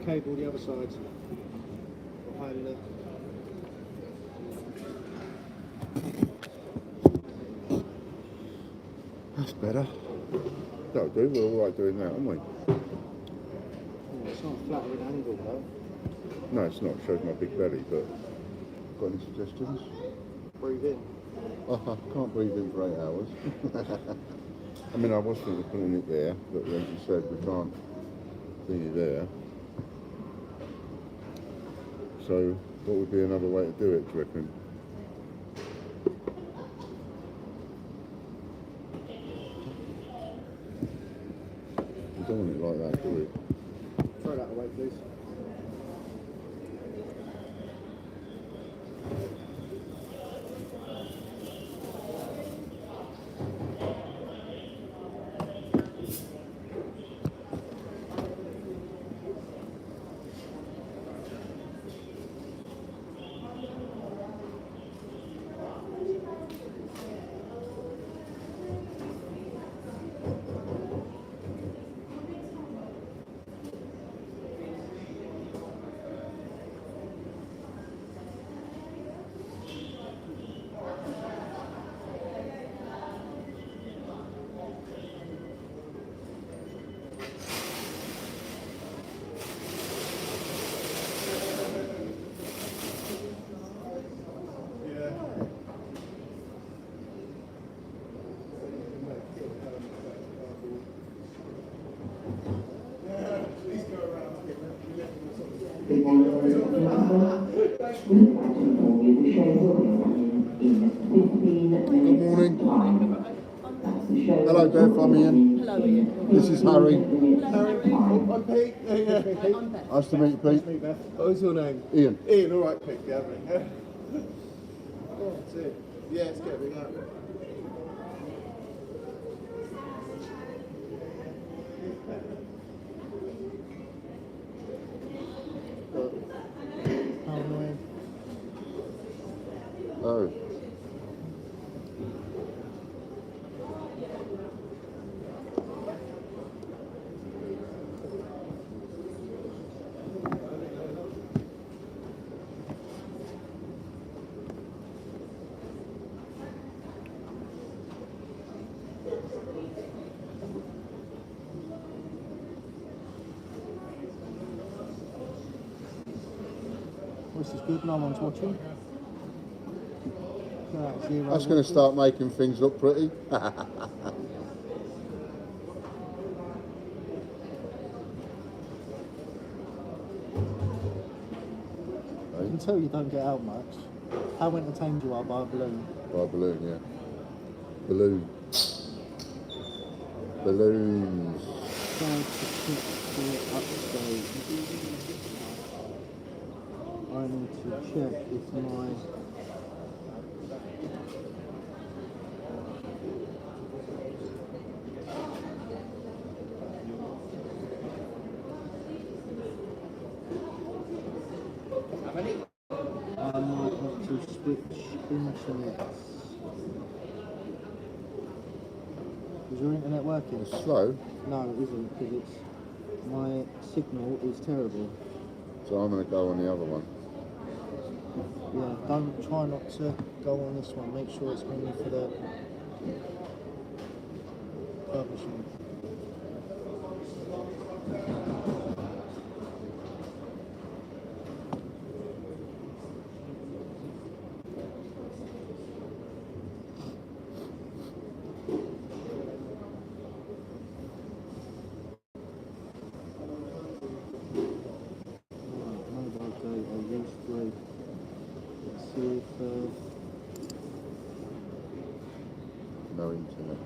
cable the other side. Behind the... That's better. That'll do. We're all right doing that, aren't we? Oh, it's not flat with an angle though. No, it's not. It shows my big belly, but got any suggestions? Breathe in. I can't breathe in for 8 hours. I mean, I was thinking of putting it there, but as you said, we can't see it there. So, what would be another way to do it, do you reckon? We don't want it like that, do we? Throw that away, please. Good morning. Hello Beth, I'm Ian. Hello Ian. This is Harry. Harry, I'm Pete. I'm Beth. Nice to meet you, Pete. Meet Beth. What's your name? Ian. Ian, alright, Pete, yeah. Oh, that's it. Yeah, it's getting out. How annoying. Oh. This is good, no one's watching. That's going to start making things look pretty. Until you don't get out much, how entertained you are by a balloon? By a balloon, yeah. Balloon. Balloons. I need to check if my I might have to switch internets. Is your internet working? It's slow, No, it isn't, because it's my signal is terrible. so I'm going to go on the other one. Yeah, try not to go on this one. Make sure it's only for the publishing. Mobile data use rate. Let's see if No internet.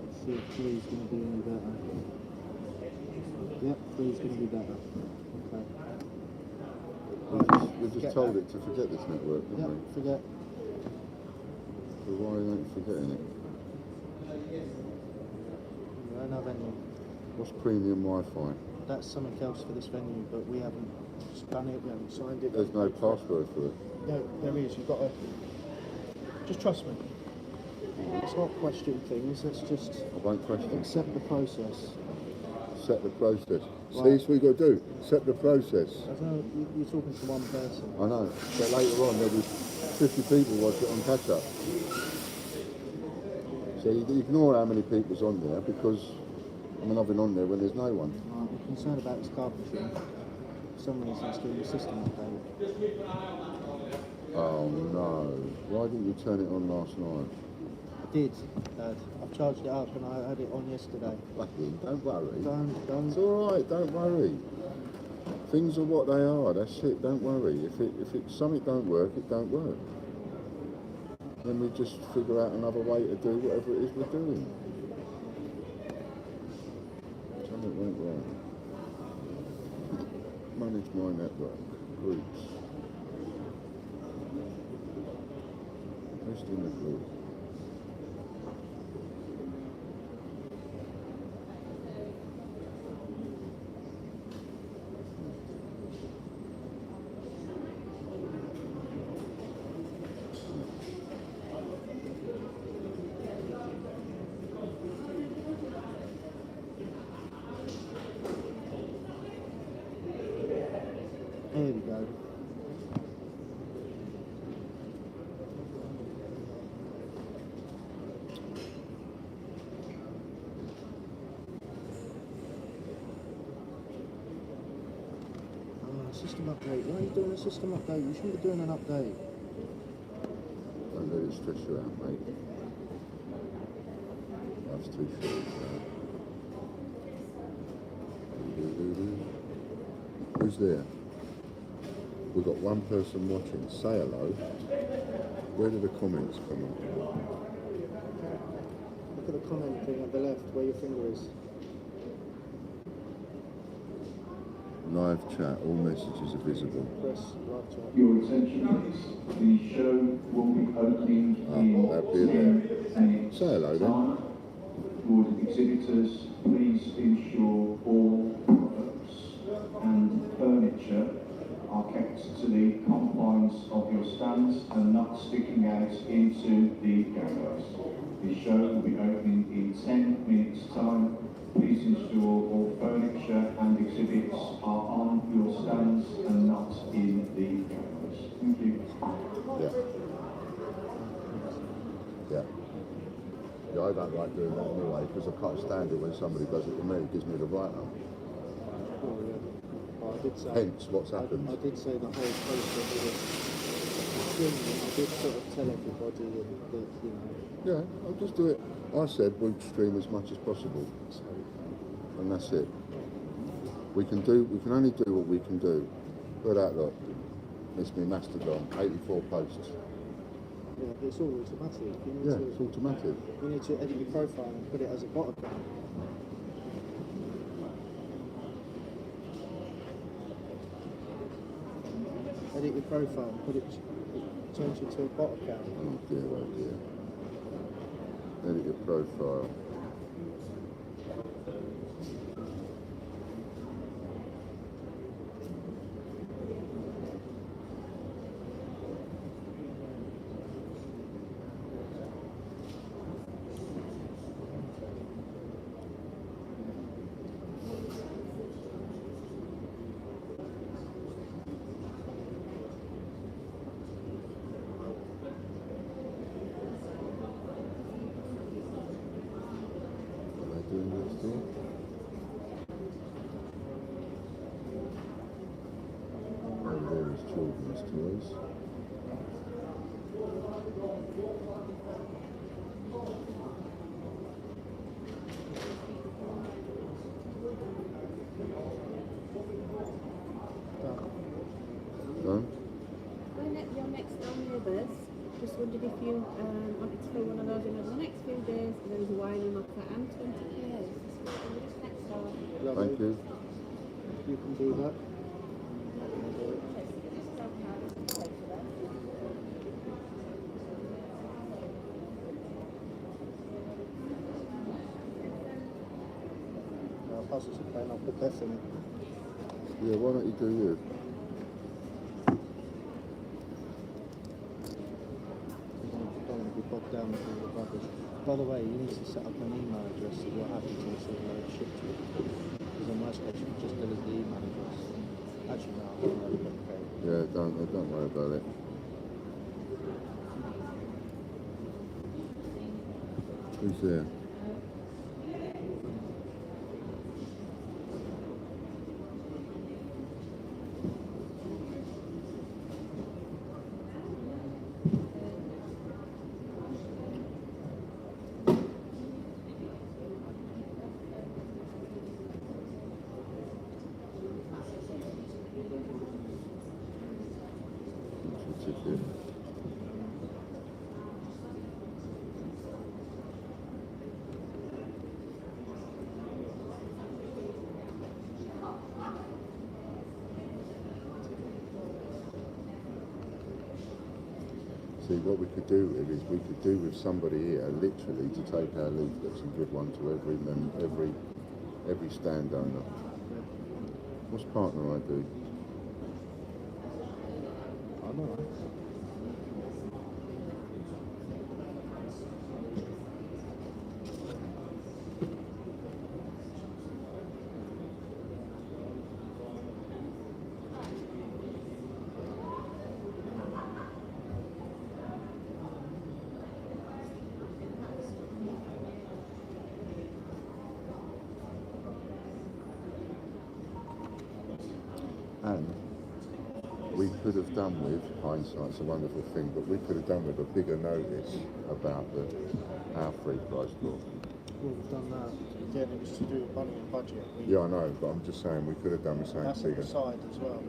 let's see if 3 is going to be any better. Yep, 3 is going to be better. Okay. We just told it to forget this network, didn't Yep, we? forget. So why are they forgetting it? We don't have any. What's premium Wi-Fi? That's something else for this venue, but we haven't done it, we haven't signed it. There's no password for it. No, there is. You've got to just trust me. Let's not question things. Let's just I won't question. accept the process. set the process. See, Right. that's what you got to do. Set the process. I don't know, you're talking to one person. I know. But later on, there'll be 50 people watch it on catch up. So you ignore how many people's on there because, I mean, I've been on there when there's no one. I'm concerned about this carpentry. For some reason it's doing the system update. Oh no. Why didn't you turn it on last night? I did, Dad. I've charged it up and I had it on yesterday. Don't worry. Don't. It's alright, don't worry. Things are what they are, that's it, don't worry. If something don't work, it don't work. Then we just figure out another way to do whatever it is we're doing. Something went wrong. Manage my network, groups. Just in the group. There we go. System update. Why are you doing a system update? You shouldn't be doing an update. Don't let it stress you out, mate. That's too short. Who's there? We've got one person watching. Say hello. Where do the comments come up? Look at the comment thing at the left where your finger is. Live chat, all messages are visible. Press live chat. Your attention please. The show will be opening in that'd be 10 minutes Say hello then. time. Would exhibitors please ensure all products and furniture are kept to the confines of your stands and not sticking out into the gangways. The show will be opening in 10 minutes time. Please ensure all furniture and exhibits are on your stands and not in the gangways. Thank you. Yeah. Yeah. Yeah, I don't like doing that anyway because I can't stand it when somebody does it to me. It gives me the right on. Oh yeah. Oh, I did say. Hence, what's happened. I did say the whole process was streaming. I did sort of tell everybody that you know. Yeah, I'll just do it. I said we'd stream as much as possible. So, And that's it. We can only do what we can do. Look at that, look. It's me Mastodon, 84 posts. yeah, but it's all automatic. Yeah, it's automatic. You need to edit your profile and put it as a bot account. Edit your profile and put it, change it to a bot account. Oh dear, oh dear. Edit your profile. Over there is children's toys. Done? Your next door neighbours just wondered if you wanted to fill one of those in over the next few days. There is a wiring offer and 20 k's. Just next door. Lovely. Thank you. You can do that. I'll pass it to Ben. I'll put Beth in it. Yeah, why don't you do you? Don't want to be bogged down with all the rubbish. By the way, you need to set up an email address that you're happy to receive a ship to. Because Actually, no, I'm not really okay. Yeah, don't worry about it. Who's there? What's your ticket? See, what we could do with is we could do with somebody here, literally, to take our leaflets and give one to every stand owner. What's partner ID? I know. And we could have done with, hindsight's a wonderful thing, but we could have done with a bigger notice about our free price book. We've done that. Again, it was to do with money and budget. Yeah, I know, but I'm just saying we could have done with something That's at bigger. the side as well.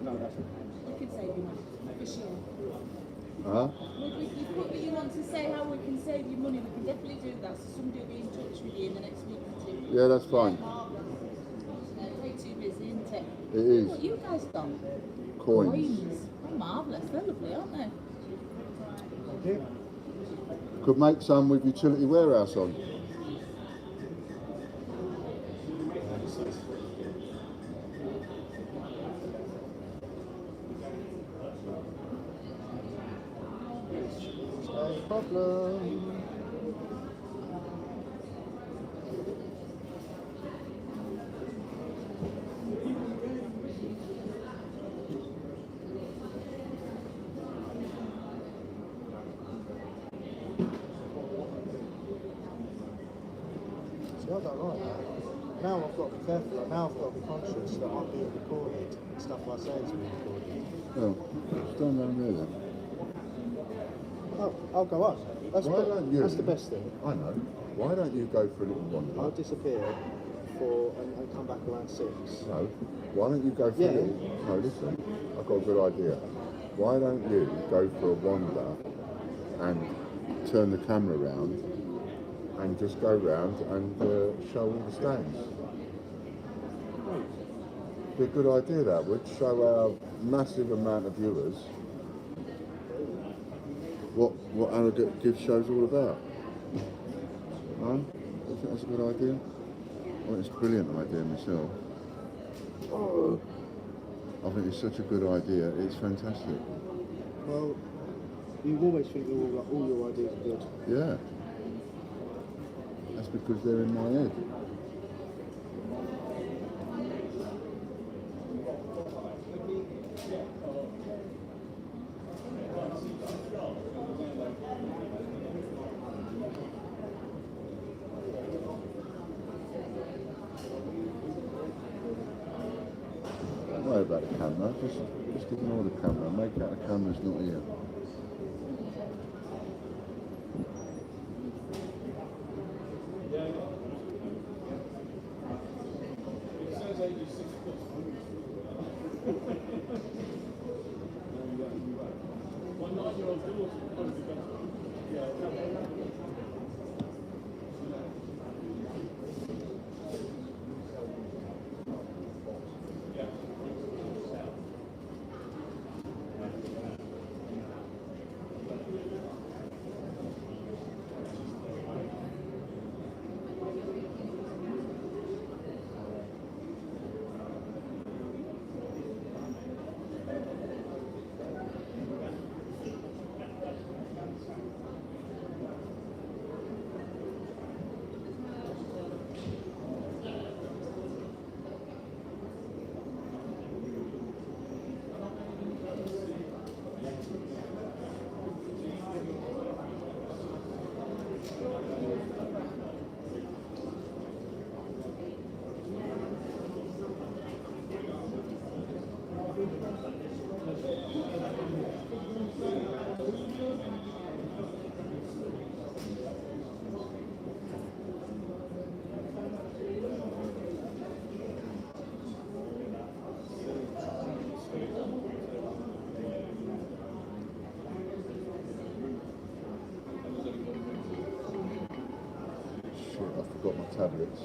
No, that's we can save you money, for sure. Huh? You put that you want to say how we can save you money, we can definitely do that. So somebody will be in touch with you in the next week or two. Yeah, that's fine. Way too busy, isn't it? It is. What you guys done? Coins. Oh, marvellous. They're lovely, aren't they? Could make some with utility warehouse on. No problem. See, I don't like that. Now I've got to be careful. Like, now I've got to be conscious that I'm being recorded and stuff I say is being recorded. Oh, stand down there then. Oh, I'll go up. That's, Why don't you? that's the best thing. I know. Why don't you go for a little I'll wander? disappear and come back around 6. No. Why don't you go for Yeah. a little... No, listen. I've got a good idea. Why don't you go for a wander and turn the camera around and just go round and show all the stands? Be a good idea, that would show our massive amount of viewers what Harrogate Gift Show's all about. No? I think that's a good idea. I think it's a brilliant idea myself. I think it's such a good idea. It's fantastic. Well, you always think all your ideas are good. Yeah. That's because they're in my head. Don't worry about the camera. Just ignore the camera. Make out the camera's not here. shit, I forgot my tablets.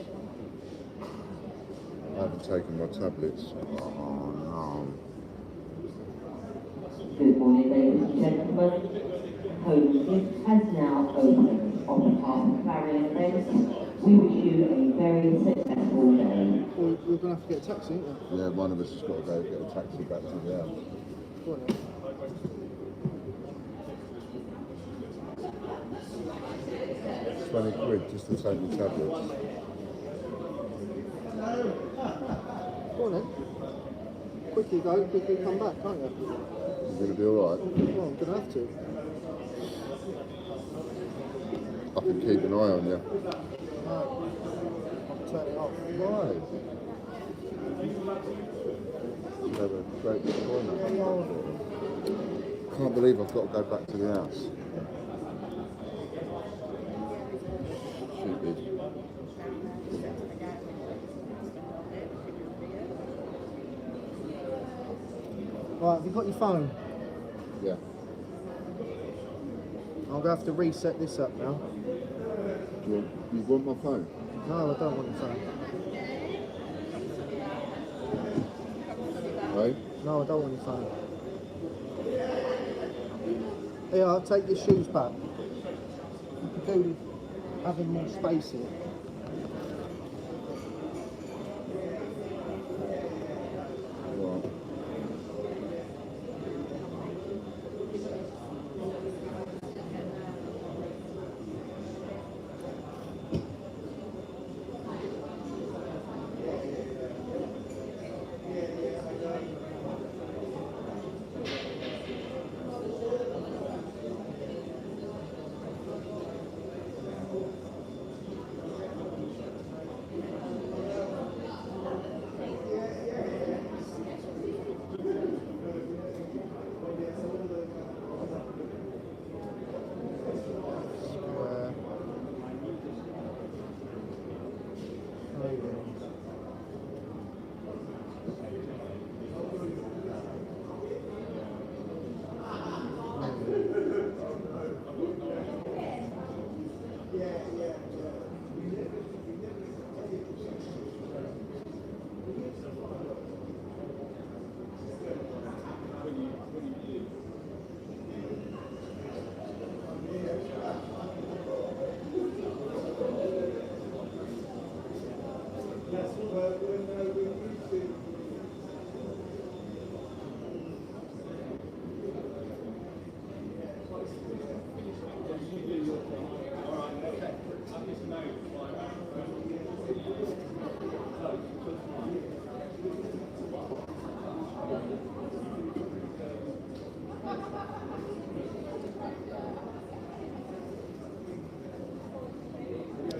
I haven't taken my tablets. Oh no. Good morning, ladies and gentlemen. Home Gift has now opened on behalf of Clarion Events. We wish you a very successful day. Well, we're going to have to get a taxi, aren't we? Yeah, one of us has got to go get a taxi back to the house. Go on then. 20 quid just to take my tablets. Go on then. Quickly go, quickly come back, can't you? You're going to be alright? Well, I'm going to have to. I can keep an eye on you. No. I'll turn it off. Why? You have a great deployment. I can't believe I've got to go back to the house. Stupid. Right, have you got your phone? Yeah. I'm going to have to reset this up now. You want my phone? No, I don't want your phone. Hey? No, I don't want your phone. Here, I'll take your shoes back. You could do with having more space here. Right.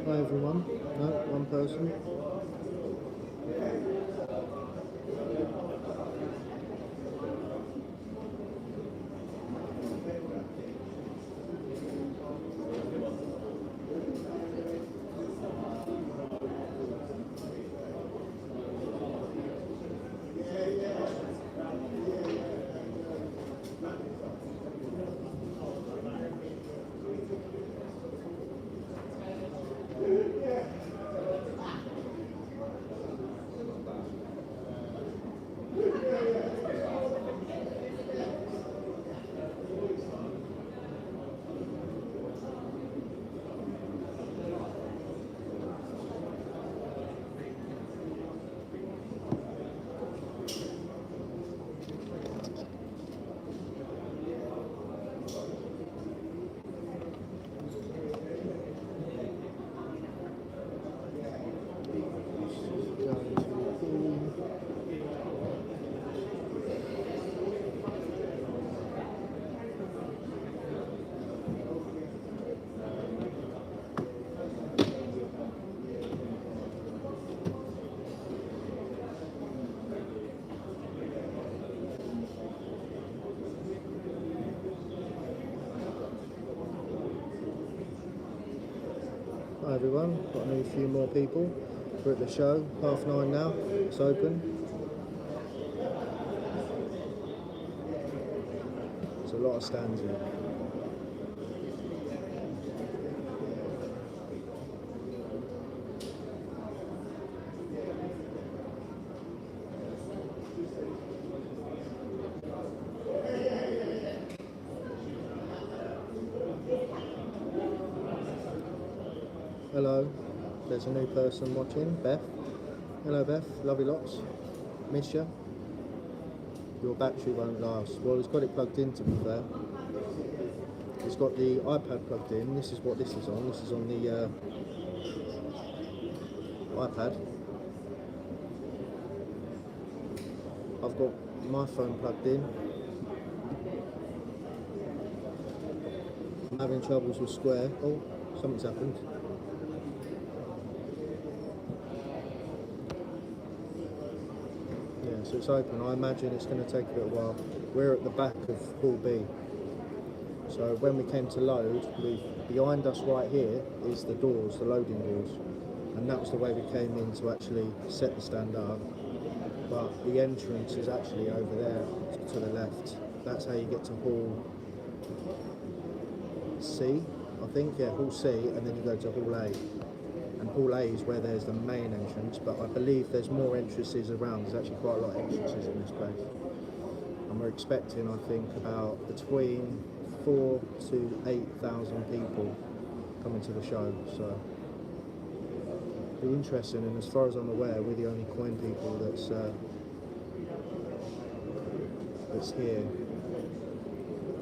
Hi everyone. No, one person. Hi everyone, got a few more people. We're at the show, 9:30 now, it's open. There's a lot of stands here. hello. There's a new person watching, Beth. Hello Beth, lovely lots. Miss you. Your battery won't last. Well, it's got it plugged in, to be fair. It's got the iPad plugged in. This is what this is on. This is on the iPad. I've got my phone plugged in. I'm having troubles with Square. Oh, something's happened. Yeah, so it's open. I imagine it's going to take a little while. We're at the back of Hall B. So when we came to load, behind us right here is the doors, the loading doors. And that was the way we came in to actually set the stand up. But the entrance is actually over there to the left. That's how you get to Hall C, I think. Yeah, Hall C, and then you go to Hall A. And Hall A is where there's the main entrance, but I believe there's more entrances around. There's actually quite a lot of entrances in this place. And we're expecting, I think, about between 4,000 to 8,000 people coming to the show, so it'll be interesting. And as far as I'm aware, we're the only coin people that's here.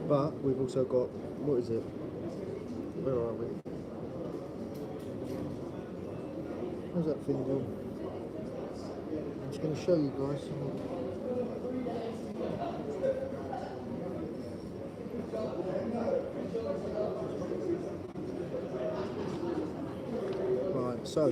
But we've also got, what is it? Where are we? How's that thing going? I'm just going to show you guys some. Right, so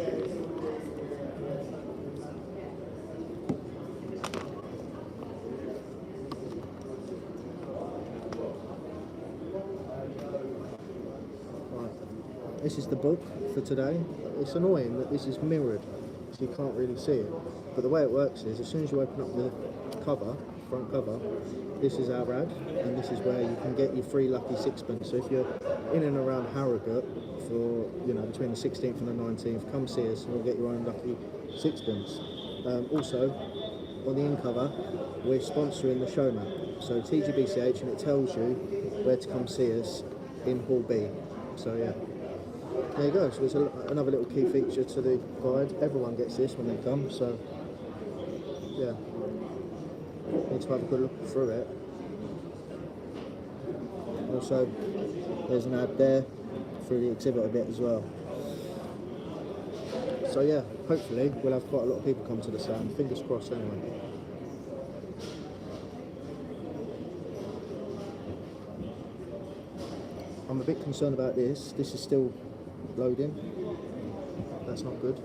this is the book for today. It's annoying that this is mirrored, so you can't really see it. But the way it works is, as soon as you open up the cover, front cover, this is our ad, and this is where you can get your free lucky sixpence. So if you're in and around Harrogate for, you know, between the 16th and the 19th, come see us and you'll get your own lucky sixpence. Also, on the in cover, we're sponsoring the show map. So TGBCH, and it tells you where to come see us in Hall B. So yeah. There you go, so there's another little key feature to the guide. Everyone gets this when they come, so yeah. Need to have a good look through it. Also, there's an ad there through the exhibit a bit as well. So yeah, hopefully we'll have quite a lot of people come to the stand. Fingers crossed anyway. I'm a bit concerned about this. This is still loading. That's not good.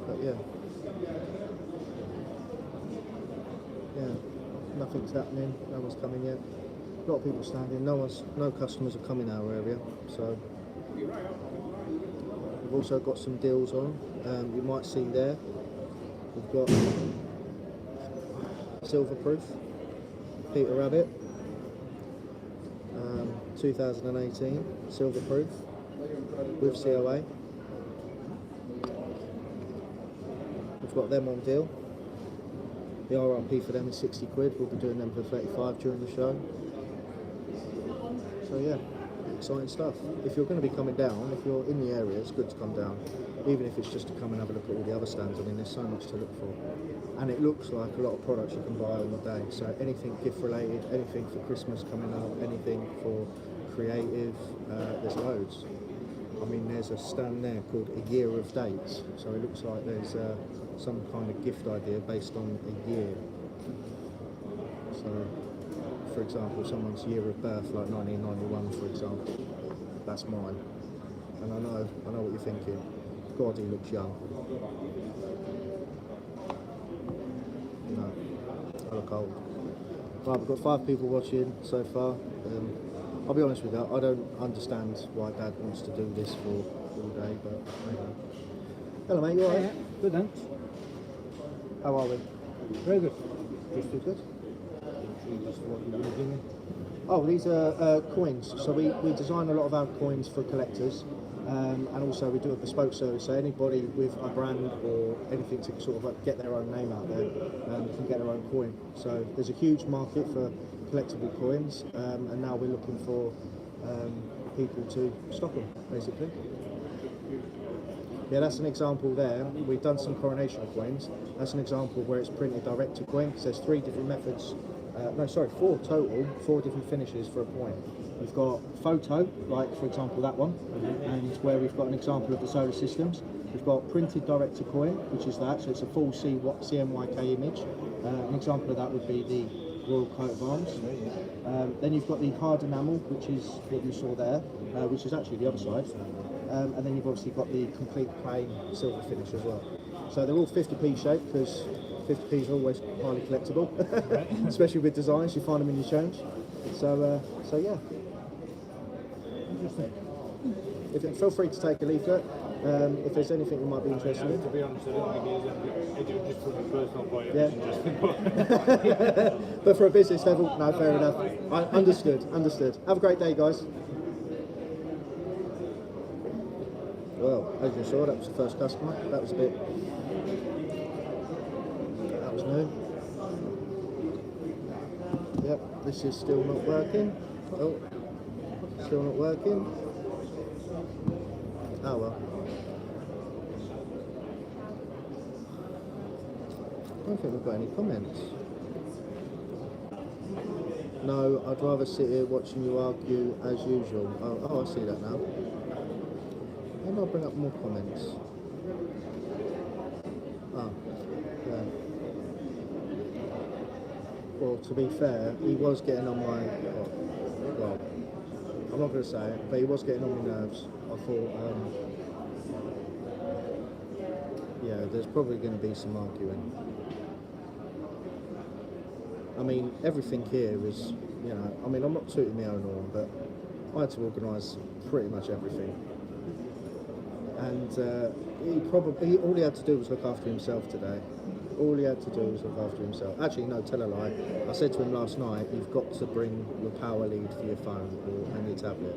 But yeah. Yeah. Nothing's happening. No one's coming yet. A lot of people standing. No customers are coming our area. So we've also got some deals on. You might see there. We've got Silver Proof, Peter Rabbit, 2018 Silver Proof with COA. We've got them on deal. The RRP for them is 60 quid. We'll be doing them for 35 during the show. So yeah, exciting stuff. If you're going to be coming down, if you're in the area, it's good to come down. Even if it's just to come and have a look at all the other stands. I mean, there's so much to look for. And it looks like a lot of products you can buy on the day. So anything gift related, anything for Christmas coming up, anything for creative, there's loads. I mean, there's a stand there called A Year of Dates. So it looks like there's some kind of gift idea based on a year. So, for example, someone's year of birth, like 1991, for example, that's mine. And I know what you're thinking. God, he looks young. No, I look old. Right, we've got 5 people watching so far. I'll be honest with you, I don't understand why Dad wants to do this for all day, but anyway. Hello mate, you alright? Yeah, good thanks. How are we? Very good. Just good? That's what you were doing. Oh, these are coins. So we design a lot of our coins for collectors, and also we do a bespoke service. So anybody with a brand or anything to sort of like get their own name out there can get their own coin. So there's a huge market for collectible coins, and now we're looking for people to stock them, basically. Yeah, that's an example there. We've done some coronation coins. That's an example where it's printed direct to coin, because there's 3 different methods. 4 total, 4 different finishes for a coin. We've got photo, like for example that one, and where we've got an example of the solar systems. We've got printed direct to coin, which is that, so it's a full CMYK image. An example of that would be the Royal Coat of Arms. Then you've got the hard enamel, which is what you saw there, which is actually the other side. And then you've obviously got the complete plain silver finish as well. So they're all 50p shape, because 50p's are always highly collectible, especially with designs. You find them in your change. So yeah. Feel free to take a leaflet. If there's anything you might be interested in. To be honest, I don't think I do it just from a personal point of view. But for a business level, no, fair enough. Understood. Have a great day, guys. Well, as you saw, that was the first customer. That was new. Yep, this is still not working. Oh, still not working. Oh well. I don't think we've got any comments. No, I'd rather sit here watching you argue as usual. Oh, I see that now. Maybe I'll bring up more comments. Oh, yeah. Well, to be fair, he was getting on my... Well, I'm not going to say it, but he was getting on my nerves. I thought, yeah, there's probably going to be some arguing. I mean, everything here is, you know, I mean, I'm not tooting my own horn, but I had to organise pretty much everything. And all he had to do was look after himself today. All he had to do was look after himself. Actually, no, tell a lie. I said to him last night, you've got to bring your power lead for your phone and your tablet.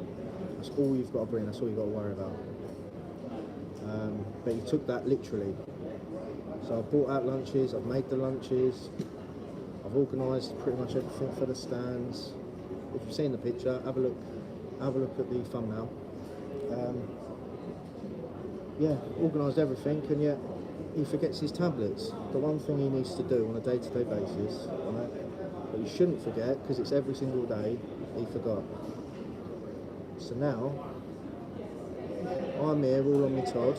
That's all you've got to bring, that's all you've got to worry about. But he took that literally. So I've brought out lunches, I've made the lunches, I've organised pretty much everything for the stands. If you've seen the picture, have a look at the thumbnail. Yeah, organised everything, and yet he forgets his tablets. The one thing he needs to do on a day-to-day basis, right, but you shouldn't forget, because it's every single day, he forgot. So now, I'm here all on my Todd.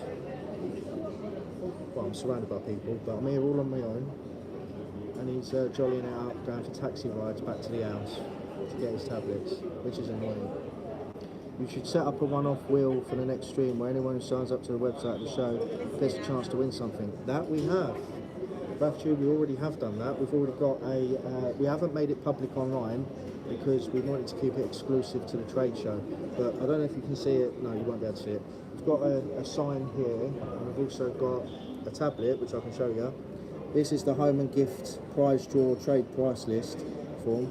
Well, I'm surrounded by people, but I'm here all on my own, and he's jollying it out, going for taxi rides back to the house to get his tablets, which is annoying. You should set up a one-off wheel for the next stream where anyone who signs up to the website of the show gets a chance to win something. That we have. Actually, we already have done that. We've already got we haven't made it public online because we wanted to keep it exclusive to the trade show. But I don't know if you can see it. No, you won't be able to see it. We've got a sign here, and we've also got a tablet, which I can show you. This is the Home and Gift prize draw trade price list form.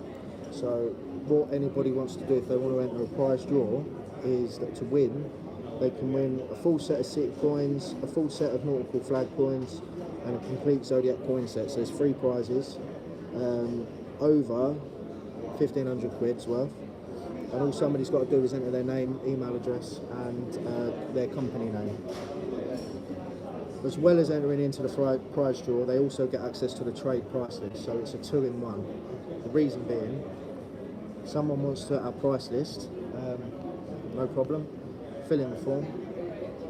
So what anybody wants to do if they want to enter a prize draw is that to win, they can win a full set of city coins, a full set of nautical flag coins, and a complete Zodiac coin set. So there's 3 prizes, over 1,500 quid's worth. And all somebody's got to do is enter their name, email address, and their company name. As well as entering into the prize draw, they also get access to the trade price list, so it's a 2-in-1. The reason being, someone wants to our price list, no problem, fill in the form,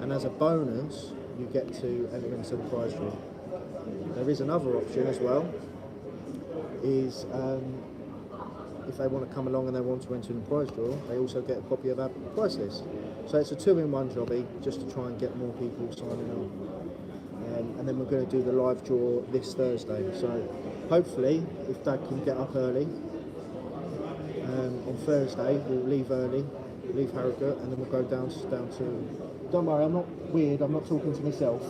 and as a bonus, you get to enter into the prize draw. There is another option as well, is if they want to come along and they want to enter in the prize draw, they also get a copy of our price list. So it's a 2-in-1 jobby, just to try and get more people signing up. And then we're going to do the live draw this Thursday. So hopefully, if Dad can get up early, on Thursday we'll leave early, leave Harrogate, and then we'll go down to. Don't worry, I'm not weird. I'm not talking to myself.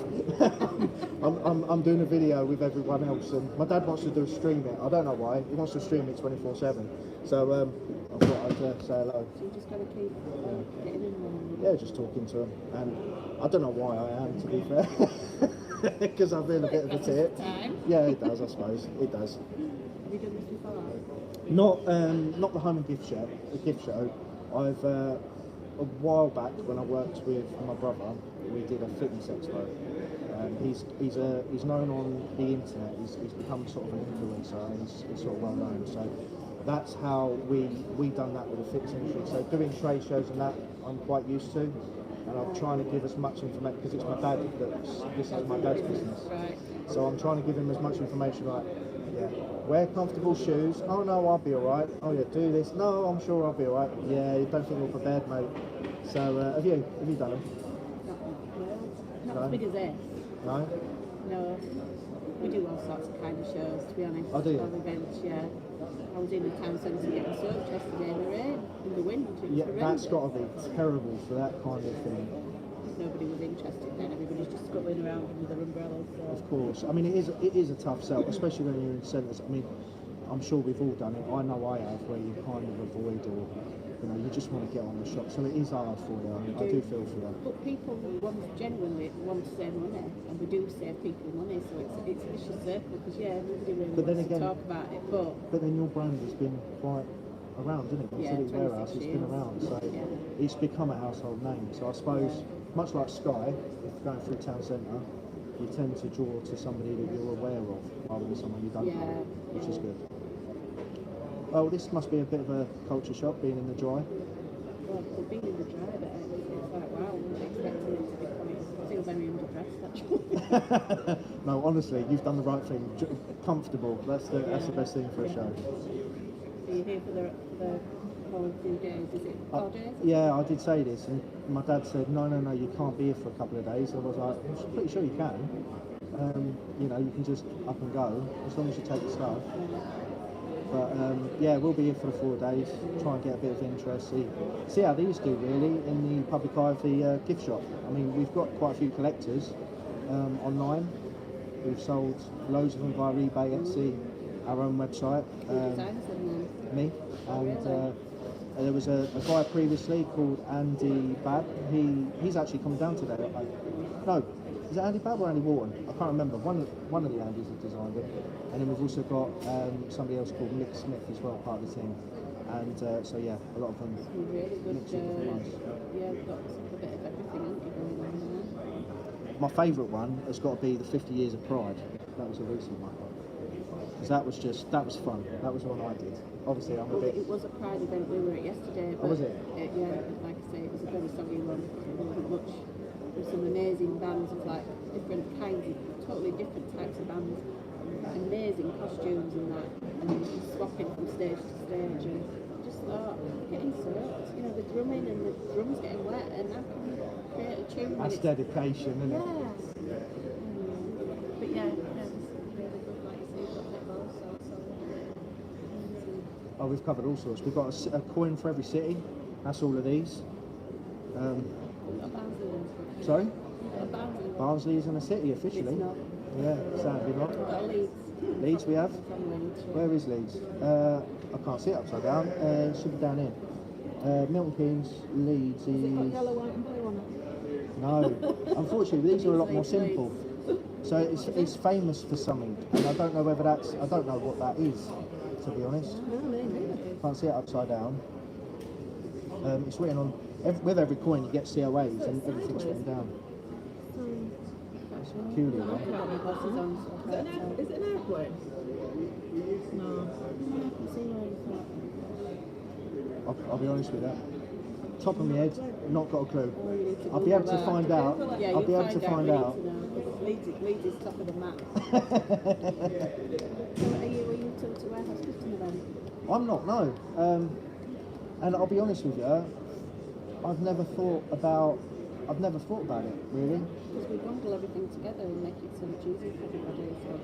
I'm doing a video with everyone else, and my dad wants to stream it. I don't know why. He wants to stream it 24/7. So I thought I'd say hello. So you just got to keep getting in there. Yeah, just talking to him, and I don't know why I am, to be fair, because I've been a bit of a tit. Yeah, it does. I suppose it does. Have you done this before? Not the Home and Gift show. The gift show. a while back when I worked with my brother, we did a fitness expo. He's known on the internet. He's become sort of an influencer, and he's sort of well known. So that's how we done that with the fitness industry. So doing trade shows and that I'm quite used to, and I'm trying to give as much information because it's my dad. This is my dad's business. Right. So I'm trying to give him as much information like, yeah, wear comfortable shoes. Oh no, I'll be alright. Oh yeah, do this. No, I'm sure I'll be alright. Yeah, you don't think we're prepared, mate. So have you done them? Not No. as big as this. No? No. We do all sorts of kind of shows, to be honest. Oh, do you? All events, yeah. I was in the town centre getting soaked yesterday in the rain, in the wind. It was Yeah, horrendous. that's got to be terrible for that kind of thing. Nobody was interested then. Everybody's just scuttling around with their umbrellas. So. Of course. I mean, it is a tough sell, especially when you're in centres. I mean, I'm sure we've all done it. I know I have, where you kind of avoid or, you just want to get on the shop. So it is hard for you. I do feel for you. But people genuinely want to save money, and we do save people money, so it's a vicious circle, because nobody really But then wants again- to talk about it, But then your brand has been quite around, isn't it? Yeah, Utility 26 Warehouse, it's been years. around. So Yeah. it's become a household name. So I suppose, much like Sky, if you're going through town centre, you tend to draw to somebody that you're aware of, rather than someone you don't Yeah, know, which is yeah. good. Oh, this must be a bit of a culture shock, being in the dry. Well, they've been in the dry, but it's like, wow, I wasn't expecting it to be quite, I feel very underdressed, actually. No, honestly, you've done the right thing. Comfortable, that's the best thing for a show. So you're here for the whole few days, is it 4 days? Yeah, I did say this, and my dad said, no, you can't be here for a couple of days. I was like, I'm pretty sure you can. You can just up and go, as long as you take the stuff. But yeah, we'll be here for the 4 days, try and get a bit of interest, see how these do really in the public eye of the gift shop. I mean, we've got quite a few collectors online. We've sold loads of them via eBay, Etsy, our own website. Who designs them then? Me, and there was a guy previously called Andy Babb. He's actually come down today. No, is it Andy Babb or Andy Wharton? I can't remember. One of the Andys have designed it, and then we've also got somebody else called Nick Smith as well, part of the team. And so yeah, a lot of them. Some really good, mix it with nice. yeah, we've got a bit of everything, haven't you, going on there? My favourite one has got to be the 50 Years of Pride. That was a recent one. Because that was fun. That was one I did. Obviously, I'm a bit. It was a Pride event, we were at yesterday. Oh, was it? Yeah, like I say, it was a very soggy one. There wasn't much. There were some amazing bands of like different kinds of, totally different types of bands. Amazing costumes and that. And then just swapping from stage to stage. And I just thought, getting soaked. The drumming and the drums getting wet, and how can you create a tune? That's dedication, isn't it? Yeah. But yeah, it's really good, like you say, you've got that both, so. Oh, we've covered all sorts. We've got a coin for every city. That's all of these. Sorry? Barnsley isn't a city officially. It's not. Yeah, sadly not. We've got Leeds. Leeds we have. From Leeds. Where is Leeds? I can't see it upside down. It should be down here. Milton Keynes, Leeds Has it got is... yellow, white and blue on it? No. Unfortunately, these are a lot more simple. So it's famous for something, and I don't know whether I don't know what that is, to be honest. No, maybe. Can't see it upside down. It's written on, with every coin you get COAs and everything's written down. Peculiar one. Is it an airplane? No. I'll be honest with that. Top of my head, not got a clue. Oh, you need to I'll be able to Google that. find out. Yeah, I'll be you'll able to find We out. need to know. Leeds is top of the map. So are you to warehouse customer then? I'm not, no. And I'll be honest with you, I've never thought about it really. Because we bundle everything together and make it so much easier for everybody. So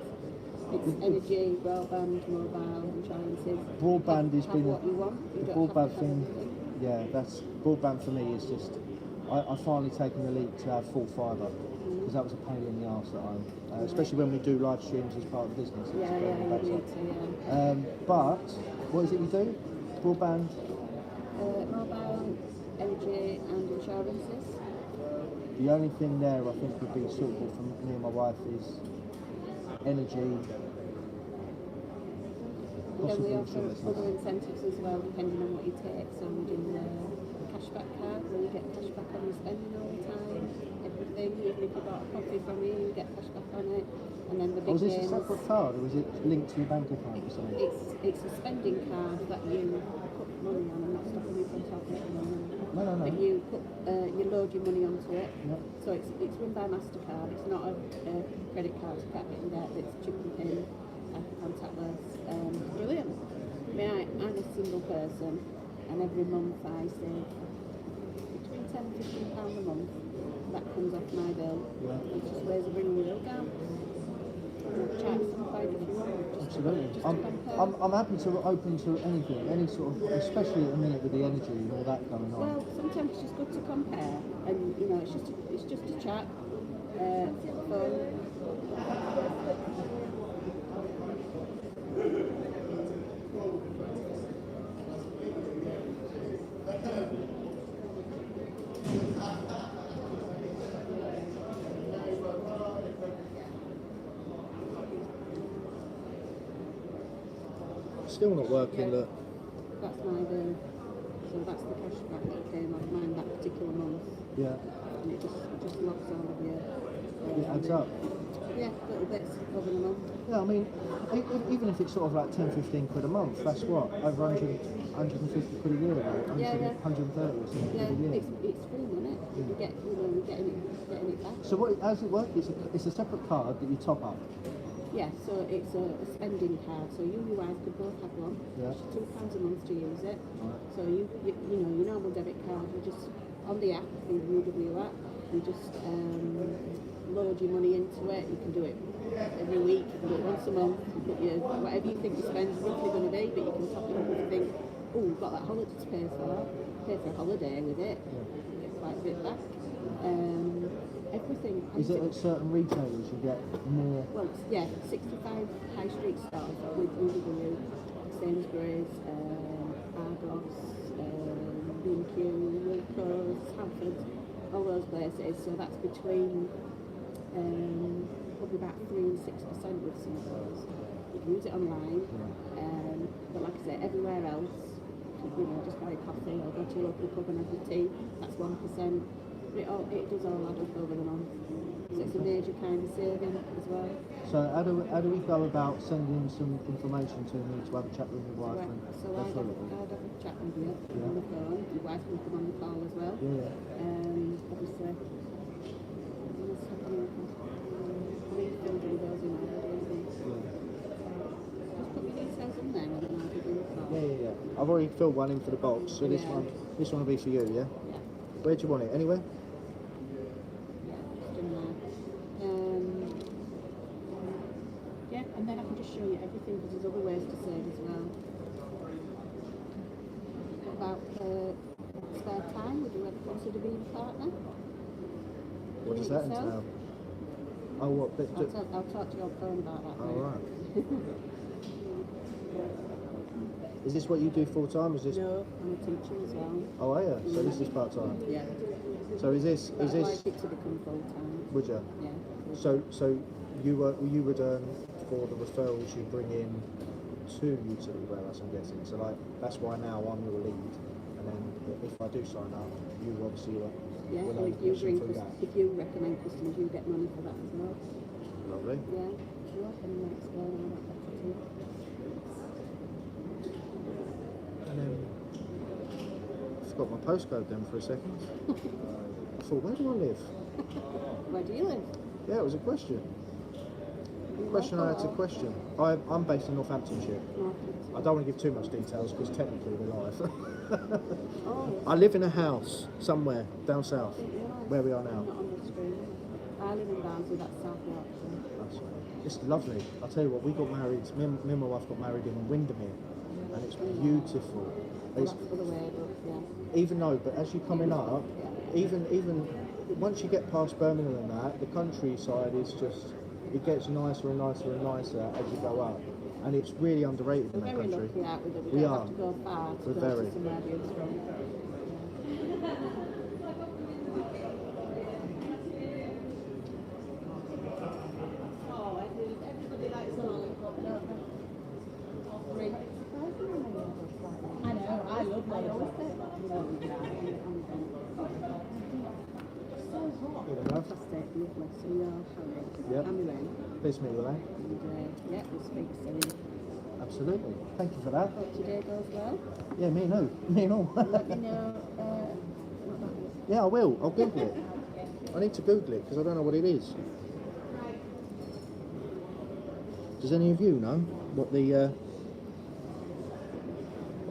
it's energy, broadband, mobile, insurances. Broadband has have been what you want. You the don't have broadband to have thing. everything. Yeah, that's broadband for me is just. I finally taken the leap to have full fibre because that was a pain in the arse at home, especially when we do live streams as part of the business. It's Yeah, very you better. need to, yeah. But what is it you do? Broadband. Mobile, energy and insurances. The only thing there I think would be suitable for me and my wife is energy. Then we Possible offer insurances. other incentives as well, depending on what you take. So we do cashback card where you get cashback on your spending all the time, everything. Even if you bought a coffee from me, you get cashback on it. And then the big Was this a games. separate card or was it linked to your bank account or something? It's a spending card that you put money on. I'm not stopping you from talking at the moment. No. But you put you load your money onto it. Yeah. So it's run by MasterCard. It's not a credit card to get in there. It's chip and pin, contactless. It's brilliant. I mean, I'm a single person, and every month I save between £10 and £15 a month. That comes off my bill. Yeah. It's just ways of bringing your bill down. Charge some quite if you want. Absolutely. Just to compare. I'm happy to open to anything, any sort of, especially at the minute with the energy and all that going on. Well, sometimes it's just good to compare, and you know, it's just a chat. Phone. Still not working, look. That's my bill. So that's the cashback that came off mine that particular month, Yeah. and it just logs all of your. It adds up. Yeah, little bits over the month. Yeah, I mean, even if it's sort of like 10-15 quid a month, that's what? Over 150 quid a year, right? 100, Yeah. 130 or something Yeah, quid a year. it's free money. You get, you're getting it back. So how does it work? It's a separate card that you top up. Yeah, so it's a spending card. So you and your wife could both have one. Yeah. It's £2 a month to use it. Right. So you know your normal debit card. You just on the app, the UW app, you just load your money into it. You can do it every week. You can do it once a month. You put your whatever you think your spend's roughly going to be, but you can top it up if you think, oh, we've got that holiday to pay for. Pay for a holiday with it. Get quite a bit back. Everything. Is it at certain retailers you get more? Well, yeah, 65 high street stores with UW, Sainsbury's, Argos, B&Q, Wilco's, Halfords, all those places. So that's between probably about 3 and 6% with some of those. You can use it online, but like I say, everywhere else, you know, just buy a coffee or go to your local pub and have your tea. That's 1%. It does all add up over the month. So it's a major kind of saving as well. So how do we go about sending some information to me to have a chat with my wife? So I'd have a chat with you on the phone. Your wife can come on the call as well. Yeah. Obviously, you must have filled in those in already. Just put your details in there and then I'll give you a call. Yeah. I've already filled one in for the box, so this Yeah. one will be for you, yeah? Yeah. Where do you want it? Anywhere? Yeah, just in there. Yeah, and then I can just show you everything because there's other ways to save as well. What about spare time? Would you ever consider being a partner? What does that entail? Oh, what? I'll talk to you on phone about that. Oh, later. right. Is this what you do full time? Is this? No, I'm a teacher as well. Oh, are you? So this is part time. Yeah. So is this? I'd like it to become full time. Would you? Yeah. So you would earn for the referrals you bring in to Utility Warehouse, I'm guessing. So like that's why now I'm your lead, and then if I do sign up, you obviously will Yeah. earn If you commission through that. if you recommend customers, you get money for that as well. Lovely. Yeah. Sure. And then explain all that better to you. And then I forgot my postcode then for a second. I thought, where do I live? Where do you live? Yeah, it was a question. I had to question. I'm based in Northamptonshire. I don't want to give too much details because technically we're live. Oh. I live in a house somewhere down south, where we are now. Not on the screen. I live in Barnsley, that's South Yorkshire. It's lovely. I'll tell you what, we got married, me and my wife got married in Windermere, and it's beautiful. Well, It's, that's the other way, but yeah. even though, but as you're coming up, even once you get past Birmingham and that, the countryside is just, it gets nicer and nicer and nicer as you go up. And it's really underrated in We're that very country. lucky out with it. We don't are. have to go far to We're go very. to somewhere beautiful. I know, I love my lovely. So you're Harry. Yep. I'm Elaine. Please meet you, Elaine. And yeah, we'll speak soon. Absolutely. Thank you for that. Hope today goes well. Yeah, me and who? Me and all. Let me know what that is. Yeah, I will. I'll Google it. I need to Google it because I don't know what it is. Does any of you know what the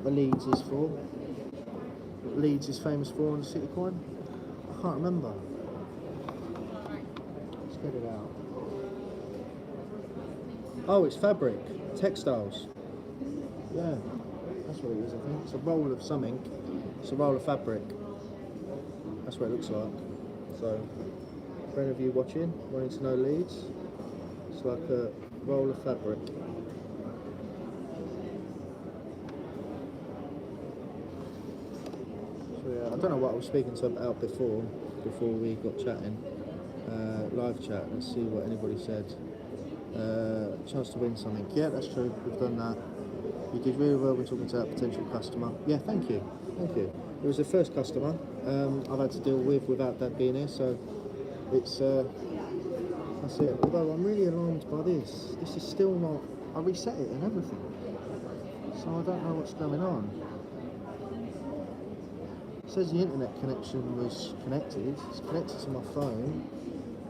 Leeds is for? What Leeds is famous for on the City Coin? I can't remember. Let's get it out. Oh, it's fabric, textiles. Yeah, that's what it is, I think. It's a roll of something. It's a roll of fabric. That's what it looks like. So, for any of you watching, wanting to know Leeds, it's like a roll of fabric. So yeah, I don't know what I was speaking to about before we got chatting. Live chat, let's see what anybody said. Chance to win something. Yeah, that's true, we've done that. You did really well when talking to that potential customer. Yeah, thank you. It was the first customer I've had to deal with without Dad being here, so it's that's it. Although I'm really alarmed by this. This is still not. I reset it and everything, so I don't know what's going on. It says the internet connection was connected. It's connected to my phone.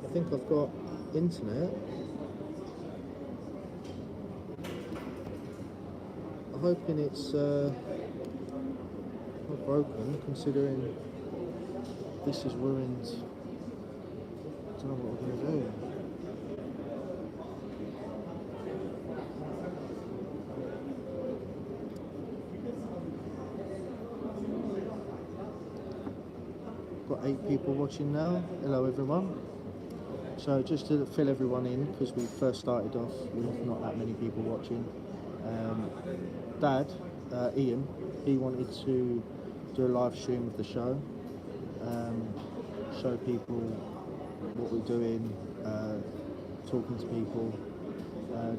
I think I've got internet. I'm hoping it's not broken, considering this is ruined. I don't know what we're going to do. Got 8 people watching now. Hello everyone. So just to fill everyone in, because we first started off with not that many people watching. Dad, Ian, he wanted to do a live stream of the show, show people what we're doing, talking to people,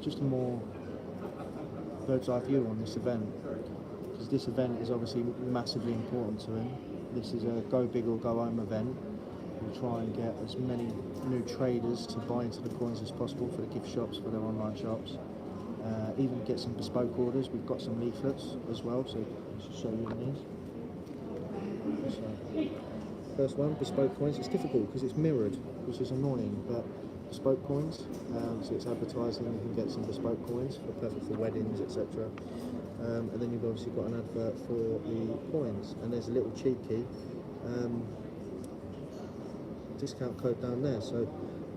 just a more bird's eye view on this event, because this event is obviously massively important to him. This is a go big or go home event. We'll try and get as many new traders to buy into the coins as possible for the gift shops, for their online shops. Even get some bespoke orders. We've got some leaflets as well, so I'll show you these. So, first one, bespoke coins. It's difficult because it's mirrored, which is annoying, but bespoke coins, so it's advertising. You can get some bespoke coins for perfect for weddings, etc. And then you've obviously got an advert for the coins, and there's a little cheeky discount code down there. So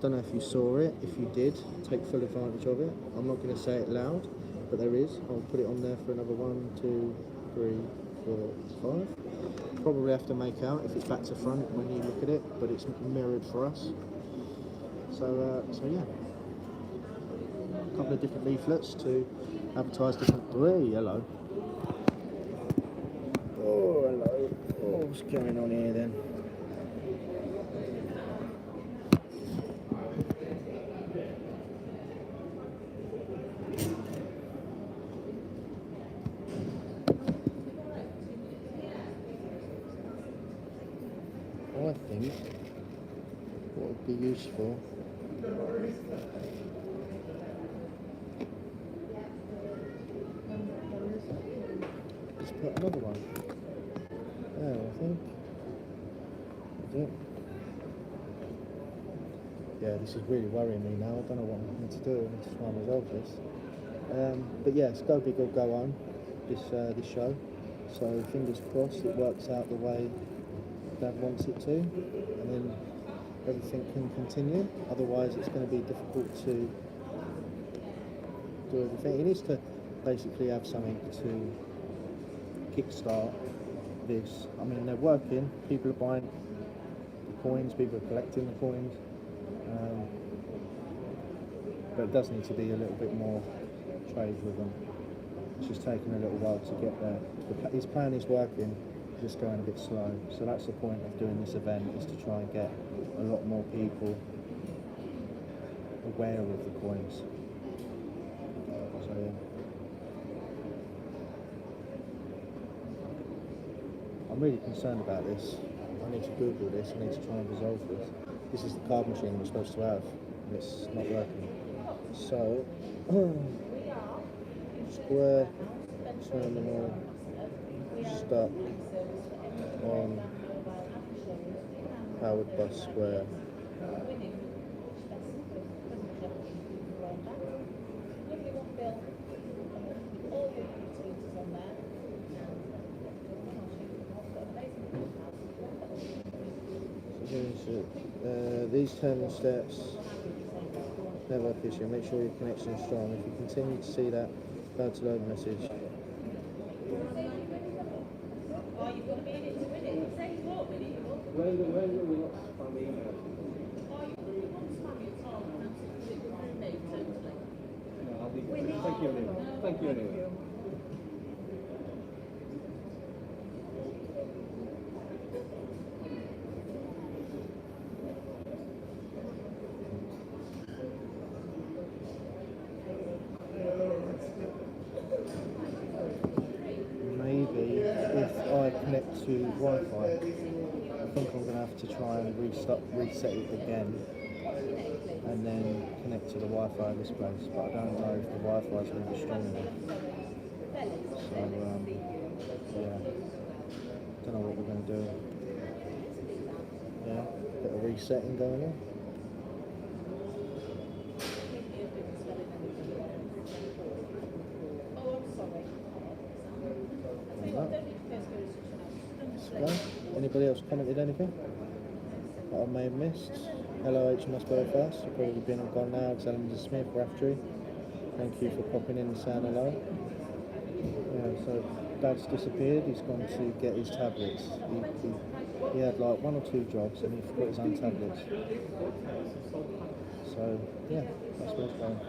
don't know if you saw it. If you did, take full advantage of it. I'm not going to say it loud, but there is. I'll put it on there for another 1, 2, 3, 4, 5. Probably have to make out if it's back to front when you look at it, but it's mirrored for us. So yeah, a couple of different leaflets to advertise different. Oh, hello. Oh, hello. Oh, what's going on here then? I think what would be useful is put another one there, I think. Is it? Yeah, this is really worrying me now. I don't know what I'm going to do. I need to try and resolve this. But yeah, it's go big or go home, this show. So fingers crossed it works out the way Dad wants it to, and then everything can continue. Otherwise it's going to be difficult to do everything. He needs to basically have something to kickstart this. I mean, they're working, people are buying the coins, people are collecting the coins, but it does need to be a little bit more trade with them. It's just taking a little while to get there. His plan is working, just going a bit slow. So that's the point of doing this event, is to try and get a lot more people aware of the coins. So yeah. I'm really concerned about this. I need to Google this, I need to try and resolve this. This is the card machine we're supposed to have, and it's not working. So, Square terminal stuck on powered bus Square. These terminal steps never official. Make sure your connection is strong. If you continue to see that fail to load message, Thank you anyway. maybe if I connect to Wi-Fi, I think I'm going to have to try and reset it again, and then connect to the Wi-Fi of this place. But I don't know if the Wi-Fi is going to be strong enough. So yeah, don't know what we're going to do. Yeah, bit of resetting going on. Anybody else commented anything that I may have missed? Hello, HMS Belfast. You've probably been and gone now. Alexander Smith, Raftery. Thank you for popping in and saying hello. Yeah, so Dad's disappeared. He's gone to get his tablets. He had like 1 or 2 jobs and he forgot his own tablets. So yeah, that's where it's going.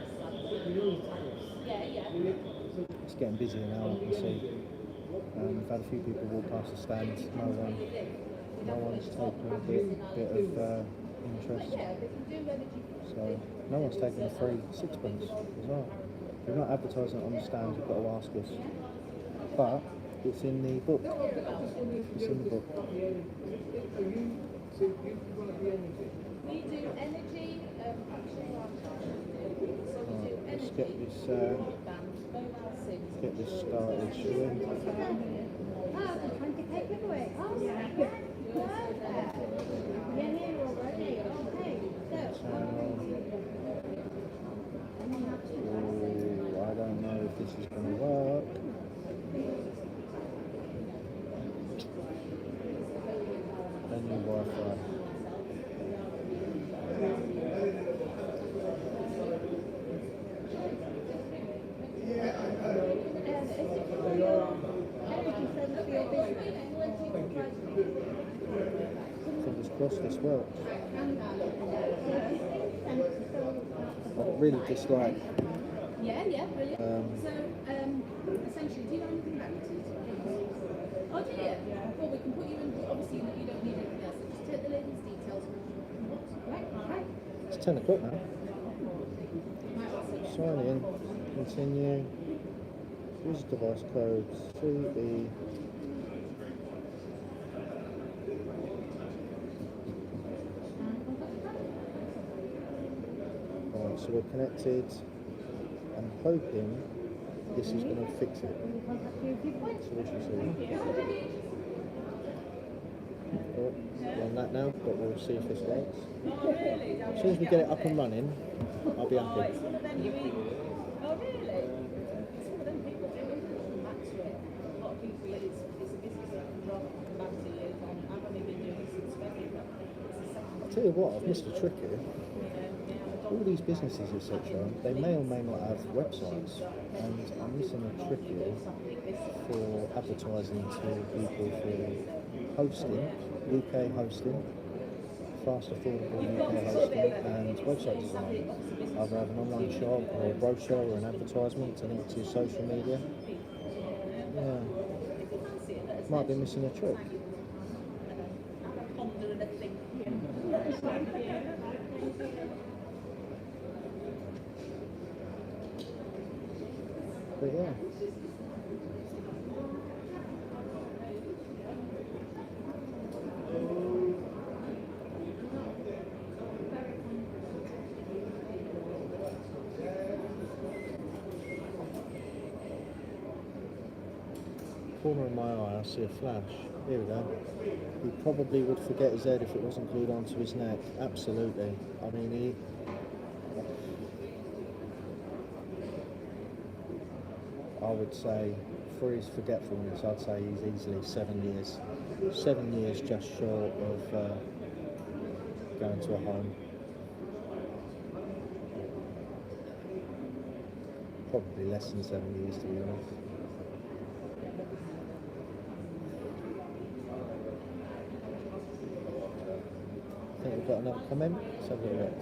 It's getting busier now, I can see. We've had a few people walk past the stand. No one's taken a bit of interest. So no one's taken a free sixpence as well. If you're not advertising it on the stand, you've got to ask us. But it's in the book. It's in the book. We do energy, Let's get this started, shall we? I don't know if this is going to work. Any Wi-Fi. Fingers crossed this works. I really dislike. Yeah, brilliant. Essentially, do you know anything about it? Oh, do you? Well, we can put you in, obviously, you don't need anything else, so just take the lady's details. Right. It's 10 o'clock now. Sign in, continue. Use device code 3E. Alright, so we're connected. I'm hoping this is going to fix it. So we shall see. Oh, we're on that now, but we'll see if this works. As soon as we get it up and running, I'll be happy. Oh, really? It's one of them people who come back to it. A lot of people, it's a business that can rather come back to you. I've only been doing this since February. I'll tell you what, I've missed a trick here. All these businesses, etc., they may or may not have websites, and I'm missing a trick here for advertising to people for hosting, UK hosting, fast affordable UK hosting, and website design. Either have an online shop or a brochure or an advertisement to link to your social media. Yeah, might be missing a trick. But yeah. corner of my eye, I see a flash. Here we go. He probably would forget his head if it wasn't glued onto his neck. Absolutely. I mean, I would say, for his forgetfulness, I'd say he's easily 7 years. 7 years just short of going to a home. Probably less than 7 years, to be honest. I think we've got another comment. Let's have a look.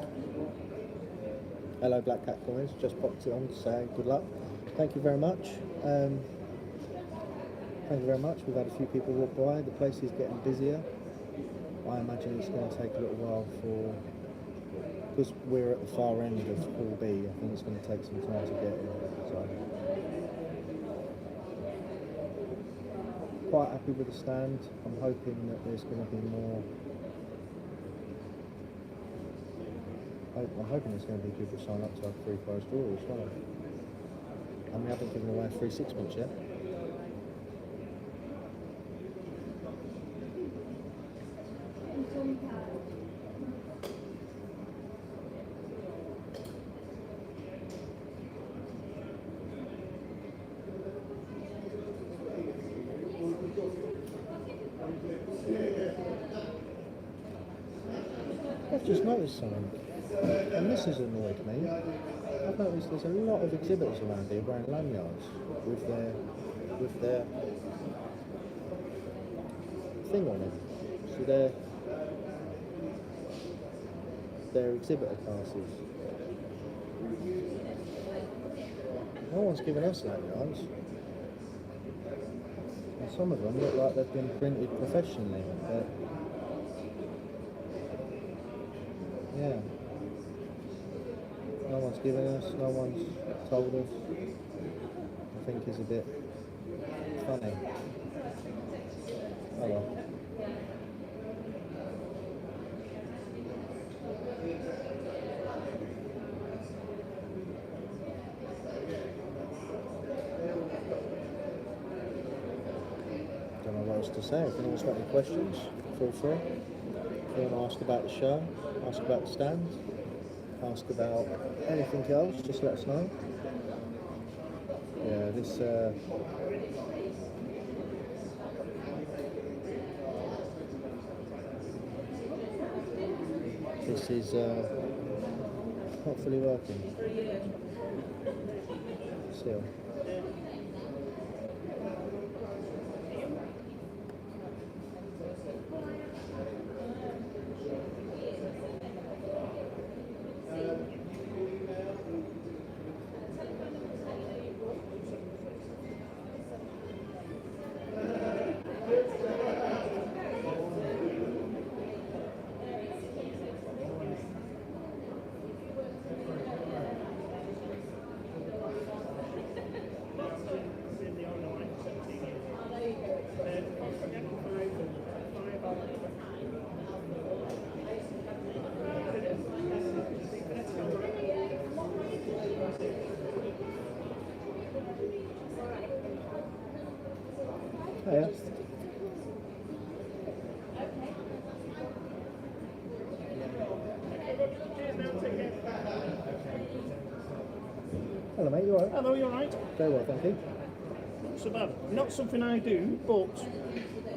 Hello, Black Cat Coins. Just popped it on to say good luck. Thank you very much. Thank you very much. We've had a few people walk by. The place is getting busier. I imagine it's going to take a little while because we're at the far end of Hall B. I think it's going to take some time to get in. So, quite happy with the stand. I'm hoping that there's going to be more. I'm hoping there's going to be people sign up to our free prize draw as well. And we haven't given away free sixpence yet. I've just noticed something, and this has annoyed me. I've noticed there's a lot of exhibitors around here wearing lanyards with their thing on it. So they're exhibitor passes. No one's given us lanyards. And some of them look like they've been printed professionally, but yeah. No one's given us, no one's told us. I think is a bit funny. Oh well. Don't know what else to say. If anyone's got any questions, feel free. If you want to ask about the show, ask about the stand, ask about anything else, just let us know. Yeah, this is not fully working still. Yeah. Hello mate, you alright? Hello, you alright? Very well, thank you. Not so bad. Not something I do, but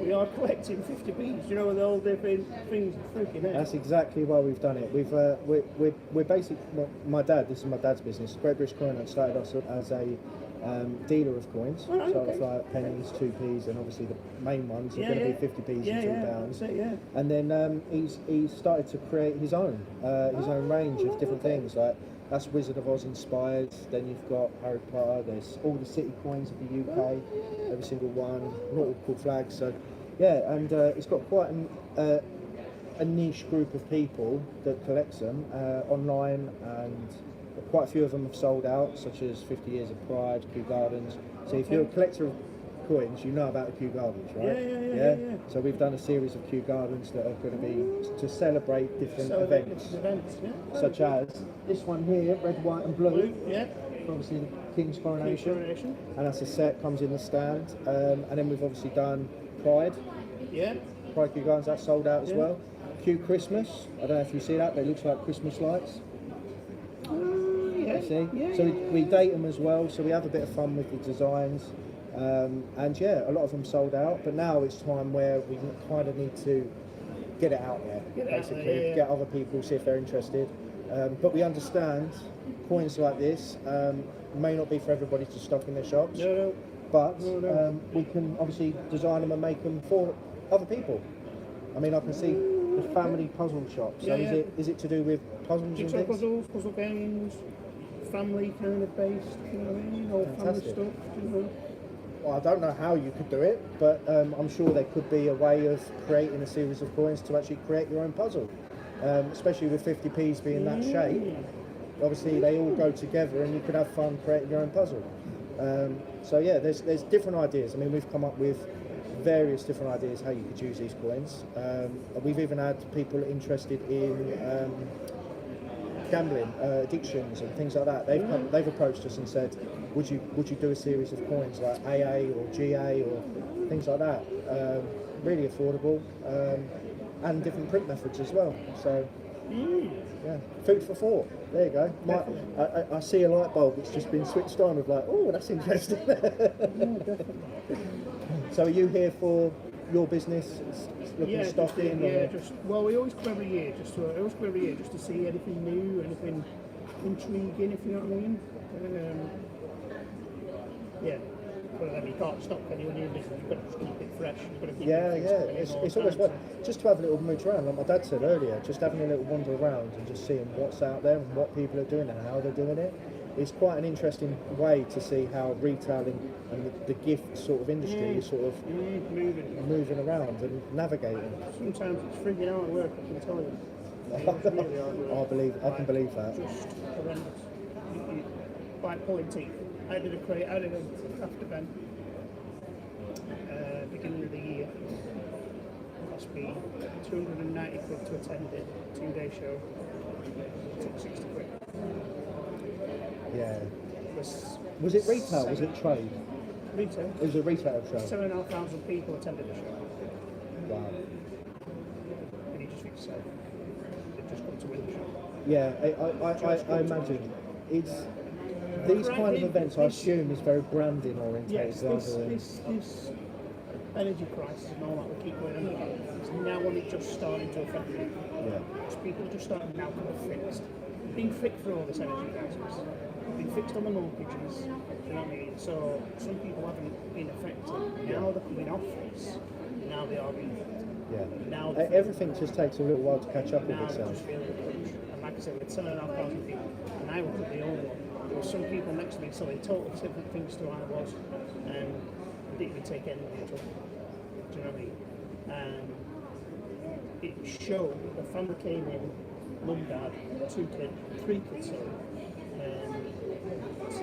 we are collecting 50 beads, you know, with all different things freaking out. That's exactly why we've done it. We're basically, well, my dad, this is my dad's business, Great British Coin Hunt started us as a dealer of coins. Right, so okay. it's like pennies, 2p's, and obviously the main ones are Yeah, going to yeah. be 50p's Yeah, and yeah, £2. that's it, yeah. And then he's started to create his own range of different things. Like that's Wizard of Oz inspired. Then you've got Harry Potter. There's all the city coins of the UK, every single one, nautical flags. So yeah, and it's got quite a niche group of people that collects them online, and quite a few of them have sold out, such as 50 Years of Pride, Kew Gardens. So if you're a collector of coins, you know about the Kew Gardens, right? Yeah. So we've done a series of Kew Gardens that are going to be to celebrate different events, Yeah. such as this one here, red, white and blue. Yeah. for obviously the King's coronation. Coronation. And that's a set, comes in the stand. And then we've obviously done Pride. Yeah. Pride Kew Gardens, that's sold out as Yeah. well. Kew Christmas, I don't know if you see that, but it looks like Christmas lights. Yeah. You see? Yeah, So yeah, we date them as well, so we have a bit of fun with the designs. And yeah, a lot of them sold out, but now it's time where we kind of need to get it out there, Get it out basically, there, yeah. get other people, see if they're interested. But we understand coins like this may not be for everybody to stock in their shops, No. but No. we can obviously design them and make them for other people. I mean, I can see the family puzzle shop. So Yeah, yeah. is it to do with puzzles and Jigsaw things? puzzles, puzzle games, family kind of based, you know what I mean? All family Fantastic. stuff, you know. Well, I don't know how you could do it, but I'm sure there could be a way of creating a series of coins to actually create your own puzzle, especially with 50p's being that shape. Obviously, they all go together, and you could have fun creating your own puzzle. So yeah, there's different ideas. I mean, we've come up with various different ideas how you could use these coins. We've even had people interested in gambling, addictions, and things like that. They've approached us and said, would you do a series of coins like AA or GA or things like that? Really affordable, and different print methods as well. So yeah, food for thought. There you go. I see a light bulb that's just been switched on. Of like, oh, that's interesting. So are you here for your business? Looking at stock in? Well, we always come every year, just to see anything new, anything intriguing, if you know what I mean. Yeah, but then you can't stop any new business. You've got to just keep it fresh. You've got to keep It's always fun just to have a little mooch around. Like my dad said earlier, just having a little wander around and just seeing what's out there and what people are doing and how they're doing it. It's quite an interesting way to see how retailing and the gift sort of industry is sort of moving around and navigating. Sometimes it's freaking out at work, I can tell you. It's really hard work. I can believe that. Just horrendous. Like pulling teeth. I did a craft event beginning of the year. It must be 290 quid to attend it, 2-day show. It took 60 quid. Yeah. Was Was it retail? Was it trade? retail? It was a retail show. 7,500 people attended the show. Wow. And you just think yourself, they've just come to win the show. Yeah, I imagine it's these kind of events. I assume is very branding orientated Yes, rather than. this energy crisis and all that we keep going on about. It's now only just starting to affect me. Yeah. People are just starting now to be fixed. Being fixed for all this energy crisis. Being fixed on the mortgages. You know what I mean? So some people haven't been affected. Now they're coming off this. Now they are being affected. Yeah. Now Everything just takes a little while to catch up with now they itself. just feel the crunch. And like I said, with 7,500 people, and I wasn't the only one. There were some people next to me selling totally different things to I was. And I didn't even take any of the trouble. Do you know what I mean? And it showed the family came in, mum, dad, 2 kids, 3 kids, sorry,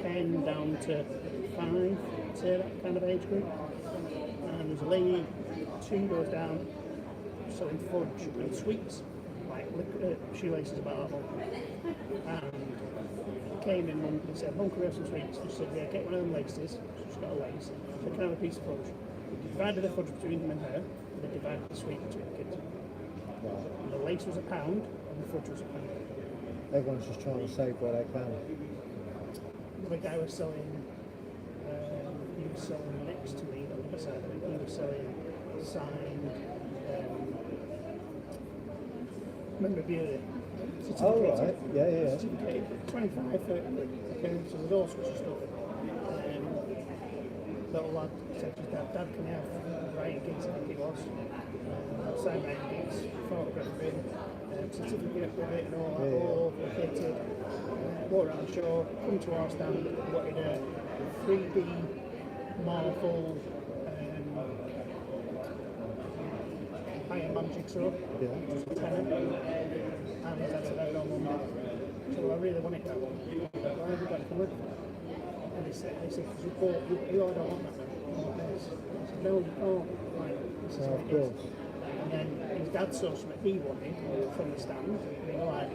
10 down to 5, say that kind of age group. And there's a lady 2 doors down selling fudge and sweets, like shoelaces about that long. And came in, mum, and said, "Mum, can we have some sweets?" And she said, "Yeah, get one of them laces." She's got a lace. So can I have a piece of fudge? They divided the fudge between them and her, and they divided the sweet between the kids. And the lace was £1 and the fudge was £1. Everyone's just trying to save what they can. The guy was selling, he was selling next to me, on the other side of it, he was selling signed memorabilia. Oh, right. Yeah. Certificate, 25, 30 quid. Okay, so there's all sorts of stuff. Little lad said to his dad, "Can I have Ryan Giggs?" I think it was. Signed Ryan Giggs, photograph of him, certificate with it and all that, all located. Walked around the show, come to our stand, wanted a 3D marble Iron Man jigsaw, which was a tenner. And his dad said, "I don't want that." So I really want it now. Why have you got it for living? And they said, "Because you all don't want that now. I want this." I said, "No, you can't." Right, this is what it is. And then he his dad saw something he wanted from the stand, and he was like,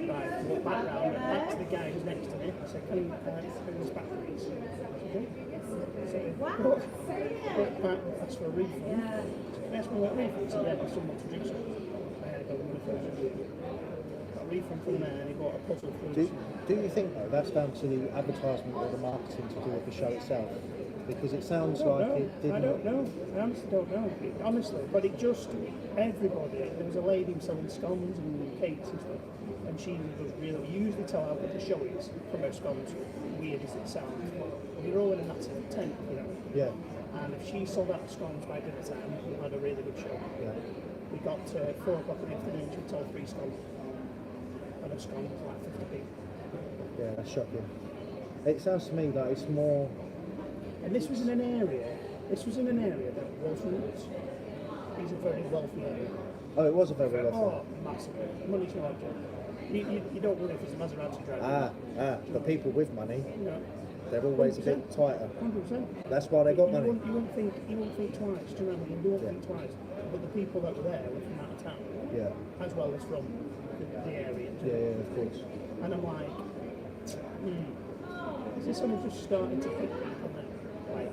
right, walk back round, back to the guy who's next to me, I said, can you bring this back please? Okay. So he went back, asked for a refund. He asked me what refund, he said, yeah, there's someone to do something. I had to go and refund. Got a refund from there, and he bought a puzzle for Do you think though that's down to the advertisement or the marketing to do with the show itself? Because it sounds like it didn't. I don't know. I honestly don't know. Honestly, but it just everybody. There was a lady selling scones and cakes and stuff, and she was really usually tell how good the show is from her scones. Weird as it sounds, but we were all in a massive tent, you know. Yeah. And if she sold out the scones by dinner time, we had a really good show. Yeah. We got to 4 o'clock in the afternoon. She sold 3 scones, and a scone was like 50p. Yeah, that's shocking. It sounds to me like it's more. And this was in an area. This was in an area that wasn't. It's a very wealthy area. Oh, it was a very Oh, well. massive. Money's no object. You don't worry if it's a Maserati driver. But people with money, No. they're always a bit tighter. 100%. That's why they got money. You wouldn't think twice. Do you know what I mean? You wouldn't think twice. But the people that were there were from out of town, Yeah. as well as from the area. Yeah, of course. And I'm like, is this something just starting to hit people now? Like,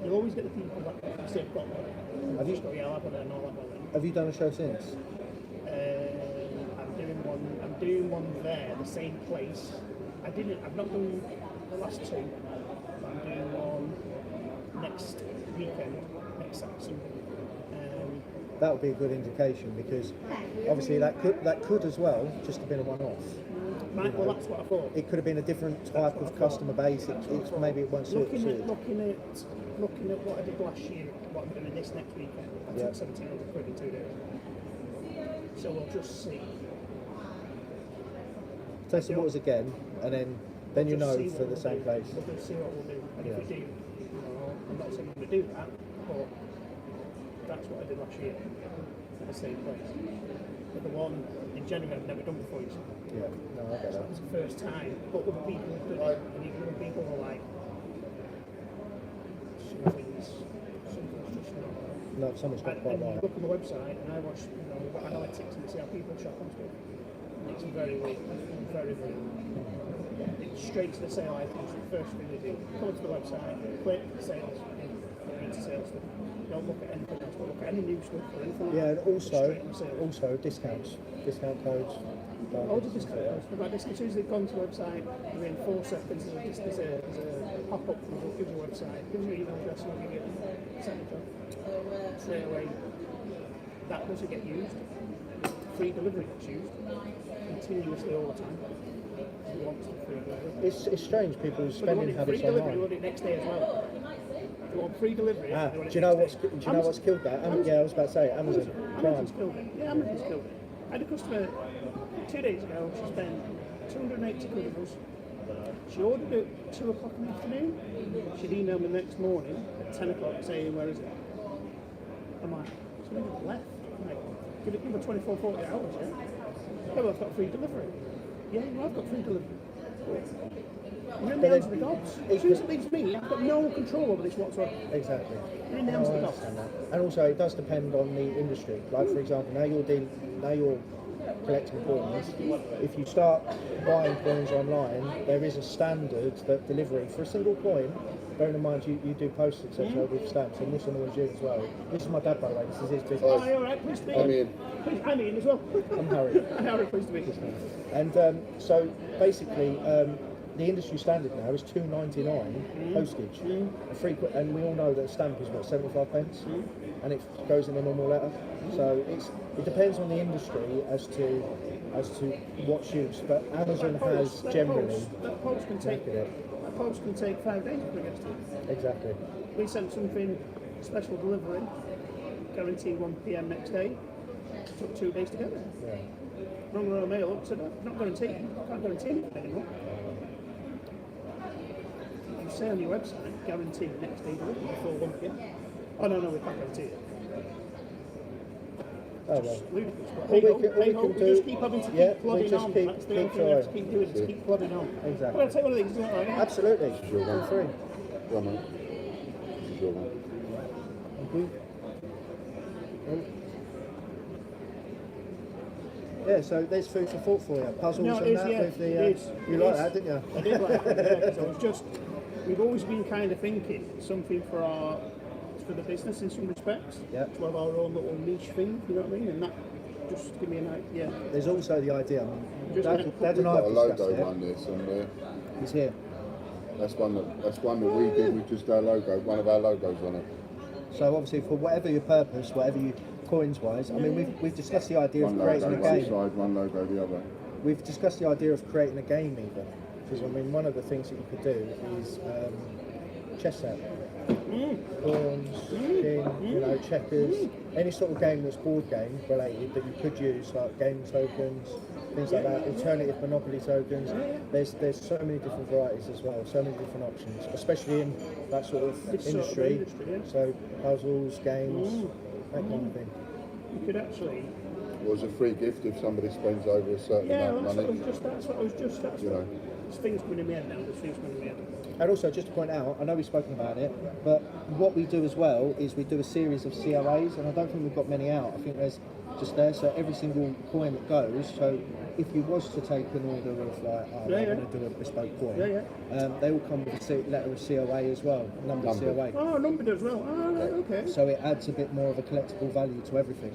you always get the people that say they've got money. Have you- Just go, yeah, I'll have it and all that money. Have you done a show since? I'm doing one there, the same place. I've not done the last 2, but I'm doing one next weekend, next Saturday. That would be a good indication because obviously that could as well just have been a one-off. Well, that's what I thought. It could have been a different type of customer base. Maybe it won't suit. Looking at what I did last year, what I'm doing this next weekend, I Yeah. took 1,700 quid in 2 days. So we'll just see. Taste the waters again, and then you Just know see for what the we'll same do. place. We'll just see what we'll do. And Yeah. if we do, I'm not saying we're going to do that, but that's what I did last year at the same place. But the one in January I've never done before, you see. Yeah, no, I get So that. that was the first time. But other people have done it, and even other people were like, something's just not. No, someone's got quite And you right. look on the website, and I watch, we've got analytics, and you see how people shop and stuff. And it's very weak, very weak. It's straight to the sale items. The first thing they do, go to the website, click sales, into sales stuff. Don't look at anything else. Don't look at any new stuff or anything. Yeah, and It's straight to sales. also discounts, discount codes. All the discount codes. We've got discount. As soon as they've gone to the website, within 4 seconds, there's a pop-up that gives you a website, gives you your email address, and will give you a percentage off. Straight away, that doesn't get used. Free delivery gets used continuously all the time. Who wants the free delivery? It's strange people's spending habits free delivery, online. you want it next day as well. If you want free delivery, Ah, they want it do you know next what's day. do you know what's killed that? Yeah, I was about to say Amazon Prime. Amazon's killed it. Yeah, Amazon's killed it. I had a customer 2 days ago. She spent 280 quid with us. She ordered it at 2 o'clock in the afternoon. She'd emailed me the next morning at 10 o'clock saying, where is it? I'm like, it's only got left. I'm like, give it another 24, 40 hours, yeah? Yeah, well, I've got free delivery. Yeah, well, I've got free delivery. You're in the hands of the gods. As soon as it leaves me, I've got no control over this whatsoever. Exactly. You're in the No, hands I of the gods. understand that. And also, it does depend on the industry. Like, for example, now you're collecting coins. If you start buying coins online, there is a standard that delivery for a single coin. Bearing in mind you do post etc. with stamps, and this one was you as well. This is my dad, by the way. This is his business. Oh, all right, pleased to meet you. I'm in. I'm in as well. I'm Harry. Harry, pleased to meet you. And so basically, the industry standard now is $2.99 postage. A free, and we all know that a stamp is what, 75 pence, and it goes in a normal letter. So it depends on the industry as to what's used. But Amazon has generally That post can take it. that post can take 5 days to bring us to you. Exactly. We sent something special delivery, guaranteed 1 PM next day. Took 2 days to get there. Yeah. Rung Royal Mail up, said not guaranteed. Can't guarantee anything anymore. You say on your website, guaranteed next day delivery before 1 PM. Oh no, we can't guarantee it. Oh well. Ludicrous. But All hey, we can- all we ho, can we do- just keep having to yeah, keep we plodding just on. keep- That's the keep only thing we have to trying. keep doing, is keep plodding on. Exactly. Well, I'll take one of these, isn't it? Right now? Absolutely. Sure, Feel man. free. Go on, mate. Sure, man. Thank you. Oh. Yeah, so there's food for thought for you. Puzzles No, and it is, that yeah. with the. It is. You It like is. that, didn't you? I did like that, yeah, 'cause I was just, we've always been kind of thinking something for the business in some respects. Yeah. To have our own little niche thing, you know what I mean? And that just give me an idea. There's also the idea. I mean, Just Dad, gonna Dad We've and I got a have logo discussed one it. there somewhere. He's here. That's one that we did with just our logo, one of our logos on it. So obviously, for whatever your purpose, whatever you coins wise, I mean, we've discussed the idea One of creating logo a one game. side, one logo the other. We've discussed the idea of creating a game even, because I mean, one of the things that you could do is chess set, pawns, king, you know, checkers, any sort of game that's board game related that you could use, like game tokens, things like that, alternative monopoly tokens. There's so many different varieties as well, so many different options, especially in that sort of This sort of industry. industry, yeah. So puzzles, games, that kind of thing. You could actually, It was a free gift if somebody spends over a certain yeah, amount of that's money. what I was just, there's You know. things coming in my head now, there's things coming in my head. And also, just to point out, I know we've spoken about it, but what we do as well is we do a series of COAs, and I don't think we've got many out. I think there's just there, so every single coin that goes, so if you was to take an order of like, I'm going to do a bespoke coin, they all come with a letter of COA as well, numbered COA. Oh, numbered as well. Oh, right, okay. So it adds a bit more of a collectible value to everything.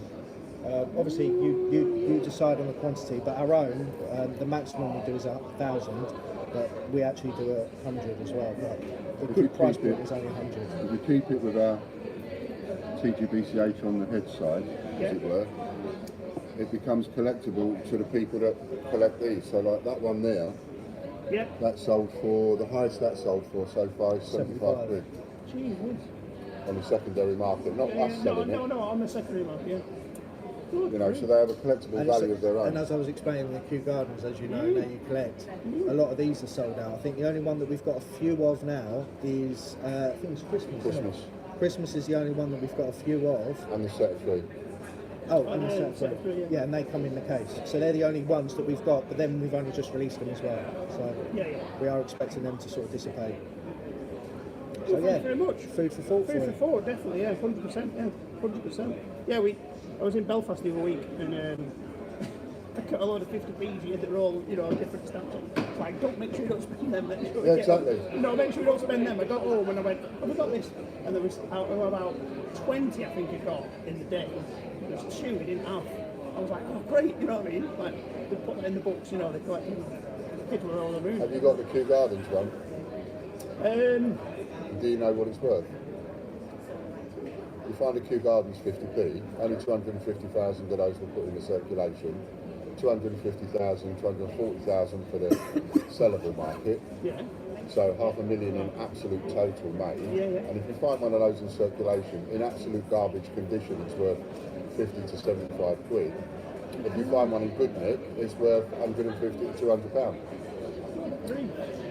Obviously, you decide on the quantity, but our own, the maximum we do is 1,000, but we actually do 100 as well. But the If you good price keep it- point is only 100. If you keep it with our TGBCH on the head side, as it were, it becomes collectible to the people that collect these. So like that one there, Yeah. that sold for, the highest that sold for so far is 75 quid Gee whiz. on the secondary market, not us selling it. No, on the secondary market, yeah. Good, You know, so they have a collectible And, it's value of their and own. as I was explaining, the Kew Gardens, as you know, now you collect, a lot of these are sold out. I think the only one that we've got a few of now is, I think it's Christmas. isn't it? Christmas. Christmas is the only one that we've got a few of. And the set of three. Oh, and the yeah, set set of three, yeah. and they come in the case. So they're the only ones that we've got, but then we've only just released them as well. So Yeah. we are expecting them to sort of dissipate. So Well, yeah, thank you very much. food for thought for Food for you. thought, definitely, yeah, 100%, yeah, 100%. Yeah, I was in Belfast the other week, and I got a load of 50p's here that are all, you know, different stamps on. It's like, don't make sure you don't spend them. Make sure Yeah, you get them. exactly. No, make sure you don't spend them. I got home and I went, have I got this? And there was about 20, I think, I got in the day. There's 2 we didn't have. I was like, oh, great, you know what I mean? Like, they put that in the books, you know, they collect them. People are all the moon. Have you got the Kew Gardens one? Do you know what it's worth? You find a Kew Gardens 50p, only 250,000 of those were put into circulation, 250,000, 240,000 for the sellable market, Yeah. so 500,000 in absolute total made. Yeah. And if you find one of those in circulation, in absolute garbage condition, it's worth 50 to 75 quid. If you find one in good nick, it's worth 150 to 200 pounds.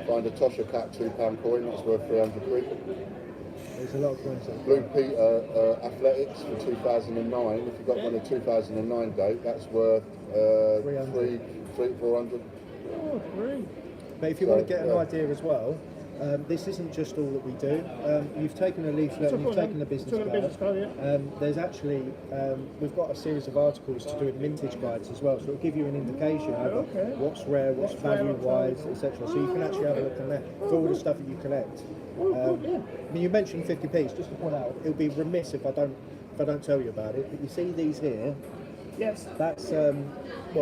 Find a Tosha Cat £2 coin, that's worth 300 quid. There's a lot of coins. That Blue Peter Athletics for 2009. If you've got one of 2009 date, that's worth 300. 400. Oh, great. But if you So, want to get an yeah. idea as well, this isn't just all that we do. You've taken a leaflet and you've taken the business Took a business card. card, yeah. There's actually, we've got a series of articles to do with vintage guides as well, so it'll give you an indication over okay. what's rare, what's value-wise, etc. So you can actually have a look in there for all the stuff that you collect. Oh, good, yeah. I mean, you mentioned 50p's. Just to point out, it'll be remiss if I don't tell you about it. But you see these here. Yes. That's well,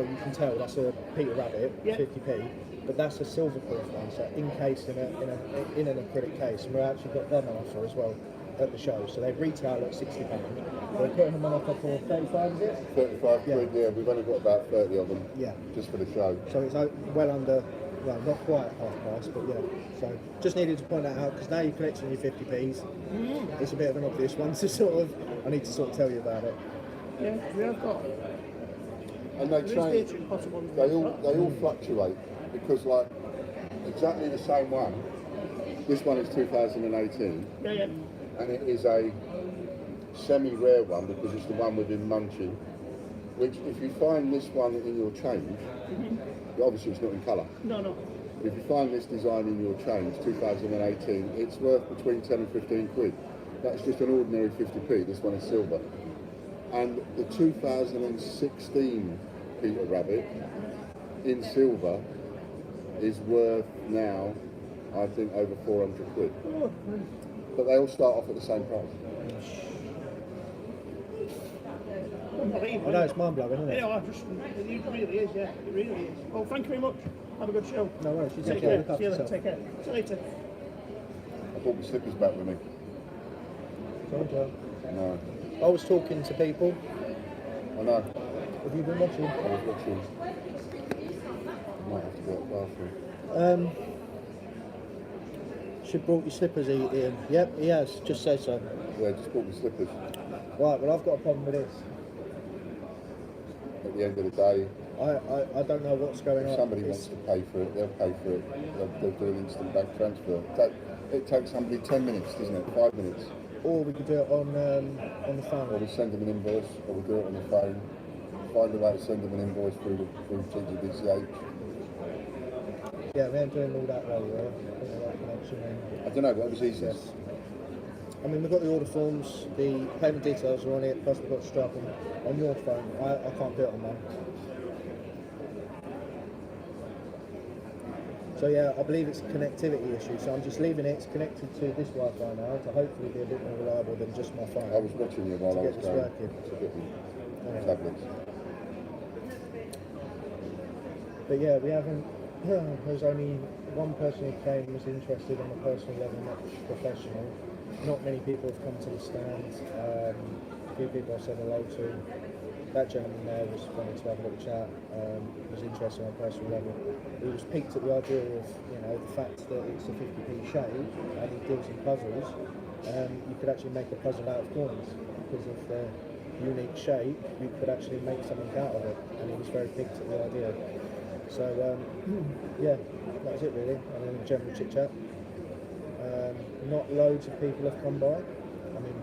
you can tell that's a Peter Rabbit, Yeah. 50p. But that's a silver proof one, so encased in an acrylic case, and we've actually got them on offer as well at the show. So they retail at £60. We're putting them on offer for 35, is it? 35 quid, yeah. We've only got about 30 of them. Yeah. Just for the show. So it's well under, well, not quite half price, but yeah. So just needed to point that out because now you're collecting your 50p's. It's a bit of an obvious one to I need to sort of tell you about it. Yeah, we have got. And they There is change. possible. They all fluctuate because like exactly the same one. This one is 2018. Yeah. And it is a semi-rare one because it's the one within Munching, which if you find this one in your change, obviously it's not in colour, No. if you find this design in your change, 2018, it's worth between 10 and 15 quid. That's just an ordinary 50p, this one is silver. And the 2016 Peter Rabbit in silver is worth now, I think, over 400 quid. But they all start off at the same price. Unbelievable. I know, it's mind-blowing, isn't it? Yeah, it really is, yeah. It really is. Well, thank you very much. Have a good show. No worries, you Take care. care. Look after See you later. yourself. Take care. See you later. I brought my slippers back with me. Told you. No, I was talking to people. I know. Have you been watching? I was watching. Might have to go to the bathroom. Should brought your slippers, Ian. Yep, he has. Just say so. Yeah, just bought my slippers. Right, well, I've got a problem with this. At the end of the day, I don't know what's going if on. somebody wants to pay for it, they'll pay for it. They'll do an instant bank transfer. It takes somebody 10 minutes, doesn't it? 5 minutes. Or we could do it on the Or phone. we send them an invoice, or we do it on the phone. Find a way to send them an invoice through TGBCH. Yeah, we ain't doing all that though, yeah. I don't know, whatever's easiest. I mean, we've got the order forms, the payment details are on it, plus we've got Stripe on your phone. I can't do it on mine. So yeah, I believe it's a connectivity issue, so I'm just leaving it. It's connected to this Wi-Fi now to hopefully be a bit more reliable than just my phone. I was watching you while I was get this going working. to get the Yeah. tablets. But yeah, we haven't. There's only one person who came was interested on a personal level, not professional. Not many people have come to the stand. A few people I said hello to. That gentleman there was wanting to have a little chat. Was interested on a personal level. He was piqued at the idea of, you know, the fact that it's a 50p shape and he deals in puzzles. You could actually make a puzzle out of coins because of the unique shape. You could actually make something out of it, and he was very piqued at the idea. So yeah, that was it really, and then general chit chat. Not loads of people have come by. I mean,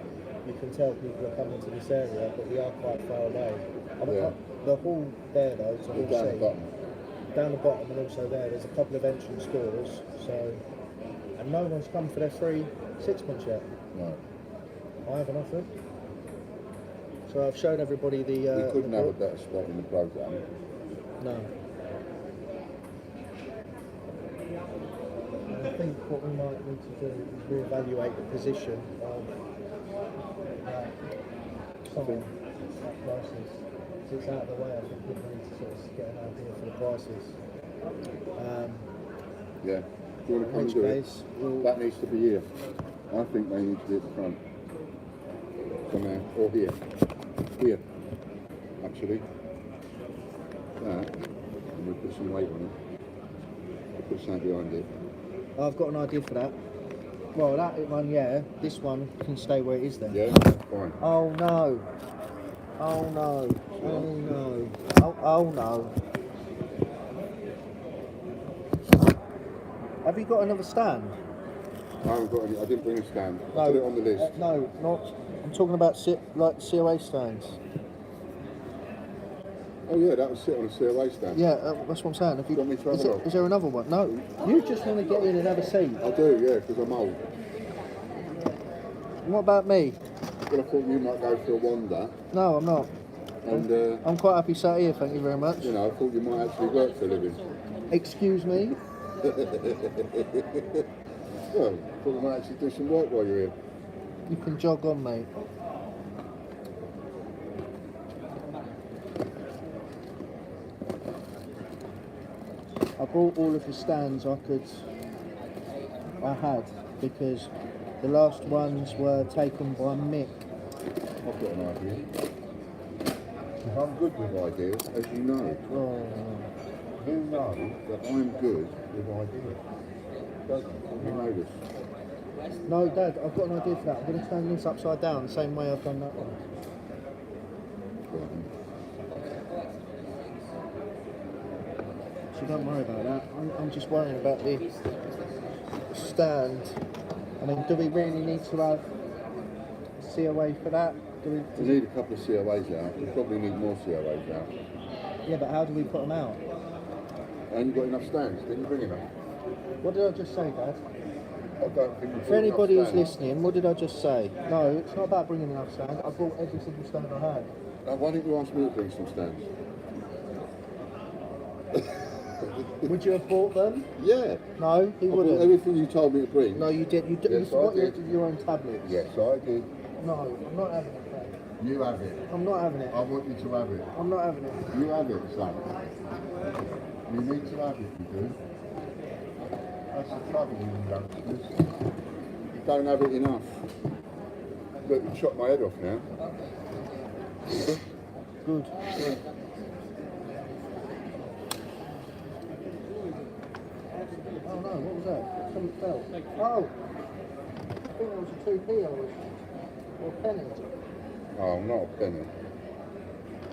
you can tell people are coming to this area, but we are quite far away. I mean, Yeah. the hall there though, to all Down the see, bottom. down the bottom and also there's a couple of entrance doors, so, and no one's come for their free sixpence yet. No. I haven't offered. So I've shown everybody the We couldn't the have a book. better spot in the programme. No. I think what we might need to do is reevaluate the position of someone at prices. So it's out of the way, I think people need to sort of get an idea for the prices. Yeah. Do you want to come In and which do case, it? we'll, That needs to be here. I think they need to be at the front. From there. Or here. Here. Actually. That. And we'll put some weight on it. We'll put something behind it. I've got an idea for that. Well, that one, yeah. This one can stay where it is then. Yeah? Fine. Oh no. Oh no. Oh no. Oh no. Have you got another stand? I haven't got any. I didn't bring a stand. I No. put it on the list. No, not. I'm talking about like COA stands. Oh yeah, that would sit on a COA stand. Yeah, that's what I'm saying. Have you, Do you want me to have a look? is there another one? No. You just want to get in and have a seat. I do, yeah, because I'm old. What about me? But I thought you might go for a wander. No, I'm not. And, I'm quite happy sat here, thank you very much. you know, I thought you might actually work for a living. Excuse me? Well, I thought you might actually do some work while you're here. You can jog on, mate. I brought all of the stands I had because the last ones were taken by Mick. I've got an idea. I'm good with ideas, as you know. Oh, You know that I'm good with ideas. Doesn't you know this? no, Dad, I've got an idea for that. I'm going to turn this upside down the same way I've done that one. So don't worry about that. I'm just worrying about the stand. I mean, do we really need to have COA for that? We need a couple of COAs out. We probably need more COAs out. Yeah, but how do we put them out? And you've got enough stands. Didn't you bring enough? What did I just say, Dad? I don't think For anybody who's listening, what did I just say? No, it's not about bringing enough stand. I brought every single stand I had. Why didn't you ask me to bring some stands? Would you have bought them? Yeah. No, he I bought wouldn't. everything you told me to bring. No, you did. You Yes, forgot I did. your own tablets. Yes, I did. No, I'm not having it, Craig. You have it. I'm not having it. I want you to have it. I'm not having it. You have it, son. You need to have it, you do. That's the trouble with you youngsters. You don't have it enough. Look, you chopped my head off now. Good. Oh no, what was that? Something fell. Oh! I think it was a 2p or a penny. Oh, not a penny.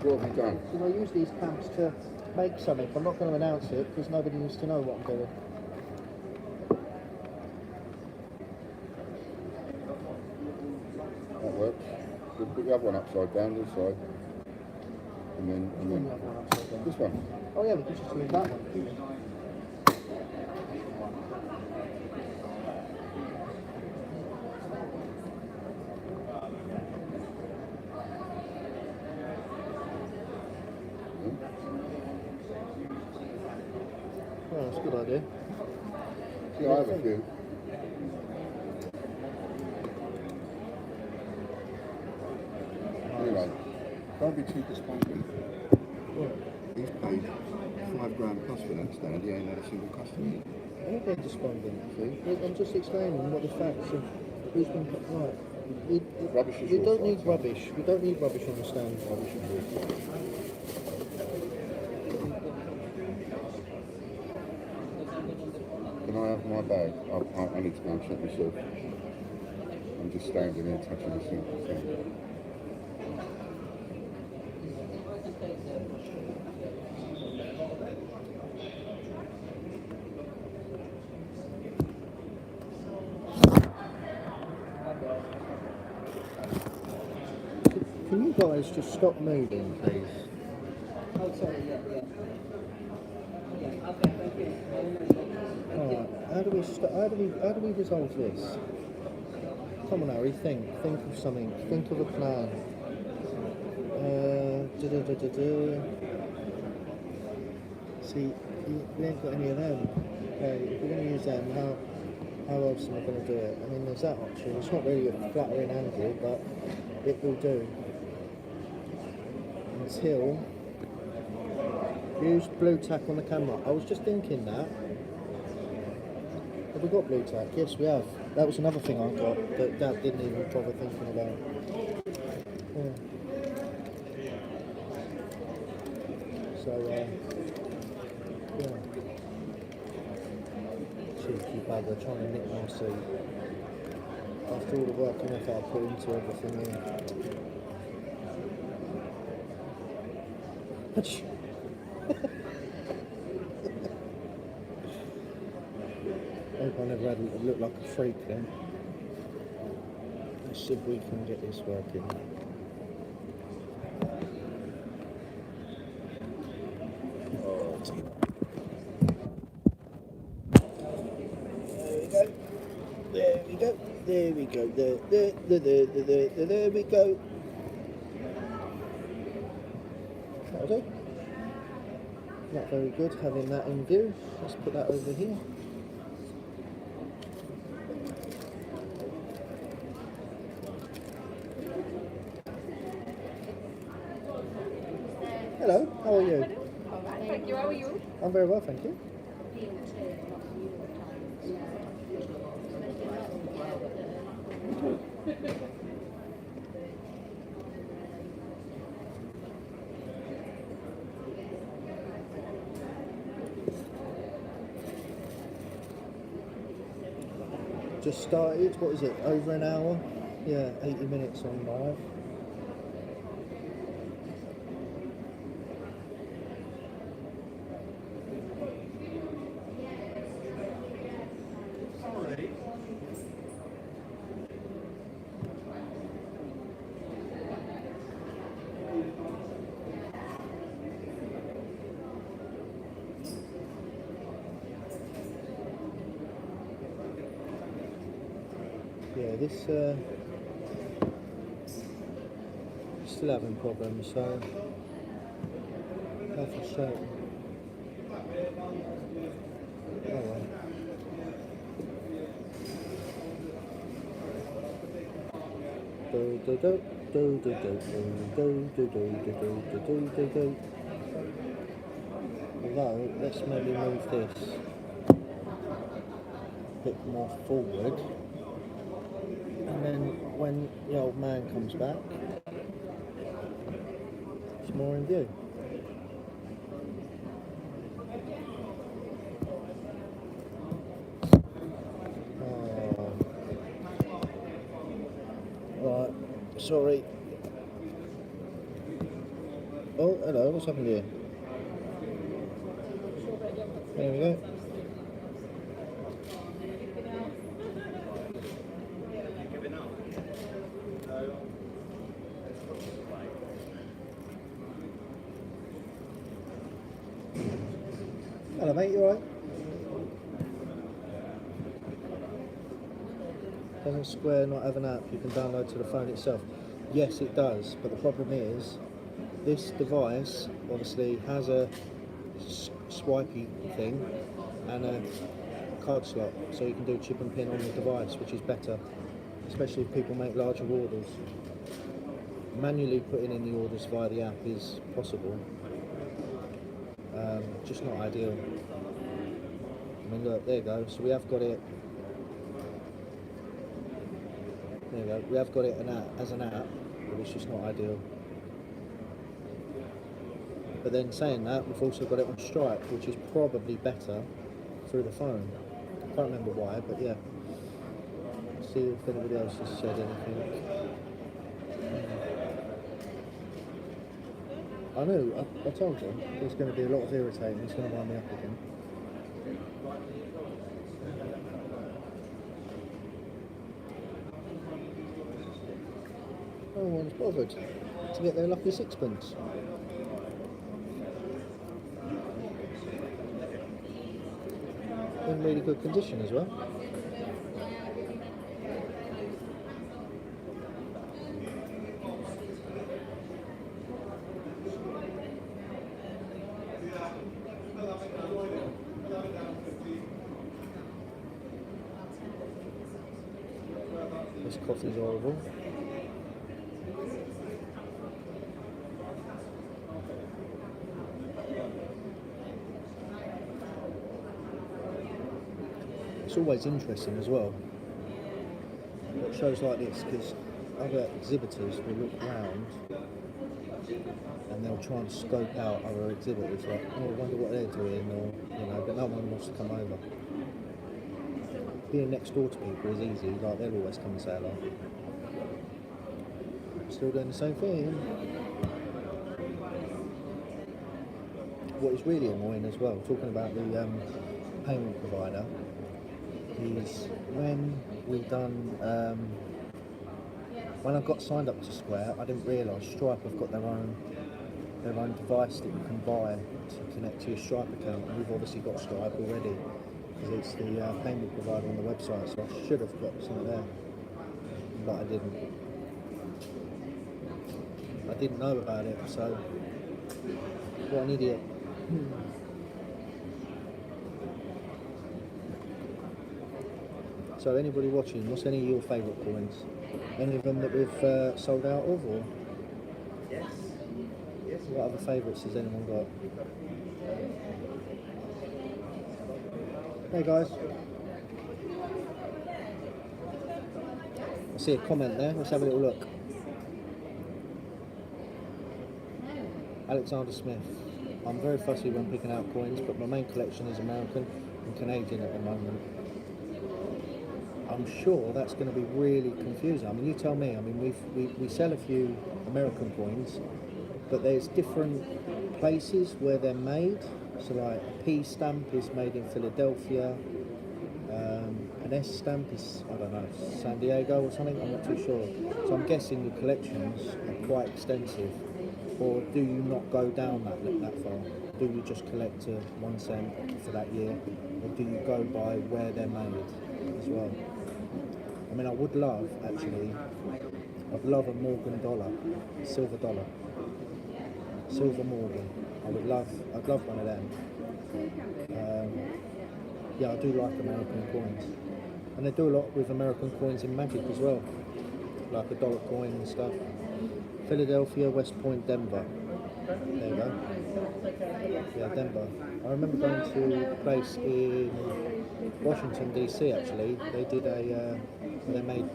What have you done? Because I use these camps to make something. I'm not going to announce it because nobody needs to know what I'm doing. That works. We'll put the other one upside down this side. And then The other one upside down. this one. Oh yeah, we could just leave that one. Well, that's a good idea. See, I have a few. Anyway, don't be too despondent. He's paid £5 plus for that stand. He ain't had a single customer. I'm not being despondent, see. I'm just explaining what the facts of who's been right. Rubbish is We your don't fault, need son. rubbish. We don't need rubbish on the stand. Rubbish is your fault. Can I have my bag? I need to go and check myself. I'm just standing here touching the sink. Can you guys just stop moving, please? Oh, sorry, yeah. Yeah, okay, thank you. Alright, how do we resolve this? Come on, Harry, think of something, think of a plan. See, we ain't got any of them. Okay, if we're going to use them, how else am I going to do it? I mean, there's that option. It's not really a flattering angle, but it will do. Until use blue tack on the camera. I was just thinking that. Have we got blue tack? Yes, we have. That was another thing I got that Dad didn't even bother thinking about. Yeah. So, yeah. Cheeky bugger trying to nick my seat. After all the work and effort I put into everything here. I hope I never had to look like a freak then. Let's see if we can get this working. There we go. There we go. There we go. That'll do. Not very good having that in view. Let's put that over here. Hello, how are you? Thank you. How are you? I'm very well, thank you. Just started, what is it, over an hour? Yeah, 80 minutes on live. Yeah, this still having problems, so how frustrating. well. Do do do do do do do do do do do do do do. Although, let's maybe move this a bit more forward, and then when the old man comes back, it's more in view. Right, sorry. Oh, hello, what's happened here? There we go. Hello mate, you alright? Doesn't Square not have an app you can download to the phone itself? Yes it does, but the problem is this device obviously has a swipey thing and a card slot, so you can do chip and pin on the device, which is better, especially if people make larger orders. Manually putting in the orders via the app is possible, just not ideal. I mean look, there you go, so we have got it. There you go, we have got it as an app, but it's just not ideal. But then saying that, we've also got it on Stripe, which is probably better through the phone. I can't remember why, but yeah. See if anybody else has said anything. I know, I told you, there's going to be a lot of irritating, it's going to wind me up again. No one's bothered to get their lucky sixpence. In really good condition as well. This coffee's horrible. It's always interesting as well, at shows like this, because other exhibitors will look round and they'll try and scope out other exhibitors, like, oh, I wonder what they're doing, or, you know, but no one wants to come over. Being next door to people is easy, like, they'll always come and say hello. Still doing the same thing. What is really annoying as well, talking about the payment provider, is when when I got signed up to Square, I didn't realise Stripe have got their own device that you can buy to connect to your Stripe account, and we've obviously got Stripe already because it's the payment provider on the website, so I should have got something there, but I didn't. I didn't know about it, so what an idiot. So anybody watching, what's any of your favourite coins? Any of them that we've sold out of, or? Yes. What other favourites has anyone got? Hey guys. I see a comment there, let's have a little look. Alexander Smith. I'm very fussy when picking out coins, but my main collection is American and Canadian at the moment. I'm sure that's going to be really confusing. I mean, you tell me. I mean, we sell a few American coins, but there's different places where they're made. So like a P stamp is made in Philadelphia, an S stamp is, I don't know, San Diego or something, I'm not too sure. So I'm guessing your collections are quite extensive. Or do you not go down that far? Do you just collect to 1 cent for that year? Or do you go by where they're made as well? I mean, I would love, actually, I'd love a Morgan dollar, silver dollar. Silver Morgan. I'd love one of them. Yeah, I do like American coins. And they do a lot with American coins in Magic as well. Like a dollar coin and stuff. Philadelphia, West Point, Denver. There you go. Yeah, Denver. I remember going to a place in Washington DC actually. They did where they made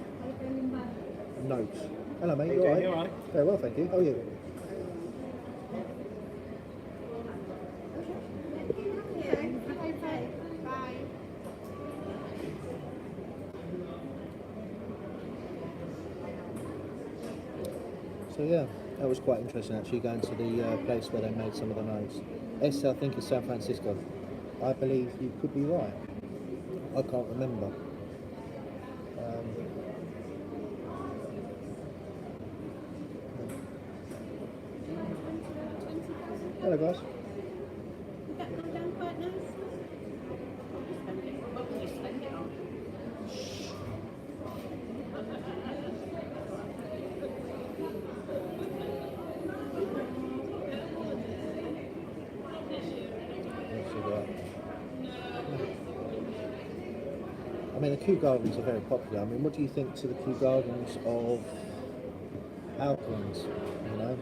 notes. Hello mate, you alright? alright? Very well, thank you. How are you? So yeah, that was quite interesting actually, going to the place where they made some of the notes. I think is San Francisco. I believe you could be right. I can't remember. Hello guys. I mean, the Kew Gardens are very popular. I mean, what do you think to the Kew Gardens of Alklands, you know?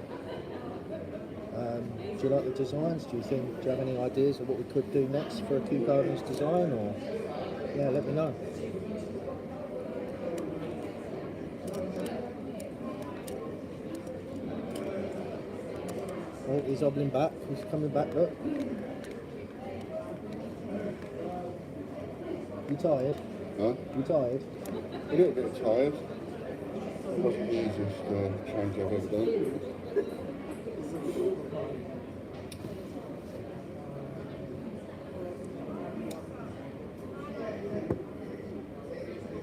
Do you like the designs? Do you have any ideas of what we could do next for a Kew Gardens design, or? Yeah, let me know. Oh, he's hobbling back. He's coming back, look. You tired? Huh? You tired? A little bit tired. It wasn't the easiest change I've ever done.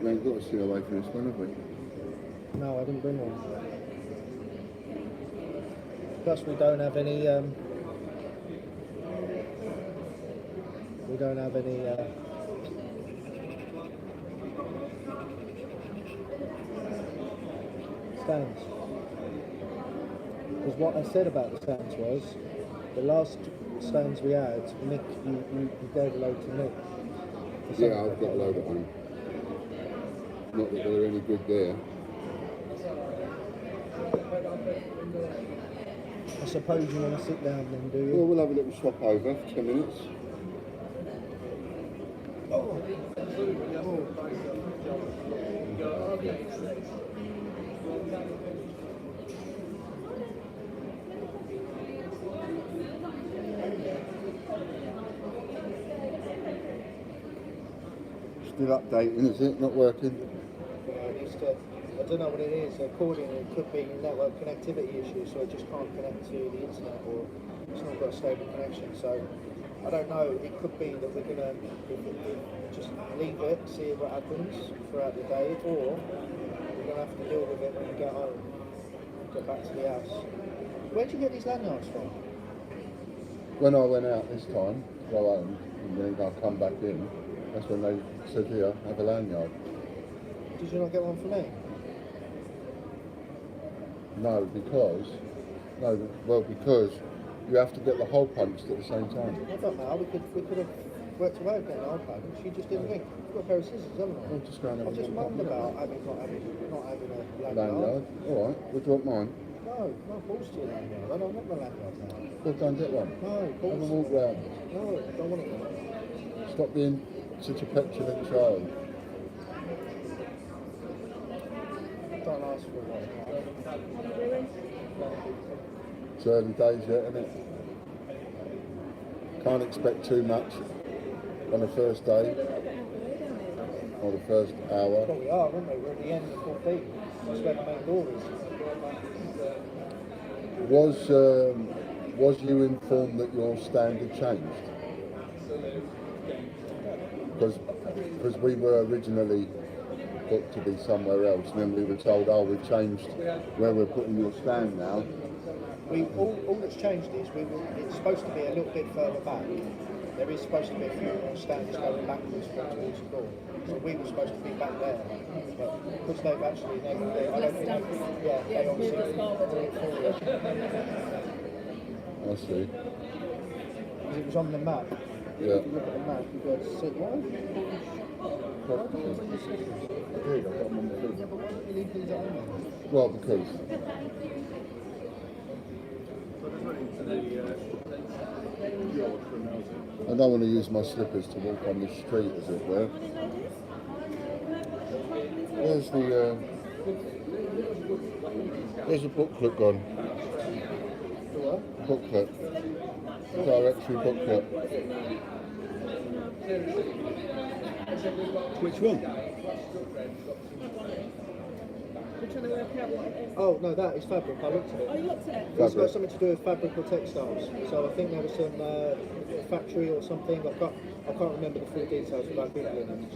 We ain't got to see away from this one, have we? No, I didn't bring one. Plus, we don't have any. We don't have any. Stands. Because what I said about the stands was, the last stands we had, Nick, you gave a load to Nick. Yeah, I've got a load at home. Not that they're any good there. I suppose you want to sit down then, do you? Well, we'll have a little swap over for 10 minutes. Still updating, is it? Not working? I don't know what it is. According, it could be network connectivity issues, so it just can't connect to the internet, or it's not got a stable connection. So I don't know. It could be that we're gonna just leave it, see what happens throughout the day, or we're gonna have to deal with it when we get home, get back to the house. Where'd you get these lanyards from? When I went out this time, go home, and then I come back in, that's when they said, here, have a lanyard. Did you not get one for me? No, because you have to get the hole punched at the same time. I don't know. We could have worked away with getting our phone. She just didn't ring. We've got a pair of scissors, haven't we? I'll just go and have I've a just look. moaned about not having a Lanyard. Alright, would you want mine? No, balls to your lanyard. I don't want the lanyard now. Well, go and get one. No, Have a balls. walk round. No, I don't want it. Stop being such a petulant child. Don't ask for one. It's early days yet, isn't it? Can't expect too much on the first day or the first hour. Well, we are, aren't we? We're at the end of 14. That's where the main door is. Was you informed that your stand had changed? Because we were originally booked to be somewhere else, and then we were told, oh, we've changed where we're putting your stand now. All that's changed is it's supposed to be a little bit further back. There is supposed to be a few more stands going backwards towards the door. So we were supposed to be back there. But because they've actually, they obviously moved forward. I see. Because it was on the map. Yeah. If you look at the map, you've got city. Why did you bring the slippers? I did, I've got them on the Yeah, but why don't you leave these at home? Well, because I don't want to use my slippers to walk on the street, as it were. Where's the booklet gone? Booklet. Directory booklet. Which one? Oh no, that is fabric. I looked at it. Oh, you looked at it? It's got Fabric. something to do with fabric or textiles. So I think there was some factory or something. I can't remember the full details without googling it.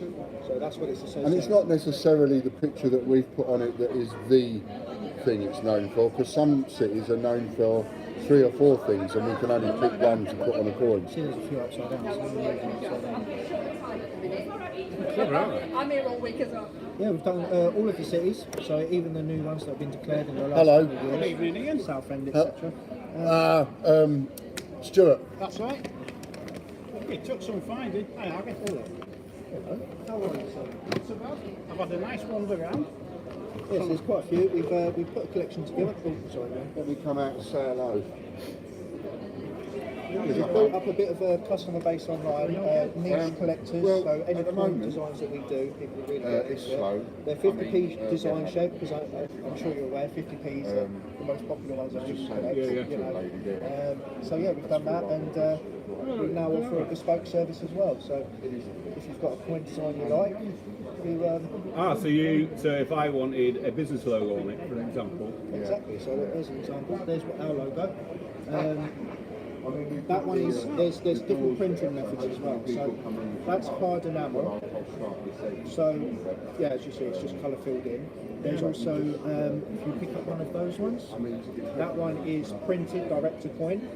So that's what it's associated. And it's not necessarily the picture that we've put on it that is the thing it's known for, because some cities are known for 3 or 4 things, and we can only pick one to put on a coin. See, there's a few upside down. So we're moving upside down. Clever, aren't they? I'm here all week as well. Yeah, we've done all of the cities. So even the new ones that have been declared in the last Hello. couple of Good years. evening again. Southend, etc. Stuart. That's right. It took some finding. Hi, Harry. How are you, sir? Not so bad. I've had a nice wander around. Yes, there's quite a few. We've put a collection together. Oh, sorry, man. Let me come out and say hello. We've built up a bit of a customer base online, niche collectors, well, so any at the coin moment, designs that we do, people really get it's into slow. it. They're I 50p mean, design shape, because I'm sure you're aware 50p is the most popular ones that people collect. You know. So yeah, we've done that, and we now offer a bespoke service as well. So if you've got a coin design you like, So if I wanted a business logo on it, for example. exactly. So there's an example. There's our logo. That one is, there's different printing methods as well. So that's hard enamel. So yeah, as you see, it's just colour filled in. There's also, if you pick up one of those ones, that one is printed direct to coin,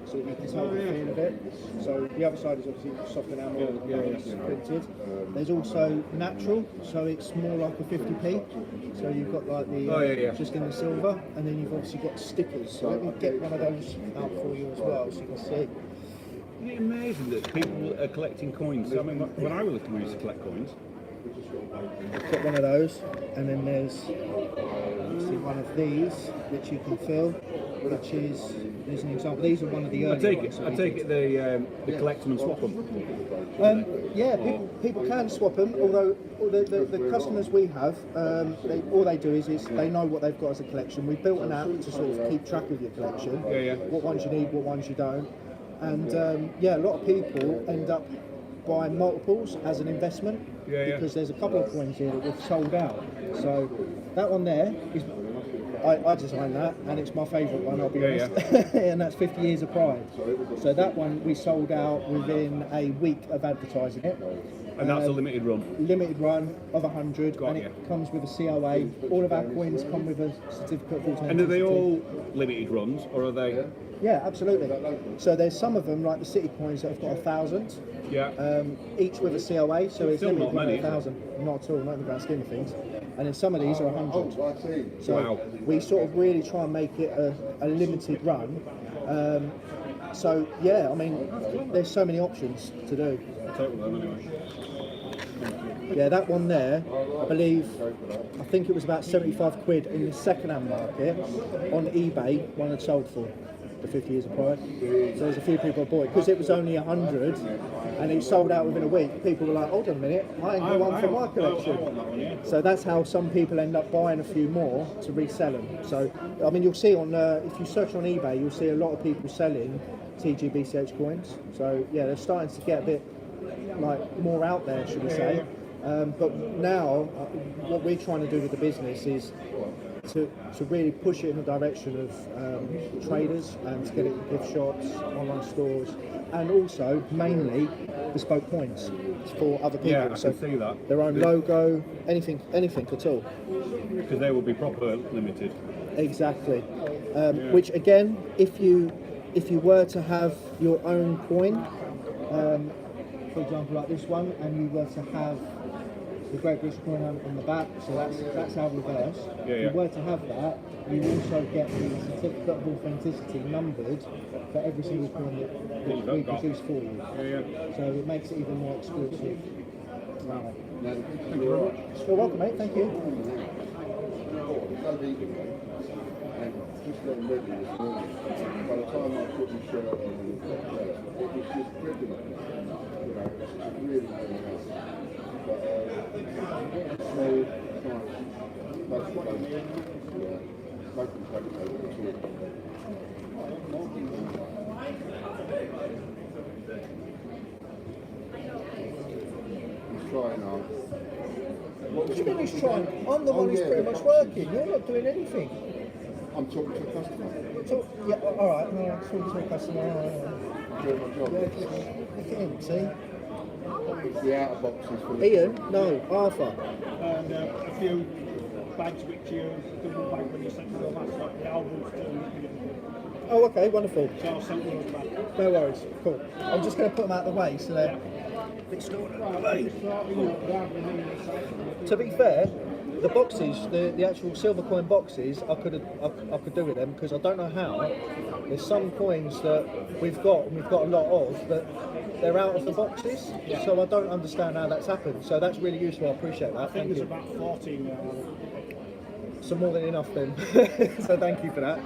so that you can tell the feel of it. So the other side is obviously soft enamel, and it's printed. There's also natural, so it's more like a 50p. So you've got like the just in the silver, and then you've obviously got stickers. So let me get one of those out for you as well, so you can see. Isn't it amazing that people are collecting coins? I mean, when I was little, we used to collect coins. Got one of those, and then there's see one of these which you can fill, which is, there's an example. These are one of the early ones. I take it they collect them and swap them. Yeah, people can swap them. Although the customers we have, all they do is they know what they've got as a collection. We built an app to sort of keep track of your collection. What ones you need, what ones you don't, and a lot of people end up buying multiples as an investment because there's a couple of coins here that we've sold out. So that one there is, I designed that, and it's my favourite one, I'll be honest. And that's 50 Years of Pride. So that one we sold out within a week of advertising it. And that's a limited run. Limited run of 100, and it comes with a COA. All of our coins come with a certificate of authenticity. And are they all limited runs, or are they? Yeah, absolutely. So there's some of them, like the city coins, that have got 1,000. Each with a COA, so it's still limited not many, 1,000. Not at all, not in the grand scheme of things. And then some of these are 100. So Wow. we sort of really try and make it a limited run. So yeah, I mean, there's so many options to do. I'll take them anyway. Yeah, that one there, I think it was about 75 quid in the second-hand market on eBay. One had sold for the 50 Years of Pride. So there's a few people who bought it because it was only 100, and it sold out within a week. People were like, "Hold on a minute, I ain't got one for my collection." So that's how some people end up buying a few more to resell them. So I mean, you'll see on if you search on eBay, you'll see a lot of people selling TGBCH coins. So yeah, they're starting to get a bit like more out there, should we say? But now, what we're trying to do with the business is to really push it in the direction of traders and to get it in gift shops, online stores, and also mainly bespoke coins for other people. Yeah, I can see that. Their own logo, anything at all. Because they will be proper limited. Exactly. Which again, if you were to have your own coin, for example, like this one, and you were to have the Great British coin on the back, so that's our reverse. Yeah, If yeah. you were to have that, you also get the certificate of authenticity numbered for every single coin that we produce for you. Yeah, yeah. So it makes it even more exclusive. Wow. Now, Thank you very much. You're welcome, mate. Thank you. Don't eat them, mate. And just let them ready this morning. By the time I put my shirt on and the dress, it was just dripping. You know, it's really, really nice. But small, nice. Most places, most of the places over the He's trying hard. What do you mean he's trying? I'm the one who's pretty much working. You're not doing anything. I'm talking to a customer. So, yeah, all right. No, I'm talking to a customer. All right. I'm doing my job. Look at him, see? The outer boxes for the Ian? No, Arthur. And a few bags which you double bag when you sent me the last like the albums to Oh, okay, wonderful. so I'll send those back. No worries. Cool. I'm just going to put them out of the way so they're a bit stored out of the way. To be fair, the boxes, the actual silver coin boxes, I could do with them because I don't know how. There's some coins that we've got a lot of, but they're out of the boxes, so I don't understand how that's happened. So that's really useful. I appreciate that. I think Thank there's you. about 14 now. So more than enough then. So thank you for that.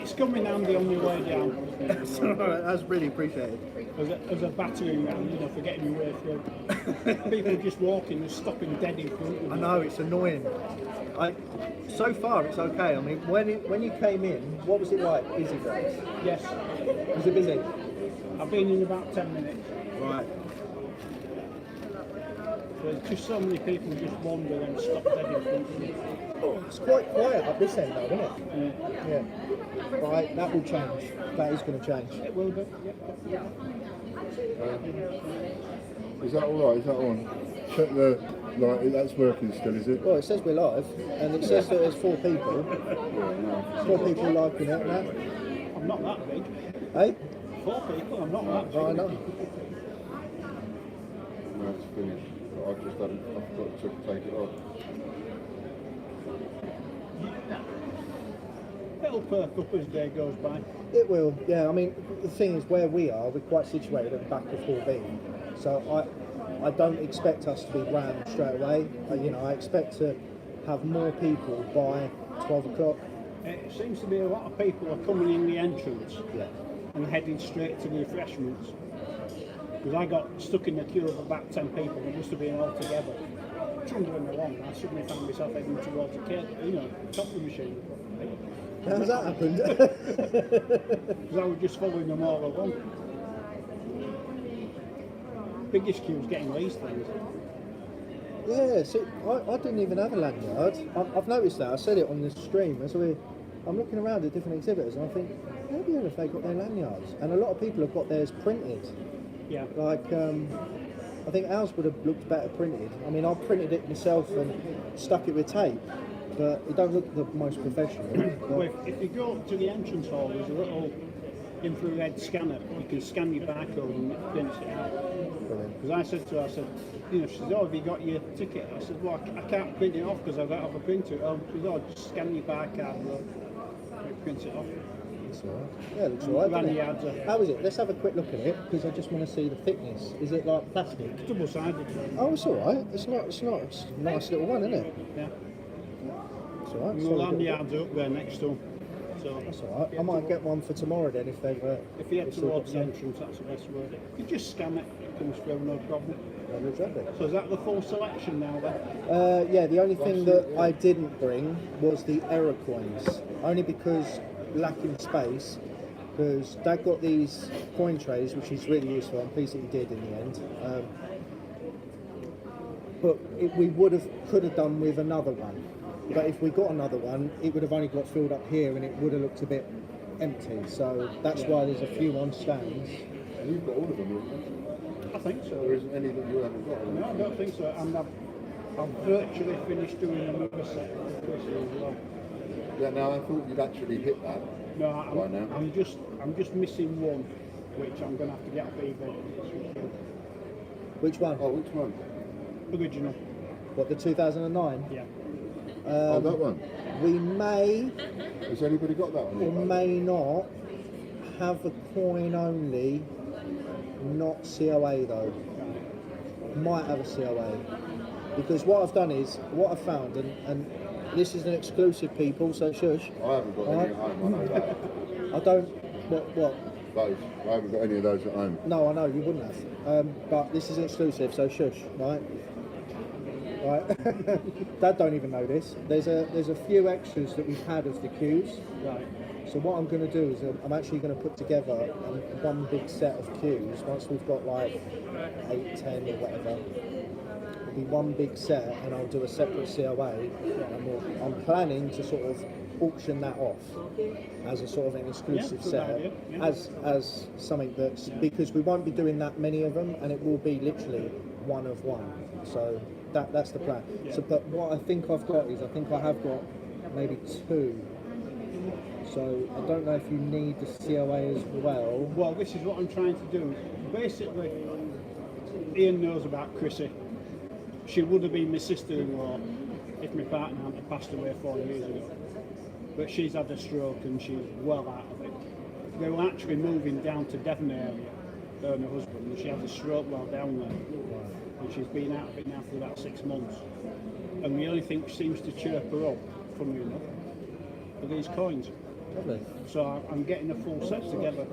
It's coming handy on your way down. That's really appreciated. As a battering ram, you know, for getting your way through. People just walking and stopping dead in front of you. I know, it's annoying. So far it's okay. I mean, when you came in, what was it like? Busy days? Yes. Was it busy? I've been in about 10 minutes. Right. There's just so many people just wander and stop dead in front of you. Oh, it's quite quiet up this end though, isn't it? Yeah. Right, that will change. That is going to change. It will do. Yep. Is that all right? Is that on? Check the like. That's working still, is it? Well, it says we're live, and it says that there's 4 people. 4 people liking it and that. I'm not that big. Hey? 4 people, I'm not that big. I know. No, it's finished. I just haven't. I forgot to take it off. It'll perk up as day goes by. It will, yeah. I mean, the thing is, where we are, we're quite situated at the back of 4B. So I don't expect us to be rammed straight away. I expect to have more people by 12 o'clock. It seems to be a lot of people are coming in the entrance Yeah. and heading straight to the refreshments. Because I got stuck in the queue of about 10 people, it must have been all together. Trundling along, I suddenly found myself heading towards the coffee machine. How's that happened? Because I was just following them all along. Biggest queue's getting these things. Yeah, see, I didn't even have a lanyard. I've noticed that. I said it on the stream. I'm looking around at different exhibitors and I think, how the hell have they got their lanyards? And a lot of people have got theirs printed. Yeah. Like, I think ours would have looked better printed. I mean, I printed it myself and stuck it with tape, but it don't look the most professional. Well, if you go to the entrance hall, there's a little infrared scanner. You can scan your barcode and print it out. Because I said to her, she said, oh, have you got your ticket? I said, well, I can't print it off because I don't have a printer. She said, oh, just scan your barcode and print it off. That's all right. Yeah, it looks all right, doesn't Lanyards it? are How is it? Let's have a quick look at it because I just want to see the thickness. Is it like plastic? double-sided. Oh, it's all right. It's not. It's a nice little one, isn't it? Yeah. It's all right. And the Solid little lanyards are up there next to them. So That's all right. I might get one for tomorrow then if they've. if you head still got towards the some. entrance, that's the best way. You just scan it, it comes through, no problem. Yeah, exactly. So is that the full selection now then? Yeah, the only thing that I didn't bring was the error coins, only because lacking space. Because Dad got these coin trays, which is really useful. I'm pleased that he did in the end. But we could have done with another one. But if we got another one, it would have only got filled up here, and it would have looked a bit empty. So that's why there's a few on stands. And you've got all of them, haven't you? I think so. There isn't any that you haven't got. No, I don't think so. And I've virtually finished doing another set for Christmas as well. Yeah, now I thought you'd actually hit that. No, By now. I'm just missing one, which I'm going to have to get off eBay. Which one? Oh, which one? Original. What, the 2009? Yeah. Oh, that one. We may Has anybody got that one? or may not have a coin only, not COA though. Might have a COA. Because what I've done is, what I've found, and this is an exclusive, people, so shush. I haven't got any at home, I know that. I don't, what? Those. I haven't got any of those at home. No, I know, you wouldn't have. But this is exclusive, so shush, right? Right. Dad don't even know this. There's a few extras that we've had of the cues. Right. So what I'm going to do is I'm actually going to put together one big set of cues. Once we've got like 8, 10 or whatever, it'll be one big set, and I'll do a separate COA. And I'm planning to sort of auction that off as a sort of an exclusive good set, idea, yeah. as something that's, because we won't be doing that many of them, and it will be literally one of one. So that's the plan. Yeah. So, but what I think I've got is, I think I have got maybe 2. So I don't know if you need the COA as well. Well, this is what I'm trying to do. Basically, Ian knows about Chrissy. She would have been my sister-in-law if my partner hadn't passed away 4 years ago. But she's had a stroke and she's well out of it. They were actually moving down to Devon area, her and her husband, and she had a stroke while down there. And she's been out of it now for about 6 months. And the only thing that seems to cheer her up, funnily enough, are these coins. Lovely. So I'm getting a full set together.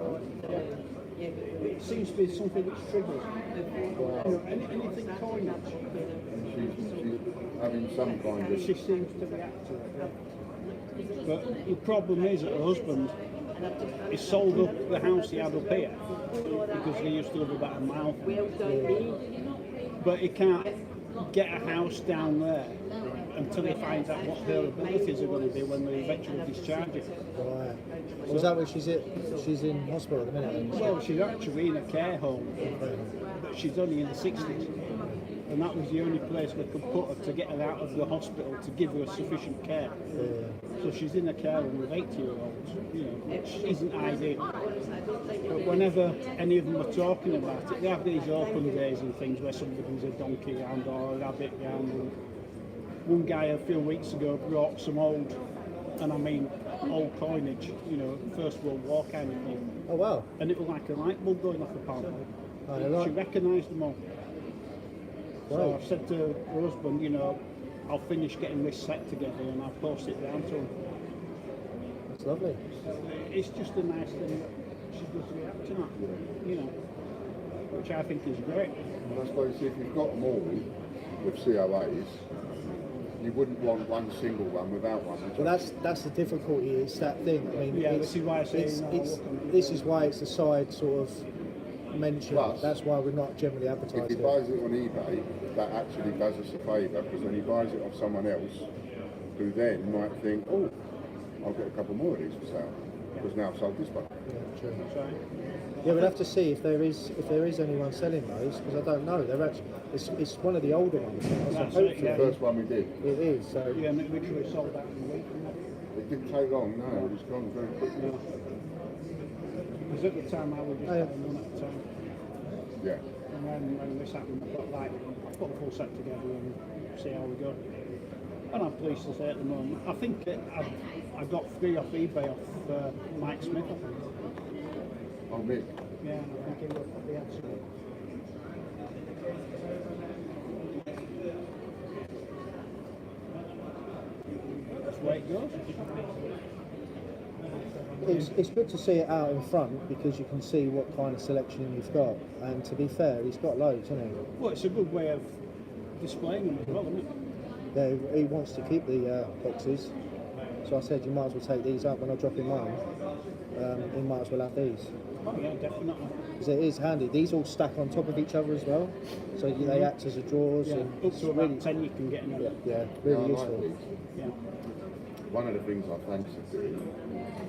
It seems to be something which triggers. You know, anything coinage, She's having some kind of... she seems to react to it. But the problem is that her husband, he sold up the house he had up here because they used to live about a mile from it. But he can't get a house down there until he finds out what her abilities are going to be when they eventually discharge it. Right. So is that where she's at? She's in hospital at the minute then? Well, she's actually in a care home, but she's only in the 60s. And that was the only place we could put her to get her out of the hospital to give her sufficient care. So she's in a care home with 80-year-olds, you know, which isn't ideal. But whenever any of them are talking about it, they have these open days and things where somebody brings a donkey round or a rabbit round. And one guy a few weeks ago brought some old, and I mean old coinage, you know, First World War kind of thing. Oh wow. And it was like a light bulb going off apparently. Oh, they're She right. recognised them all. So Right. I've said to her husband, you know, I'll finish getting this set together and I'll post it down to him. That's lovely. It's just a nice thing that she does react to that, you know, which I think is great. And I suppose if you've got them all with COAs, you wouldn't want one single one without one. would you? Well, that's the difficulty. It's that thing. I mean, Yeah, it's, this is why I say it's, no, it's, look, this is why it's a side sort of mention. Plus, That's why we're not generally If advertising he it. buys it on eBay, that actually does us a favour, because then he buys it off someone else who then might think, oh, I'll get a couple more of these for sale, because now I've sold this one. Yeah, true. So, Yeah, we'll have to see if there is anyone selling those, because I don't know. They're actually it's one of the older ones. So That's it, hopefully yeah. The first one we did. it is. So yeah, and it literally sold out in a week. It didn't take long, no, it was gone very quickly. Because at the time I was just Oh, yeah. buying one at a time. Yeah. And then when this happened, I put a full set together and see how we go. And I'm pleased to say at the moment, I think I got 3 off eBay off Mike Smith, I think. Oh, Mick. Yeah, and I think he would probably had some. That's the way it goes. it's good to see it out in front, because you can see what kind of selection you've got. And to be fair, he's got loads, hasn't he? Well, it's a good way of displaying them as well, isn't it? Yeah, he wants to keep the boxes. So I said, you might as well take these up when I drop in mine. He might as well have these. Oh yeah, definitely. Because it is handy. These all stack on top of each other as well. So they act as a drawers. Yeah, And up it's to about really, 10 you can get in yeah, there. yeah, Yeah, really I like useful. these. Yeah. One of the things I fancied doing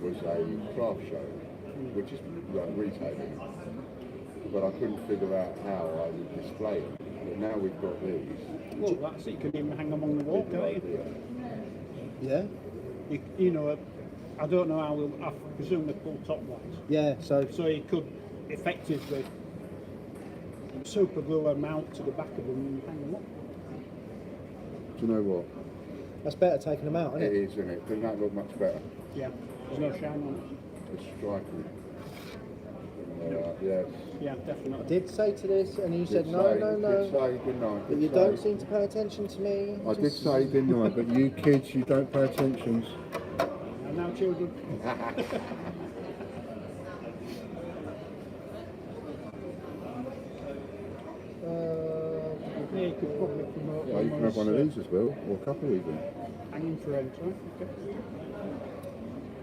was a craft show, which is like retailing, but I couldn't figure out how I would display them. But now we've got these. Well, that's it. You can even hang them on the wall, can't you? Yeah? You know, I don't know how I presume they pull top ones. Yeah, so So you could effectively super glue a mount to the back of them and hang them up. Do you know what? That's better taking them out, isn't It it? is, isn't it? Doesn't that look much better? Yeah, there's no shine on It's striking. Yes. it. Yeah, definitely. I did say to this, and you said Did no, say- no, Did no. say, didn't I? But Did you say. don't seem to pay attention to me. I did say, didn't I? But you kids, you don't pay attention. And now children. Yeah, you could probably promote Yeah, you can have one of these as well, or a couple even. hanging friends, right? Okay.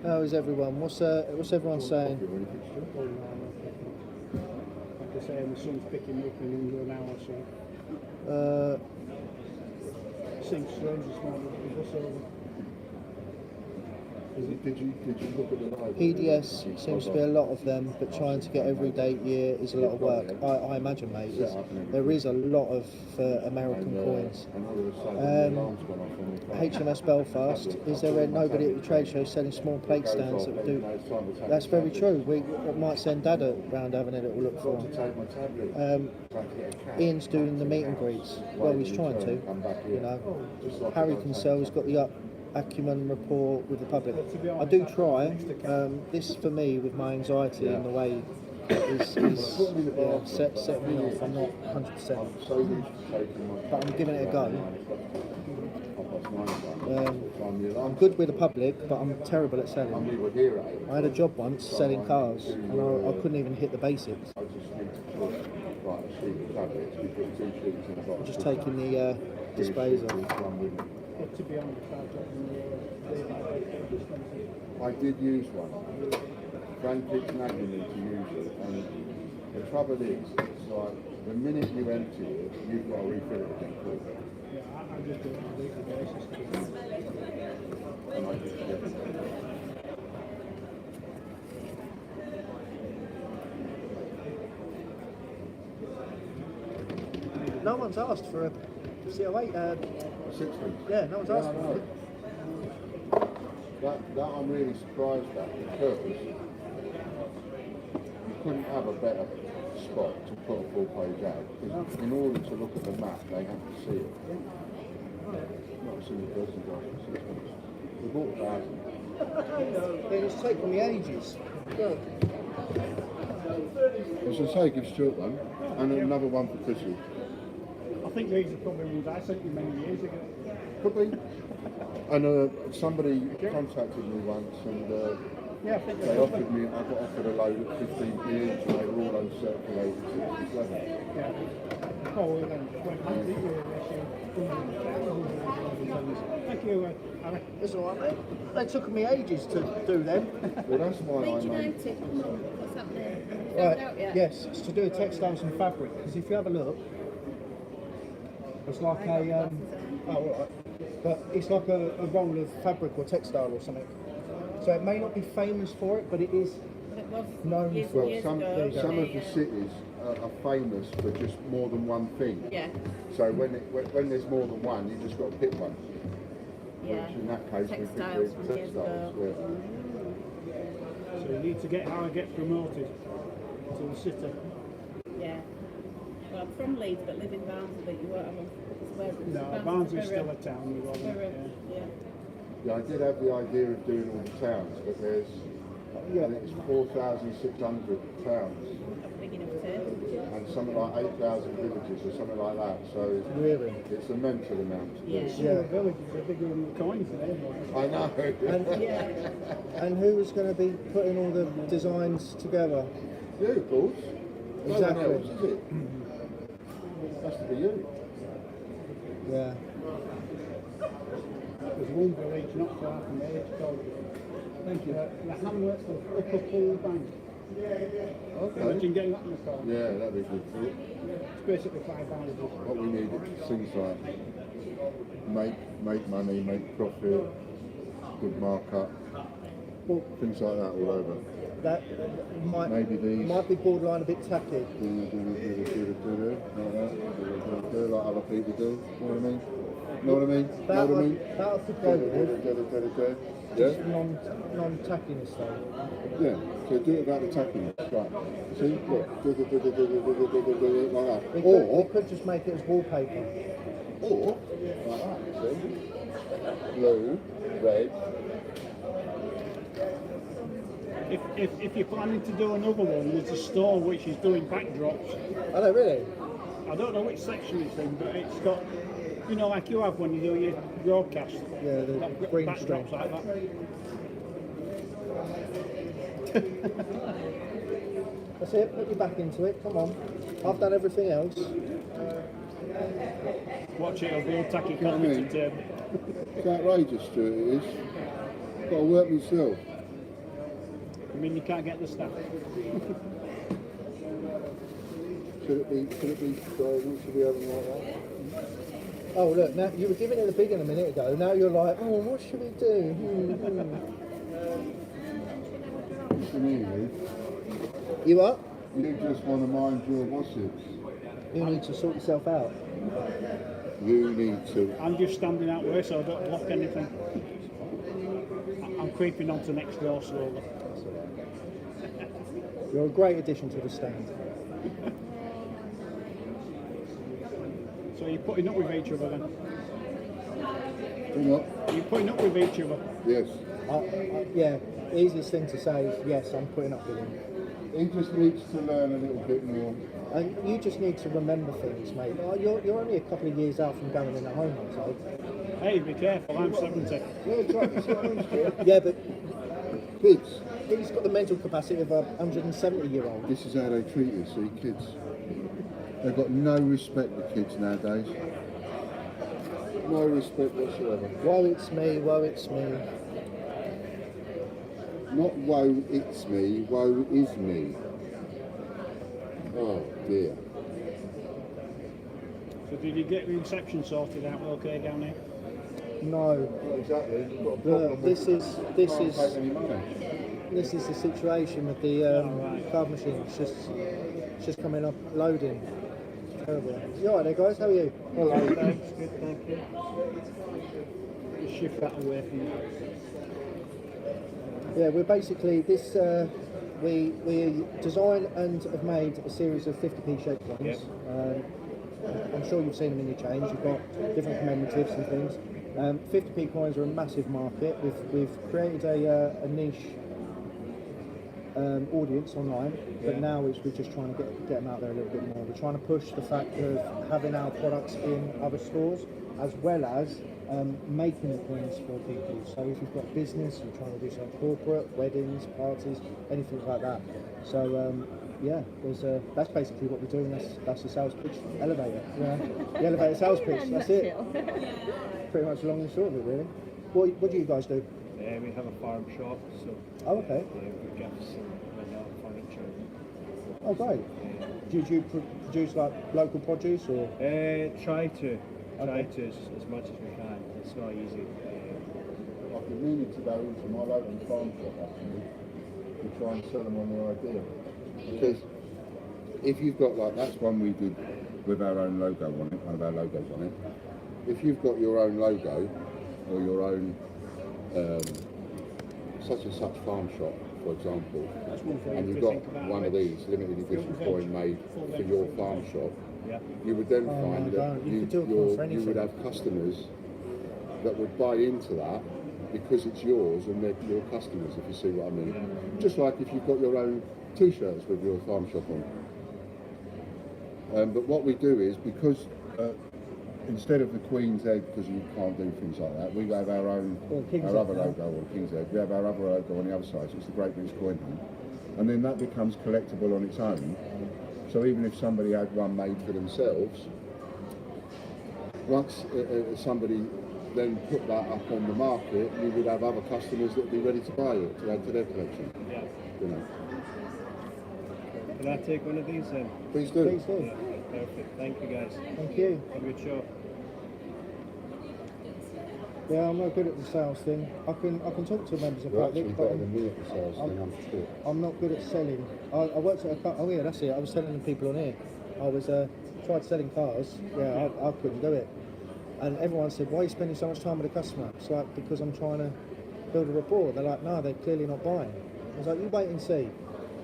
How is everyone? What's everyone saying? Coffee or anything, still? Oh, no, like I say, my son's picking me up in under an hour, so seems strange this morning to bus over. Did you look at the live? PDS seems to be a lot of them, but trying to get every date year is a lot of work. I imagine, mate. There is a lot of American coins. And all of a sudden the alarm's gone off on the phone. HMS Belfast, is there nobody at the trade show selling small plate stands that would do? That's very true. We might send Dad around having a little look for To him. take my tablet. Um, Trying to get a cat. Ian's doing the meet and greets. Well, he's trying to. Come back You here. know, Just like Harry I can was sell. He's got the acumen rapport with the public. I do try. This for me with my anxiety and the way is set me off. I'm not 100%, so used to taking my but I'm giving it a go. I'm I'm good with the public, but I'm terrible at And selling. we were here at 8. I had a job once selling cars, and I couldn't even hit the basics. I just need to put like a sheet of tablets. We put 2 sheets in a box. Just taking the displays off. But to be honest, I've got I did use one. Frank keeps nagging me to use it, and the trouble is, it's like the minute you empty it, you've got to refill it again quick. yeah, I just do it on a weekly basis. And I just get it. No one's asked for a CO8. 60. Yeah, no one's asked I for know. it. That I'm really surprised at, because you couldn't have a better spot to put a full page ad, because in order to look at the map they have to see it. Not a single person got 6 months. We bought 1,000. It's taken me ages. Look. As I say, give Stuart one, and another one for Chrissy. I think these are probably ones I sent you many years ago. Could be. And somebody contacted me once, and Yeah, I think they offered me, I got offered a load at 15p each, and they were all uncirculated 67. yeah. Oh, well then, well, I think you're thank you, Alec. It's all right, mate. They took me ages to do them. Well, that's why I Made you made. note it. What's happening? Found Right, out yet? yes, it's to do with textiles and fabric, because if you have a look, it's like a, oh, all right. But it's like a roll of fabric or textile or something. So it may not be famous for it, but it is But it was known years, for years Some ago. of the cities are famous for just more than one thing. Yeah, So when there's more than one, you just got to pick one. yeah. Which in that case we picked Textiles from the years textiles. ago. Yeah. So you need to get Harrogate promoted to the city. Yeah. Well, I'm from Leeds, but live in Barnsley, but you won't have a... No, Barnsley is still a town. We've got Yeah. Yeah, I did have the idea of doing all the towns, but there's, I think it's 4,600 towns That's big enough too. and something like 8,000 villages or something like that. So really. it's a mental amount to do. Yeah. Some of the villages are bigger than the coins there. I know. Yeah. And who is going to be putting all the designs together? You, of course. Exactly. No one else, is it? Has to be you. Yeah. There's one village not far from here, it's called the hamlet of Upper Pool Bank. Okay. Imagine getting that in the car. Yeah, that'd be good. It's basically 5 houses. What we needed is things like make money, make profit, good markup, Well, things like that all over. that might Maybe these. might be borderline a bit tacky. Like like other people do. Know what I mean? Know what I mean? Know what I mean? That I could go with. Yeah? Just non-tackiness though. Yeah. So do it without attacking it. Right. See? Look. Like that. We Or could just make it as wallpaper. Or, like that, see? Blue, red. If you're planning to do another one, there's a store which is doing backdrops. I know, really. I don't know which section it's in, but it's got, you know, like you have when you do your broadcast. Yeah, the Like green backdrops screen. like that. That's it. Put your back into it. Come on. I've done everything else. Watch it, it'll be all tacky You know what I mean? competent. It's outrageous, Stuart, it is. Got to work myself. I mean, you can't get the staff. Should it be driving? Should we have them like that? Oh, look, now you were giving it a big one a minute ago. Now you're like, oh, what should we do? Really? You up? You just want to mind your wassits. You need to sort yourself out. You need to. I'm just standing out there so I don't block anything. I'm creeping onto next door slowly. You're a great addition to the stand. So you're putting up with each other then? Hang on. You're putting up with each other? Yes. Yeah, the easiest thing to say is yes, I'm putting up with him. He just needs to learn a little bit more. And you just need to remember things, mate. You're only a couple of years out from going in a home, I'm told. Hey, be careful, I'm 70. Yeah, exactly. See what I mean, Stuart? Yeah, but Kids. he's got the mental capacity of a 170-year-old. This is how they treat you, see, kids. They've got no respect for kids nowadays. No respect whatsoever. Woe it's me, woe it's me. Not woe it's me, woe is me. Oh dear. So did you get the reception sorted out okay down here? No, Not exactly. You've got a look, problem this with is can't take any money. this is the situation with the right. card machine. It's just coming up loading. Terrible. You alright there, guys? How are you? Hello, thanks, good, thank you. Just shift that away from you. Yeah, we're basically this. We design and have made a series of 50p shaped ones. Yep. I'm sure you've seen them in your change. You've got different commemoratives and things. 50p coins are a massive market. We've created a niche audience online, but Yeah. now we're just trying to get them out there a little bit more. We're trying to push the fact of having our products in other stores, as well as making the coins for people. So if you've got business, you're trying to do some corporate, weddings, parties, anything like that. So yeah, that's basically what we're doing. That's the sales pitch elevator. Yeah, the elevator sales pitch. That's it. Pretty much long and short of it, really. What do you guys do? We have a farm shop, so Oh, okay. we gifts and furniture. Oh, great. Do you produce like local produce or? Try to Okay. as much as we can. It's not easy. I've been meaning to go into my local farm shop actually to try and sell them on the idea. Because if you've got like, that's one we did with our own logo on it, one of our logos on it. If you've got your own logo or your own such and such farm shop, for example, That's one thing and you've to got think about. one of these limited edition coin made for your farm shop, Yeah. you would then Oh, find no, that don't. You could do a coin for you would anything. have customers that would buy into that because it's yours and they're your customers, if you see what I mean. Just like if you've got your own t-shirts with your farm shop on. But what we do is, because instead of the Queen's Egg, because you can't do things like that, we have our own, Or King's our Egg, other yeah. logo, or King's Egg. We have our other logo on the other side, so it's the Great British Coin Hunt. And then that becomes collectible on its own. So even if somebody had one made for themselves, once somebody then put that up on the market, you would have other customers that would be ready to buy it, to add to their collection. Yeah. You know. Can I take one of these then? Please do. Please do. Yeah, perfect. Thank you guys. Thank you. Have a good show. Yeah, I'm not good at the sales thing. I can talk to members of You're public, actually but better than me at the sales thing, I'm sure. I'm not good at selling. I worked at oh yeah, that's it. I was selling to people on here. I was tried selling cars. Yeah, I couldn't do it. And everyone said, "Why are you spending so much time with the customer?" It's like, because I'm trying to build a rapport. They're like, "No, they're clearly not buying." I was like, "You wait and see."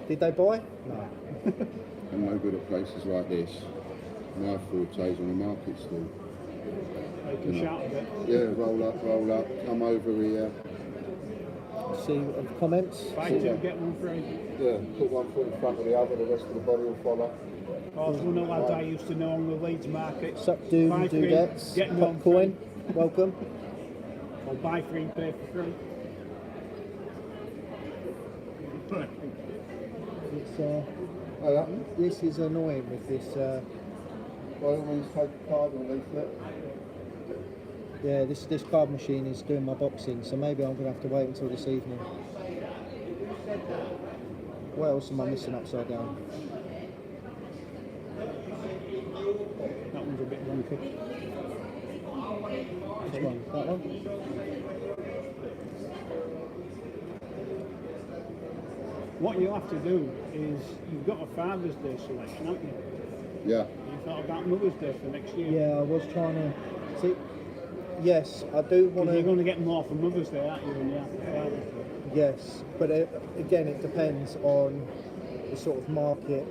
Did they buy? No. I'm no good at places like this. My forte is on the market still. You can shout a bit. Yeah, roll up, come over here. See comments. Buy two, get one free. Yeah, put one foot in front of the other, the rest of the body will follow. Or one of the lads I used to know on the Leeds market. Sup dude Buy and three, dudettes. get one Popcorn, welcome. Or buy three, pay for free. It's, this is annoying with this. By all means, take a card and leaflet. Yeah, this card machine is doing my boxing, so maybe I'm going to have to wait until this evening. What else am I missing upside down? That one's a bit wonky. Which one? That one? What you have to do is, you've got a Father's Day selection, haven't you? Yeah. You thought about Mother's Day for next year? Yeah, I was trying to see. Yes, I do want Because you're to. going to get more for Mother's Day, aren't you, than you have for Father's Day? Yes, but again, it depends on the sort of market.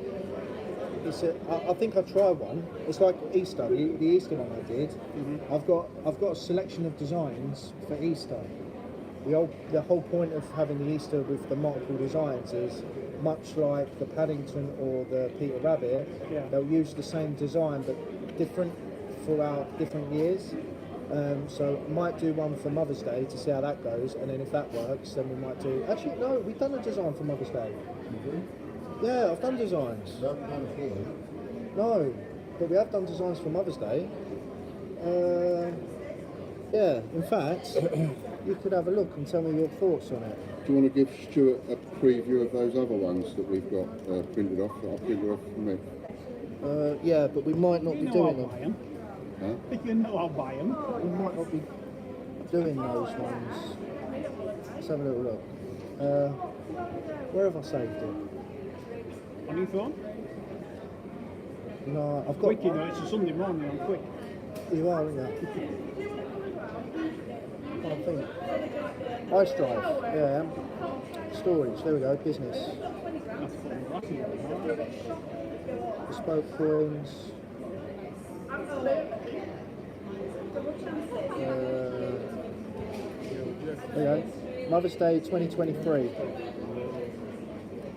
I think I tried one. It's like Easter, the Easter one I did. Mm-hmm. I've got a selection of designs for Easter. The whole point of having the Easter with the multiple designs is much like the Paddington or the Peter Rabbit. Yeah. They'll use the same design but different throughout different years. So I might do one for Mother's Day to see how that goes, and then if that works, then we might do. Actually, no, we've done a design for Mother's Day. Yeah, I've done designs. No, but we have done designs for Mother's Day. Yeah, in fact, you could have a look and tell me your thoughts on it. Do you want to give Stuart a preview of those other ones that we've got printed off, that I printed off for me? Yeah, but we might not be doing them. Huh? You know I'll buy them. We might not be doing those ones. Let's have a little look. Where have I saved it? On your phone? No, I've got. Quick, you know, it's a Sunday morning, I'm quick. You are, aren't you? I think. Ice Drive, yeah. Storage, there we go, business. That's fucking lucky, right? Bespoke coins. There you go. Mother's Day 2023.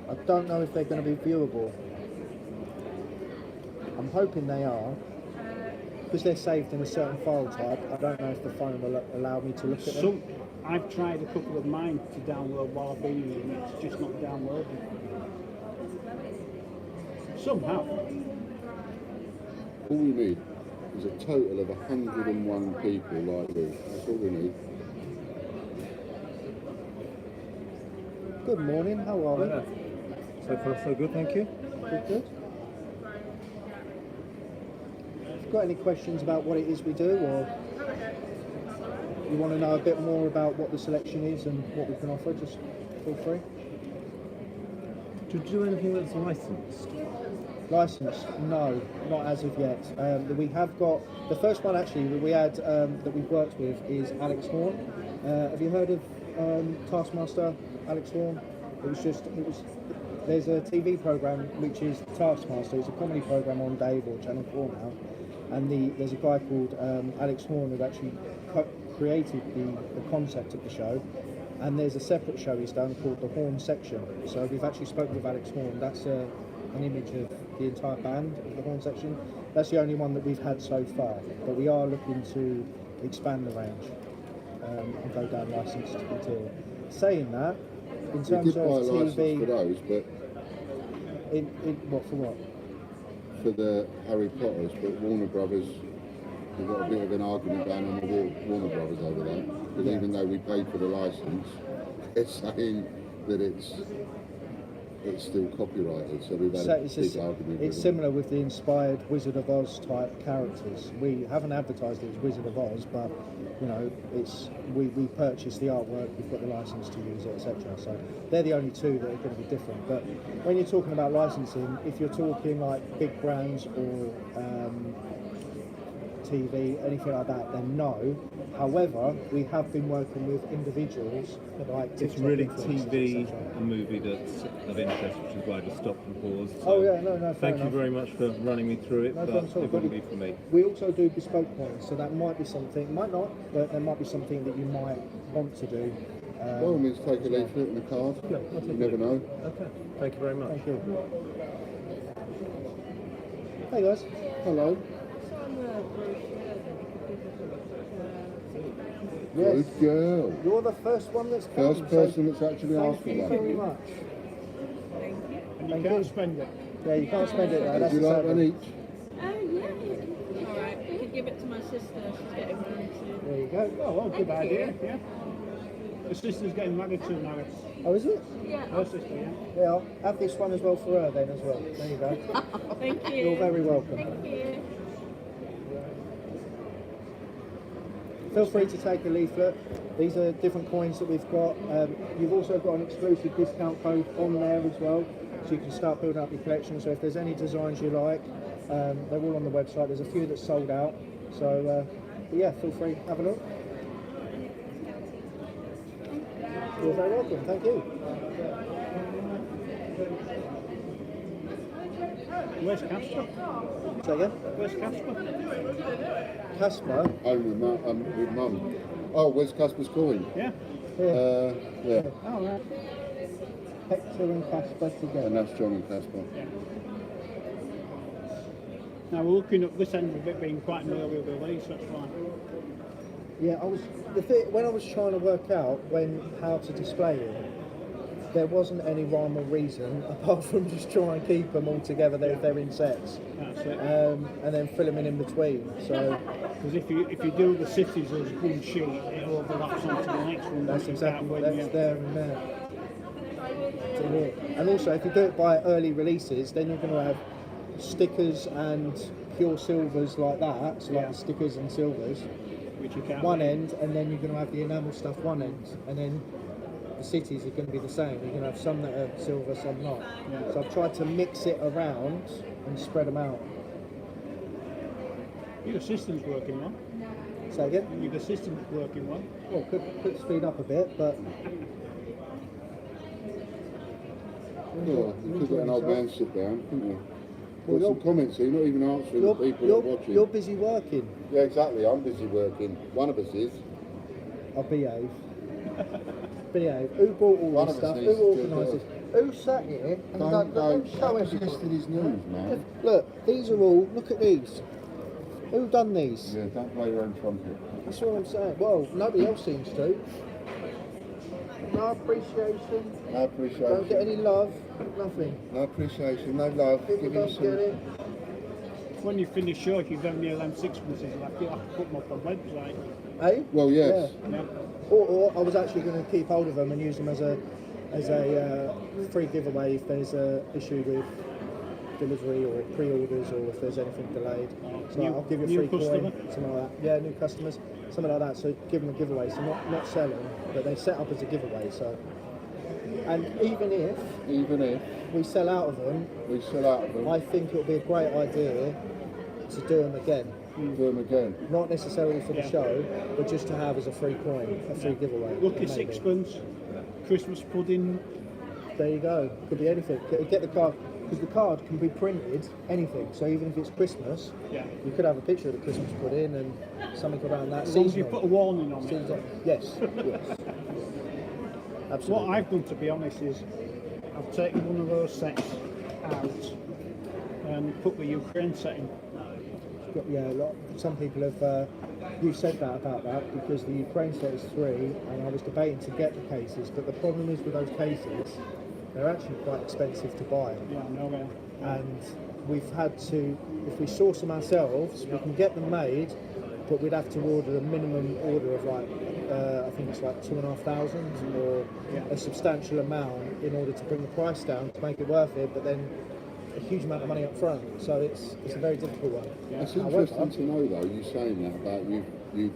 I don't know if they're going to be viewable. I'm hoping they are. Because they're saved in a certain file type, I don't know if the phone will allow me to look at them. I've tried a couple of mine to download while I've been here, and it's just not downloading. Somehow. All we need is a total of 101 people like you. That's all we need. Good morning, how are we? So far so good, thank you. Good. If you've got any questions about what it is we do, or you want to know a bit more about what the selection is and what we can offer, just feel free. Do you do anything that's licensed? Licensed? No, not as of yet. We have got the first one actually that we had that we've worked with is Alex Horn. Have you heard of Taskmaster Alex Horn? There's a TV program which is Taskmaster. It's a comedy program on Dave or Channel 4 now, and there's a guy called Alex Horn who actually created the concept of the show. And there's a separate show he's done called the Horn Section. So we've actually spoken with Alex Horn. That's an image of the entire band of the Horn Section. That's the only one that we've had so far. But we are looking to expand the range and go down licensed material. Saying that, in terms of TV, for those, but what for what? for the Harry Potters, but Warner Brothers, we've got a bit of an argument going on with Warner Brothers over there. Because even though we paid for the license, they're saying that it's still copyrighted. So we've had a big argument. It's similar with the inspired Wizard of Oz type characters. We haven't advertised it as Wizard of Oz, but you know, we purchased the artwork, we've got the license to use it, etc. So they're the only two that are going to be different. But when you're talking about licensing, if you're talking like big brands or TV, anything like that, then no. However, we have been working with individuals like It's TikTok really influencers, TV etc. and movie that's of interest, which is why I just stopped and paused. Oh yeah, no, fair Thank you enough. very much for running me through it, No but problem at all. it wouldn't be for me. We also do bespoke coins, so that might be something, might not, but there might be something that you might want to do. By all means, take a leaflet and a card. Yeah, I'll take You a never know. Okay, thank you very much. Thank you. Hey guys. Hello. Yes. Good girl. You're the first one that's come. First person that's actually asked Thank for you very one. much. And you Thank can't you. spend it. Yeah, you can't spend it though. Would That's you the like sad one one. each? Alright, you could give it to my sister. She's getting married soon. There you go. Oh, well, good idea, yeah. The sister's getting married to now. Oh, is it? Yeah. Her sister, yeah. Yeah, I'll have this one as well for her then as well. There you go. Thank you. You're very welcome. Thank you. Feel free to take a leaflet. These are different coins that we've got. You've also got an exclusive discount code on there as well, so you can start building up your collection. So if there's any designs you like, they're all on the website. There's a few that sold out. So but yeah, feel free, have a look. You're very welcome. Thank you. Where's Casper? Say again. Where's Casper? Casper. Oh, with Mum. Oh, where's Casper's coin? Yeah. Yeah. Oh, right. Hector and Casper And together. that's John and Casper. Now we're looking at this end of it being quite an early release, that's fine. Yeah, when I was trying to work out how to display it, there wasn't any rhyme or reason apart from just try and keep them all together if they're in sets, That's it. and then fill them in between. So Because if you do the cities as one sheet, it overlaps onto the next one. that's You exactly can't that's win, yeah. there and there. To here. And also, if you do it by early releases, then you're going to have stickers and pure silvers like that, so like Yeah. the stickers and silvers. Which you can't One win. end, and then you're going to have the enamel stuff one end, and then the cities are going to be the same. You're going to have some that are silver, some not. Yeah. So I've tried to mix it around and spread them out. Your system's working well. Say again? Your system's working well. Well, could speed up a bit, but Oh, you could let an old man sit down, couldn't you? Well, Put some comments here, not even answering the people that are watching. you're busy working. Yeah, exactly. I'm busy working. One of us is. I'll behave. Behave. Who bought all One this of us stuff? needs Who to organised do this? Who sat here and Don't show show everybody? yesterday's news, man. Look, these are all. Look at these. Who done these? Yeah, don't play your own trumpet. That's what I'm saying. Well, nobody else seems to. No appreciation. No Don't get appreciation. any love. Nothing. No appreciation, no love. People Give him don't some. get it. When you finish short, you've done near them sixpences, like you have to put them up on the website. Eh? Well, yes. Yeah. Or I was actually going to keep hold of them and use them as a free giveaway if there's a issue with delivery or pre-orders or if there's anything delayed. So New- I'll give you a new free customer? coin, something like that. Yeah, new customers, something like that. So give them a giveaway. So not selling, but they set up as a giveaway. So, and even if we sell out of them, We sell out of them. I think it would be a great idea to do them again. Do them again. Not necessarily for the Yeah. show, but just to have as a free coin, a free giveaway. Lucky maybe. sixpence, Christmas pudding. There you go. Could be anything. Get the card, because the card can be printed anything. So even if it's Christmas, Yeah. you could have a picture of the Christmas pudding and something around that. As long as you Seasonal. put a warning on it. Seasonal. Yes. Yes. Absolutely. What I've done, to be honest, is I've taken one of those sets out and put the Ukraine set in. Yeah, some people have. You said that about that because the Ukraine set is 3, and I was debating to get the cases, but the problem is with those cases, they're actually quite expensive to buy. Yeah, no way. And we've had to, if we source them ourselves, we can get them made, but we'd have to order a minimum order of like, I think it's like 2,500 or a substantial amount in order to bring the price down to make it worth it, but then a huge amount of money up front. So it's a very difficult one. It's interesting to know, though, you saying that about you've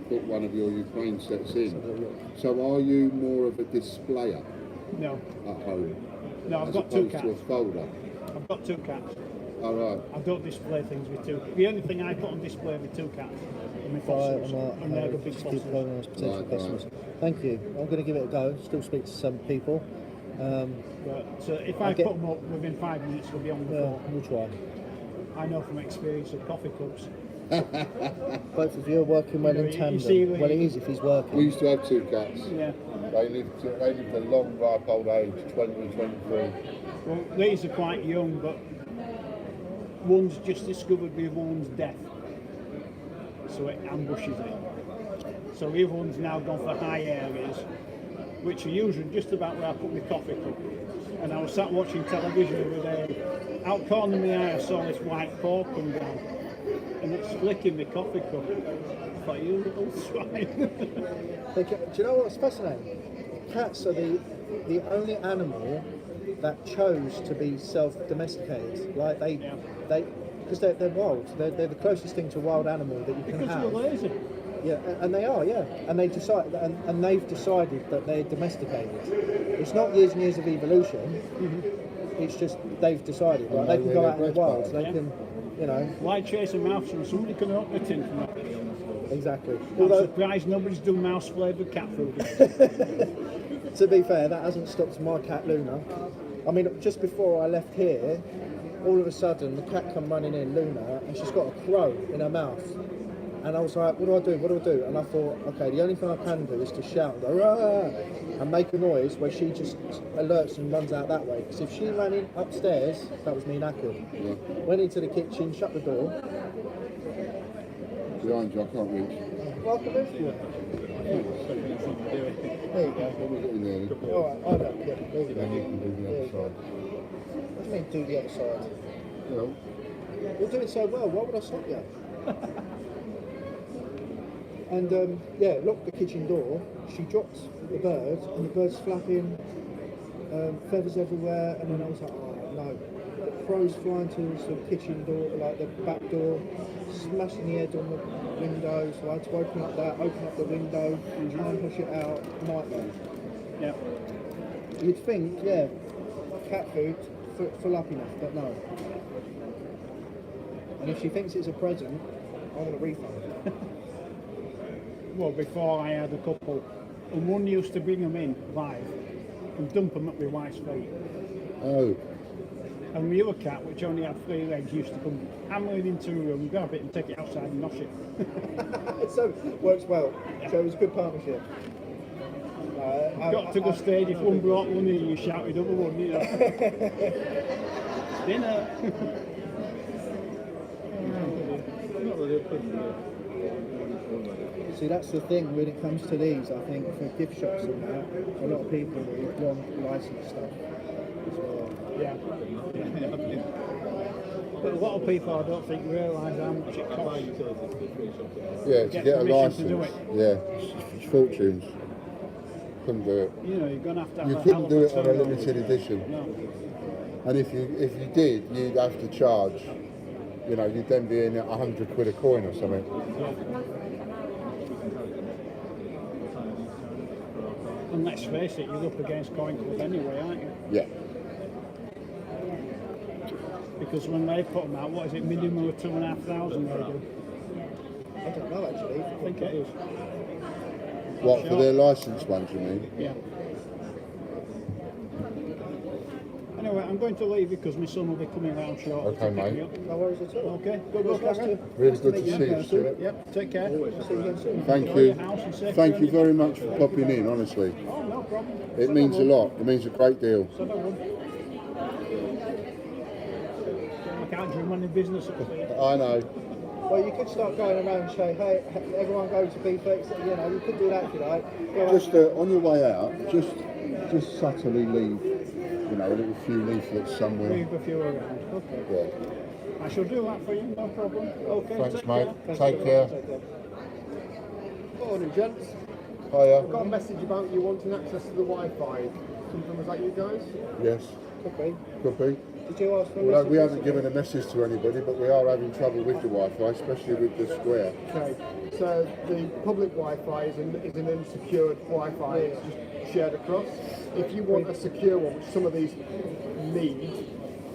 put one of your Ukraine sets in. So are you more of a displayer No, at home? no, I've as got two opposed to a cats. folder? I've got two cats. All right. I don't display things with two. The only thing I put on display with two cats are my fossils, and they're the big just keep fossils. calling us potential Right, customers. Thank you. I'm going to give it a go. Still speak to some people. But if I put them up within 5 minutes, they'll be on the floor. We'll try. I know from experience of coffee cups. Both of you are working well in tandem. Well, it is if he's working. We used to have two cats. Yeah. They lived a long, ripe old age, 20, 23. Well, these are quite young, but one's just discovered the other one's death, so it ambushes it. So the other one's now gone for high areas, which are usually just about where I put my coffee cup. And I was sat watching television the other day. Out corner of my eye, I saw this white paw come down, and it's flicking my coffee cup. I thought, you little swine. Do you know what's fascinating? Cats are the only animal that chose to be self-domesticated. Like because they're wild. They're the closest thing to a wild animal that you can Because have. they're lazy. Yeah, and they are, yeah. And they've decided that they're domesticated. It's not years and years of evolution. It's just they've decided. Right? They can go out in the wild. They can, Why chase a mouse when somebody can open a tin from that? Exactly. I'm surprised nobody's done mouse flavoured cat food. To be fair, that hasn't stopped my cat Luna. I mean, just before I left here, all of a sudden the cat come running in, Luna, and she's got a crow in her mouth. And I was like, what do I do? What do I do? And I thought, okay, the only thing I can do is to shout and go, "Rah!" and make a noise where she just alerts and runs out that way. Because if she ran in upstairs, that was me knackered. Yeah. Went into the kitchen, shut the door. Behind you, I can't reach. Well, I can move you. There you go. Let me get in there then. All right, I don't. Yeah, there you Then you go. can do the other side. What do you mean, do the other side? Well, You're doing so well, why would I stop you? And locked the kitchen door. She dropped the bird, and the bird's flapping, feathers everywhere. And then I was like, oh no. The crow's flying towards the kitchen door, like the back door, smashing the head on the window. So I had to open up the window, try and push it out. Nightmare. Yeah. You'd think, cat food, full up enough, but no. And if she thinks it's a present, I want a refund. Well, before I had a couple, and one used to bring them in live and dump them at my wife's feet. oh, And the other cat, which only had 3 legs, used to come hammering into a room, grab it and take it outside and nosh it. So, works well. So it was a good partnership. Got to the stage, if one brought one in, you shouted other one, Dinner! See, that's the thing when it comes to these. I think for gift shops and that, a lot of people want licensed stuff as well. Yeah. But a lot of people, I don't think, realise how much it costs. yeah, to Get get a permission license. to do it. Yeah, it's fortunes. Couldn't do it. You're going to have You a hell couldn't of do it on a turnover. limited edition. No. And if you did, you'd have to charge. You'd then be in at 100 quid a coin or something. And let's face it, you're up against Coin Club anyway, aren't you? Yeah. Because when they put them out, what is it, minimum of 2,500 they do? I don't know actually. I think it is. What, for their licensed ones, you mean? Yeah. Anyway, I'm going to leave because my son will be coming round shortly. Okay, to pick me mate. up. No worries at all. Okay, good luck, Aaron. Really good to see you, Stuart. Yep, take care. See you again soon. Thank Enjoy you. your house and safe Thank you journey. very much for popping in, honestly. Oh, no problem. It means a lot. It means a great deal. So don't worry. I can't do money business upstairs. I know. Well, you could start going around and say, hey, everyone go to B37. You could do that if you like. Go on. Just on your way out, just subtly leave, a little few leaflets somewhere. Leave a few around. Okay. Yeah. I shall do that for you, no problem. Okay, Thanks, take mate. care. Take care. Morning, gents. Hiya. I've got a message about you wanting access to the Wi-Fi. Something was that you guys? Yes. Could be. Could be. Did you ask for a Well, message we haven't recently? given a message to anybody, but we are having trouble with the Wi-Fi, especially with the square. Okay. So the public Wi-Fi is an unsecured Wi-Fi. It's just shared across. If you want a secure one, which some of these need,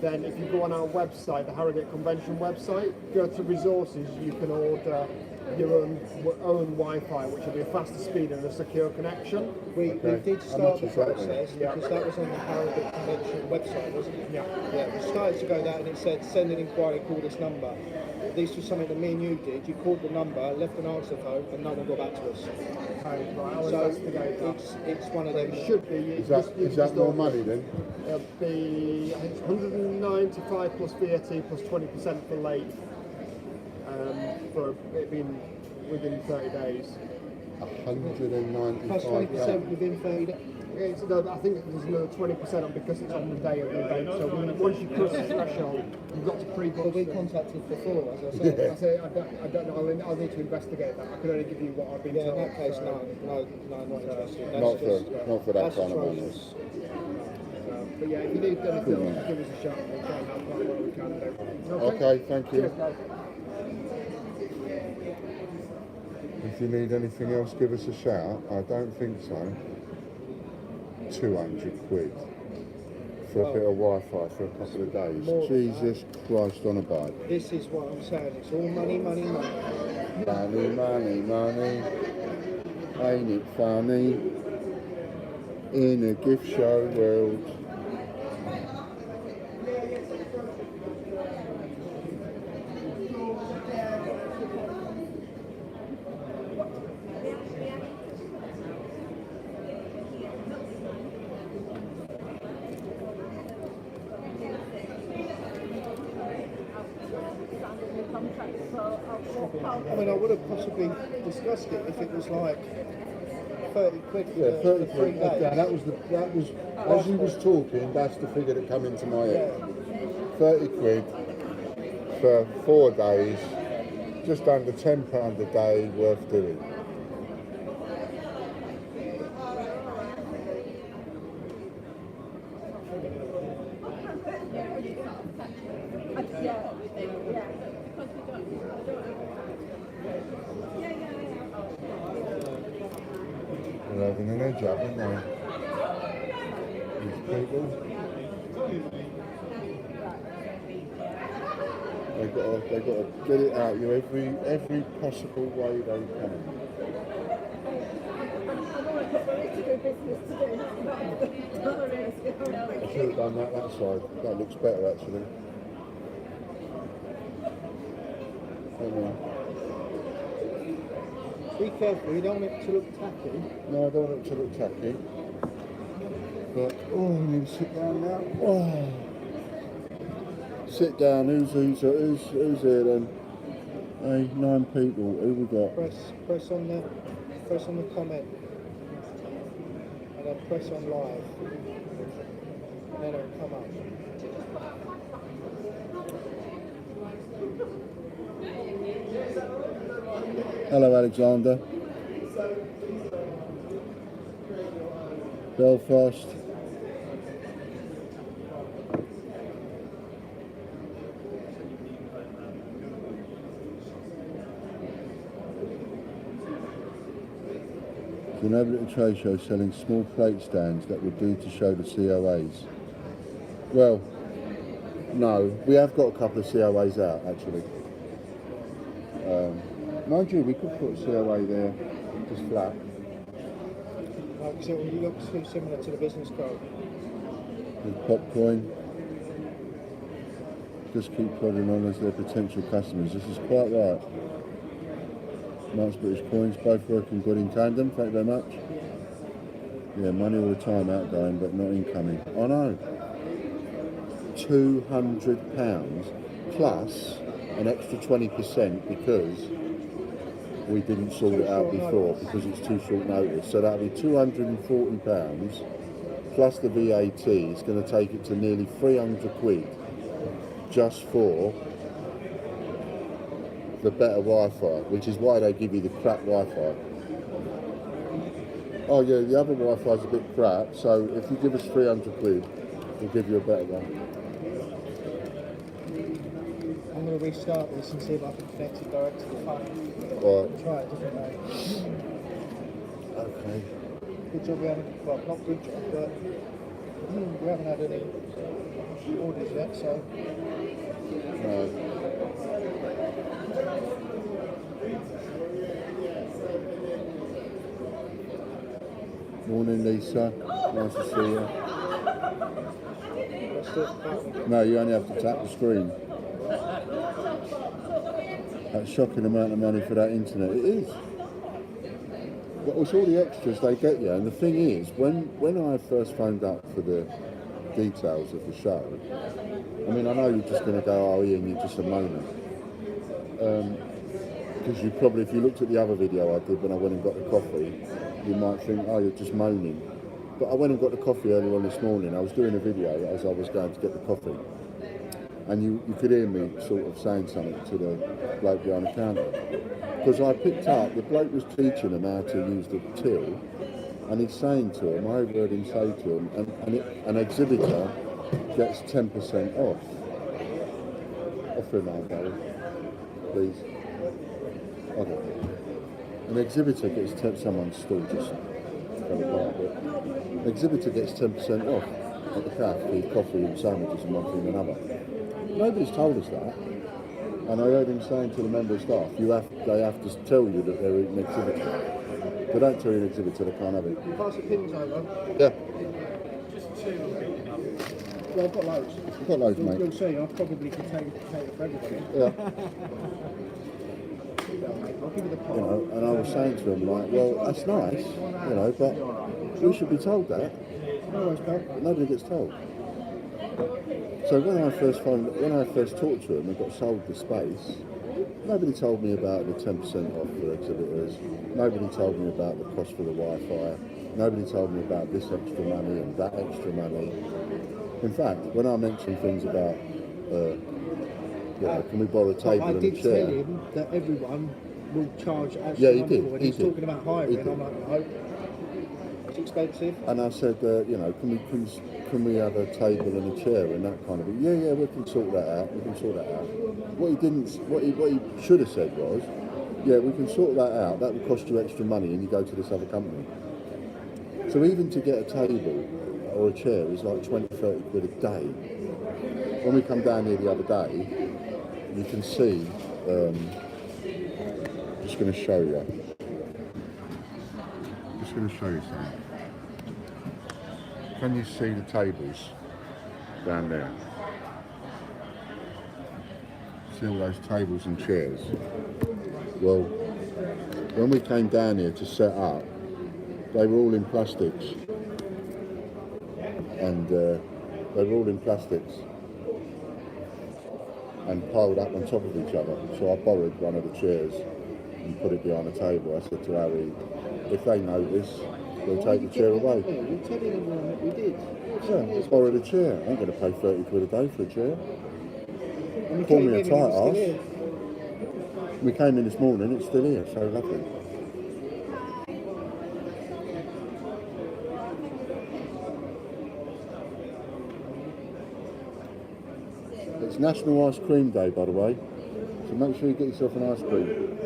then if you go on our website, the Harrogate Convention website, go to resources, you can order your own Wi-Fi, which will be a faster speed and a secure connection. We did start the much is that then? process because that was on the Harrogate Convention website, wasn't it? Yeah. Yeah, we started to go that and it said send an inquiry, call this number. This was something that me and you did. You called the number, left an answer phone, and no one got back to us. Okay, right, I'll So investigate that. it's one of them. It should be. Is that more money then? It'll be, I think it's 195 plus VAT plus 20% for late, for it being within 30 days. 195 Plus 20% within 30 days. It's, no, I think there's another 20% on because it's on the day of the event. So once you cross the threshold, you've got to pre-book. But we contacted before, as I said. I say I don't know. I'll need to investigate that. I can only give you what I've been Yeah, in told. that case, so, no, not interested. That's Not just, for that that's kind of money. atrocious. But yeah, if you need anything, give us a shout. We'll try and help out where we can do. Okay, thank you. Cheers, guys. If you need anything else, give us a shout. I don't think so. 200 quid for a bit of Wi-Fi for a couple of days. More than Jesus Christ on a bike. This is what I'm saying. It's all money, money, money. Money, money, money. Ain't it funny? In a gift show world. I mean, I would have possibly discussed it if it was like 30 quid for, Yeah, 30 for 3 quid. days. Okay, that was as you was talking, that's the figure that come into my head. 30 quid for 4 days, just under £10 a day worth doing. They're having an edge up, aren't they? These people. They've got to get it out you every possible way they can. I should have done that side. That looks better actually. Be careful, you don't want it to look tacky. No, I don't want it to look tacky. But, oh, I need to sit down now. Oh. Sit down, who's here then? Hey, 9 people, who we got? Press on the comment. And then press on live. And then it'll come up. Hello, Alexander. Belfast. You know, at a trade show selling small plate stands that would do to show the COAs. Well, no, we have got a couple of COAs out actually. Mind you, we could put a COA there, just flat. Like, so it looks too similar to the business card. With Popcoin. Just keep plodding on as their potential customers. This is quite right. Nice British coins, both working good in tandem. Thank you very much. Yeah, money all the time outgoing, but not incoming. Oh no. £200 plus an extra 20% because we didn't sort it out before because it's too short notice. So that'll be £240 plus the VAT. It's going to take it to nearly 300 quid just for the better Wi-Fi, which is why they give you the crap Wi-Fi. Oh yeah, the other Wi-Fi is a bit crap, so if you give us 300 quid, we'll give you a better one. I'm going to restart this and see if I can connect it direct to the phone. Right. Try it a different way. Okay. Good job we haven't, well, not good job, but we haven't had any orders yet, so No. Morning, Lisa. Nice to see you. let's do it. No, you only have to tap the screen. That's a shocking amount of money for that internet. It is. But it's all the extras they get you. And the thing is, when I first phoned up for the details of the show, I mean, I know you're just going to go, oh Ian, you're just a moaner. Because you probably, if you looked at the other video I did when I went and got the coffee, you might think, oh, you're just moaning. But I went and got the coffee earlier on this morning. I was doing a video as I was going to get the coffee. And you could hear me sort of saying something to the bloke behind the counter. Because I picked up, the bloke was teaching them how to use the till, and he's saying to them, I overheard him say to them, an exhibitor gets 10% off. Offer him our Barry, please. Okay. An exhibitor gets someone's stall just fell apart, but an exhibitor gets 10% off at the cafe with coffee and sandwiches and one thing and another. Nobody's told us that. And I heard him saying to the member of staff, they have to tell you that they're an exhibitor. If they don't tell you an exhibitor, they can't have it. You pass the pins over? Yeah. Well, I've got loads. You've got loads, mate. You'll see, I probably could take it for everybody. Yeah. I'll give you the You know, and I was saying to him, like, well, that's nice, you know, but we should be told that. No worries, pal. But nobody gets told. So when I first talked to him and got sold the space, nobody told me about the 10% off for exhibitors. Nobody told me about the cost for the Wi-Fi. Nobody told me about this extra money and that extra money. In fact, when I mentioned things about, can we borrow a table and a chair? I did tell him that everyone will charge extra Yeah, he money did. for it. He He's did. talking about hiring, He and did. I'm like, no, it's expensive. And I said, can we have a table and a chair and that kind of thing? Yeah, we can sort that out. What he should have said was, yeah, we can sort that out. That will cost you extra money, and you go to this other company. So even to get a table or a chair is like 20-30 quid a day. When we come down here the other day, you can see. I'm just going to show you. Something. Can you see the tables down there? See all those tables and chairs? Well, when we came down here to set up, they were all in plastics. And and piled up on top of each other. So I borrowed one of the chairs and put it behind the table. I said to Harry, if they notice, they'll take the chair away. You're telling everyone that we did. Yeah, I borrowed a chair. I ain't going to pay 30 quid a day for a chair. And we Call keep me a giving tight it, it's still ass. here. We came in this morning, it's still here, so lovely. It's National Ice Cream Day, by the way, so make sure you get yourself an ice cream.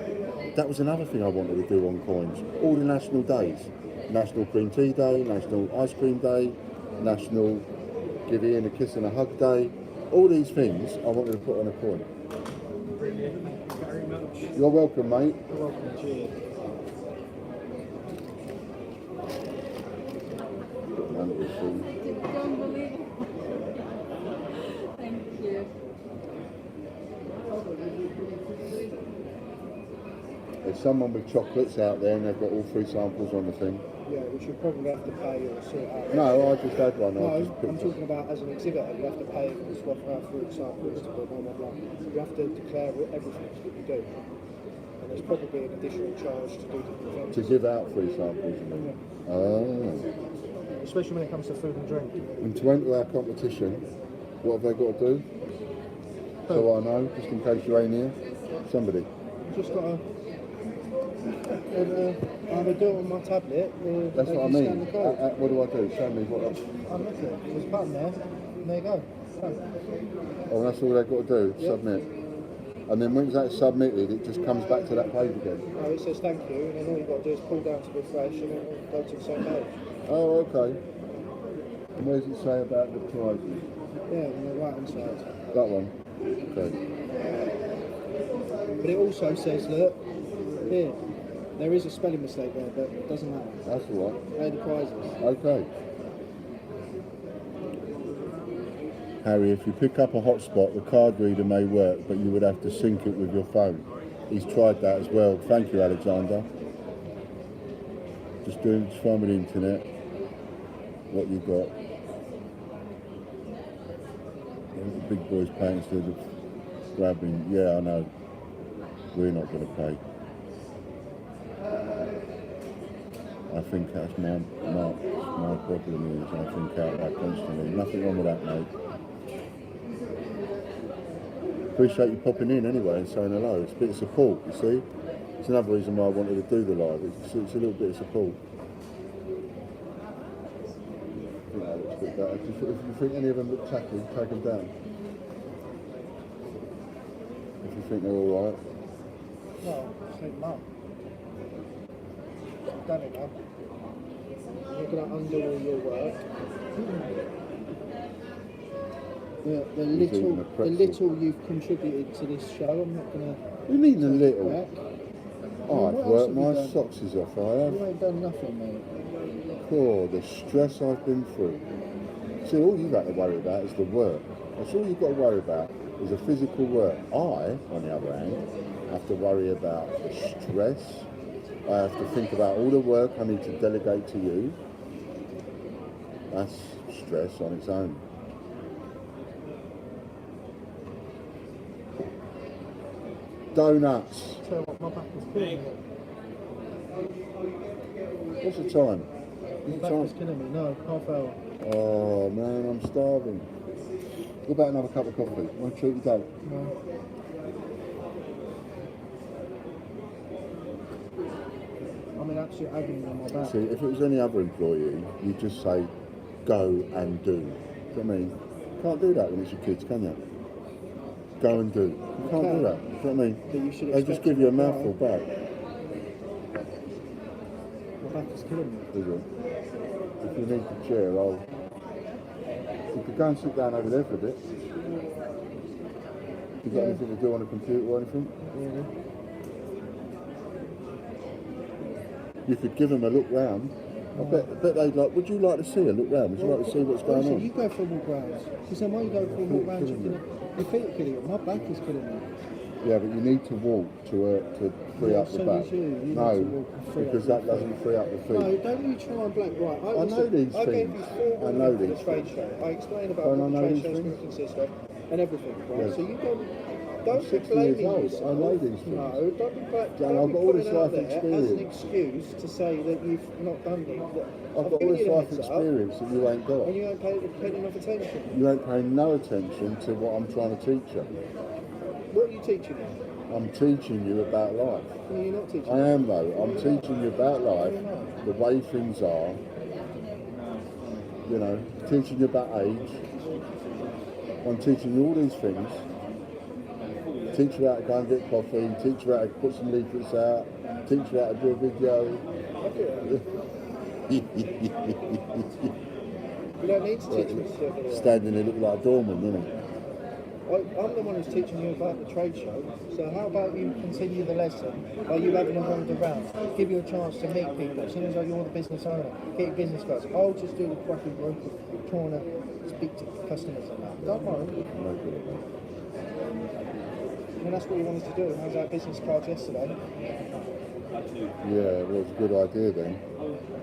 That was another thing I wanted to do on coins. All the national days. National Green Tea Day, National Ice Cream Day, National Give Ian a Kiss and a Hug Day. All these things I wanted to put on a coin. Brilliant, thank you very much. You're welcome, mate. You're welcome, cheers. Thank you. There's someone with chocolates out there and they've got all 3 samples on the thing. Yeah, we should probably have to pay or sort out. No, I just had one. No, I just I'm picked talking about as an exhibitor, you have to pay for the swap out fruit samples to blah, blah, blah. You have to declare everything that you do. And there's probably an additional charge to do different things. to give out 3 samples. You mean? Oh. Especially when it comes to food and drink. And to enter our competition, what have they got to do? So I know, just in case you ain't here. Somebody. Just got to either do it on my tablet or That's they what I can mean. scan the code. What do I do? Show me what. I'm looking. There's a button there, and there you go. Done. Oh, that's all they've got to do. Yep. Submit. And then once that's submitted, it just comes back to that page again. Oh, it says thank you, and then all you've got to do is pull down to refresh, and it will go to the same page. Oh, okay. And what does it say about the prizes? Yeah, on the right hand side. That one. Okay. But it also says, look, here, there is a spelling mistake there, but it doesn't matter. That's all right. They're the prizes. Okay. Harry, if you pick up a hotspot, the card reader may work, but you would have to sync it with your phone. He's tried that as well. Thank you, Alexander. Just find with the internet what you got. The big boys paying instead of grabbing. Yeah, I know. We're not going to pay. I think that's my problem is I think out that constantly. Nothing wrong with that, mate. Appreciate you popping in anyway and saying hello. It's a bit of support, you see. It's another reason why I wanted to do the live. It's a little bit of support. I think that looks a bit better. If you think any of them look tacky, take them down. If you think they're all right. Well, take them up. I've done it now. You're going to undo all your work. The little you've contributed to this show, I'm not going to... You mean a little? Back. I've worked my socks off, I have. You ain't done nothing, mate. Oh, the stress I've been through. See, all you've got to worry about is the work. That's all you've got to worry about is the physical work. I, on the other hand, have to worry about the stress. I have to think about all the work I need to delegate to you. That's stress on its own. Donuts. Tell you what, my back is killing me. What's the time? My back is killing me. No, half hour. Oh man, I'm starving. What about another cup of coffee? Want to treat you dad? No. I'm in absolute agony on my back. See, if it was any other employee, you'd just say, go and do. Do you know what I mean? You can't do that when it's your kids, can you? Go and do. You can't do that. Do you know what I mean? But you should they just give you a mouthful back. My back is killing me. Is it? If you need the chair, you could go and sit down over there for a bit. You got anything to do on a computer or anything? Yeah. You could give them a look round. I bet they'd like, would you like to see a look round? Would you like to see what's going on? You go for a walk round. Because then while you go for a walk round, your feet are killing you. My back is killing me. Yeah, but you need to walk to free up the back. No, because that doesn't free up the feet. No, don't you try and blank. Right, I know these I gave things. you 4 I know for the these trade things. show. I explained about Don't I what the know trade these show is things? going to consist of and everything, right? Yes. So you don't I'm 60 be blaming years old. yourself. I know these things. No, don't be Dan, don't I've be got all putting this it out life there as an experience. excuse to say that you've not done it. I've got all this life experience that you ain't got. And you ain't paying enough attention. You ain't paying no attention to what I'm trying to teach you. What are you teaching me? I'm teaching you about life. No, you're not teaching I me. am though. I'm teaching you about life, the way things are. You know, teaching you about age. I'm teaching you all these things. Teach you how to go and get coffee. Teach you how to put some leaflets out. Teach you how to do a video. You don't need to teach me stuff. Standing there looking like a doorman, isn't it? I'm the one who's teaching you about the trade show, so how about you continue the lesson by you having a wander around, give you a chance to meet people as soon as you're the business owner, get your business cards. I'll just do the crappy work of trying to speak to customers and that. Don't worry. And that's what you wanted to do. How's that business card yesterday? Yeah, well, it's a good idea then.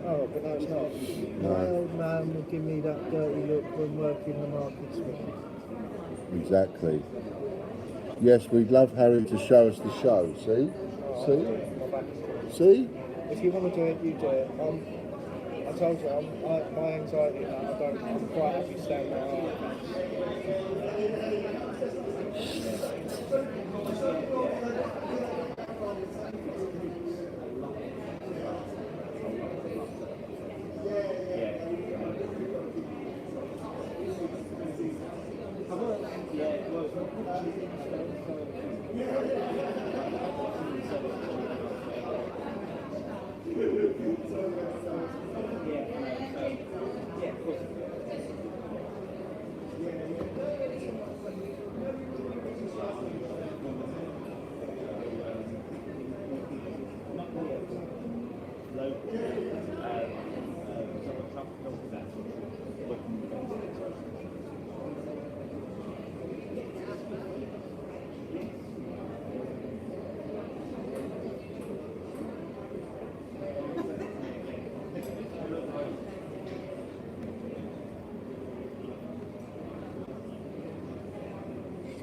Oh, but no, it's not. No. My old man will give me that dirty look when working the markets with me. Exactly. Yes, we'd love Harry to show us the show. See? See? See? If you want to do it, you do it. I told you, my anxiety, I'm quite happy staying where I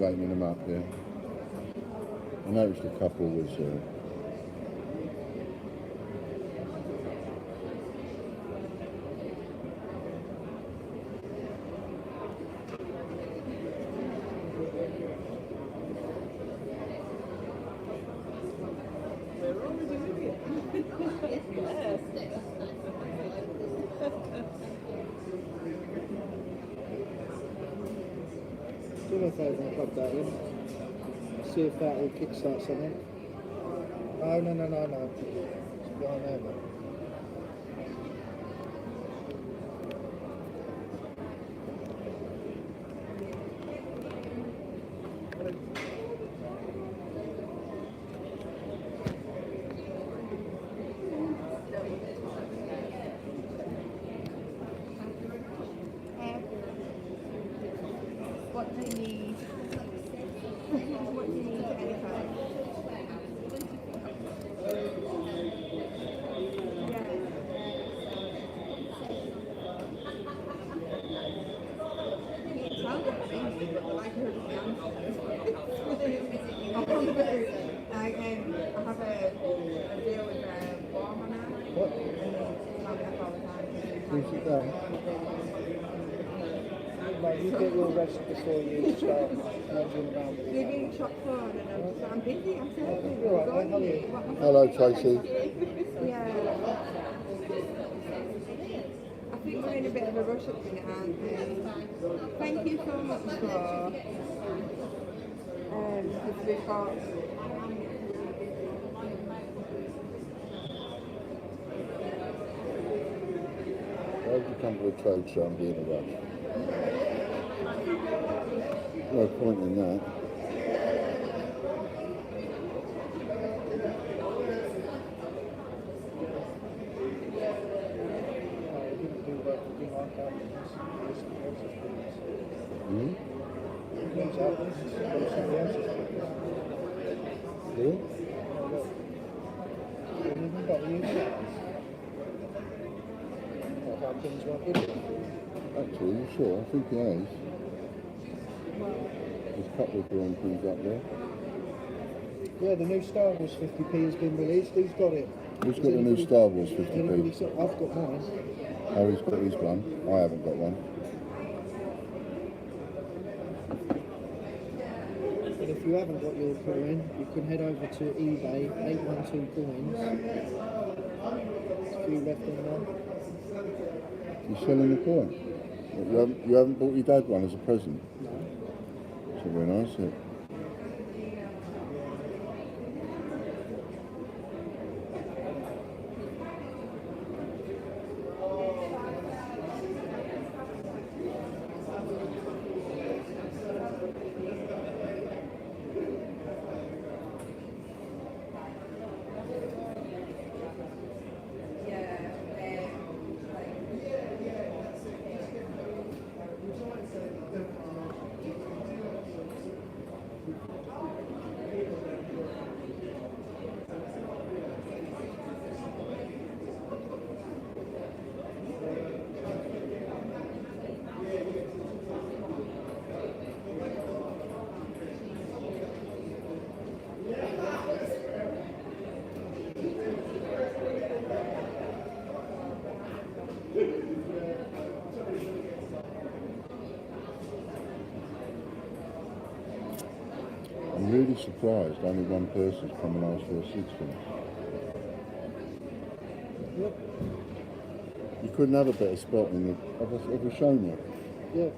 straightening them up, yeah. I noticed a couple was Do me a favour and plug that in. See if that will kickstart something. Oh, no. It's behind there, mate. What do you need? What do you need to edify? I have a deal with Warhammer. What? Tell me up all the time. Who's it done? Mate, you get your rest before you start nudging about. You're being shot for, and I'm busy. I'm sorry. You're all right, mate. How are you? Hello, Tracy. Yeah. I think we're in a bit of a rush at the minute, aren't we? Thank you so much for this report. Why would you come to a trade show and be in a rush? No point in that. Hmm? Really? Actually, you sure? I think he has. There's a couple of drawing things up there. Yeah, the new Star Wars 50p has been released. Who's got it? Who's got the new Star Wars 50p? I've got mine. Oh, he's got his one. I haven't got one. But if you haven't got your coin, you can head over to eBay, 812 coins. There's a few left on there. You're selling the coin? You haven't bought your dad one as a present? No. It's very nice, isn't it? I'm really surprised only one person's come and asked for a sixpence. Yep. You couldn't have a better spot in the... Have we shown you? Yeah.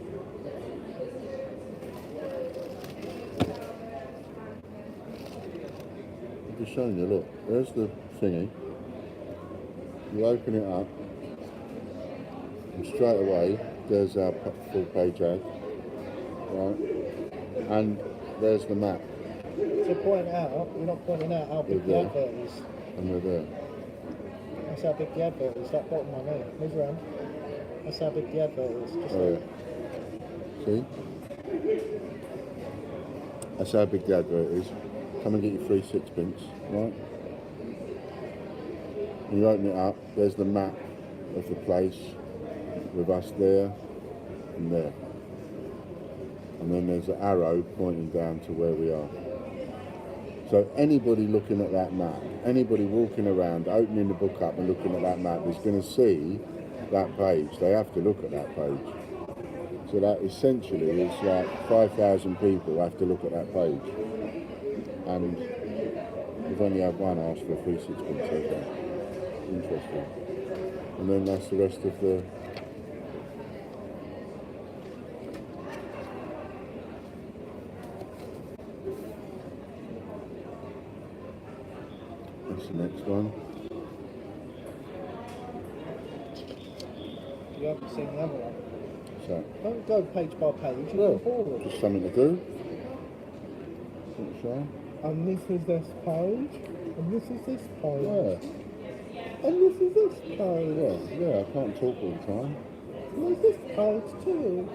I've just shown you, look. There's the thingy. You open it up. And straight away, there's our full page ad. Right. And there's the map. To point out, you're not pointing out how big the advert is. And we're there. That's how big the advert is, that bottom one there. Move around. That's how big the advert is. Just Oh, yeah. See? That's how big the advert is. Come and get your free sixpence, right? And you open it up, there's the map of the place with us there and there. and then there's an arrow pointing down to where we are. So anybody looking at that map, anybody walking around, opening the book up and looking at that map is going to see that page. They have to look at that page. So that essentially is like 5,000 people have to look at that page. And we've only had one ask for a free sixpence so far. Interesting. And then that's the rest of the... That's the next one. You haven't seen the other one. So, Don't go page by page, you well, go forward. just something to do. Sure. And this is this page, and this is this page, Yeah, and this is this page, yeah, I can't talk all the time. and there's this page too.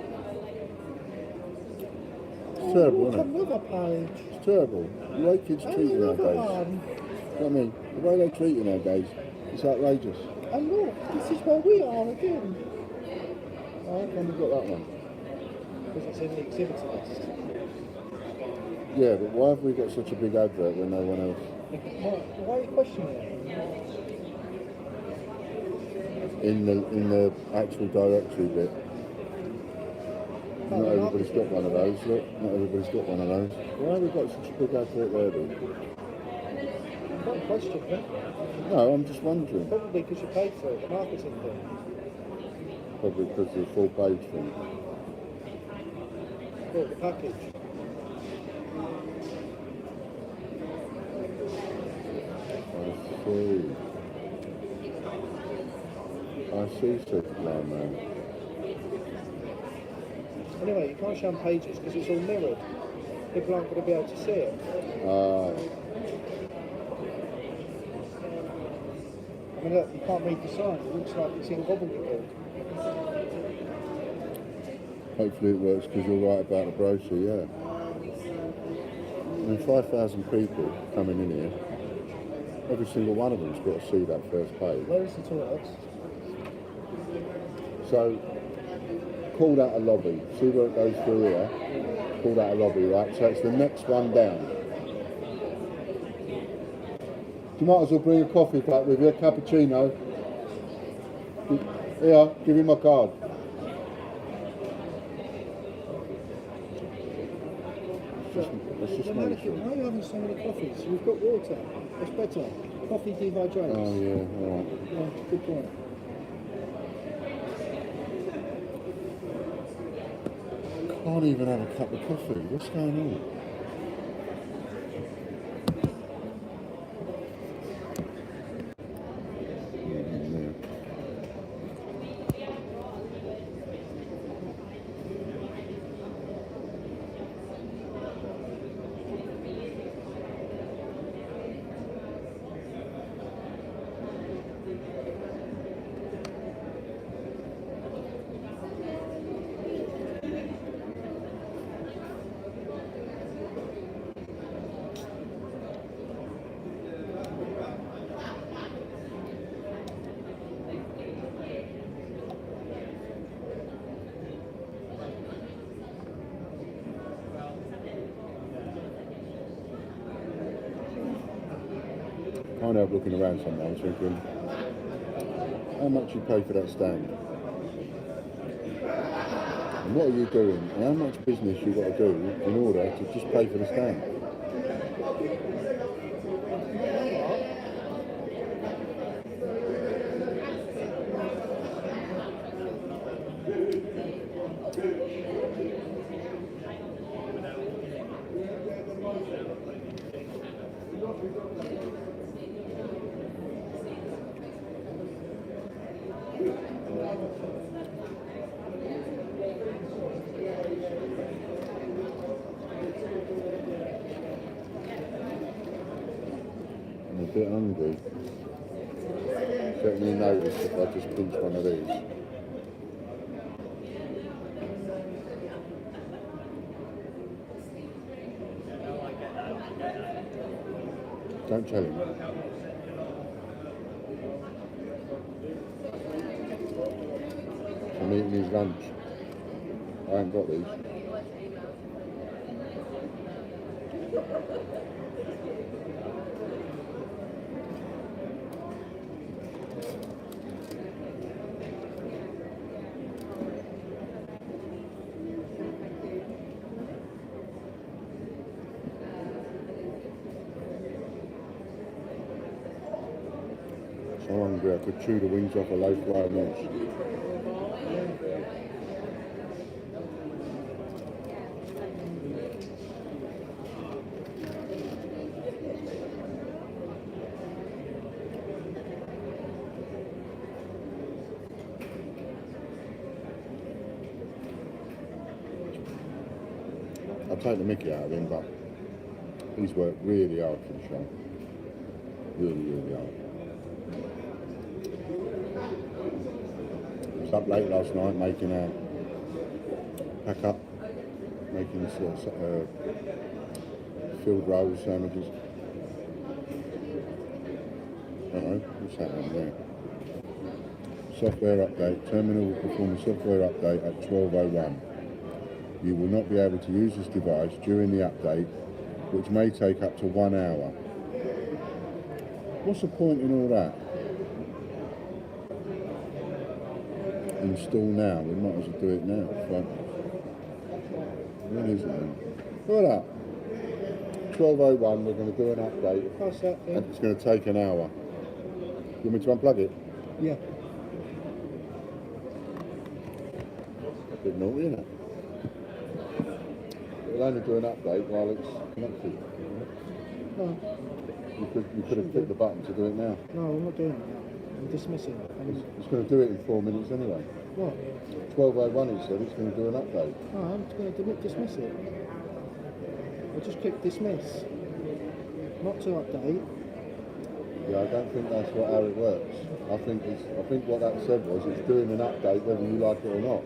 It's terrible, Look, isn't it? another page. It's terrible. The way kids treat And you another nowadays. one. You know what I mean? The way they treat you nowadays, it's outrageous. And look, this is where we are again. How come we've got that one? Because it's in the exhibitor list. Yeah, but why have we got such a big advert when no one else? Why are you questioning it? In the actual directory bit. Not everybody's got one of those, look. Not everybody's got one of those. Why have we got such a big advert there, then? Not a question, but No, I'm just wondering. probably because you paid for it, the marketing thing. Probably because of the full page thing. Bought the package. I see, Superman, man. Anyway, you can't show them pages because it's all mirrored. People aren't going to be able to see it. I mean, look, you can't read the sign. It looks like it's in gobbledygook. Hopefully it works because you're right about the brochure, yeah. I mean, 5,000 people coming in here. Every single one of them's got to see that first page. Where is the toilets? So, call that a lobby. See where it goes through here? Call that a lobby, right? So it's the next one down. You might as well bring a coffee back with you, a cappuccino. Here, give him my card. Let's just make Why sure. are you having so many coffees? You've got water. It's better. Coffee dehydrates. Oh yeah, alright. Yeah, good point. Can't even have a cup of coffee. What's going on? Can't help looking around sometimes thinking, how much you pay for that stand? And what are you doing? And how much business you got to do in order to just pay for the stand? I'm a bit hungry. Certainly notice if I just pinch one of these. Don't tell him. I'm eating his lunch. I ain't got these. So hungry I could chew the wings off a loaf right now. I'll take the mickey out of him, but he's worked really hard for the show. Really, really hard. I was up late last night making a pack up, making filled roll sandwiches. What's happening there? Software update. Terminal will perform a software update at 12:01. You will not be able to use this device during the update, which may take up to 1 hour. What's the point in all that? Install now. We might as well do it now. When is it then? Look at that. 12:01. We're going to do an update. What's that thing? And it's going to take an hour. You want me to unplug it? Yeah. A bit naughty, isn't it? It'll only do an update while it's connected. No. You could have clicked the button to do it now. No, I'm not doing that. I'm dismissing it. It's going to do it in 4 minutes anyway. What? 12:01 it said it's going to do an update. No, I'm just going to dismiss it. I just click dismiss. Not to update. Yeah, I don't think that's how it works. I think what that said was it's doing an update whether you like it or not.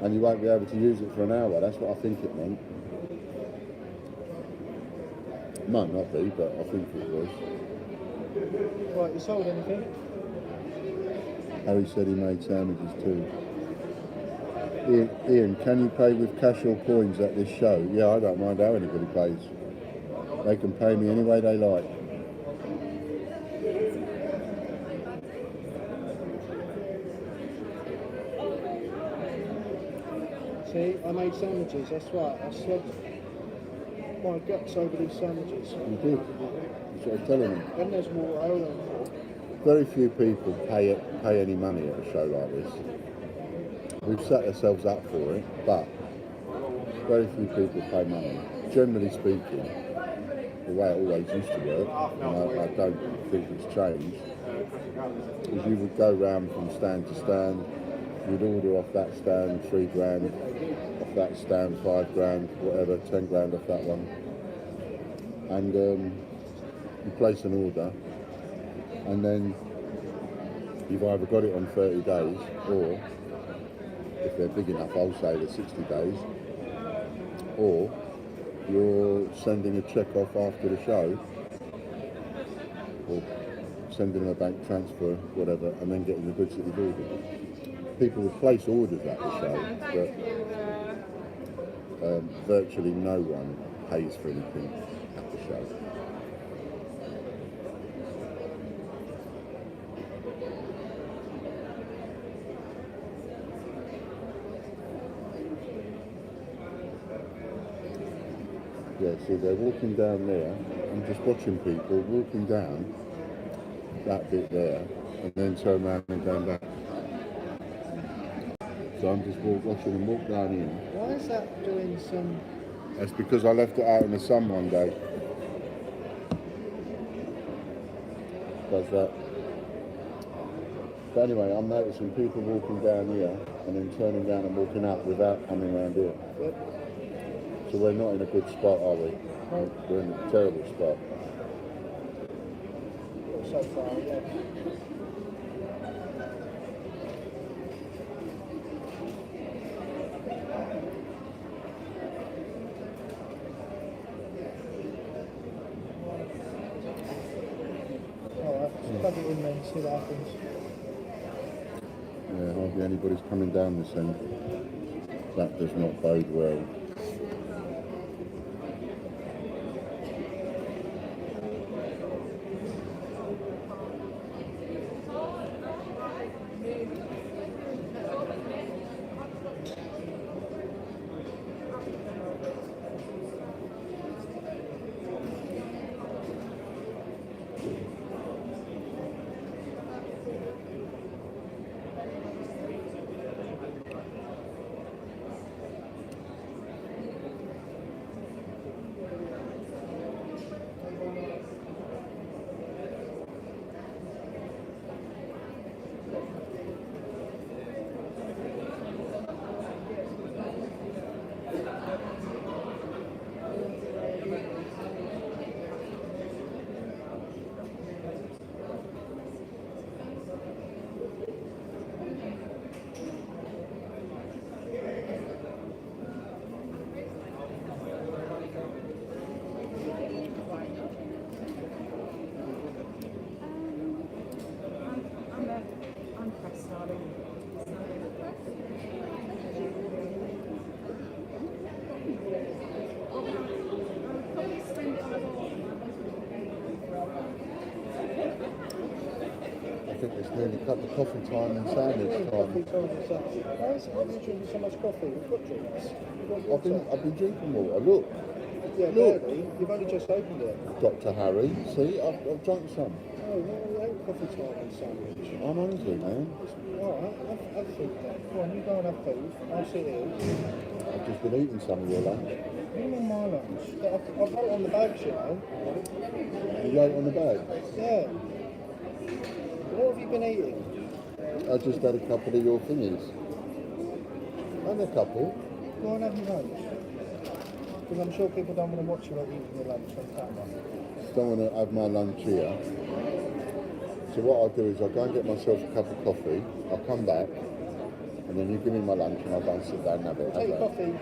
And you won't be able to use it for an hour. That's what I think it meant. Might not be, but I think it was. Right, you sold anything? Harry said he made sandwiches too. Ian, can you pay with cash or coins at this show? Yeah, I don't mind how anybody pays. They can pay me any way they like. See, I made sandwiches, that's right. I slogged my guts over these sandwiches. You did. That's what I'm telling you. Then there's water, hold on. Very few people pay any money at a show like this. We've set ourselves up for it, but very few people pay money. Generally speaking, the way it always used to work, and I don't think it's changed, is you would go round from stand to stand, you'd order off that stand £3 off that stand £5 whatever, 10 grand off that one, and you place an order, and then you've either got it on 30 days, or if they're big enough wholesaler 60 days, or you're sending a cheque off after the show, or sending them a bank transfer, whatever, and then getting the goods that you've ordered. People would place orders at the show, but virtually no one pays for anything at the show. Yeah, see, they're walking down there. I'm just watching people walking down that bit there and then turn around and go back. So I'm just watching them walk down in. Why is that doing some... That's because I left it out in the sun one day. Does that. But anyway, I'm noticing people walking down here and then turning around and walking out without coming around here. Yep. So we're not in a good spot, are we? No. We're in a terrible spot. So far, yeah. Alright, just plug it in then, see what happens. Yeah, hardly anybody's coming down this end. That does not bode well. think it's nearly cup of coffee time and sandwich time. Why is it you drinking so much coffee? We've got drinks. I've been drinking water. Look, Yeah, look. barely. You've only just opened it. Dr. Harry, see, I've drunk some. Oh, well, we ain't coffee time and sandwich. I'm hungry, man. Alright, have food then. Go on, you go and have food. I'll sit here. I've just been eating some of your lunch. You mean my lunch? I've got it on the bags, you know. You wrote on the bag. Yeah. What have you been eating? I just had a couple of your thingies. And a couple. Go and have your lunch. Because I'm sure people don't want to watch you eating your lunch on camera. Don't want to have my lunch here. So what I'll do is I'll go and get myself a cup of coffee. I'll come back. And then you give me my lunch and I'll go and sit down and have it. Take your coffee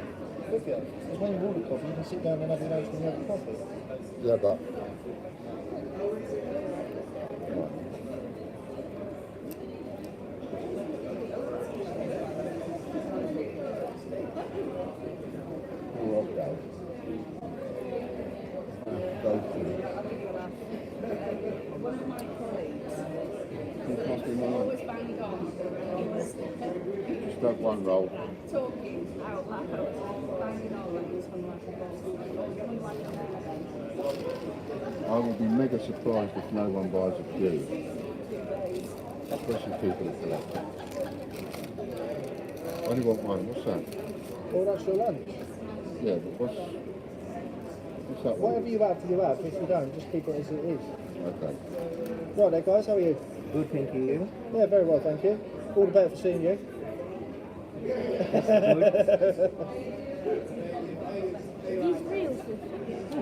with you. Because when you order coffee, you can sit down and have your lunch when you have your coffee. Yeah, but... Just have one roll. Talking out loud, banging all things from I will be mega surprised if no one buys a few. Especially people who collect. I only want one. What's that? Oh, that's your lunch. Yeah, but what's that one? Whatever you have, you have. If you don't, just keep it as it is. Okay. Right there, guys. How are you? Good, thank you. Yeah, very well, thank you. All the better for seeing you.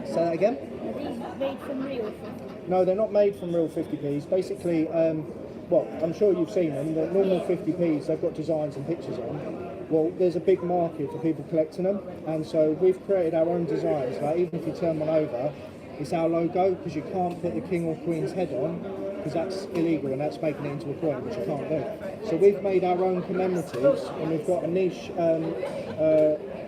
Say that again? Are these made from real food? No, they're not made from real 50p's. Basically, well, I'm sure you've seen them. The normal 50p's, they've got designs and pictures on. Well, there's a big market for people collecting them, and so we've created our own designs. Like even if you turn one over, it's our logo because you can't put the king or queen's head on because that's illegal and that's making it into a coin, which you can't do. So we've made our own commemoratives, and we've got a niche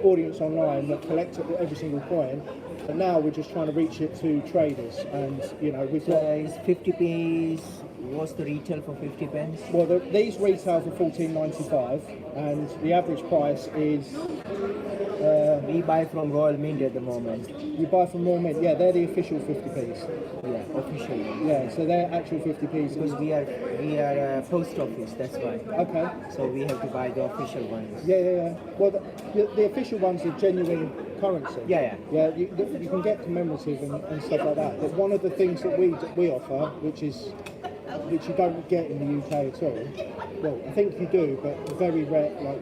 audience online that collect every single coin. But now we're just trying to reach it to traders, and you know we've got. Is 50p's, what's the retail for 50 pence? Well, these retail for $14.95, and the average price is. We buy from Royal Mint at the moment. You buy from Royal Mint, yeah, they're the official 50p's. Yeah, official. Yeah, so they're actual 50p's. Because we are a post office, that's why. Okay. So we have to buy the official ones. Yeah. Well, the official ones are genuine currency. Yeah. Yeah, you can get commemorative and stuff like that. But one of the things that we offer, which you don't get in the UK at all, well, I think you do, but very rare, like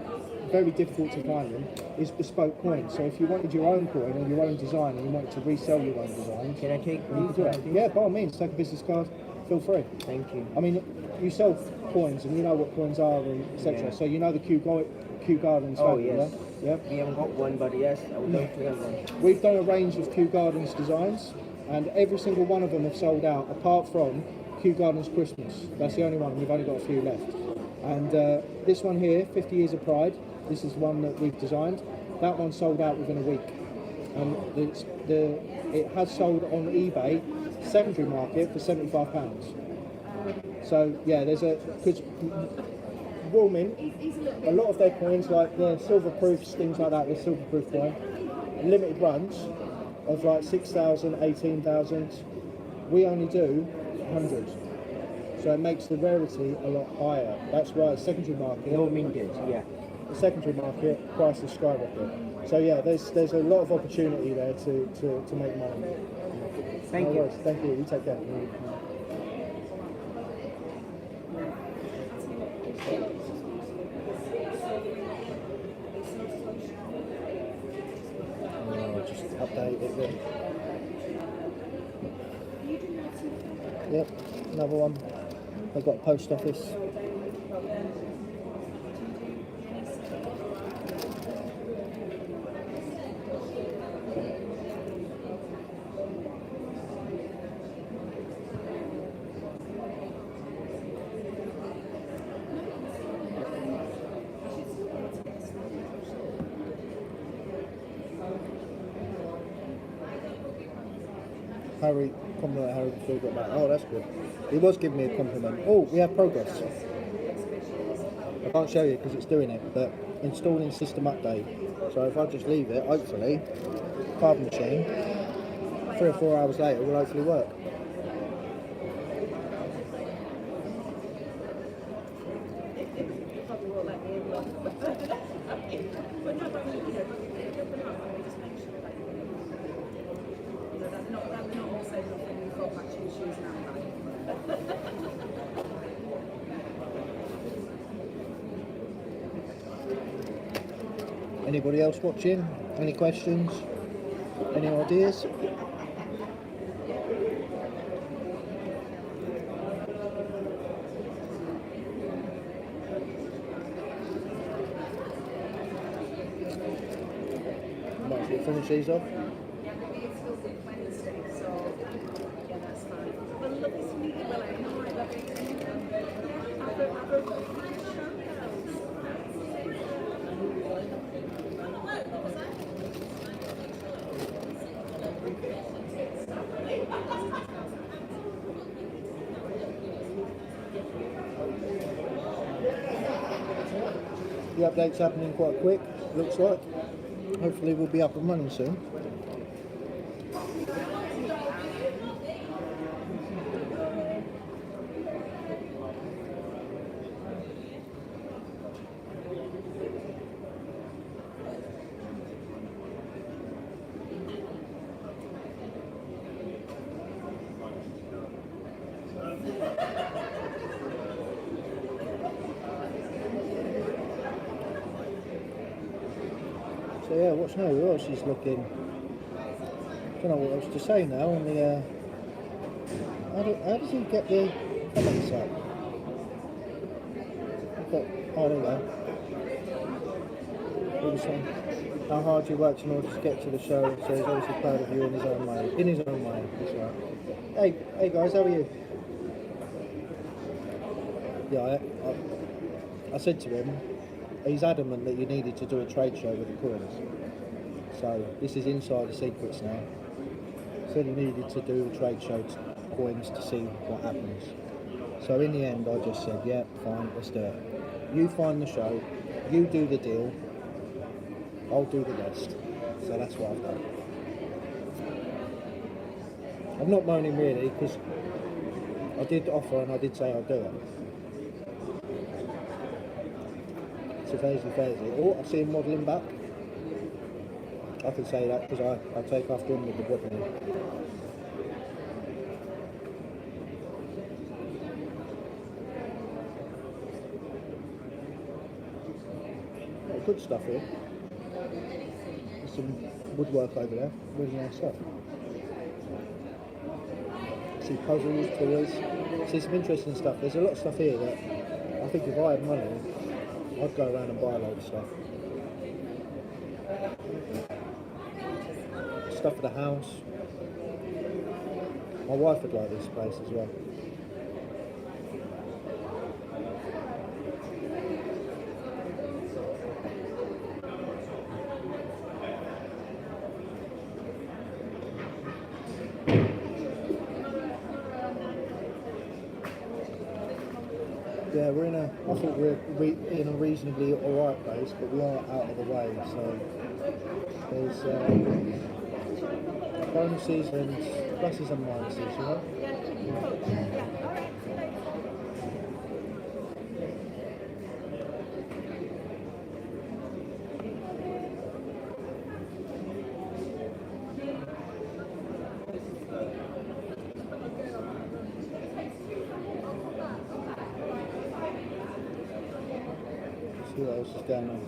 very difficult to find them, is bespoke coins. So if you wanted your own coin or your own design and you wanted to resell your own design, Can I take you one? could do it. Yeah, by all means, take a business card, feel free. Thank you. I mean, you sell coins and you know what coins are and etc. Yeah. So you know the Kew Gardens Oh, value, yes. yeah? We haven't got one, but yes, I would love to have one. We've done a range of Kew Gardens designs, and every single one of them have sold out, apart from Kew Gardens Christmas. That's the only one, we've only got a few left. And this one here, 50 Years of Pride, this is one that we've designed. That one sold out within a week. And it has sold on eBay, secondary market, for £75. So yeah, because Royal Mint, a lot of their coins, like the silver proofs, things like that, the silver proof coin, limited runs of like 6,000, 18,000. We only do 100. So it makes the rarity a lot higher. That's why secondary market. No mintage, yeah. The secondary market prices skyrocket. So yeah, there's a lot of opportunity there to make money. Thank No you. worries. Thank you. You take care. Just update it then. Yep, another one. They've got a post office. Harry complimented Harry before he got back. Oh, that's good. He was giving me a compliment. Oh, we have progress. I can't show you because it's doing it, but installing system update. So if I just leave it, hopefully, carbon machine, 3 or 4 hours later, will hopefully work. Anybody else watching? Any questions? Any ideas? Might as well finish these off. The update's happening quite quick, looks like. Hopefully we'll be up and running soon. So yeah, what's new? Who else is looking? Don't know what else to say now. On the how does he get the comments up? Oh, there we go. He was saying how hard you worked in order to get to the show. So he's obviously proud of you in his own way. In his own way, that's right. Hey guys, how are you? Yeah, I said to him, he's adamant that you needed to do a trade show with the coins. So this is insider secrets now. Said he needed to do a trade show coins to see what happens. So in the end I just said, yeah, fine, let's do it. You find the show, you do the deal, I'll do the rest. So that's what I've done. I'm not moaning really, because I did offer and I did say I'd do it. So Fazy. Oh, I see him modelling back. I can say that because I take after him with the woodman. Good stuff here. There's some woodwork over there. Really nice stuff. See puzzles, toys. See some interesting stuff. There's a lot of stuff here that I think if I had money, I'd go around and buy a load of stuff. Stuff for the house. My wife would like this place as well. Yeah, I think we're in a reasonably alright place, but we are out of the way, so there's bonuses and pluses and minuses, you know? See what else is going on.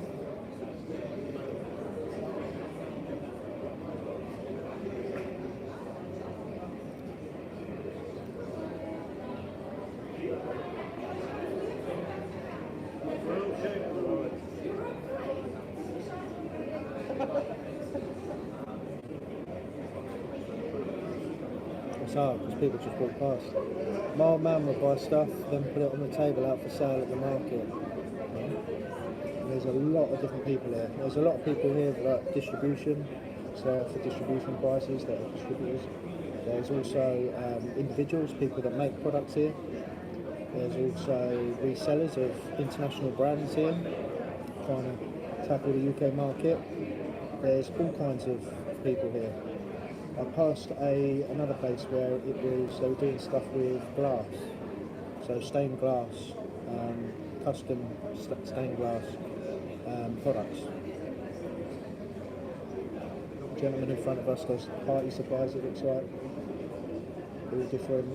It's hard because people just walk past. My old man would buy stuff, then put it on the table out for sale at the market. There's a lot of different people here. There's a lot of people here for like distribution, so for distribution prices that are distributors. There's also individuals, people that make products here. There's also resellers of international brands here, trying to tackle the UK market. There's all kinds of people here. I passed another place where they were doing stuff with glass, so stained glass, custom stained glass products. The gentleman in front of us does party supplies, it looks like. All different,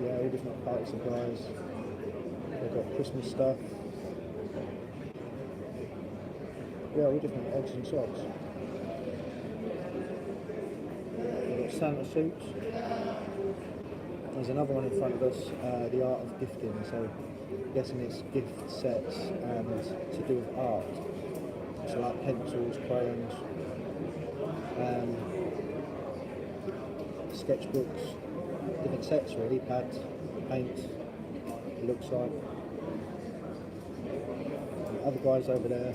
all different party supplies. They've got Christmas stuff. Yeah, all different odds and sods. They've got Santa suits. There's another one in front of us, the art of gifting. So I'm guessing it's gift sets and to do with art. So like pencils, crayons, sketchbooks, different sets really, pads, paint, it looks like. The other guys over there,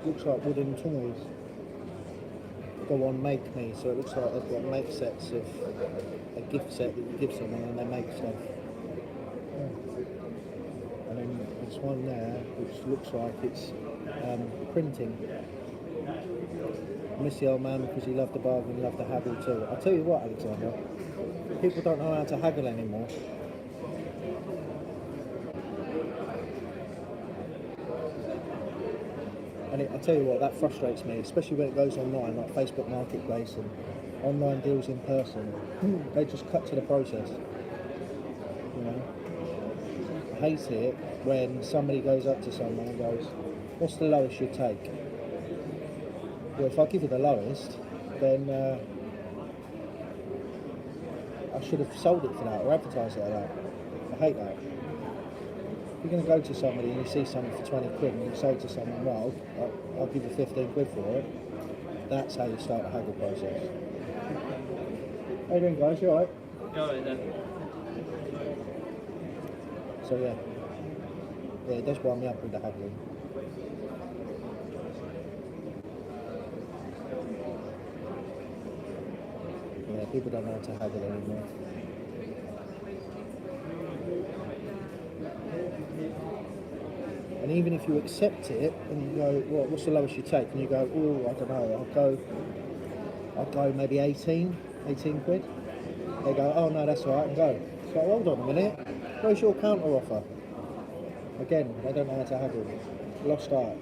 looks like wooden toys. Go on Make Me, so it looks like they've got make sets of a gift set that you give someone and they make stuff. And then there's one there which looks like it's printing. I miss the old man because he loved the bargain, he loved the haggle too. I'll tell you what, Alexander, people don't know how to haggle anymore. And I tell you what, that frustrates me, especially when it goes online, like Facebook Marketplace and online deals in person. They just cut to the process. You know, I hate it when somebody goes up to someone and goes, "What's the lowest you take?" Well, if I give you the lowest, then I should have sold it for that or advertised it at that. I hate that. If you're going to go to somebody and you see something for 20 quid and you say to someone, well, I'll give you 15 quid for it, that's how you start the haggle process. How you doing, guys? You alright? Alright then. So yeah, it does wind me up with the haggling. Yeah, people don't know how to haggle anymore. And even if you accept it and you go, well, what's the lowest you take? And you go, oh, I don't know, I'll go maybe 18 quid. They go, oh no, that's all right, and go. So hold on a minute, where's your counter offer? Again, they don't know how to haggle. Lost art.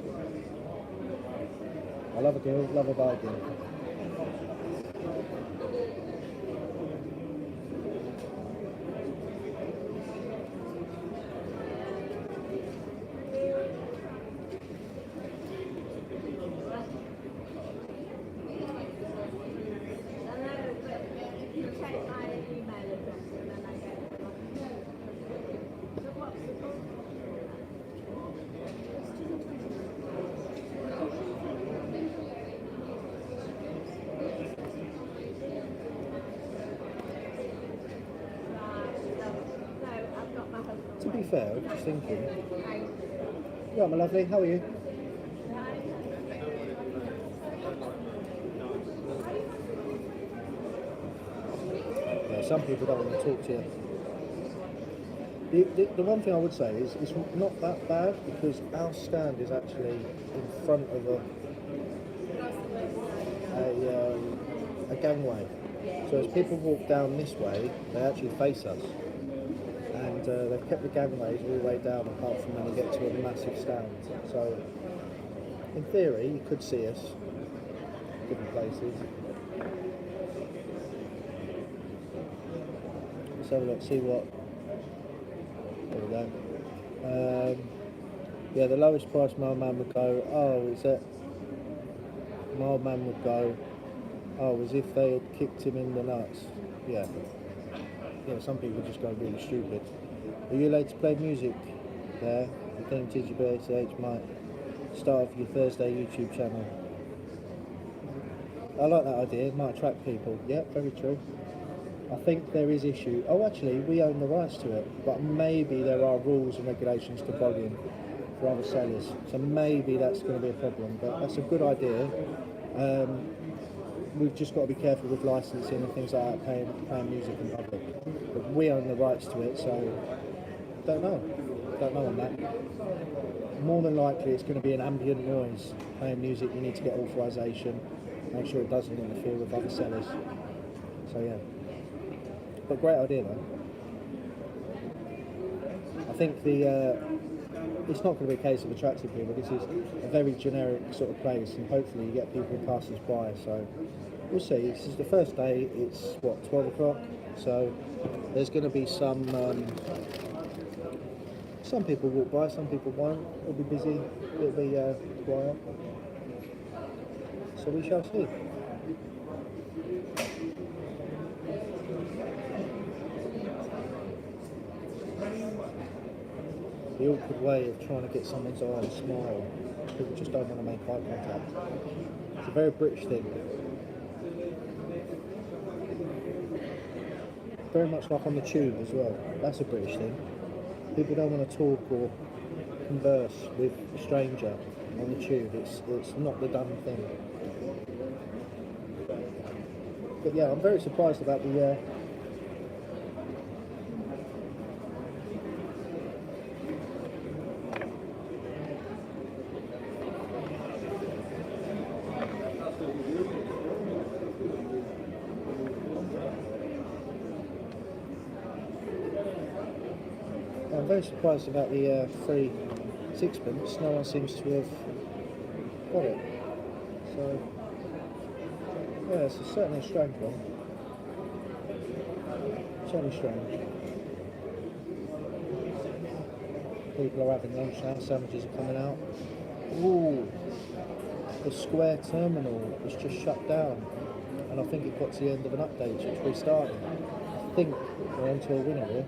I love a deal, love a bargain. To be fair, I was just thinking, yeah, my lovely, how are you? Yeah, some people don't want to talk to you. The one thing I would say is it's not that bad because our stand is actually in front of a gangway. So as people walk down this way, they actually face us. And they've kept the gangways all the way down apart from when you get to a massive stand. So in theory you could see us different places. Let's have a look, see what. There we go. Yeah, the lowest price my old man would go, oh, is that? My old man would go, oh, as if they had kicked him in the nuts. Yeah. Yeah, some people just go really stupid. Are you allowed to play music there? You think TGBCH might start off your Thursday YouTube channel? I like that idea, it might attract people. Yeah, very true. I think there is issue. Oh, actually, we own the rights to it, but maybe there are rules and regulations to volume for other sellers. So maybe that's going to be a problem, but that's a good idea. we've just got to be careful with licensing and things like that, playing music in public. But we own the rights to it, so don't know on that. More than likely it's going to be an ambient noise. Playing music, you need to get authorization, make sure it doesn't interfere with other sellers. So yeah, but great idea though. I think it's not going to be a case of attracting people. This is a very generic sort of place, and hopefully you get people passers by. So we'll see. This is the first day. It's what, 12 o'clock. So there's going to be some people walk by, some people won't. It'll be busy. It'll be quiet. So we shall see. The awkward way of trying to get someone's eye to smile. People just don't want to make eye contact. It's a very British thing. Very much like on the tube as well. That's a British thing. People don't want to talk or converse with a stranger on the tube. It's not the done thing. But yeah, I'm very surprised about the I'm very surprised about the free sixpence. No one seems to have got it. So, yeah, it's certainly a strange one. Certainly strange. People are having lunch now, sandwiches are coming out. Ooh, the Square terminal is just shut down. And I think it got to the end of an update, so it's restarting. I think we're on to a winner here.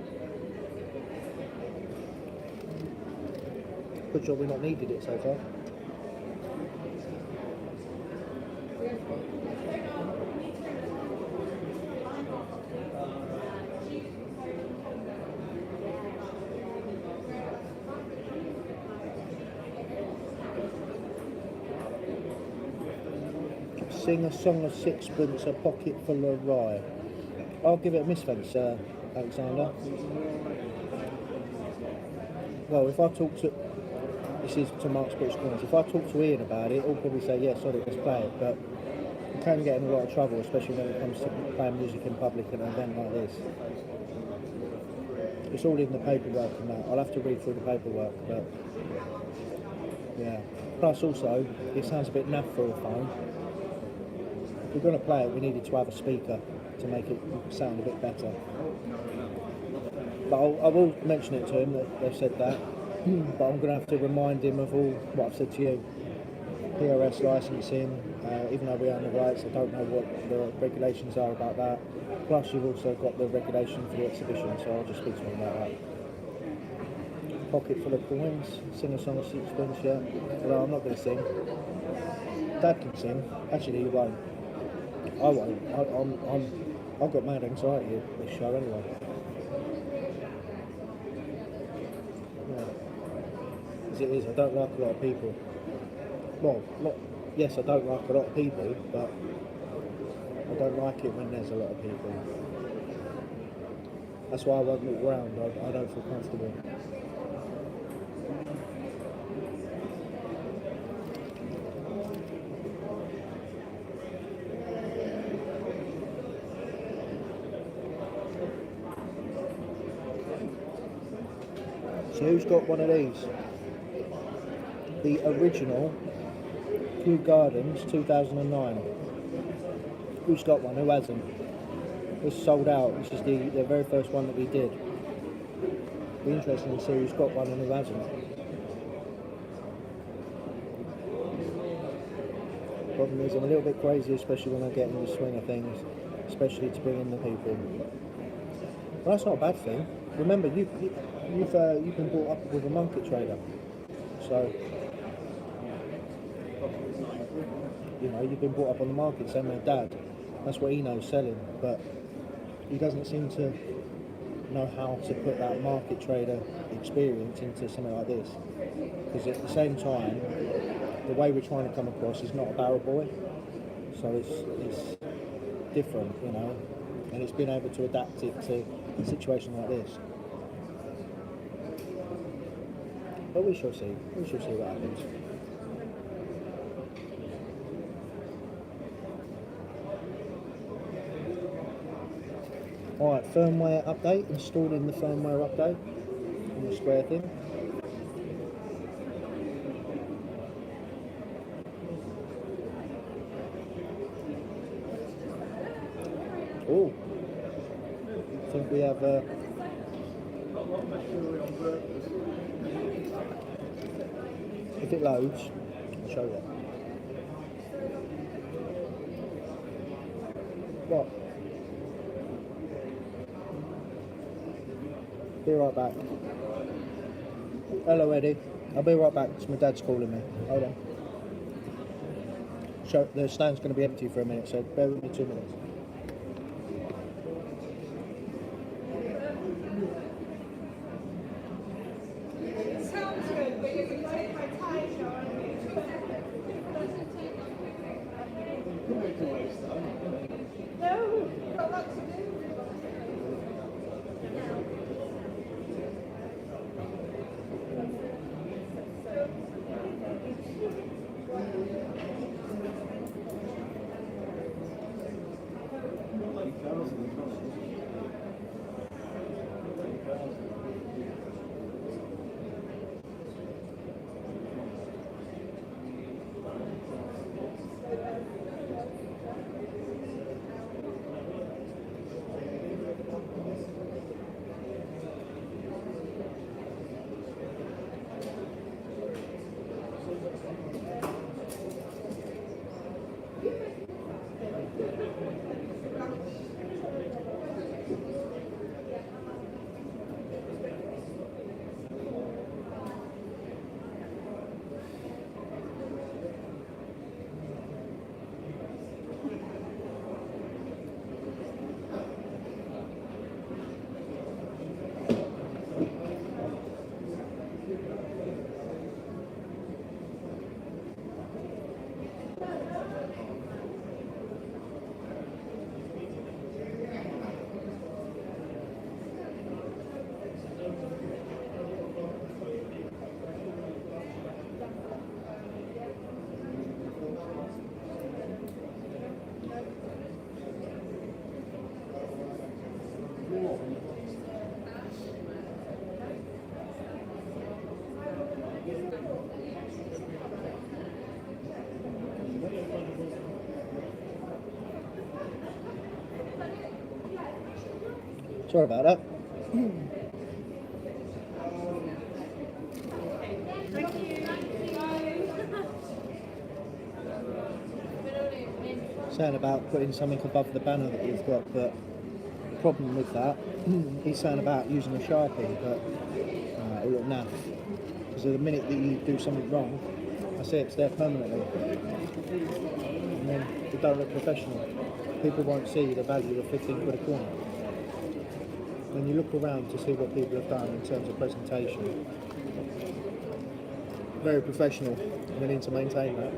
Good job we've not needed it so far. Sing a song of sixpence, a pocket full of rye. I'll give it a miss, thanks, Alexander. Well, if I talk to... This is to Mark's British Coins. If I talk to Ian about it, he'll probably say, yeah, sorry, let's play it. But you can get in a lot of trouble, especially when it comes to playing music in public at an event like this. It's all in the paperwork and that. I'll have to read through the paperwork, but yeah. Plus also, it sounds a bit naff for a phone. If we're going to play it, we needed to have a speaker to make it sound a bit better. But I will mention it to him that they've said that. But I'm going to have to remind him of all what I've said to you. PRS licensing, even though we own the rights, I don't know what the regulations are about that. Plus you've also got the regulation for the exhibition, so I'll just speak to him about that. Pocket full of coins, sing a song of sixpence, yeah. No, I'm not going to sing. Dad can sing. Actually, he won't. I won't. I've got mad anxiety at this show anyway. As it is, I don't like a lot of people. Well, yes, I don't like a lot of people, but I don't like it when there's a lot of people. That's why I won't look around. I don't feel comfortable. So who's got one of these? The original Kew Gardens 2009. Who's got one? Who hasn't? It's sold out. This is the very first one that we did. Be interesting to see who's got one and who hasn't. Problem is, I'm a little bit crazy, especially when I get in the swing of things, especially to bring in the people. Well, that's not a bad thing. Remember, you've been brought up with a market trader, so you know you've been brought up on the market. Same with Dad. That's what he knows selling, but he doesn't seem to know how to put that market trader experience into something like this. Because at the same time, the way we're trying to come across is not a barrel boy, so it's different, you know, and it's been able to adapt it to a situation like this. But we shall see. We shall see what happens. Alright, firmware update. Installing the firmware update on the square thing. Oh, I think we have if it loads, I'll show you. What? Be right back. Hello, Eddie. I'll be right back. It's my dad's calling me. Hold on. So the stand's going to be empty for a minute, so bear with me 2 minutes. Sounds good, but you're going to take my time, Sean. No, got lots to do. Sorry about that. Saying about putting something above the banner that we've got, but the problem with that, he's saying about using a Sharpie, but it'll look naff. Because the minute that you do something wrong, I see it's there permanently. And then it don't look professional. People won't see the value of 15 quid a corner. When you look around to see what people have done in terms of presentation, very professional, and we need to maintain that.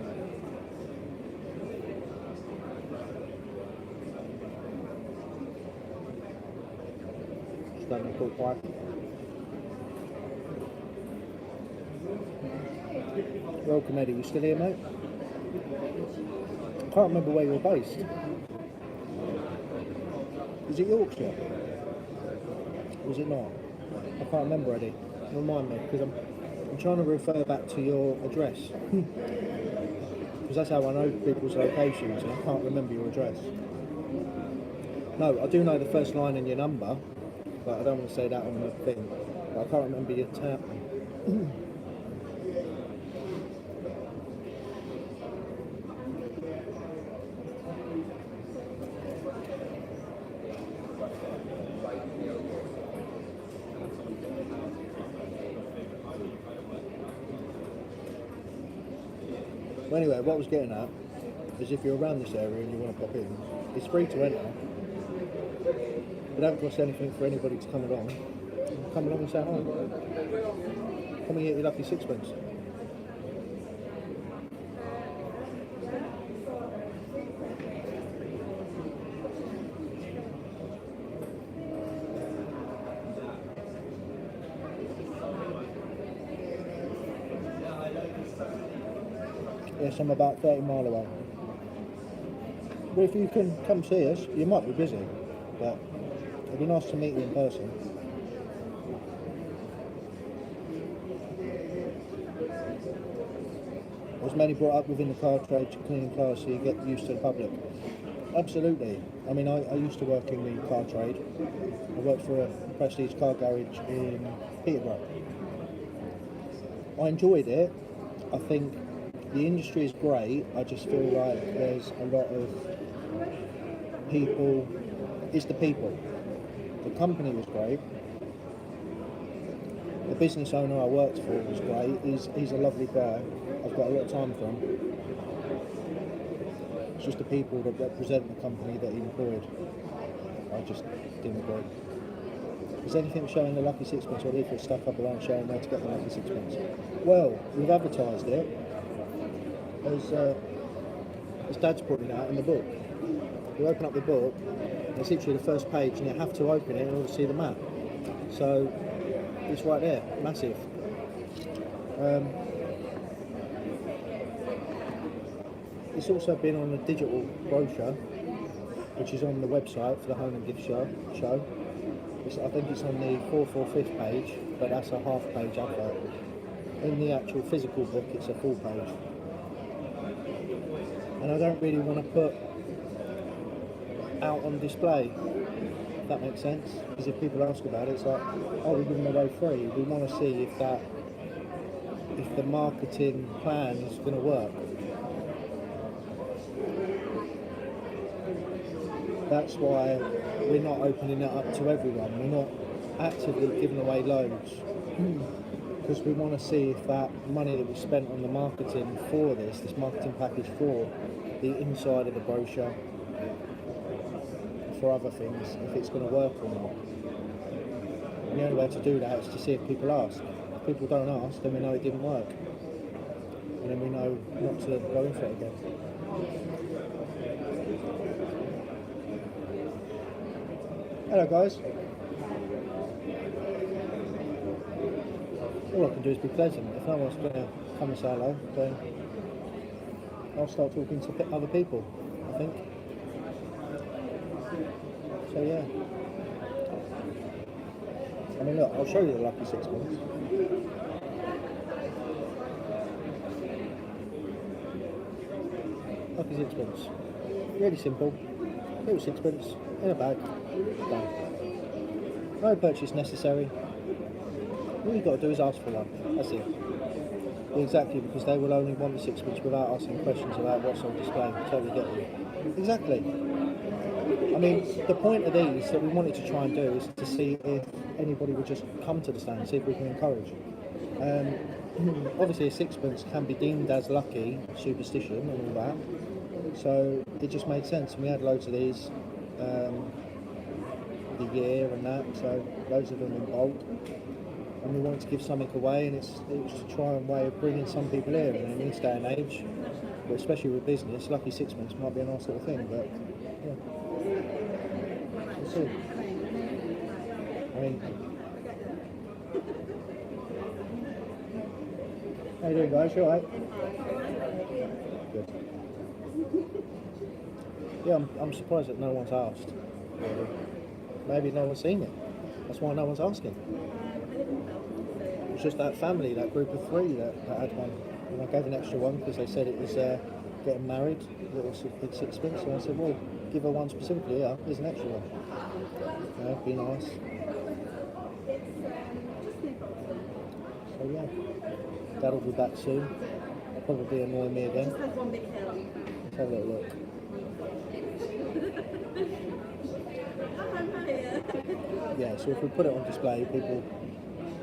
Standing called quiet. Welcome, Eddie. You still here, mate? I can't remember where you're based. Is it Yorkshire? Or is it not? I can't remember, Eddie. Remind me, because I'm trying to refer back to your address. Because that's how I know people's locations, and I can't remember your address. No, I do know the first line and your number, but I don't want to say that on the thing. But I can't remember your town. Anyway, what I was getting at is if you're around this area and you want to pop in, it's free to enter. It don't cost anything for anybody to come along. Come along and say hi. Come and get your lovely sixpence. Yes, I'm about 30 mile away. But if you can come see us, you might be busy, but it'd be nice to meet you in person. Was mainly brought up within the car trade to cleaning cars so you get used to the public. Absolutely. I mean, I used to work in the car trade. I worked for a prestige car garage in Peterborough. I enjoyed it. I think the industry is great. I just feel like there's a lot of people. It's the people. The company was great. The business owner I worked for was great. He's a lovely guy. I've got a lot of time for him. It's just the people that represent the company that he employed. I just didn't agree. Is anything showing the lucky sixpence, or leaflet stuck up around showing where to get the lucky sixpence? Well, we've advertised it as Dad's putting it out in the book. You open up the book, and it's literally the first page, and you have to open it in order to see the map. So it's right there, massive. It's also been on a digital brochure, which is on the website for the Home and Gift show. I think it's on the 4th or 5th page, but that's a half page advert. In the actual physical book, it's a full page. And I don't really want to put out on display, if that makes sense. Because if people ask about it, it's like, oh, we're giving them away free. We want to see if the marketing plan is going to work. That's why we're not opening it up to everyone. We're not actively giving away loads. Because we want to see if that money that we spent on the marketing for this marketing package for the inside of the brochure, for other things, if it's going to work or not. And the only way to do that is to see if people ask. If people don't ask, then we know it didn't work. And then we know not to go in for it again. Hello guys. All I can do is be pleasant. If no one's going to come and say hello, then I'll start talking to other people, I think. So yeah. I mean look, I'll show you the lucky sixpence. Lucky sixpence. Really simple. Little sixpence in a bag. Done. No purchase necessary. All you've got to do is ask for one. That's it. Exactly, because they will only want the sixpence without asking questions about what's on display. Totally get you. Exactly. I mean, the point of these that we wanted to try and do is to see if anybody would just come to the stand, see if we can encourage. Obviously, a sixpence can be deemed as lucky, superstition, and all that. So it just made sense, and we had loads of these. The year and that, so loads of them in bulk, and we wanted to give something away, and it was to try and way of bringing some people here. And in this day and age, but especially with business, lucky sixpence might be a nice little thing, but yeah, we'll see. I mean, how you doing guys, you alright? Good. Yeah, I'm surprised that no one's asked, really. Maybe no one's seen it. That's why no one's asking. It's just that family, that group of 3 that had one. And I gave an extra one because they said it was getting married, little big sixpence. So I said, well, give her one specifically. Yeah, here's an extra one. Yeah, be nice. So yeah, Dad will be back soon. Probably annoy me again. Let's have a little look. Yeah, so if we put it on display,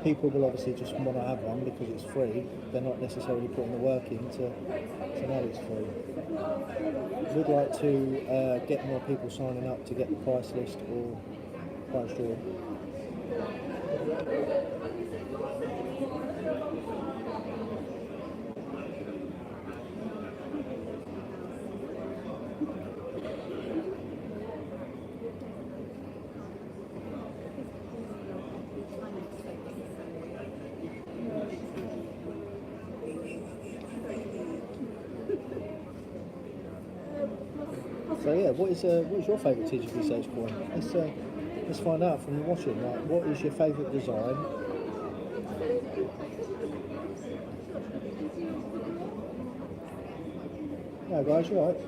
people will obviously just want to have one because it's free. They're not necessarily putting the work in to know it's free. We'd like to get more people signing up to get the price list or price draw. So yeah, what is your favourite TGBCH coin? Let's find out from watching. Like, what is your favourite design? No, guys, you alright?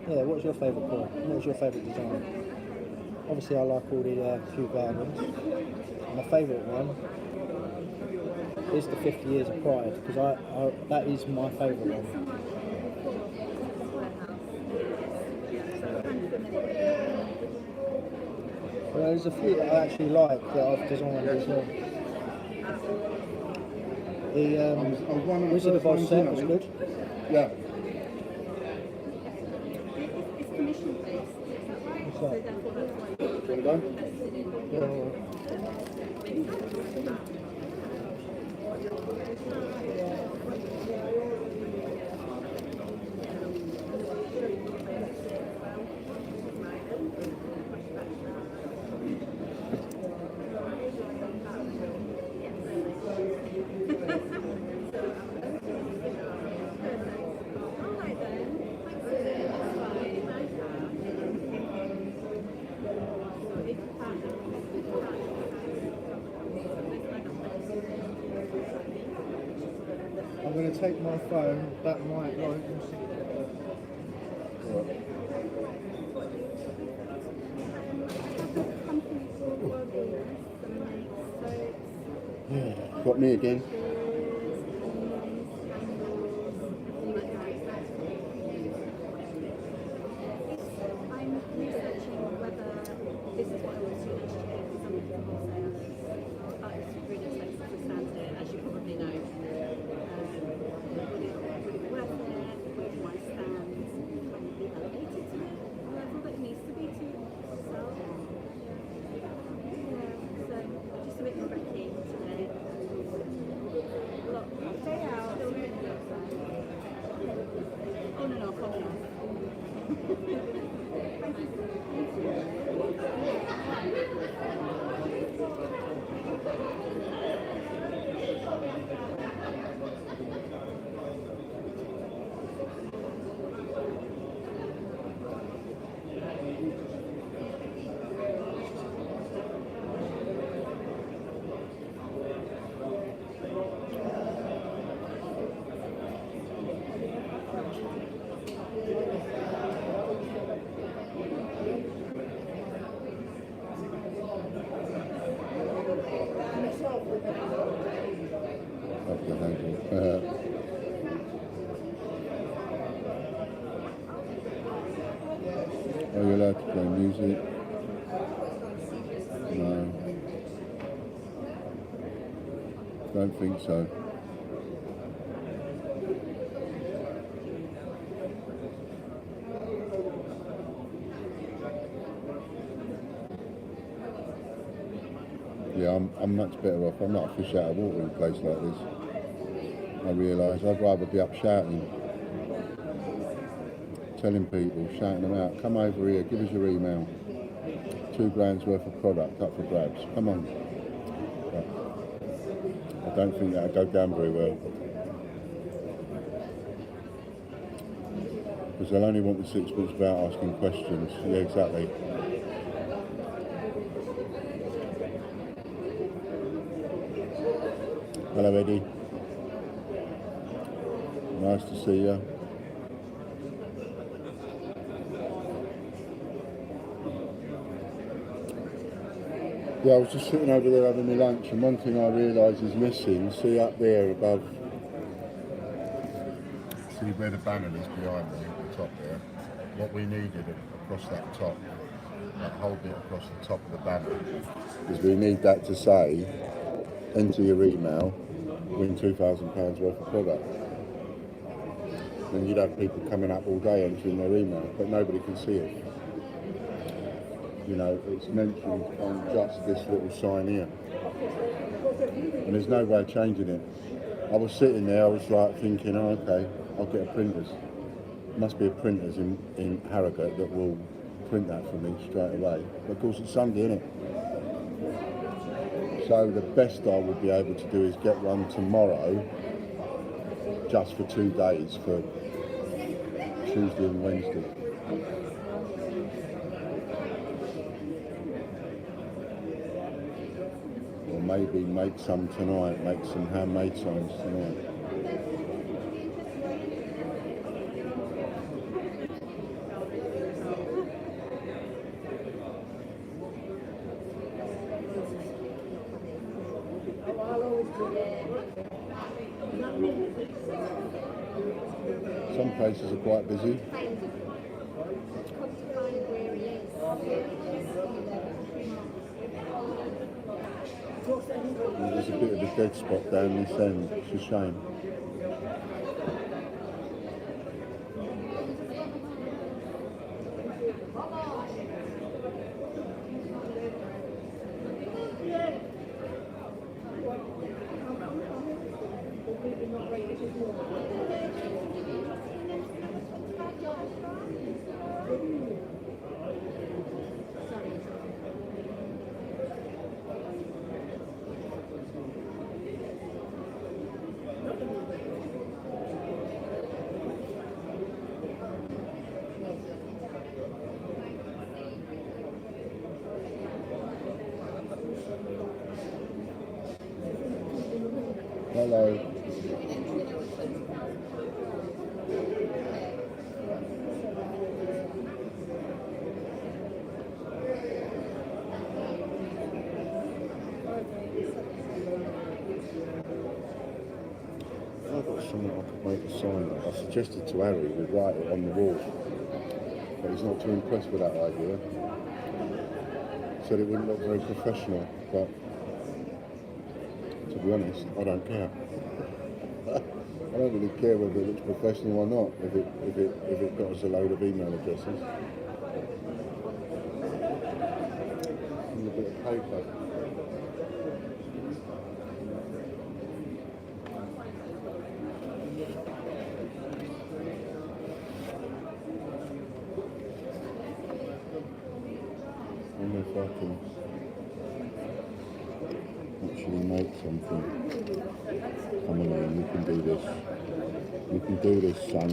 Yeah, what's your favourite coin? What's your favourite design? Obviously, I like all the Kew Gardens. My favourite one is the 50 Years of Pride, because I that is my favourite one. Well, there's a few that I actually like that I've designed as well. The Wizard of Oz set was good. Yeah. It's commission based. What's So that? therefore that's why you're Wanna go? Yeah, all right. I'm going to take my phone, that might won't. Got me again. I'm researching whether this is what I want to do next year for some of the wholesalers. It's really expensive to stand here, as you probably know. Would it be worth it? Where do I stand? When it be elevated to the level that it needs to be to sell? Yeah, so just a bit more wrecking today. Stay out. On and off, on and off. Up the handle. Are you allowed to play music? No. Don't think so. Yeah, I'm much better off. I'm not a fish out of water in a place like this. I realise I'd rather be up shouting, telling people, shouting them out, come over here, give us your email. £2 worth of product up for grabs. Come on. But I don't think that'll go down very well. Because they'll only want the sixpence about asking questions. Yeah, exactly. Hello, Eddie. Nice to see you. Yeah, I was just sitting over there having my lunch, and one thing I realise is missing, see up there above, see where the banner is behind me, at the top there, what we needed across that top, that whole bit across the top of the banner, is we need that to say, enter your email, win £2,000 worth of product. And you'd have people coming up all day entering their email, but nobody can see it. You know, it's mentioned on just this little sign here. And there's no way of changing it. I was sitting there, I was like thinking, oh, okay, I'll get a printers. Must be a printers in Harrogate that will print that for me straight away. But of course it's Sunday, isn't it? So the best I would be able to do is get one tomorrow just for 2 days, for Tuesday and Wednesday. Or maybe make some tonight, make some handmade signs tonight. Some places are quite busy. There's a bit of a dead spot down this end, it's a shame. Hello. I've got something I could make a sign of. I suggested to Harry we write it on the wall, but he's not too impressed with that idea. Said it wouldn't look very professional, but to be honest, I don't care. I don't really care whether it looks professional or not, if it got us a load of email addresses. And a bit of paper. I wonder if I can actually make something. Come on, you can do this. You can do this, son.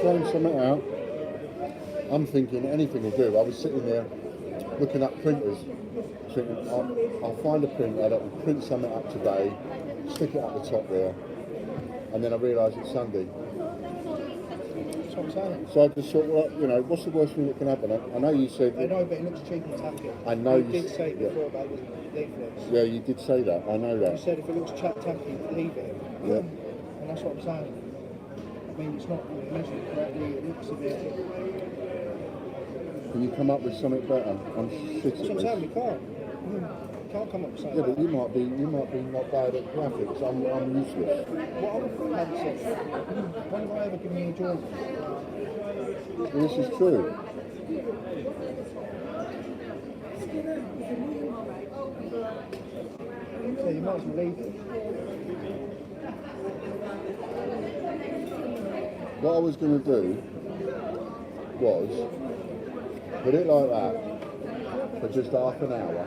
Throwing something out. I'm thinking anything will do. I was sitting there looking at printers, thinking I'll find a printer that will print something up today, stick it at the top there, and then I realised it's Sunday. what I'm saying. So I just thought, well, you know, what's the worst thing that can happen? I know you said. I know, but it looks cheap and tacky. I know you you did s- say yeah. before about the leaflets. Yeah, you did say that. I know You that. said if it looks tacky, leave it. Yeah. And that's what I'm saying. I mean, it's not measured correctly. It looks a bit. Can you come up with something better? I'm shit That's what at I'm saying. We this. can't. Can't come up with something. Yeah, but better. you might be not bad at graphics. I'm useless. What other freelancers? When have I ever given you a drawing? This is true. So you might as well leave it. What I was going to do was put it like that for just half an hour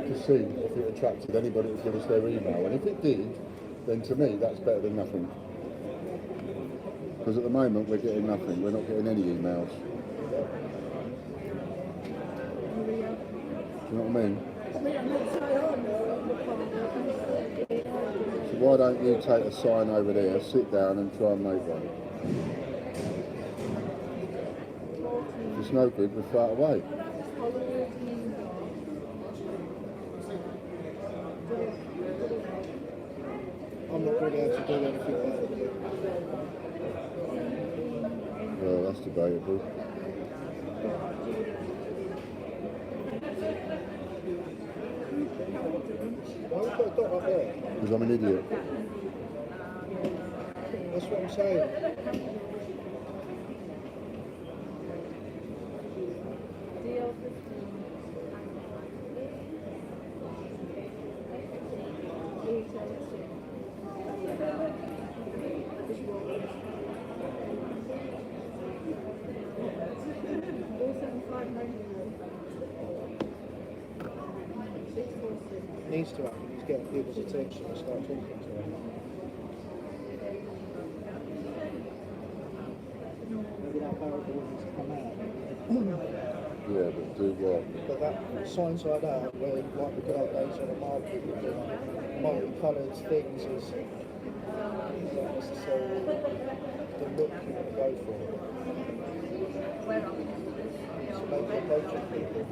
to see if it attracted anybody to give us their email. And if it did, then to me that's better than nothing. Because at the moment we're getting nothing. We're not getting any emails. Do you know what I mean? So why don't you take a sign over there, sit down and try and make one? If it's no good, we'll throw it away. I'm not going to be able to do anything better than you. Well, that's debatable. Why have you got a dot up there? Because I'm an idiot. That's what I'm saying. Needs to happen. He's getting people's attention and start talking to them. Maybe that parable needs to come out. Yeah, but do what? But that signs like that, where like the good old days on the market, multi-coloured things is not necessarily the look you want to go for. So maybe approaching people.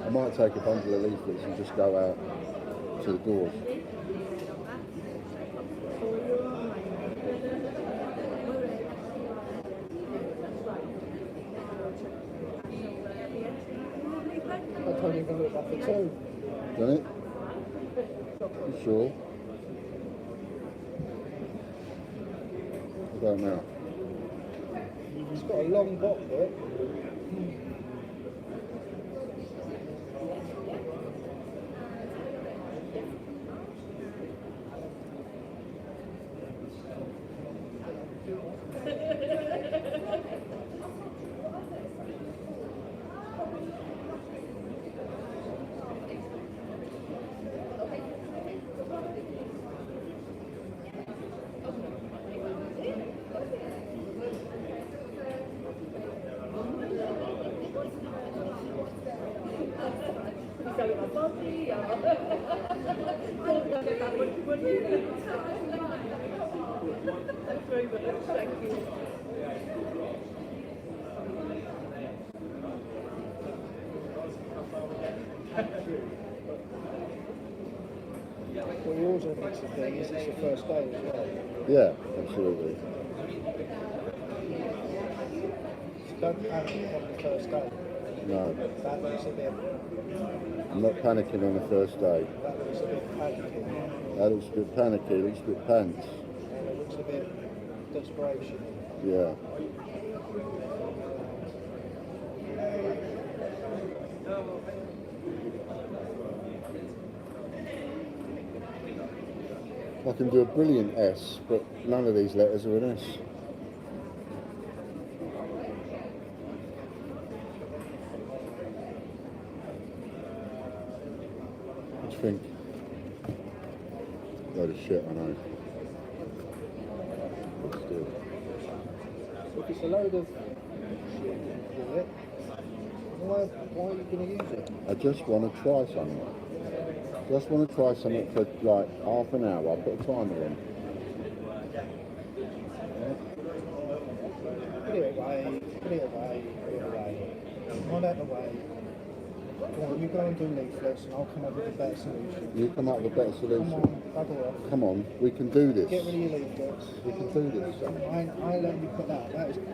I might take a bundle of leaflets and just go out to the doors. I don't even look like a two. Done it? You sure? I don't know. It's got a long bottom bit. Well, yours are a mix of things. It's your first day as well. Yeah, absolutely. So don't panic on the first day. No, That looks a bit. I'm not panicking on the first day. That looks a bit panicky. That looks a bit panicky, looks a bit pants. And it looks a bit desperation. Yeah. I can do a brilliant S, but none of these letters are an S. What do you think? Load of shit, I know. But still. If it's a load of shit, do it. Why are you going to use it? I just want to try something. Just want to try something for like half an hour. I'll put a timer in. Put it away, put it away, put it away. Not out the way. Go on, you go and do leaflets and I'll come up with a better solution. You come up with a better Come solution. on, bugger off. Come on, we can do this. Get rid of your leaflets. We can do this. I let you put that. That is crap.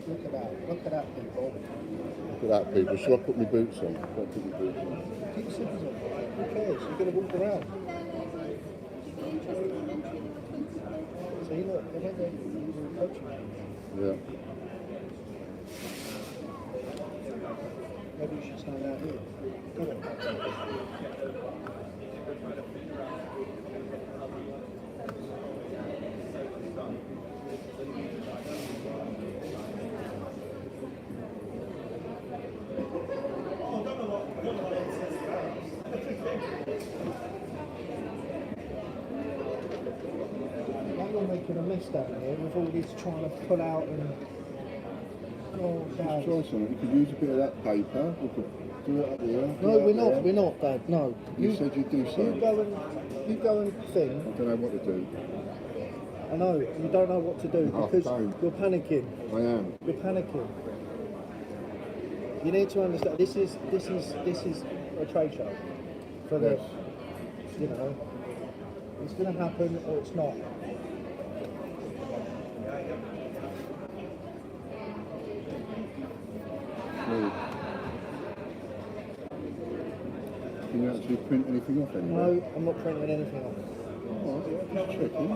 Look at that. Look at that, people. Look at that, people. Shall I put my boots on? Shall I put my boots on? Keep your slippers on. Who cares? You're going to walk around. See, look, they went there. You were approaching them. Yeah. Maybe you should stand out here. Come on. Now you're making a mess down here with all this trying to pull out and... Oh, Just Dad. try something. We could use a bit of that paper. We could do it up here. No, we're not, Dad. No. You said you'd do something. You go and thing. I don't know what to do. I know, you don't know what to do Oh, because don't. you're panicking. I am. You're panicking. You need to understand. This is a trade show for the, Yes. you know, it's going to happen or it's not. Really. Can you actually print anything off anywhere? No, I'm not printing anything off. Oh, just checking.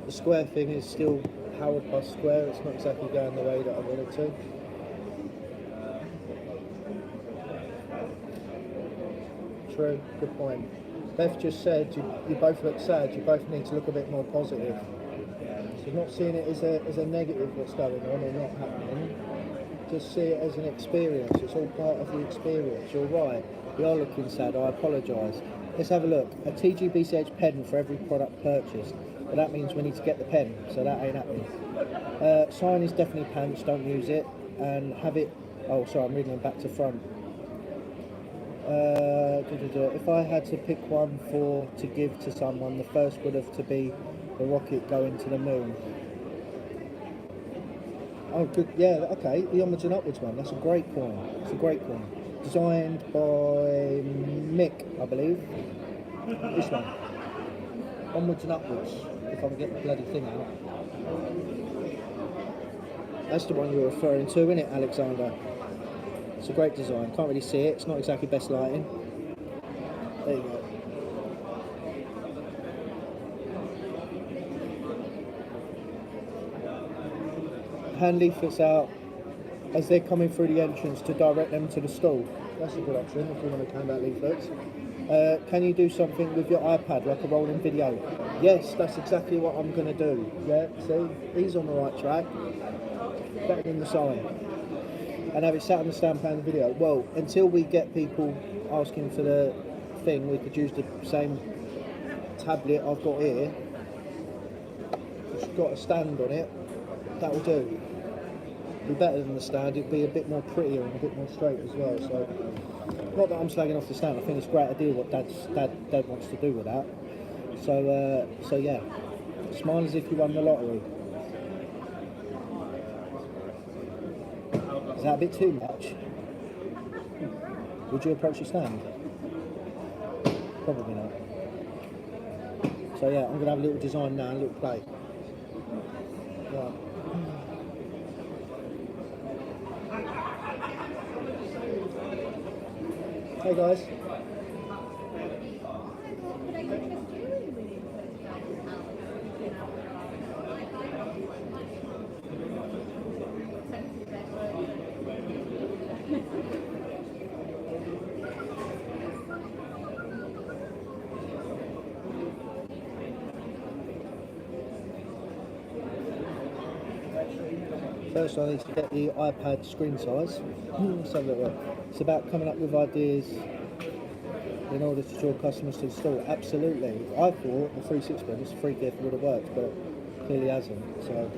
The square thing is still powered by square. It's not exactly going the way that I want it to. True, good point. Beth just said you both look sad. You both need to look a bit more positive. So you're not seeing it as a negative what's going on or not happening. Just see it as an experience. It's all part of the experience. You're right. You are looking sad. I apologise. Let's have a look. A TGBCH pen for every product purchased. But that means we need to get the pen, so that ain't happening. Sign is definitely pants, don't use it. And have it... Oh, sorry, I'm reading them back to front. If I had to pick one to give to someone, the first would have to be the rocket going to the moon. Oh, good. Yeah, okay. The onwards and upwards one. That's a great coin. It's a great coin. Designed by Mick, I believe. This one. Onwards and upwards. If I can get the bloody thing out. That's the one you're referring to, isn't it, Alexander? It's a great design. Can't really see it. It's not exactly best lighting. There you go. Hand leaflets out as they're coming through the entrance to direct them to the stall. That's a good option if you want to hand out leaflets. Can you do something with your iPad, like a rolling video? Yes, that's exactly what I'm going to do. Yeah, see? He's on the right track. Better than the sign. And have it sat on the stand playing the video. Well, until we get people asking for the thing, we could use the same tablet I've got here. It's got a stand on it. That will do. Be better than the stand. It'd be a bit more prettier and a bit more straight as well. So, not that I'm slagging off the stand. I think it's a great idea what Dad wants to do with that. So yeah, smile as if you won the lottery. Is that a bit too much? Would you approach the stand? Probably not. So yeah, I'm gonna have a little design now, a little play. Right. Hey guys. First I need to get the iPad screen size. So that it's about coming up with ideas in order to draw customers to the store. Absolutely. I thought the 360 was a free gift would have worked, but clearly hasn't. So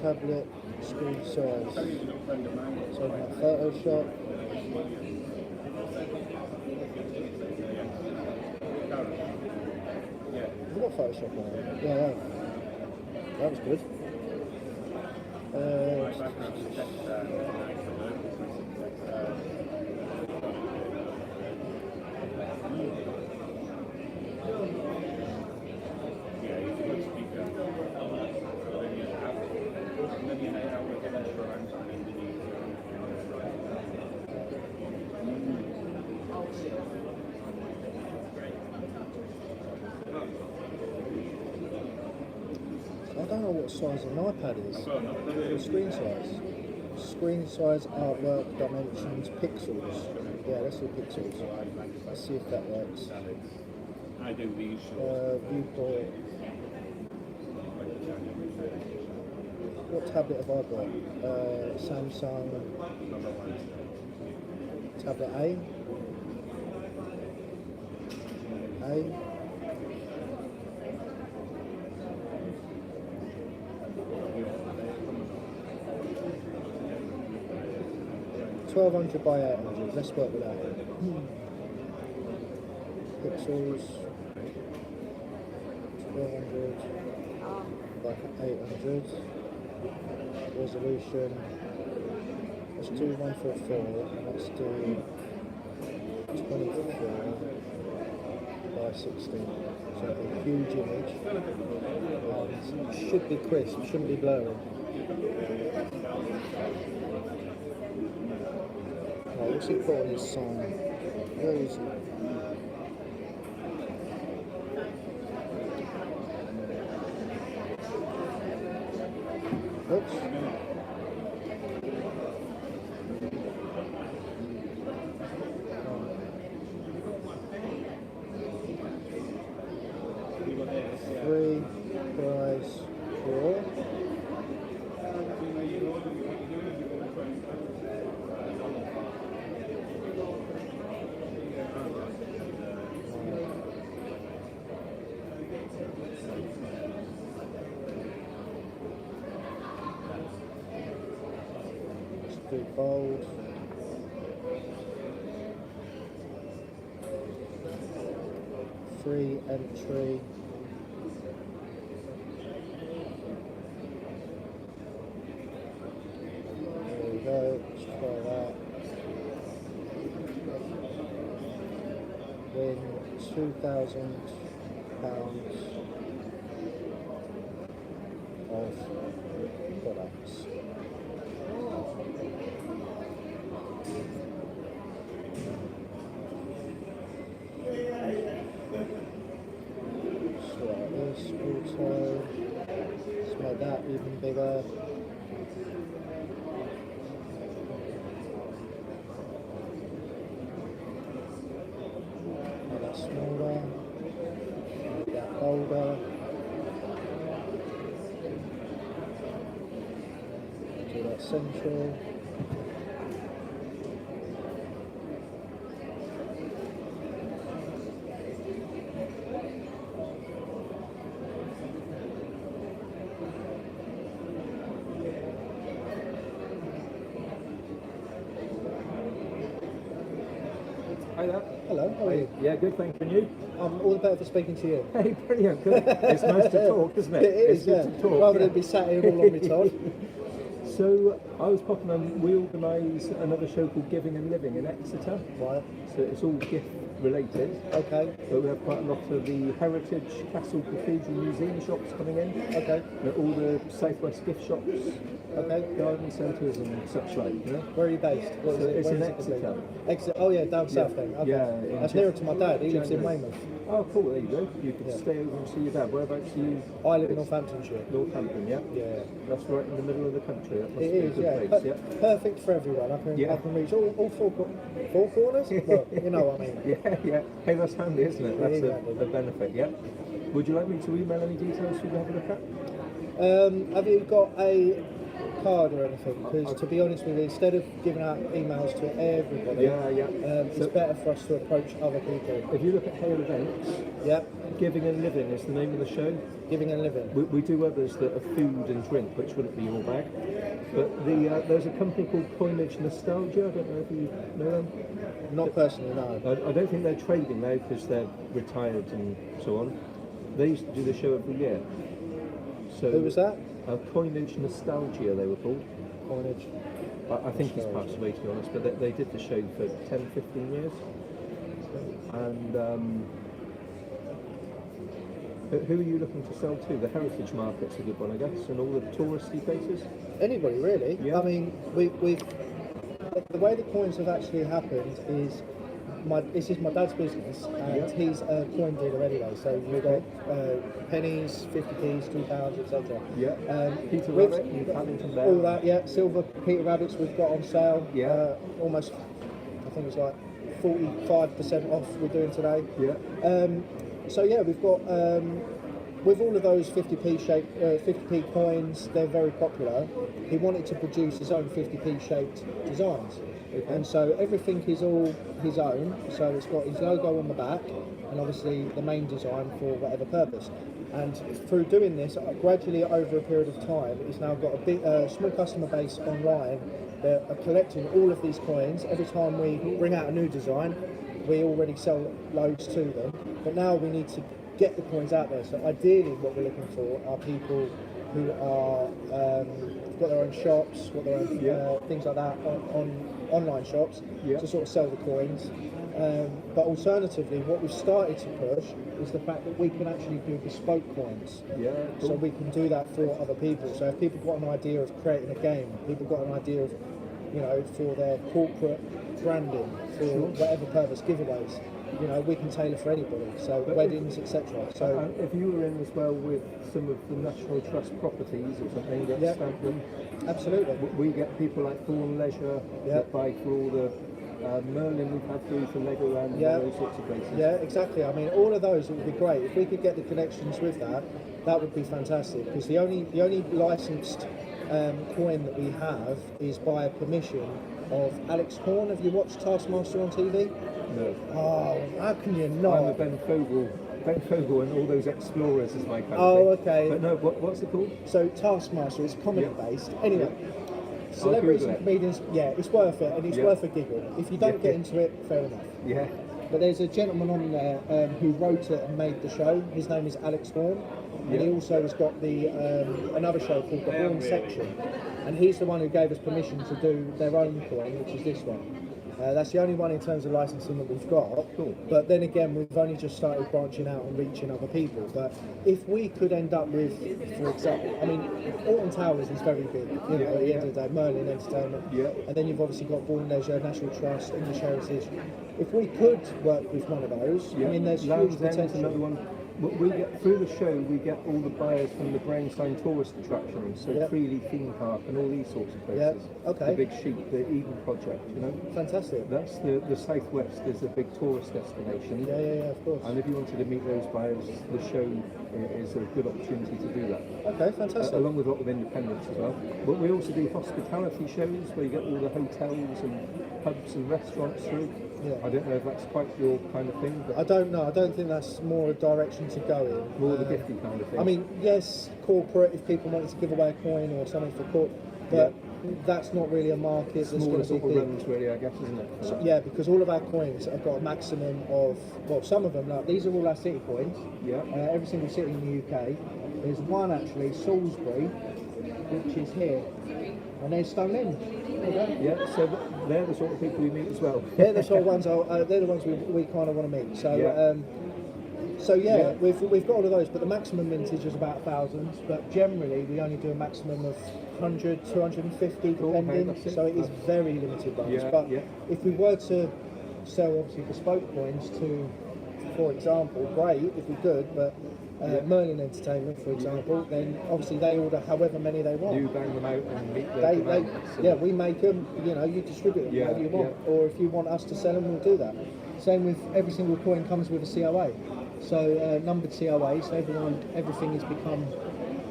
tablet screen size. So my Photoshop. I've got Photoshop on it. Yeah, that was good. I don't know what size an iPad is. The screen size. Screen size, artwork, dimensions, pixels. Yeah, let's do pixels. Let's see if that works. Viewport. What tablet have I got? Samsung. Tablet A. 1200 by 800, let's work with that. Pixels, 1200 by 800. Resolution, let's do 144, and let's do 24 by 16. So a huge image, and it should be crisp, shouldn't be blurry. What's he put on his sign? Where is he? Oops. Free prize draw. Bold. Free entry. There we go, let's try that. Win £2,000 of products. Let's make that even bigger. Make that smaller. Make that bolder. Do that central. Hi there. Hello, how are you? Yeah, good, thank you. And you? I'm all the better for speaking to you. Hey, brilliant, good. It's nice to talk, isn't it? It is, it's good yeah. to talk. Rather than be sat here all on me, Todd. So, I was popping on, we organise another show called Giving and Living in Exeter. Right. So it's all gift related. Okay. But we have quite a lot of the Heritage Castle Cathedral Museum shops coming in. Okay. All the Southwest gift shops. Okay. Garden centres and such like, you know? Where are you based? What is it? It's Where in is it Exeter. completely? Exeter. Oh yeah, down south then. Okay. Yeah, That's nearer to my dad. He lives in January. Weymouth. Oh, cool, there you go. You could Yeah. stay over and see your dad. Whereabouts are you? I live in Northamptonshire. Northampton, yeah? Yeah. That's right in the middle of the country. That must It be a is, good yeah. place, yeah? Perfect for everyone. I can Yeah. reach all four corners. Well, you know what I mean. Yeah, Yeah. Hey, that's handy, isn't it? That's a benefit, yeah. Would you like me to email any details for you to have a look at? Have you got a card or anything? Because to be honest with you, instead of giving out emails to everybody, it's better for us to approach other people. If you look at Hale Events, Giving and Living is the name of the show. Giving and Living. We do others that are food and drink, which wouldn't be your bag. But there's a company called Coinage Nostalgia. I don't know if you know them. Not personally, no. I don't think they're trading now because they're retired and so on. They used to do the show every year. So who was that? Coinage Nostalgia, they were called. Coinage. I think he's passed away, to be honest, but they did the show for 10, 15 years. And who are you looking to sell to? The Heritage Market's a good one, I guess, and all the touristy places? Anybody, really. Yeah. I mean, we've the way the coins have actually happened is this is my dad's business, and he's a coin dealer anyway. So you've got pennies, 50p's, £2, etc. Yeah. Peter Rabbit, Rabbit, Paddington Bear. all that. Yeah. Silver Peter Rabbits we've got on sale. Yeah. Almost, I think it's like 45% off we're doing today. Yeah. So yeah, we've got with all of those 50p coins, they're very popular. He wanted to produce his own 50p shaped designs, and so everything is all his own. So it's got his logo on the back, and obviously the main design for whatever purpose. And through doing this, gradually over a period of time, he's now got a big, small customer base online that are collecting all of these coins. Every time we bring out a new design, we already sell loads to them, but now we need to get the coins out there. So ideally what we're looking for are people who are got their own shops, got their own things like that on online shops to sort of sell the coins. But alternatively, what we've started to push is the fact that we can actually do bespoke coins. Cool. So we can do that for other people. So if people got an idea of creating a game, people got an idea of, you know, for their corporate branding, for whatever purpose, giveaways, you know, we can tailor for anybody. So weddings, etc. So if you were in as well with some of the National Trust properties or something that stamp them, absolutely. We get people like Thorn Leisure that buy for all the Merlin we've had through for Legoland and all those sorts of places. Yeah, exactly. I mean, all of those would be great. If we could get the connections with that, that would be fantastic. Because the only licensed coin that we have is by permission of Alex Horn. Have you watched Taskmaster on TV? No. Oh, how can you not? I'm a Ben Fogel and all those explorers is my kind Oh, of thing. okay. But no, what's it called? So Taskmaster is comedy based. Anyway, celebrities and comedians, it's worth it, and it's worth a giggle. If you don't get into it, fair enough. Yeah. But there's a gentleman on there who wrote it and made the show. His name is Alex Horn, and he also has got the another show called The Horn Section, and he's the one who gave us permission to do their own coin, which is this one. That's the only one in terms of licensing that we've got. Cool. But then again, we've only just started branching out and reaching other people. But if we could end up with, for example, I mean, Alton Towers is very big, you know, at the end of the day, Merlin Entertainment. And then you've obviously got Born Leisure, National Trust, English Heritage. If we could work with one of those, I mean, there's huge potential. Another one. We get through the show. We get all the buyers from the Brainstein tourist attractions, so Freely Theme Park and all these sorts of places. The Big Sheep, the Eden Project, you know. Fantastic. That's the southwest is a big tourist destination. Yeah, of course. And if you wanted to meet those buyers, the show is a good opportunity to do that. Okay, fantastic. Along with a lot of independents as well. But we also do hospitality shows where you get all the hotels and pubs and restaurants through. I don't know if that's quite your kind of thing. But I don't know. I don't think that's more a direction to go in. More the gifty kind of thing. I mean, yes, corporate, if people wanted to give away a coin or something for corporate, but that's not really a market that's going to be big. Runs really, I guess, isn't it? So, yeah, because all of our coins have got a maximum of, well, some of them, like these are all our city coins. Every single city in the UK. There's one actually, Salisbury, which is here, and there's Stonehenge. Yeah, so they're the sort of people we meet as well. They're the sort of ones. They're the ones we kind of want to meet. So, we've got all of those, but the maximum mintage is about 1,000. But generally, we only do a maximum of 100, 250, depending. So it is very limited ones. But if we were to sell obviously bespoke coins to, for example, great if we could, but Merlin Entertainment, for example, then obviously they order however many they want. You bang them out and meet them. We make them. You know, you distribute them however you want, or if you want us to sell them, we'll do that. Same with every single coin comes with a COA. So numbered COA, so everything has become,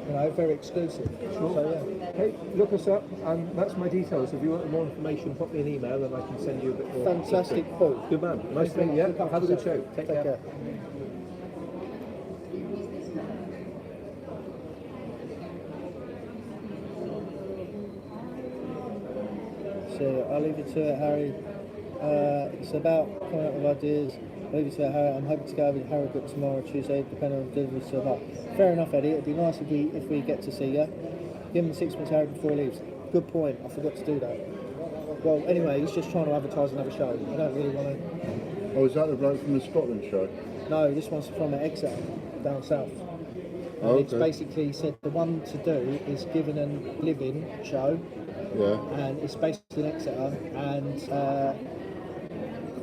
you know, very exclusive. Sure. So yeah. Hey, look us up, and that's my details. If you want more information, pop me an email, and I can send you a bit more. Fantastic, Paul. Good man. Nice to meet you. Look after Have a good yourself. show. Take care. So I'll leave it to it, Harry. It's about coming up with ideas. I'll leave it to it, Harry. I'm hoping to go over to Harrogate tomorrow, Tuesday, depending on delivery stuff up. Fair enough, Eddie. It'd be nice if we get to see you. Give him the 6 months Harry before he leaves. Good point. I forgot to do that. Well, anyway, he's just trying to advertise another show. I don't really want to. Oh, is that the bloke from the Scotland show? No, this one's from Exeter, down south. And Oh, it's okay. basically, he said the one to do is Given and Living show. Yeah. And it's based in Exeter, and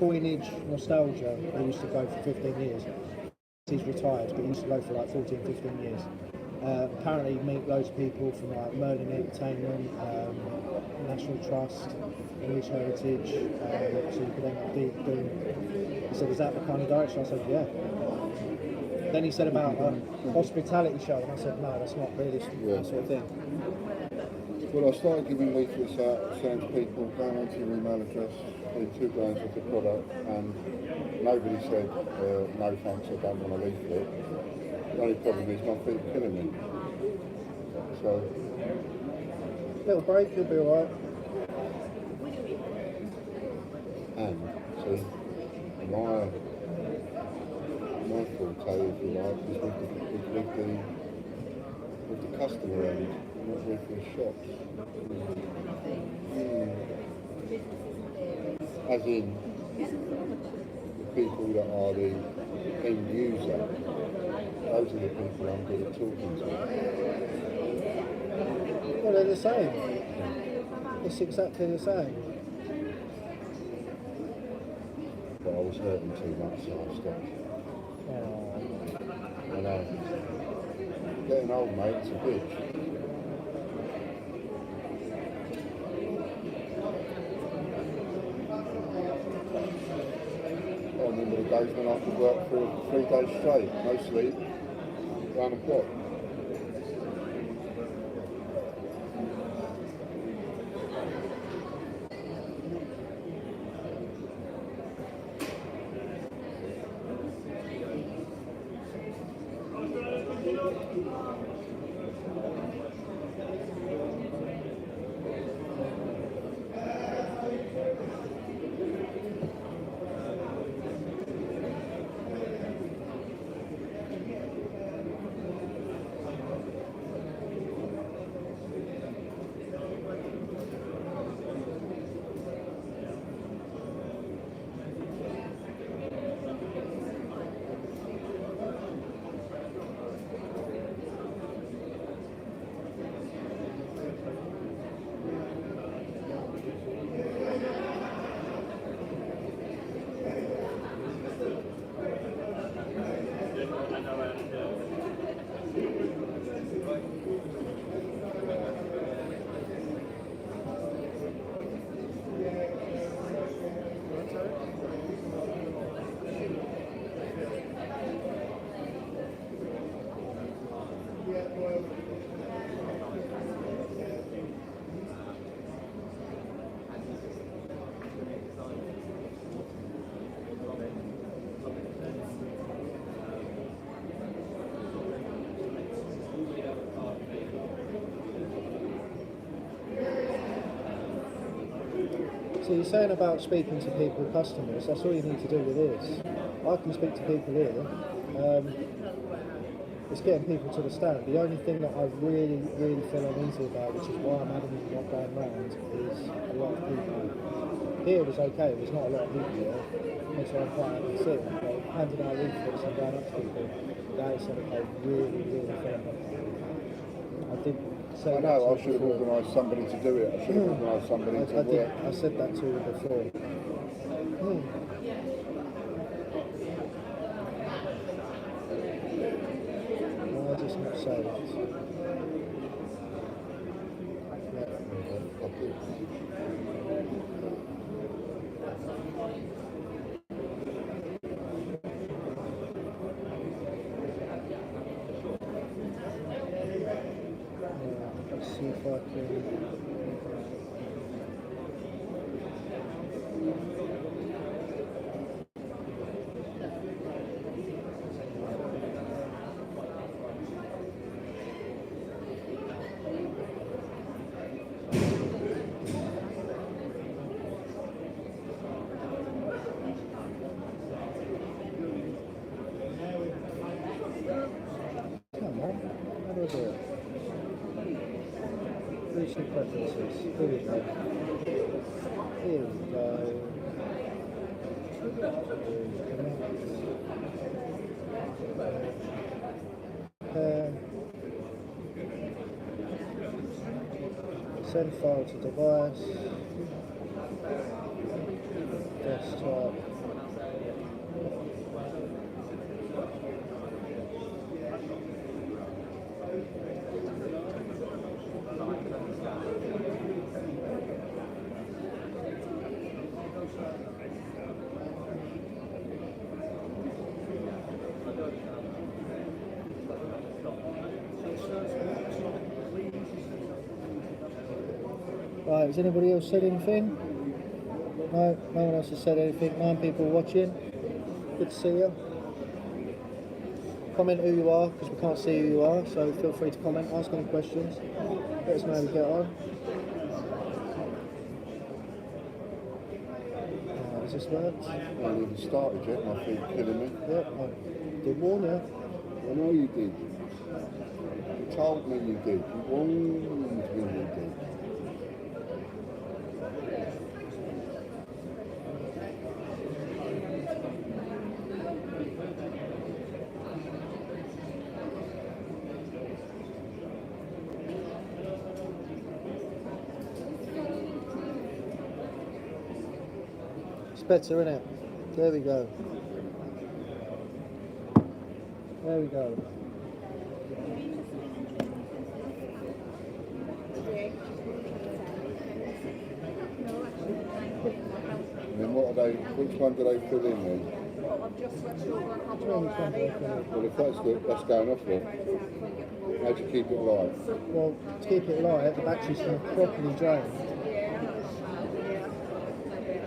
Coinage Nostalgia, who used to go for 15 years. He's retired, but he used to go for like 14, 15 years. Apparently meet loads of people from like Merlin Entertainment, National Trust, English Heritage, so you could end up doing. He said, is that the kind of direction? I said, yeah. Then he said about a hospitality show, and I said, no, that's not really that sort of thing. Well, I started giving leaflets out, saying to people, going onto your email address, leave 2 grand worth of product, and nobody said, no thanks, I don't want a leaflet. The only problem is my feet are killing me. So, Little break, you'll be alright. and, see, my forte, if you like, is with the customer end, not with the shops. As in, the people that are the end user, those are the people I'm good at talking to. Well, they're the same. It's exactly the same. But I was hurting too much, so I stopped. I know. Getting old, mate, it's a bitch. I remember the days when I could work for 3 days straight, no sleep, round the clock. So you're saying about speaking to people, customers, that's all you need to do with this. I can speak to people here. It's getting people to the stand. The only thing that I really feel uneasy about, which is why I'm adamant not going round, is a lot of people. Here was okay, there's not a lot of people here, that's why I'm quite happy to see it. But handing out leaflets and going up to people, that is something I really feel. I did say I know, I should have organised somebody to do it. I should have organised somebody to work. I said that to you before. Why is this not saved? see if I can. Come on, how do I do it? Recent preferences. Here we go. Here we go. Send file to device. Desktop. Right, has anybody else said anything? No, no one else has said anything. 9 people watching. Good to see you. Comment who you are, because we can't see who you are, so feel free to comment, ask any questions. Let us know how we get on. Has this worked? I haven't even started yet, my feet killing me. Yep, I did warn you. I know you did. You told me you did. You warned me you did. It's better, isn't it? There we go. There we go. And then what are they, which one do they fill in then? Well, if that's good, that's going off there. How do you keep it light? Well, to keep it light, the battery's going to properly drain.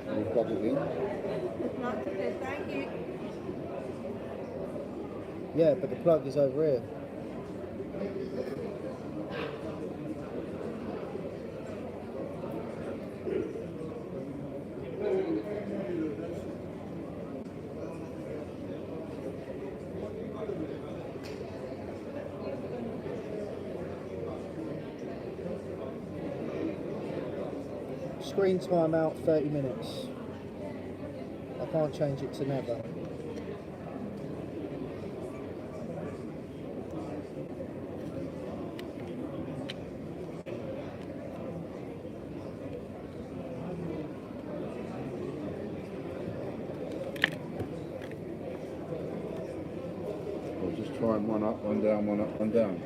And you plug it in? Yeah, but the plug is over here. Screen time out 30 minutes. I can't change it to never. Or just trying one up, one down, one up, one down.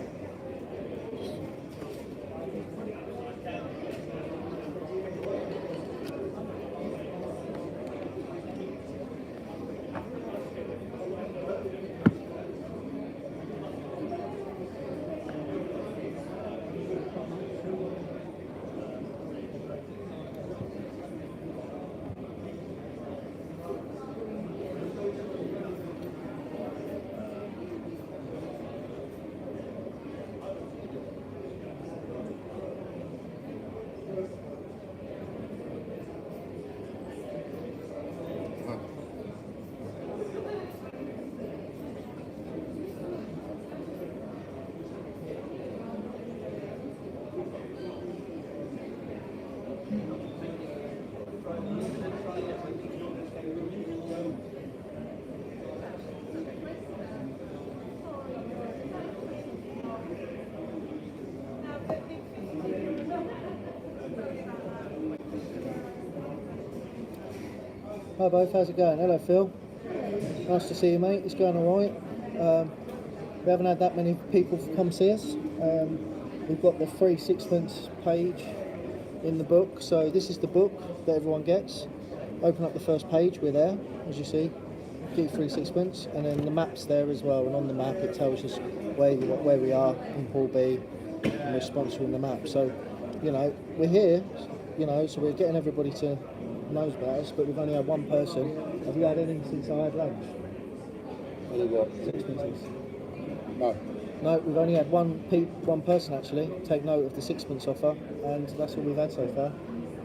Hi both, how's it going? Hello Phil. Nice to see you mate, it's going alright. We haven't had that many people come see us. We've got the free sixpence page in the book, so this is the book that everyone gets. Open up the first page, we're there, as you see. Get free sixpence, and then the map's there as well, and on the map it tells us where we are in Pool B, and we're sponsoring them up. So, you know, we're here, you know, so we're getting everybody to know about us, but we've only had one person. Have you had any since I had lunch? Any what? Sixpences? No. No, we've only had one person actually take note of the sixpence offer, and that's all we've had so far.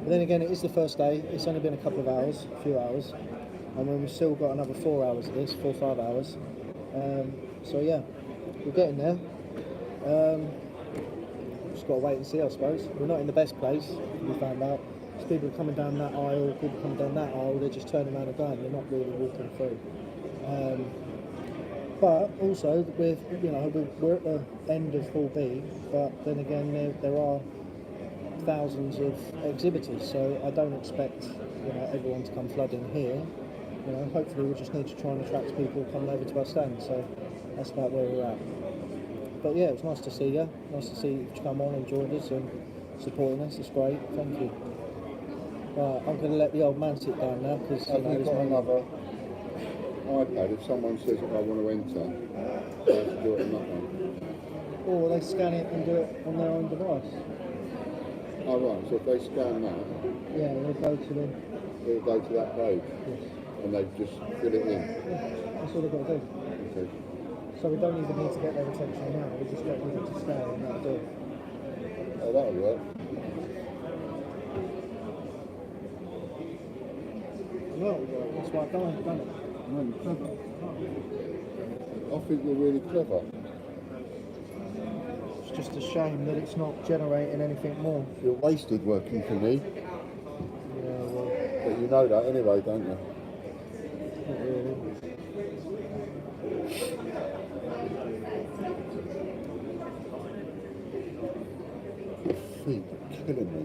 But then again, it is the first day. It's only been a couple of hours, a few hours, and then we've still got another 4 hours of this, 4 or 5 hours. So yeah, we're getting there. Just got to wait and see, I suppose. We're not in the best place, we found out. There's people coming down that aisle, people coming down that aisle, they're just turning around and going, they're not really walking through. But also, we're at the end of Hall B, but then again, there are thousands of exhibitors, so I don't expect everyone to come flooding here. You know, hopefully we just need to try and attract people coming over to our stand, so that's about where we're at. But yeah, it was nice to see you. Nice to see you come on and join us and supporting us. It's great. Thank you. Right, I'm going to let the old man sit down now because Have you got another iPad? If someone says I want to enter, they have to do it on that one. Or they scan it and do it on their own device. Oh right, so if they scan that, Yeah, they'll go to the... it'll go to that page, Yes. and they just fill it in. Yeah, that's all they've got to do. Okay. So we don't even need to get their attention now. We just get them to scan and that'll do it. Oh, that'll work. Well, that's why I've done it. No, you're clever. I think you're really clever. It's just a shame that it's not generating anything more. You're wasted working for me. Yeah, well, But you know that anyway, don't you? not really. Your feet are killing me.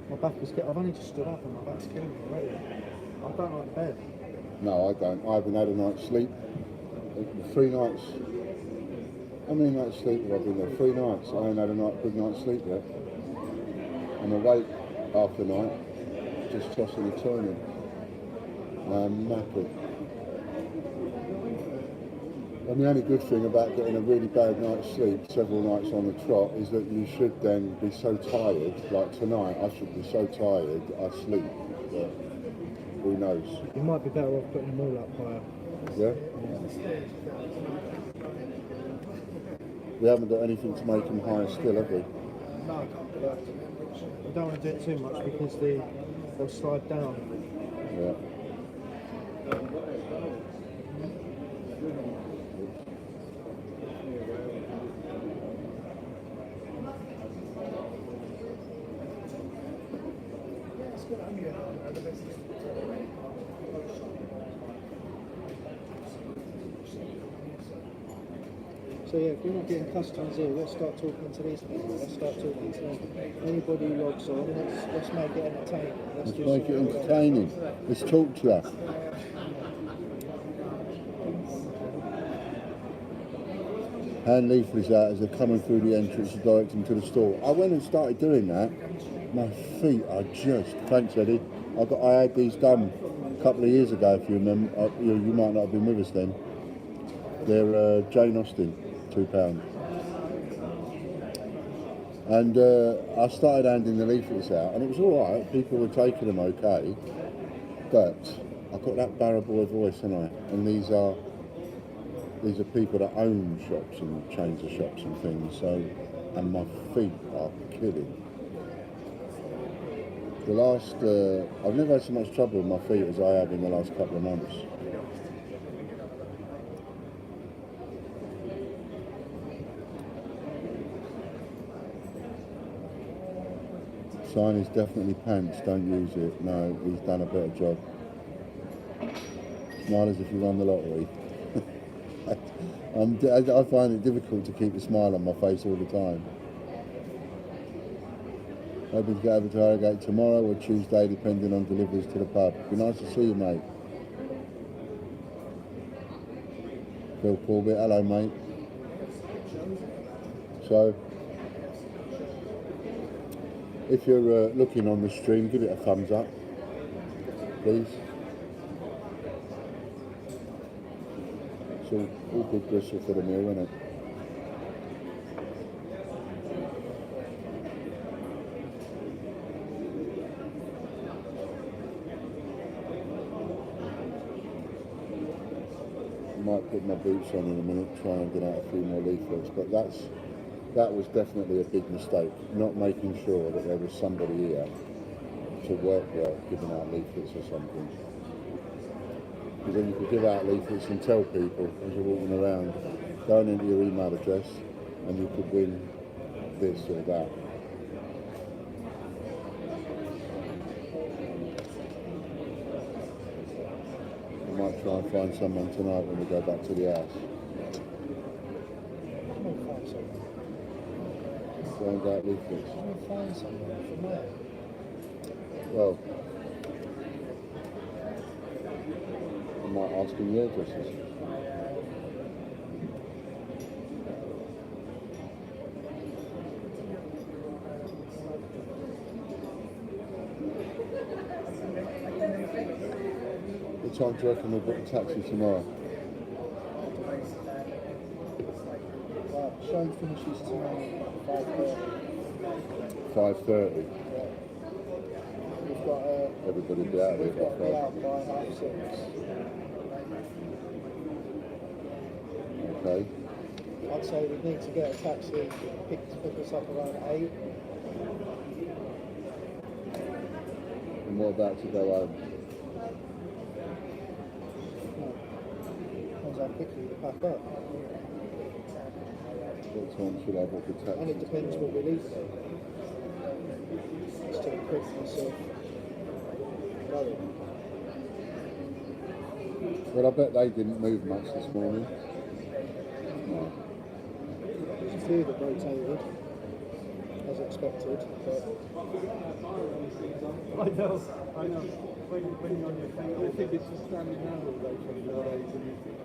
My back is I've only just stood up and my back's killing me already. I don't like bed. No, I don't. I haven't had a night's sleep. 3 nights. How many nights sleep have I been there? 3 nights. I ain't had a good night's sleep yet. I'm awake half the night, just tossing and turning. I'm knackered. And the only good thing about getting a really bad night's sleep several nights on the trot is that you should then be so tired, like tonight I should be so tired I sleep, but who knows. You might be better off putting them all up higher. Yeah? We haven't got anything to make them higher still, have we? No, but we don't want to do it too much because they'll slide down. Yeah. So yeah, if we're not getting customers here, let's start talking to these people. Let's start talking to anybody who logs on. Let's make it entertaining. Let's make it entertaining. Let's talk to you. Hand leaflets out as they're coming through the entrance to direct them to the store. I went and started doing that. My feet are just... Thanks, Eddie. I had these done a couple of years ago, if you remember. You might not have been with us then. They're Jane Austen, £2. And I started handing the leaflets out, and it was all right. People were taking them okay, but I've got that Barrow Boy voice, haven't I? And these are people that own shops and chains of shops and things. So, and my feet are killing. The last, I've never had so much trouble with my feet as I have in the last couple of months. Sign is definitely pants, don't use it. No, he's done a better job. Smile as if you won the lottery. I find it difficult to keep a smile on my face all the time. Hoping to get over to Harrogate tomorrow or Tuesday, depending on deliveries to the pub. Be nice to see you, mate. Phil Corbett, hello, mate. So, if you're looking on the stream, give it a thumbs up, please. It's all good gristle for the meal, isn't it? might put my boots on in a minute, try and get out a few more leaflets, but that was definitely a big mistake, not making sure that there was somebody here to work giving out leaflets or something. Because then you could give out leaflets and tell people as you're walking around, going into your email address, and you could win this or that. I might try and find someone tonight when we go back to the house. Go and get leaflets. Find someone from where? Well, I might ask him the addresses. What time do you reckon we'll book a taxi tomorrow? Show finishes tonight at 5:30. 5:30. We've got Everybody be out there by to be out by 6:30. Okay. I'd say we need to get a taxi, pick us up around 8. And what about to go home? Depends how quickly we pack up. What time should I book a taxi? And it depends what we leave there. It's to the quickness of going. Well, I bet they didn't move much this morning. No. There's a few that rotated, as expected, but I know. When you're on your feet, I think it's just standing around all day for the days and you think,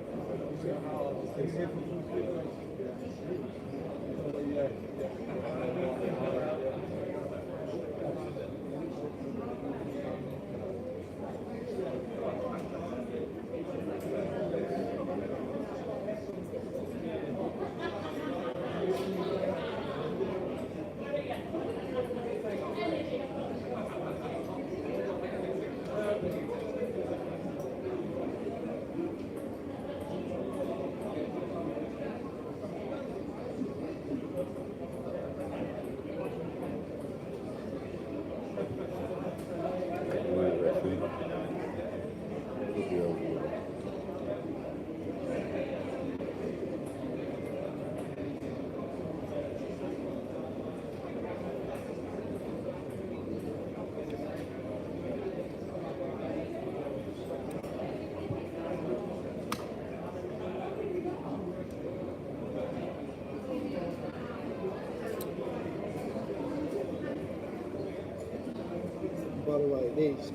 by the way, these,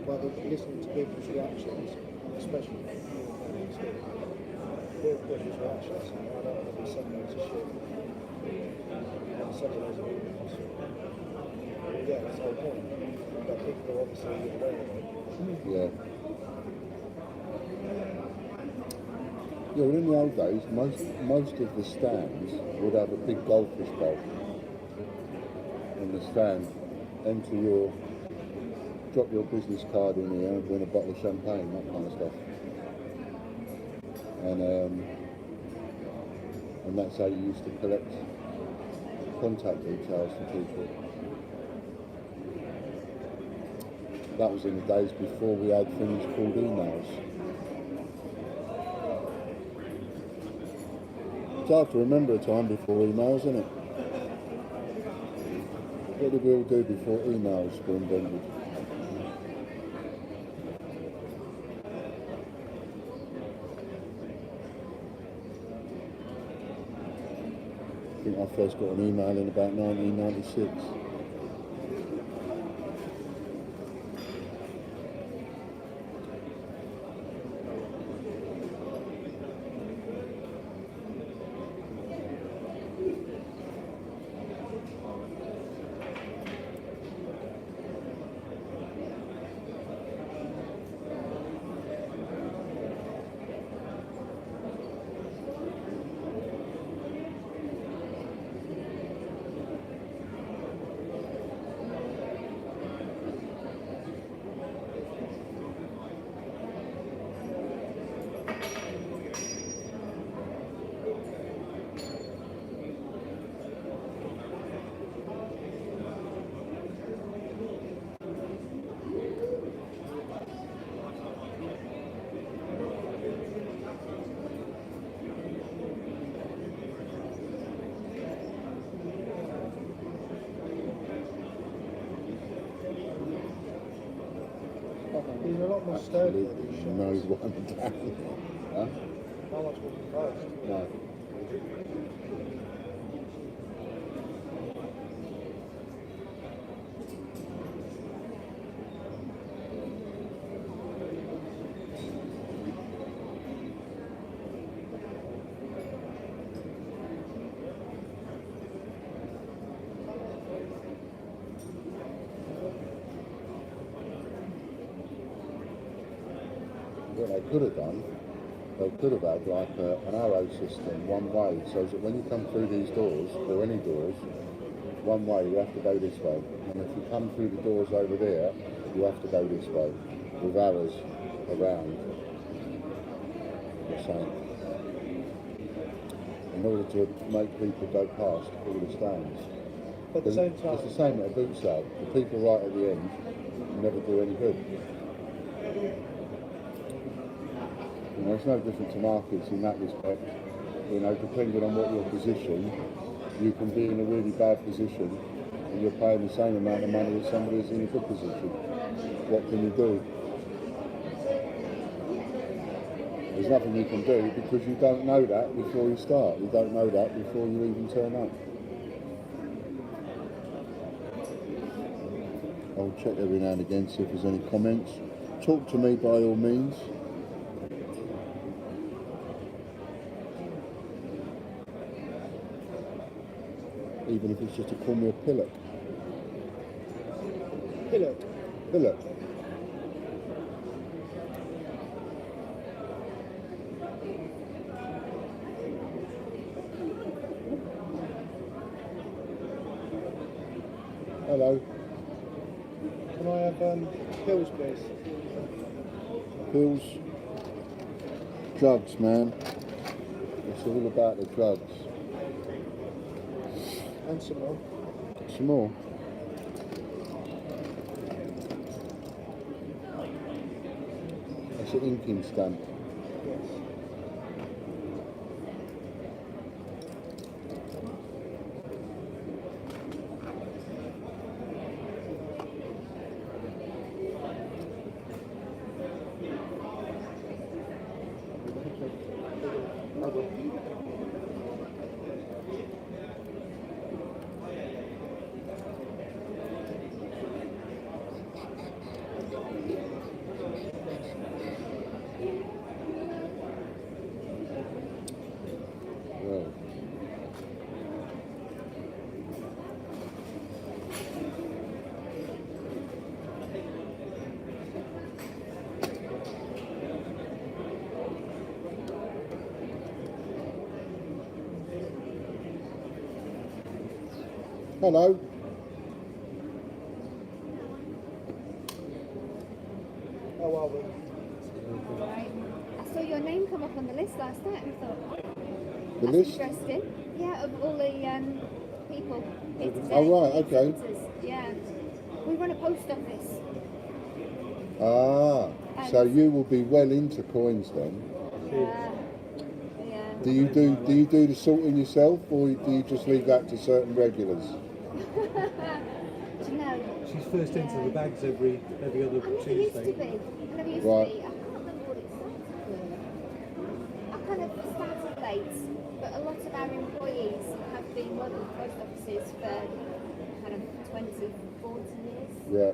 by listening to people's reactions, especially people's reactions, I don't want to be sending loads of shit. I'm sending loads of emails. Yeah, that's the whole point. But people are obviously aware of it. Yeah. Yeah, well, in the old days, most of the stands would have a big goldfish bowl in the stand. Drop your business card in here and win a bottle of champagne, that kind of stuff. And that's how you used to collect contact details from people. That was in the days before we had things called emails. It's hard to remember a time before emails, isn't it? What did we all do before emails were invented? I think I first got an email in about 1996. lot more sturdy. Absolutely no one down. Huh? How much would it cost? No. What they could have done, they could have had like an arrow system one way, so that when you come through these doors, or any doors, one way you have to go this way. And if you come through the doors over there, you have to go this way, with arrows around. The same. In order to make people go past all the stands. But at the same time, it's the same at a boot sale. The people right at the end never do any good. You know, it's no different to markets in that respect. You know, depending on what your position, you can be in a really bad position and you're paying the same amount of money as somebody who's in a good position. What can you do? There's nothing you can do because you don't know that before you start. You don't know that before you even turn up. I'll check every now and again, see if there's any comments. Talk to me by all means. Even if it's just to call me a pillock. pillock. Pillock. Hello. Can I have pills, please? Pills. Drugs, man. It's all about the drugs. And some more. Some more. That's an inking stamp. Yes. Well. Hello. How are we? Right. I saw your name come up on the list last night and I thought, The that's list? interesting. Yeah, of all the people here today. Oh, right, okay. Yeah. We run a post office. Ah, so you will be well into coins then. Yeah. Yeah. Do you do the sorting yourself, or do you just leave that to certain regulars? Do you know? She's first into the bags every other I never used to Tuesday. be. I never used Right. to be. I can't remember what it started with. I kind of started late, but a lot of our employees have been working post offices for kind of 20, 40 years. Yeah.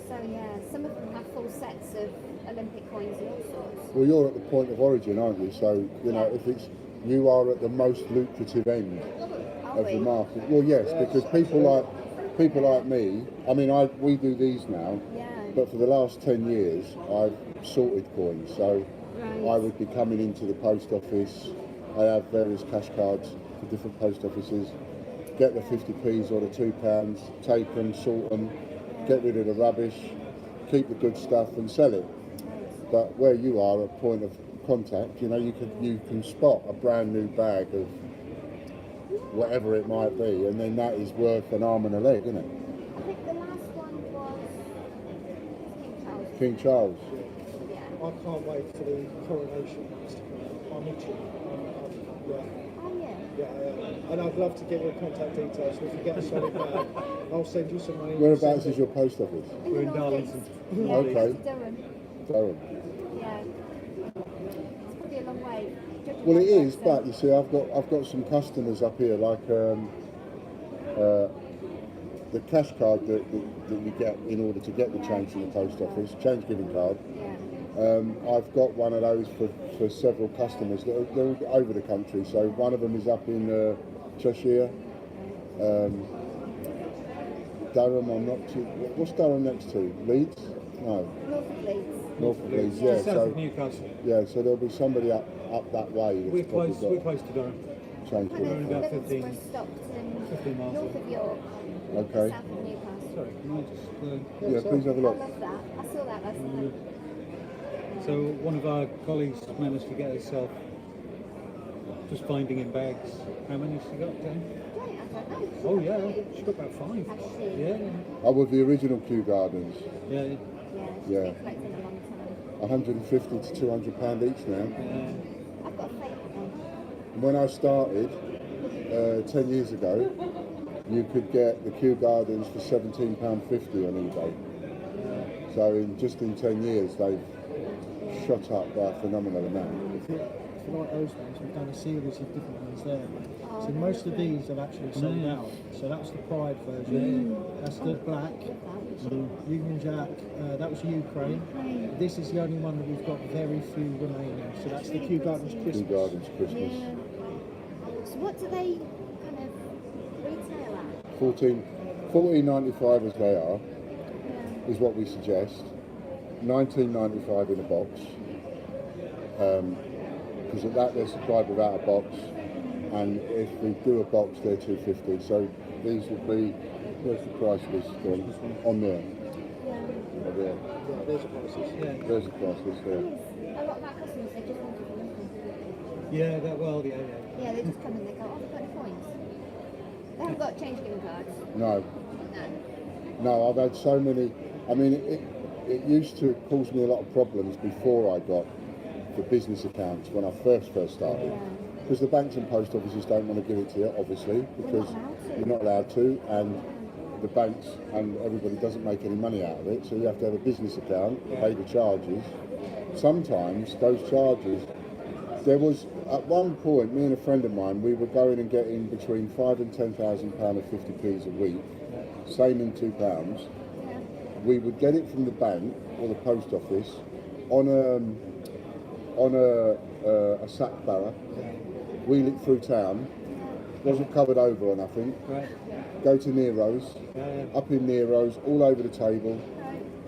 So yeah, some of them have full sets of Olympic coins and all sorts. Well, you're at the point of origin, aren't you? So, you know, if it's, you are at the most lucrative end of the market. Well, yes, because people like me, I mean, we do these now, but for the last 10 years, I've sorted coins. So I would be coming into the post office. I have various cash cards for different post offices. Get the 50p's or the £2, take them, sort them, get rid of the rubbish, keep the good stuff and sell it. But where you are, a point of contact, you know, you can spot a brand new bag of whatever it might be, and then that is worth an arm and a leg, isn't it? I think the last one was King Charles. King Charles. Yeah. I can't wait for the coronation ones to come out. I'm itching. Yeah. Oh yeah. Yeah, and I'd love to get your contact details. So if you get a solid bag, I'll send you some money. Whereabouts is your post office? In the northeast. Yeah, Okay. Durham. Durham. Yeah. It's probably a long way. Well, it is, but you see, I've got some customers up here, like the cash card that you get in order to get the change from the post office, change giving card. Yeah. I've got one of those for several customers that they're all over the country. So one of them is up in Cheshire. Durham, I'm not too. What's Durham next to? Leeds? No. North of Leeds. North of Leeds, yeah. South So of Newcastle. yeah, so there'll be somebody up that way. We're close to Durham. Change Kind giving. of about 15 Middlesbrough, Stockton, 15 miles. north of York, Okay. south of Newcastle. Sorry, can I just... Yeah, please have a I look. love that. I saw that last night. So one of our colleagues managed to get herself just finding in bags. How many has she got, Dan? Oh yeah, she got about 5. Yeah. Oh, with the original Kew Gardens. Yeah. Yeah. Yeah. Been collecting a long time. 150 to 200 pound each now. I've got a favourite one. When I started 10 years ago, you could get the Kew Gardens for £17.50 on eBay. So in 10 years, they've shot up by a phenomenal amount. If you like those ones, we've done a series of different ones there. So most of these have actually sold out. So that's the Pride version. That's the black. Union Jack. That was Ukraine. This is the only one that we've got very few remaining. So that's the Kew Gardens Christmas. Kew Gardens Christmas. Yeah. So what do they kind of retail at? $14.95 as they are is what we suggest. $19.95 in a box. Because at that they're supplied without a box, and if we do a box they're $2.50. So these would be, where's the price list gone? On there. Oh, there. Yeah, there's the prices. There's the price list there. A lot of our customers, they just want to do nothing. Yeah, that well, yeah. Yeah, they just come and they go, oh, they've got any points. They haven't got change giving cards. No. No. No, I've had so many. I mean, it used to cause me a lot of problems before I got the business accounts when I first started. Because the banks and post offices don't want to give it to you, obviously, because you're not allowed to, and the banks and everybody doesn't make any money out of it, so you have to have a business account, pay the charges. Sometimes those charges, there was, at one point, me and a friend of mine, we were going and getting between £5,000 and £10,000 of 50p's a week, same in £2. We would get it from the bank or the post office on a sack barrow, wheel it through town, wasn't covered over or nothing, go to Nero's, up in Nero's, all over the table,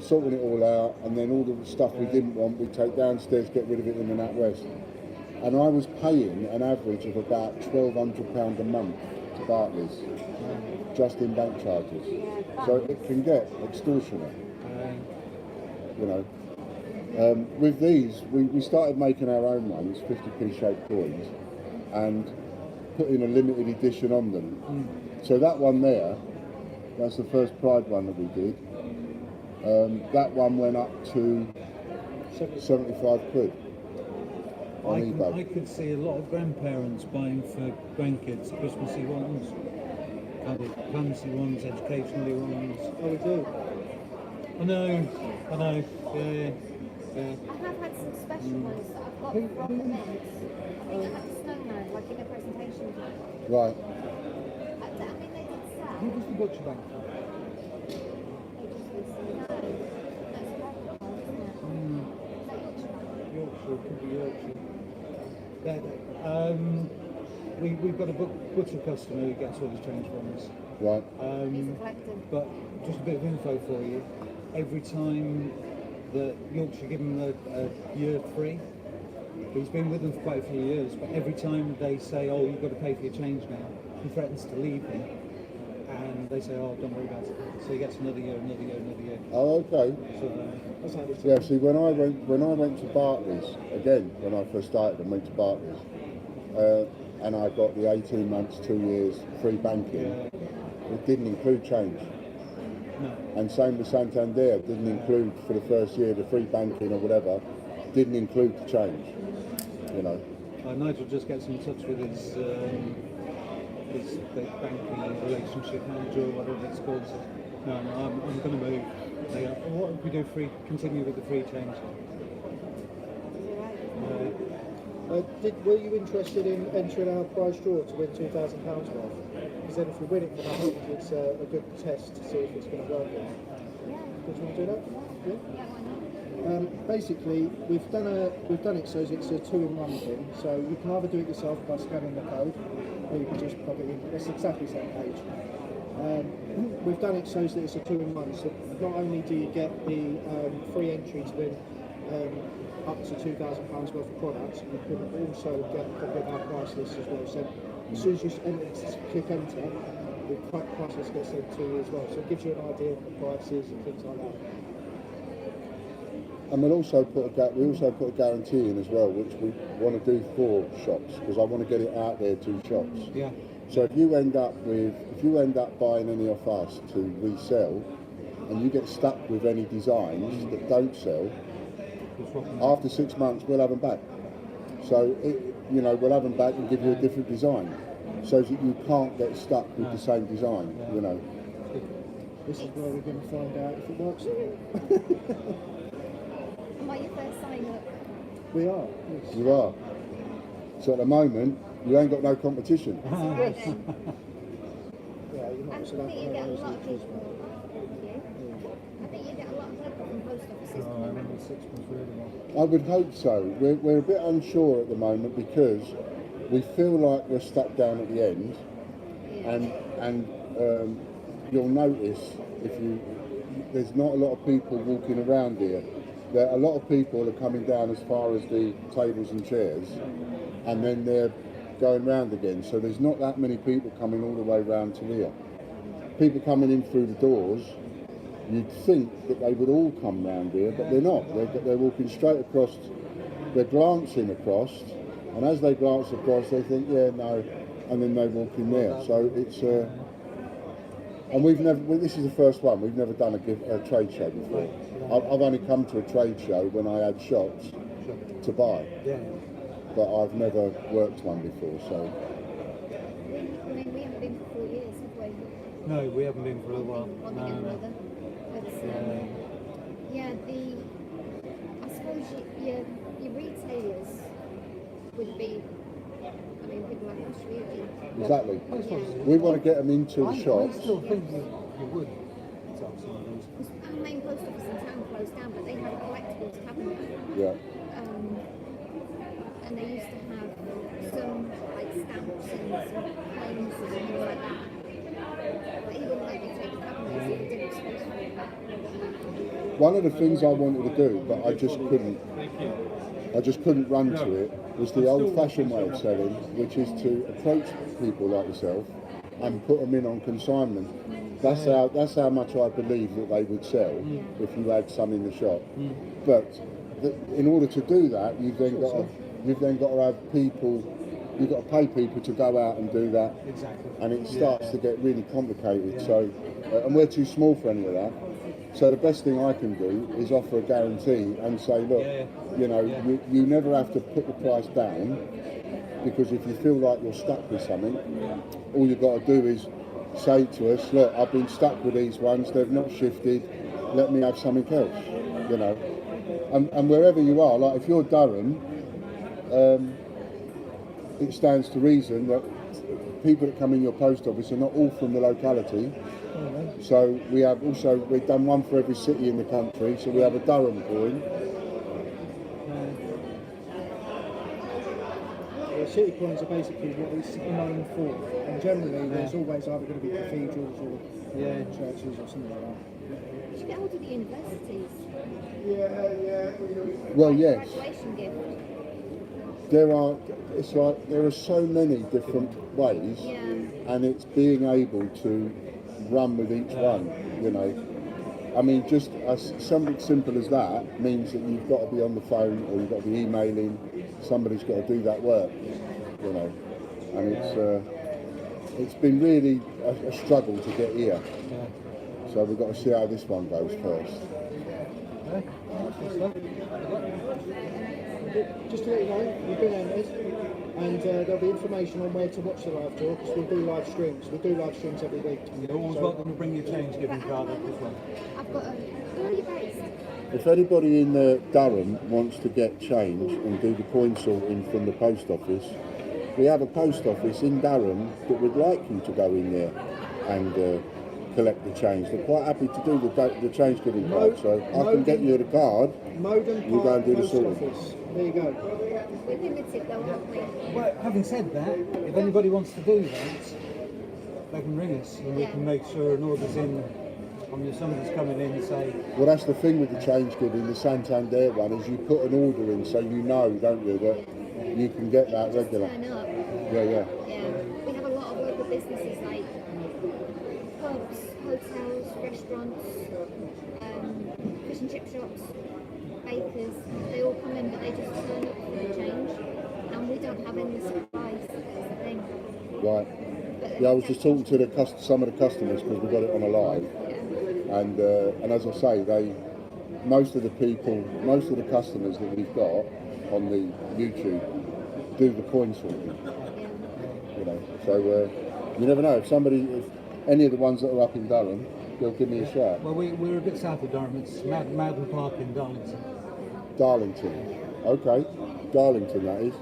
sorting it all out, and then all the stuff we didn't want we'd take downstairs, get rid of it in the NatWest. And I was paying an average of about £1,200 a month to Barclays, just in bank charges. So it can get extortionate, you know. With these, we started making our own ones, 50p shaped coins, and putting a limited edition on them. So that one there, that's the first Pride one that we did. That one went up to 75 quid on eBay. I could see a lot of grandparents buying for grandkids Christmassy ones, kind of fancy ones, educationally ones. Oh, we do. I know, yeah. I have had some special ones that I've got from events. I think I had a snowman, like in a presentation. Right. I mean, they did sell. Who was the butcher bank? Yorkshire, could be Yorkshire. We've got a butcher customer who gets all his change from us. Right. But just a bit of info for you. Every time that Yorkshire give him a year free, he's been with them for quite a few years, but every time they say, oh, you've got to pay for your change now, he threatens to leave them. And they say, oh, don't worry about it. So he gets another year. Oh, okay. So, yeah, see, when I went to Barclays, again, when I first started and went to Barclays, and I got the 18 months, 2 years free banking, it didn't include change. No. And same with Santander, didn't include for the first year the free banking or whatever. didn't include the change, you know. Nigel just gets in touch with his big banking relationship manager or whatever it's called. Says, no, I'm going to move. They go, what if we do free? Continue with the free change. Were you interested in entering our prize draw to win £2,000 worth? Because then if we win it for that, it's a good test to see if it's going to work. Yeah. Would you want to do that? Yeah. Basically, we've done it so it's a 2-in-1 thing. So you can either do it yourself by scanning the code, or you can just plug it in. It's exactly the same page. We've done it so that it's a 2-in-1. So not only do you get the free entry to win up to £2,000 worth of products, you can also get a copy of our price list as well. So as soon as you click enter, the price list gets sent to you as well. So it gives you an idea of the prices and things like that. And we also put a guarantee in as well, which we want to do for shops, because I want to get it out there to shops. Yeah. So if you end up buying any of us to resell, and you get stuck with any designs that don't sell, after 6 months we'll have them back. So we'll have them back and give you a different design, so that you can't get stuck with the same design. You know. This is where we're going to find out if it works. Am I your first sign up? We are. Yes. You are. So at the moment, you ain't got no competition. Yeah, you're not. I So think you get a lot of people. Thank you. I think you get a lot of people from post offices. I remember 6 months really well. I would hope so. We're a bit unsure at the moment because we feel like we're stuck down at the end, and you'll notice there's not a lot of people walking around here. There a lot of people are coming down as far as the tables and chairs, and then they're going round again. So there's not that many people coming all the way round to here. People coming in through the doors, you'd think that they would all come round here, but they're not. They're walking straight across. They're glancing across, and as they glance across, they think, yeah, no, and then they walk in there. So it's and this is the first one. We've never done a trade show before. I've only come to a trade show when I had shops to buy, but I've never worked one before. So. I mean, we haven't been for 4 years, have we? No, we haven't been for a while. No. I suppose your retailers would be, I mean, people like us really. Exactly. We want to get them into the shops. I still think you would sell some of these. Our main post office in town closed down, but they had a collectibles cabinet. Yeah. And they used to have some like stamps and some planes and things like that. But he wouldn't let me take the cabinet, so he didn't have space for it. One of the things I wanted to do, but I just couldn't run to it, was the old-fashioned way of selling, which is to approach people like yourself and put them in on consignment. That's how much I believe that they would sell if you had some in the shop. But in order to do that, you've then got to have people. You've got to pay people to go out and do that, and it starts to get really complicated. So, and we're too small for any of that. So the best thing I can do is offer a guarantee and say, look, you never have to put the price down, because if you feel like you're stuck with something, all you've got to do is say to us, look, I've been stuck with these ones, they've not shifted, let me have something else, And wherever you are, like if you're Durham, it stands to reason that people that come in your post office are not all from the locality. So we've done one for every city in the country, so we have a Durham coin. The city coins are basically what it's known for, and generally there's always either going to be cathedrals or churches or something like that. You should get hold of the universities. Well, yes. Graduation gift. There are so many different ways, and it's being able to run with each one, I mean, just something simple as that means that you've got to be on the phone or you've got to be emailing. Somebody's got to do that work, and it's been really a struggle to get here. So we've got to see how this one goes first. just to let you know, you've been entered, and there'll be information on where to watch the live draw, because we do live streams. We do live streams every week. You're always welcome to bring your change giving card up as well. I've got a. Where are you based? If anybody in Durham wants to get change and do the coin sorting from the post office, we have a post office in Durham that would like you to go in there and collect the change. They're quite happy to do the change giving card, so I can get you the card. You go and do the sorting. There you go. We're limited though, aren't we? Well, having said that, if anybody wants to do that, they can ring us and we can make sure an order's in. I mean, if somebody's coming in and say... Well, that's the thing with the change giving, the Santander one, is you put an order in so you know, don't you, that you can get that regular. Turn up. Yeah. Yeah. We have a lot of local businesses like pubs, hotels, restaurants, fish and chip shops, bakers. They all come in, but they just turn up for the change, and we don't have any supplies. That's the thing. Right. Yeah, I was just talking to some of the customers because we got it on a live, and as I say, most of the customers that we've got on the YouTube do the coin sorting. You know, so you never know if any of the ones that are up in Durham, they'll give me a shout. Well, we're a bit south of Durham. It's Madden Park in Darlington. Darlington. Okay. Darlington, that is.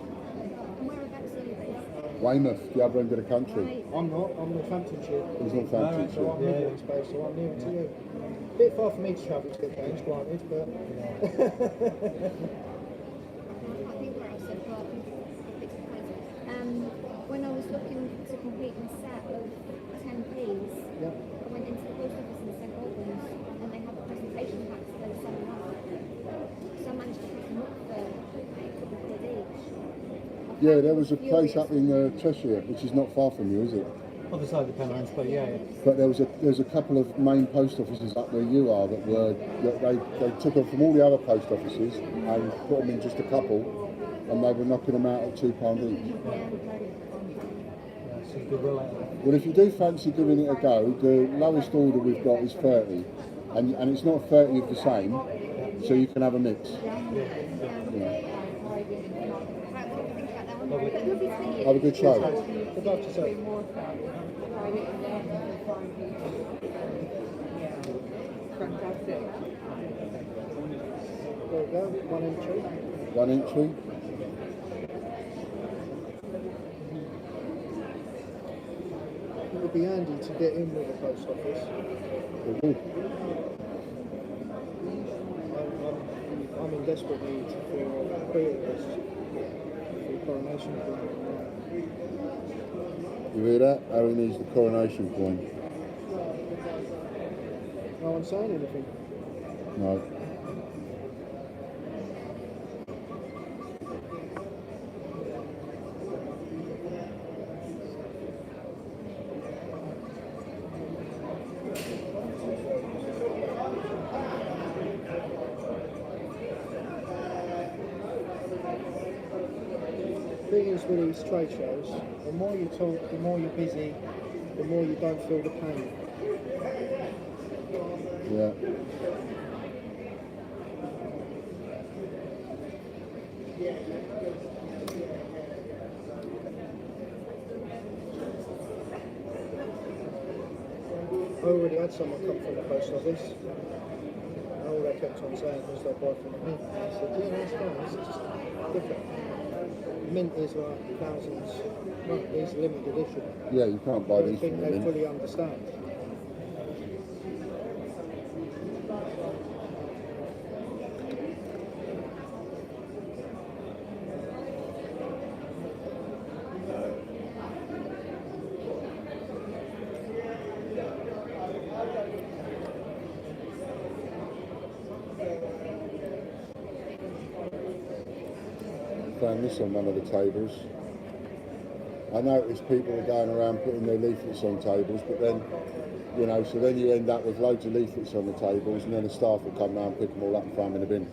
Weymouth, the other end of the country. I'm Northamptonshire. He's Northamptonshire. So I'm Midlands based, so I'm nearer to you. A bit far for me to travel to get change, granted, but... I think where I said, but I think it's because when I was looking to complete my set of 10p's, I went into the post office and sent albums, and they have presentation packs that they send out. So I managed to pick them up for like a couple of quid each. Yeah, there was a place up in Cheshire, which is not far from you, is it? Other side of the Pennines, but yeah. But there's a couple of main post offices up where you are that they took them from all the other post offices and put them in just a couple, and they were knocking them out at £2 each. Well, if you do fancy giving it a go, the lowest order we've got is 30, and it's not 30 of the same, so you can have a mix. Yeah. Have a good show. Good luck to yourself. Fantastic. There we go, one entry. One entry. It would be handy to get in with the post office. I'm in desperate need for pre-orders for coronation coin. You hear that? Harry needs the coronation coin. No one's saying anything. No. The thing is with these trade shows, the more you talk, the more you're busy, the more you don't feel the pain. Yeah. I already had someone come from the post office, and all they kept on saying was they'll buy from the mint. I said, yeah, that's fine, it's just different. Mint is like thousands, it's limited edition. Yeah, you can't buy these I think from the they mint. fully understand. Found this on one of the tables. I noticed people are going around putting their leaflets on tables, but then, you know, so then you end up with loads of leaflets on the tables, and then the staff will come round, pick them all up and throw them in the bin.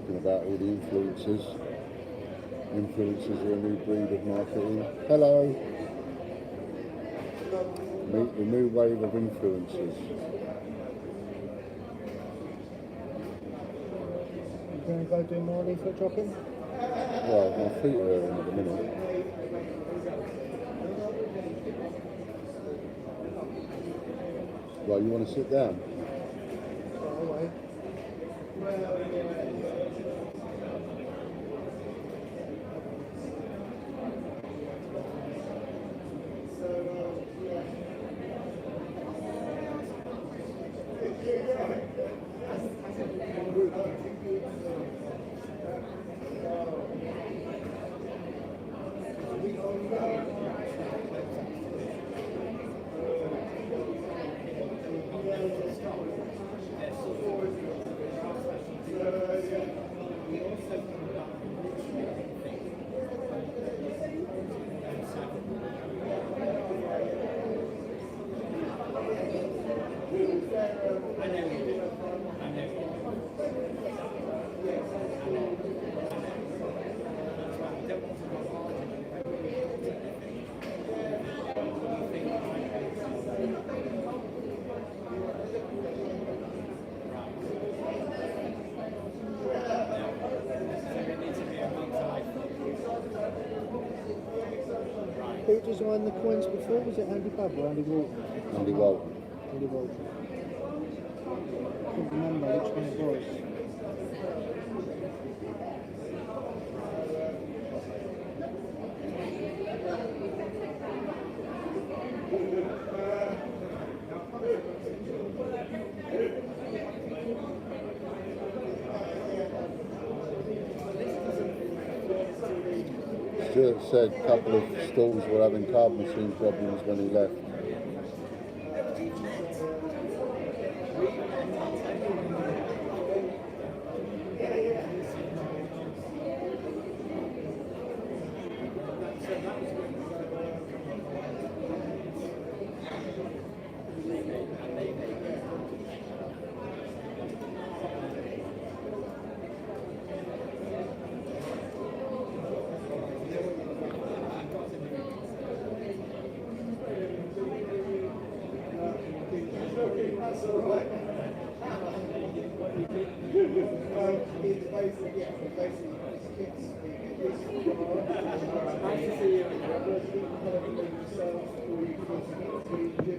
talking about all the influencers. Influencers are a new breed of marketing. Hello. Meet the new wave of influencers. You going to go do more leaflet dropping? Well, my feet are hurting at the minute. Well, you want to sit down? Who designed the coins before? Was it Andy Bubb or Andy Walton? Andy Walton. Andy Walton. I can't remember which one it was. Stuart said a couple of stalls were having card machine problems when he left.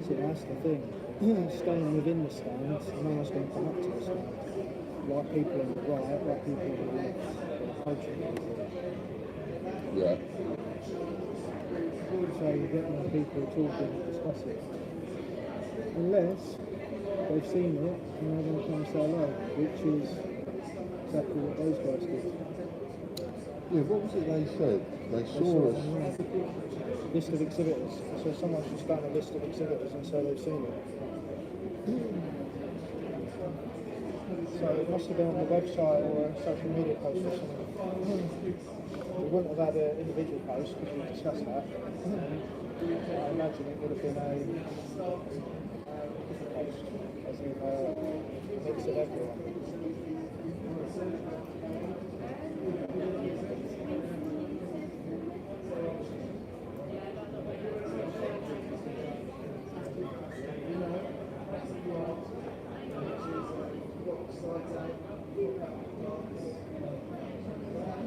See, that's the thing. Staying within the stands, no one's going to come up to the stand. Like people on the right, like people on the left, approaching them. Yeah. So you get more people talking and discussing. Unless they've seen it and they're going to come and say hello, which is exactly what those guys did. Yeah, what was it they said? They saw us. List of exhibitors. So someone's just done a list of exhibitors and so they've seen it. So it must have been on the website or a social media post or something. We wouldn't have had an individual post because we discussed that. I imagine it would have been a different post, as in a mix of everyone.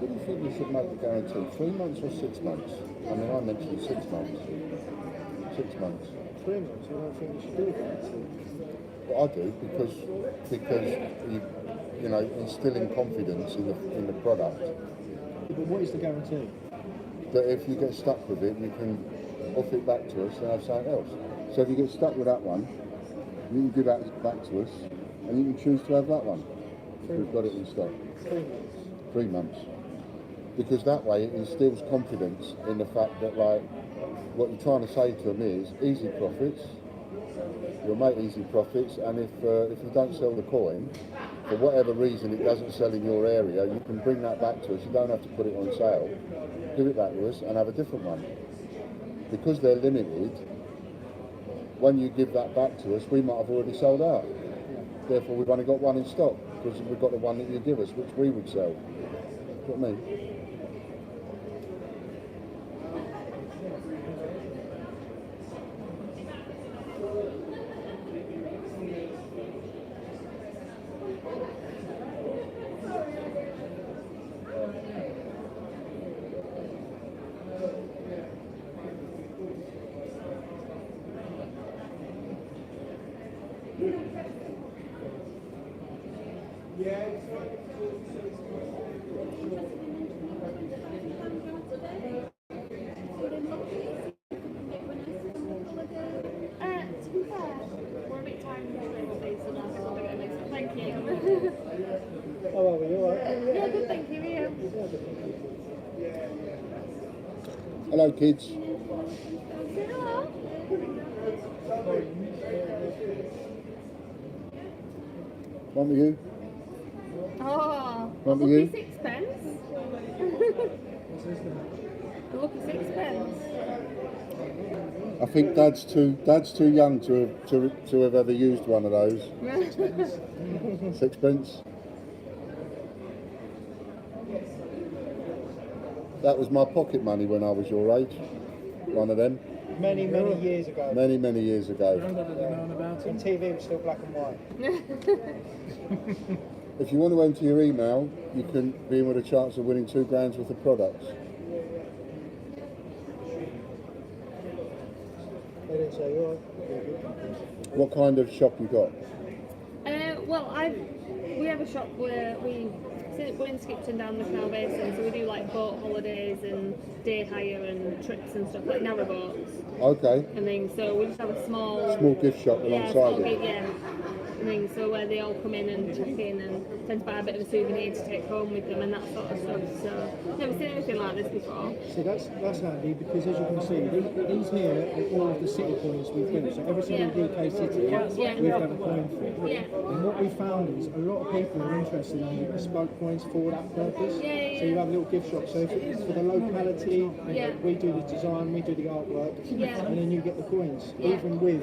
What do you think we should make the guarantee? 3 months or 6 months? I mean, I mentioned 6 months. 6 months. 3 months, I don't think we should do that. Well, I do because you know, instilling confidence in the product. But what is the guarantee? That if you get stuck with it, you can off it back to us and have something else. So if you get stuck with that one, you can give that back to us, and you can choose to have that one. If we've got it in stock. 3 months. 3 months. Because that way it instills confidence in the fact that, like, what you're trying to say to them is easy profits. You'll make easy profits, and if you don't sell the coin, for whatever reason it doesn't sell in your area, you can bring that back to us. You don't have to put it on sale. Give it back to us and have a different one. Because they're limited, when you give that back to us, we might have already sold out. therefore we've only got one in stock because we've got the one that you give us, which we would sell. You know what I mean? To be fair, we're a bit tired of these, so that's what we're doing. Thank you. How are we? You alright? Yeah, good, thank you. Yeah. Hello, kids. Hello. One with you. Oh, a One with lucky you. sixpence. A lucky sixpence. I think Dad's too young to have ever used one of those. Sixpence. That was my pocket money when I was your age. One of them. Many years ago. Many years ago. When TV was still black and white. If you want to enter your email, you can be in with a chance of winning £2 grand worth of products. They didn't say you alright. What kind of shop you got? Well, we have a shop where we're in Skipton down the Canal Basin, so we do like boat holidays and day hire and trips and stuff like narrowboats. Okay. And things. So we just have a small gift shop alongside it. Yeah. And things. So where they all come in and check in and tend to buy a bit of a souvenir to take home with them and that sort of stuff. So never seen anything like this before. See, that's handy because as you can see, these here are all of the city coins we've built. So every single UK city we've done a coin for. Yeah. And what we found is a lot of people are interested in the bespoke coins for that purpose. So you have a little gift shop. So if it's for the locality, we do the design, we do the artwork, and then you get the coins, even with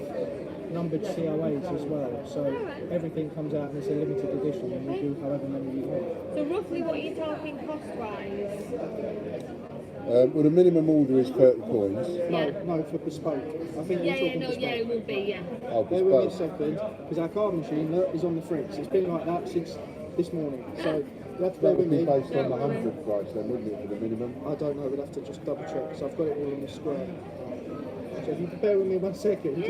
numbered COAs as well. So everything comes out and it's a limited edition, and we do however many you want. So roughly what are you talking cost-wise? Well, the minimum order is 30 coins. No, for bespoke. I think it will be, yeah. Oh, bear with me a bespoke. second, because our card machine is on the fritz. It's been like that since this morning. So you have to bear That with would be me. based on the 100 price then, wouldn't it, for the minimum? I don't know, we'll have to just double check, because I've got it all in the square. So if you could bear with me 1 second.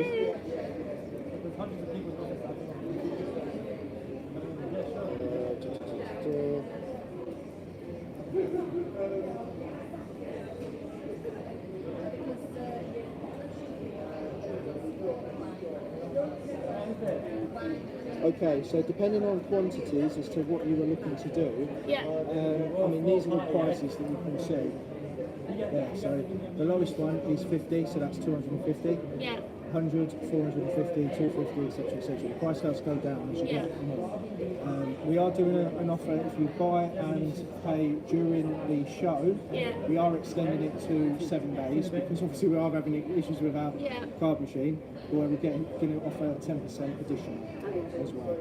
Okay, so depending on quantities as to what you were looking to do, I mean, these are the prices that you can see. Yeah, so the lowest one is 50, so that's 250. Yeah. 100, 450, 250, etc., etc. The price does go down as you get more. We are doing an offer if you buy and pay during the show. We are extending it to 7 days because obviously we are having issues with our card machine, where we're going to offer a 10% addition as well.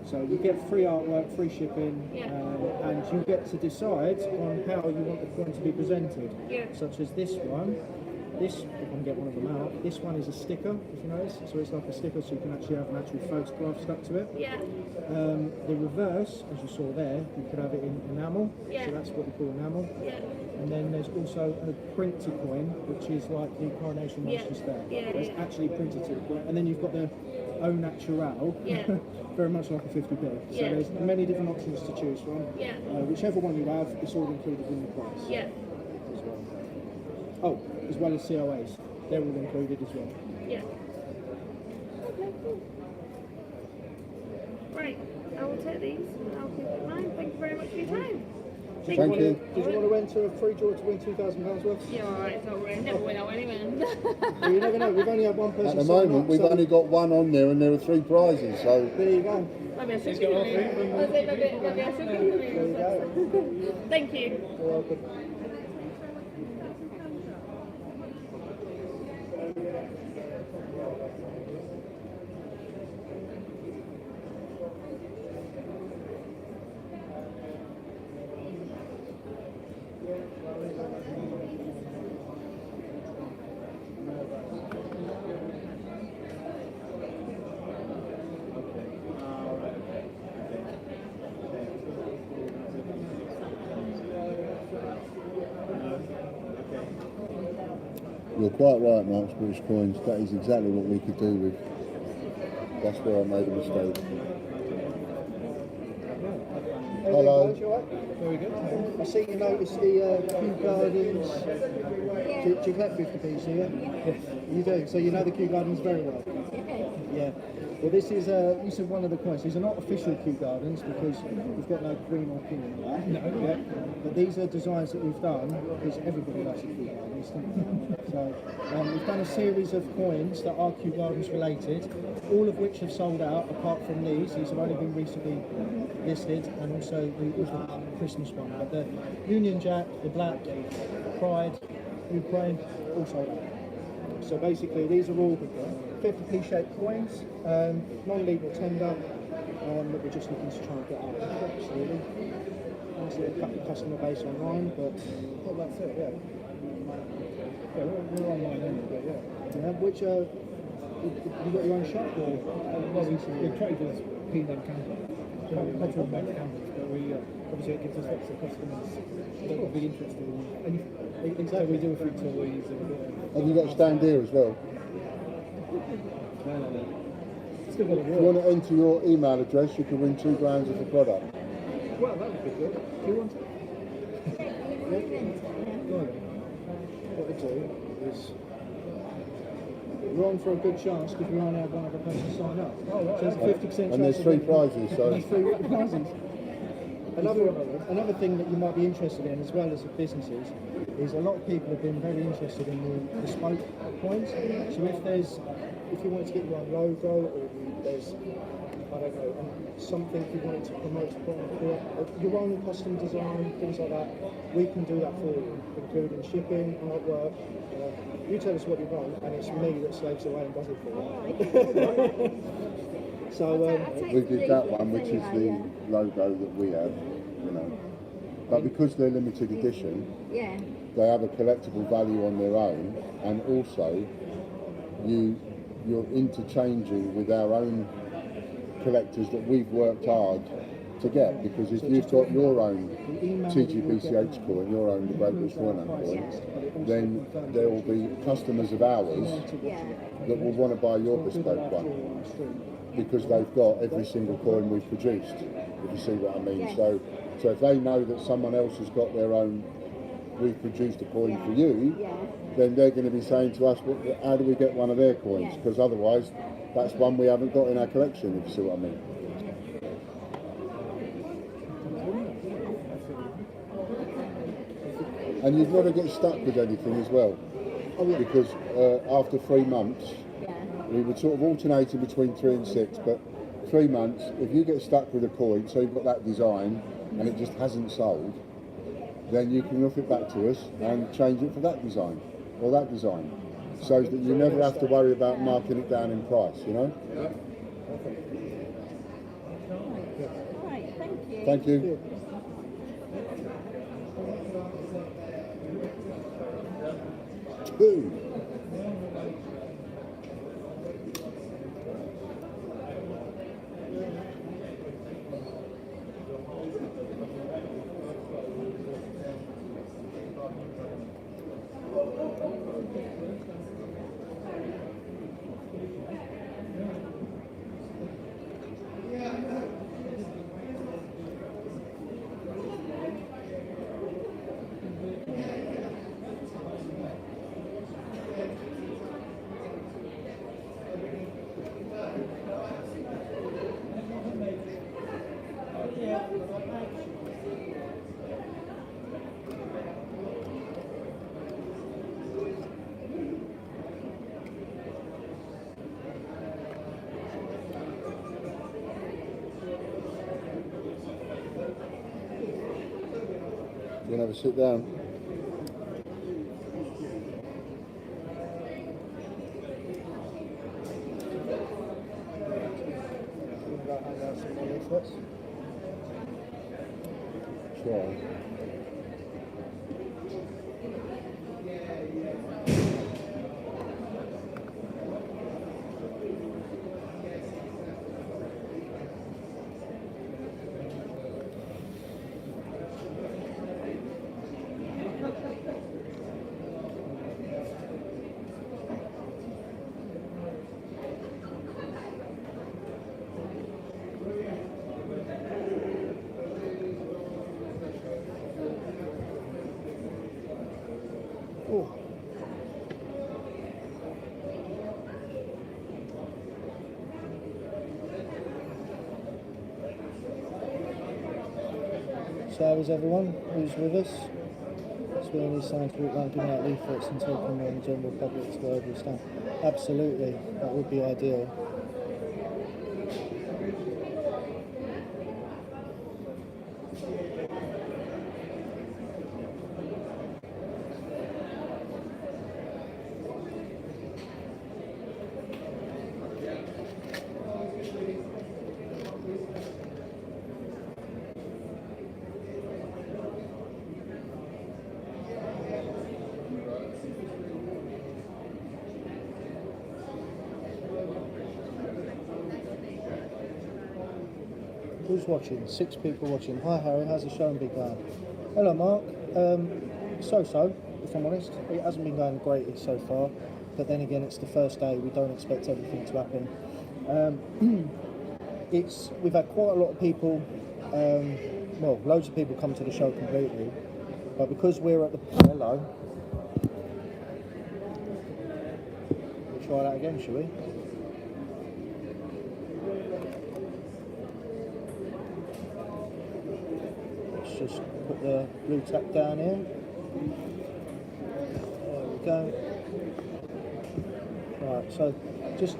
So you get free artwork, free shipping, and you get to decide on how you want the coin to be presented, such as this one. This, if I can get one of them out, this one is a sticker, if you notice. So it's like a sticker, so you can actually have an actual photograph stuck to it. The reverse, as you saw there, you could have it in enamel. So that's what we call enamel. And then there's also a printed coin, which is like the coronation ones just there. It's actually printed to the coin. And then you've got the au naturel, very much like a 50p. So there's many different options to choose from. Whichever one you have, it's all included in the price. As well. Oh, as well as COAs. They're all included as well. Okay, cool. Right, I will take these and I'll keep it in mind. Thank you very much for your time. Did you want to enter a free draw to win £2,000 worth? Yeah, alright, don't worry. Never win out anyway. Well, you never know. We've only had one person. At the moment, we've only got one on there, and there are 3 prizes. So there you go. Maybe I should give you. Maybe I should give you. There you go. Thank you. You're welcome. You're quite right, Mark's British Coins. That is exactly what we could do with. That's where I made a mistake. Hello. Very good. I see you noticed the Kew Gardens. Do you collect 50p's here? Yes. You do. So you know the Kew Gardens very well. Yeah. Well, this is one of the coins. These are not official Kew Gardens because we've got no queen or king in there. No. Yeah. But these are designs that we've done because everybody likes a Kew Gardens. So we've done a series of coins that are Kew Gardens related, all of which have sold out apart from these. These have only been recently listed, and also the Christmas one. But the Union Jack, the Black, Pride, Ukraine, all sold out. So basically, these are all 50p shaped coins, non-legal tender, that we're just looking to try and get out. Absolutely. Nice customer base online, but well, that's it. Yeah. Yeah, we're online anyway. Yeah. Yeah. Which you got your own shop or? Well, we trade as P&M Campbell. Petrol make cameras, but we obviously it gives us lots of customers that would be interested in anything. Exactly, we do a few toys and a bit of... Have you got a stand here as well? No. Still got to If you want to enter your email address, you can win £2 grand of the product. Well, that would be good. Do you want it? Good. What we do is we're on for a good chance because we only have one other person sign up. Oh, right. So there's a 50% chance. And there's 3 prizes, so... There's 3 prizes. Another thing that you might be interested in, as well as the businesses, is a lot of people have been very interested in the bespoke coins. So if you wanted to get your own logo, or there's, I don't know, something you wanted to promote to put on your own custom design, things like that, we can do that for you, including shipping, artwork. You tell us what you want, and it's me that slaves away and does it for you. So we did that one, which is the logo that we have, you know. But because they're limited edition, they have a collectible value on their own, and also you're interchanging with our own collectors that we've worked hard to get, because if you've got your own TGBCH coin, your own the Great British Coin coin, then there will be customers of ours that will want to buy your bespoke one, because they've got every single coin we've produced, if you see what I mean. So if they know that someone else has got their own, we've produced a coin for you, then they're going to be saying to us, how do we get one of their coins? Because otherwise, that's one we haven't got in our collection, if you see what I mean. And you've got to get stuck with anything as well, because after 3 months, we would sort of alternate between 3 and 6, but 3 months, if you get stuck with a coin, so you've got that design, and it just hasn't sold, then you can offer it back to us and change it for that design, or that design, so that you never have to worry about marking it down in price, you know? Alright, thank you. Thank you. Two. You want to have a sit down? Try. So how is everyone who's with us? It's really nice to walk around giving out leaflets and talking around the general public to go over the stand. Absolutely, that would be ideal. Who's watching? 6 people watching. Hi Harry, how's the show been going? Hello Mark. So-so, if I'm honest. It hasn't been going great so far, but then again it's the first day, we don't expect everything to happen. We've had quite a lot of people, well, loads of people come to the show completely, but because we're at the... Hello. We'll try that again, shall we? Just put the blue tack down here. There we go. Right, so just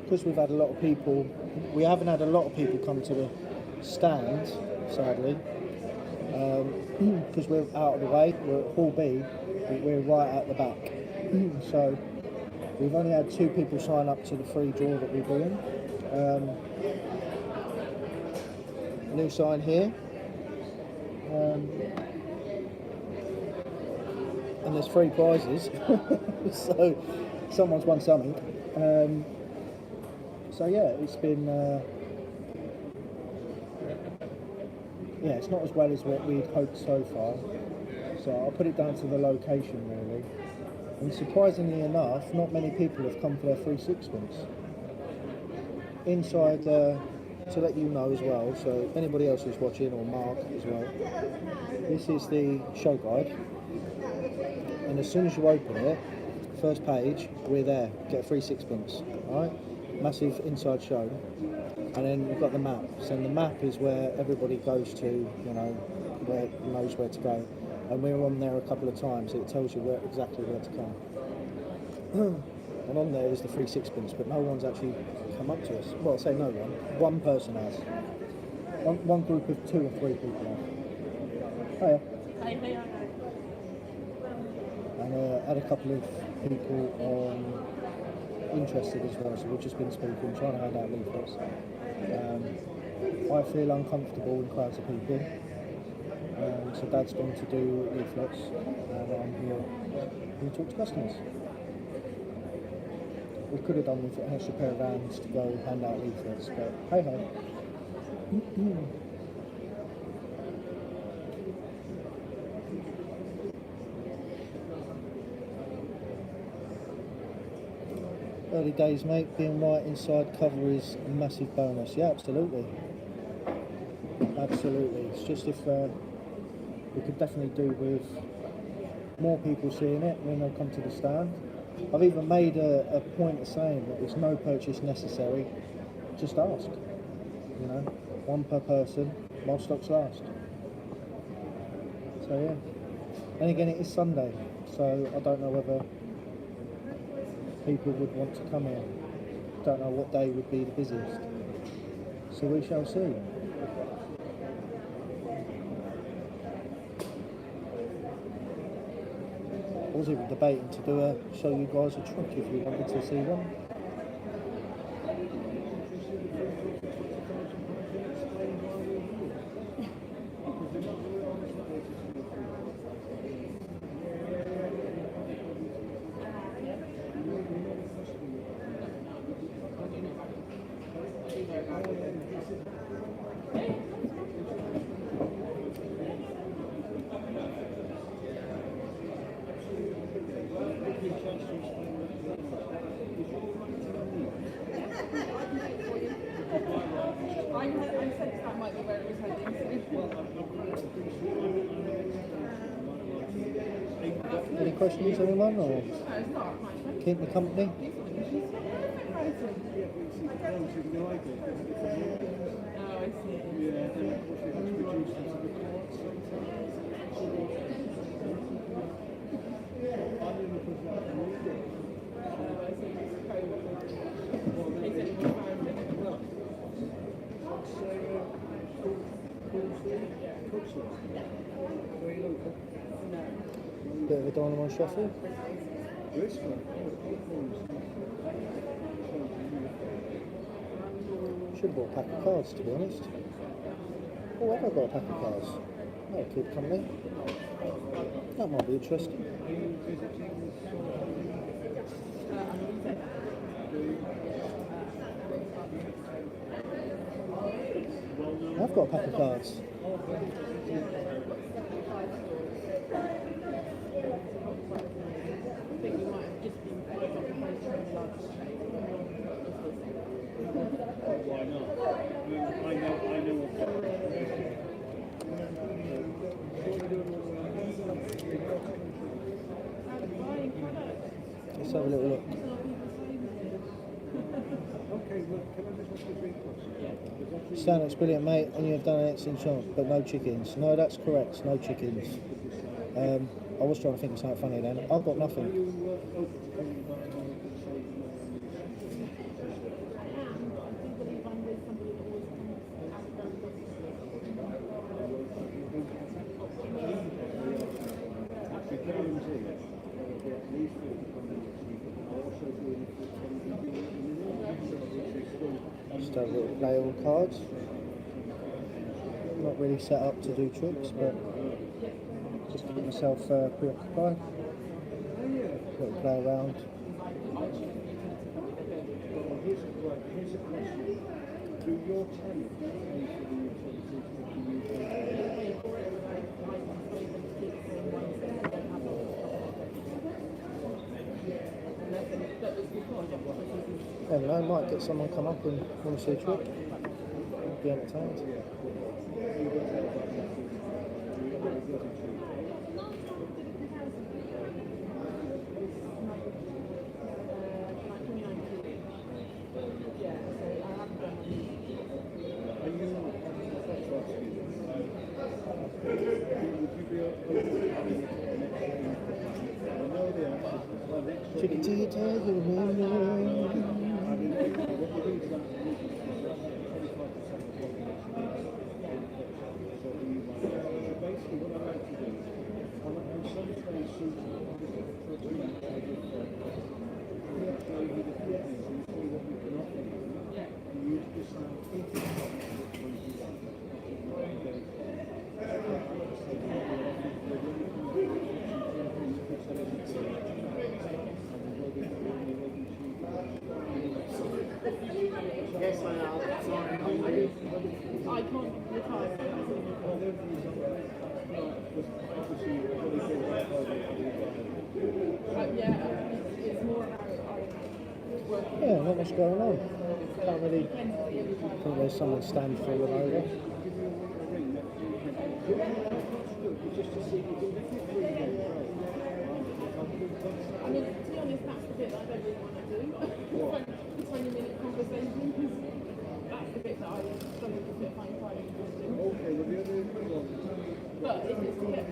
because we've had a lot of people, we haven't had a lot of people come to the stand, sadly, because we're out of the way. We're at Hall B, we're right at the back. So we've only had 2 people sign up to the free draw that we're doing. New sign here. And there's 3 prizes, so someone's won something. So yeah, it's been yeah, it's not as well as what we'd hoped so far. So I'll put it down to the location really. And surprisingly enough, not many people have come for their free sixpence. Inside, to let you know as well, so anybody else who's watching, or Mark as well, this is the show guide, and as soon as you open it, first page, we're there, get a free sixpence, alright? Massive inside show, and then you've got the maps, and the map is where everybody goes to, you know, where knows where to go, and we're on there a couple of times, it tells you exactly where to come. And on there is the free sixpence, but no one's actually come up to us. Well, I say no one person has. One group of 2 or 3 people have. Hiya. And had a couple of people interested as well, so we've just been speaking, trying to hand out leaflets. I feel uncomfortable in crowds of people, so Dad's gone to do leaflets, and I'm here to talk to customers. We could have done with an extra pair of hands to go hand out leaflets, but hey ho. Early days, mate. Being right inside cover is a massive bonus. Yeah, absolutely. Absolutely. It's just if we could definitely do with more people seeing it when they come to the stand. I've even made a point of saying that there's no purchase necessary, just ask, you know, 1 per person while stocks last. So yeah, and again it is Sunday, so I don't know whether people would want to come here. Don't know what day would be the busiest, so we shall see. I was even debating to show you guys a trick if you wanted to see one. Any questions, anyone, or keep me company? Bit of a dynamo shuffle. Should have bought a pack of cards, to be honest. Oh, have I got a pack of cards? That'll keep company. That might be interesting. I've got a pack of cards. Why not? I know. Let's have a little look. Stan, it's brilliant, mate, and you've done an excellent job, but no chickens. No, that's correct, no chickens. I was trying to think of something funny then. I've got nothing. Just have a little play on cards. Not really set up to do tricks, but just to keep myself preoccupied. Little play around. Here's a question. Do your tenants pay for the I don't know, might get someone come up and want to see a trick. Be entertained. Chicken to your tail, Yes, I am. Sorry, I can't retire. It's more about yeah, not much going on. Can't really think there's someone stand for them over. I mean, to be honest, that's the bit that I don't really want to do. 20-minute conversation, because that's the bit that I struggle to find quite interesting. Okay, well, the other one. But if it's to get...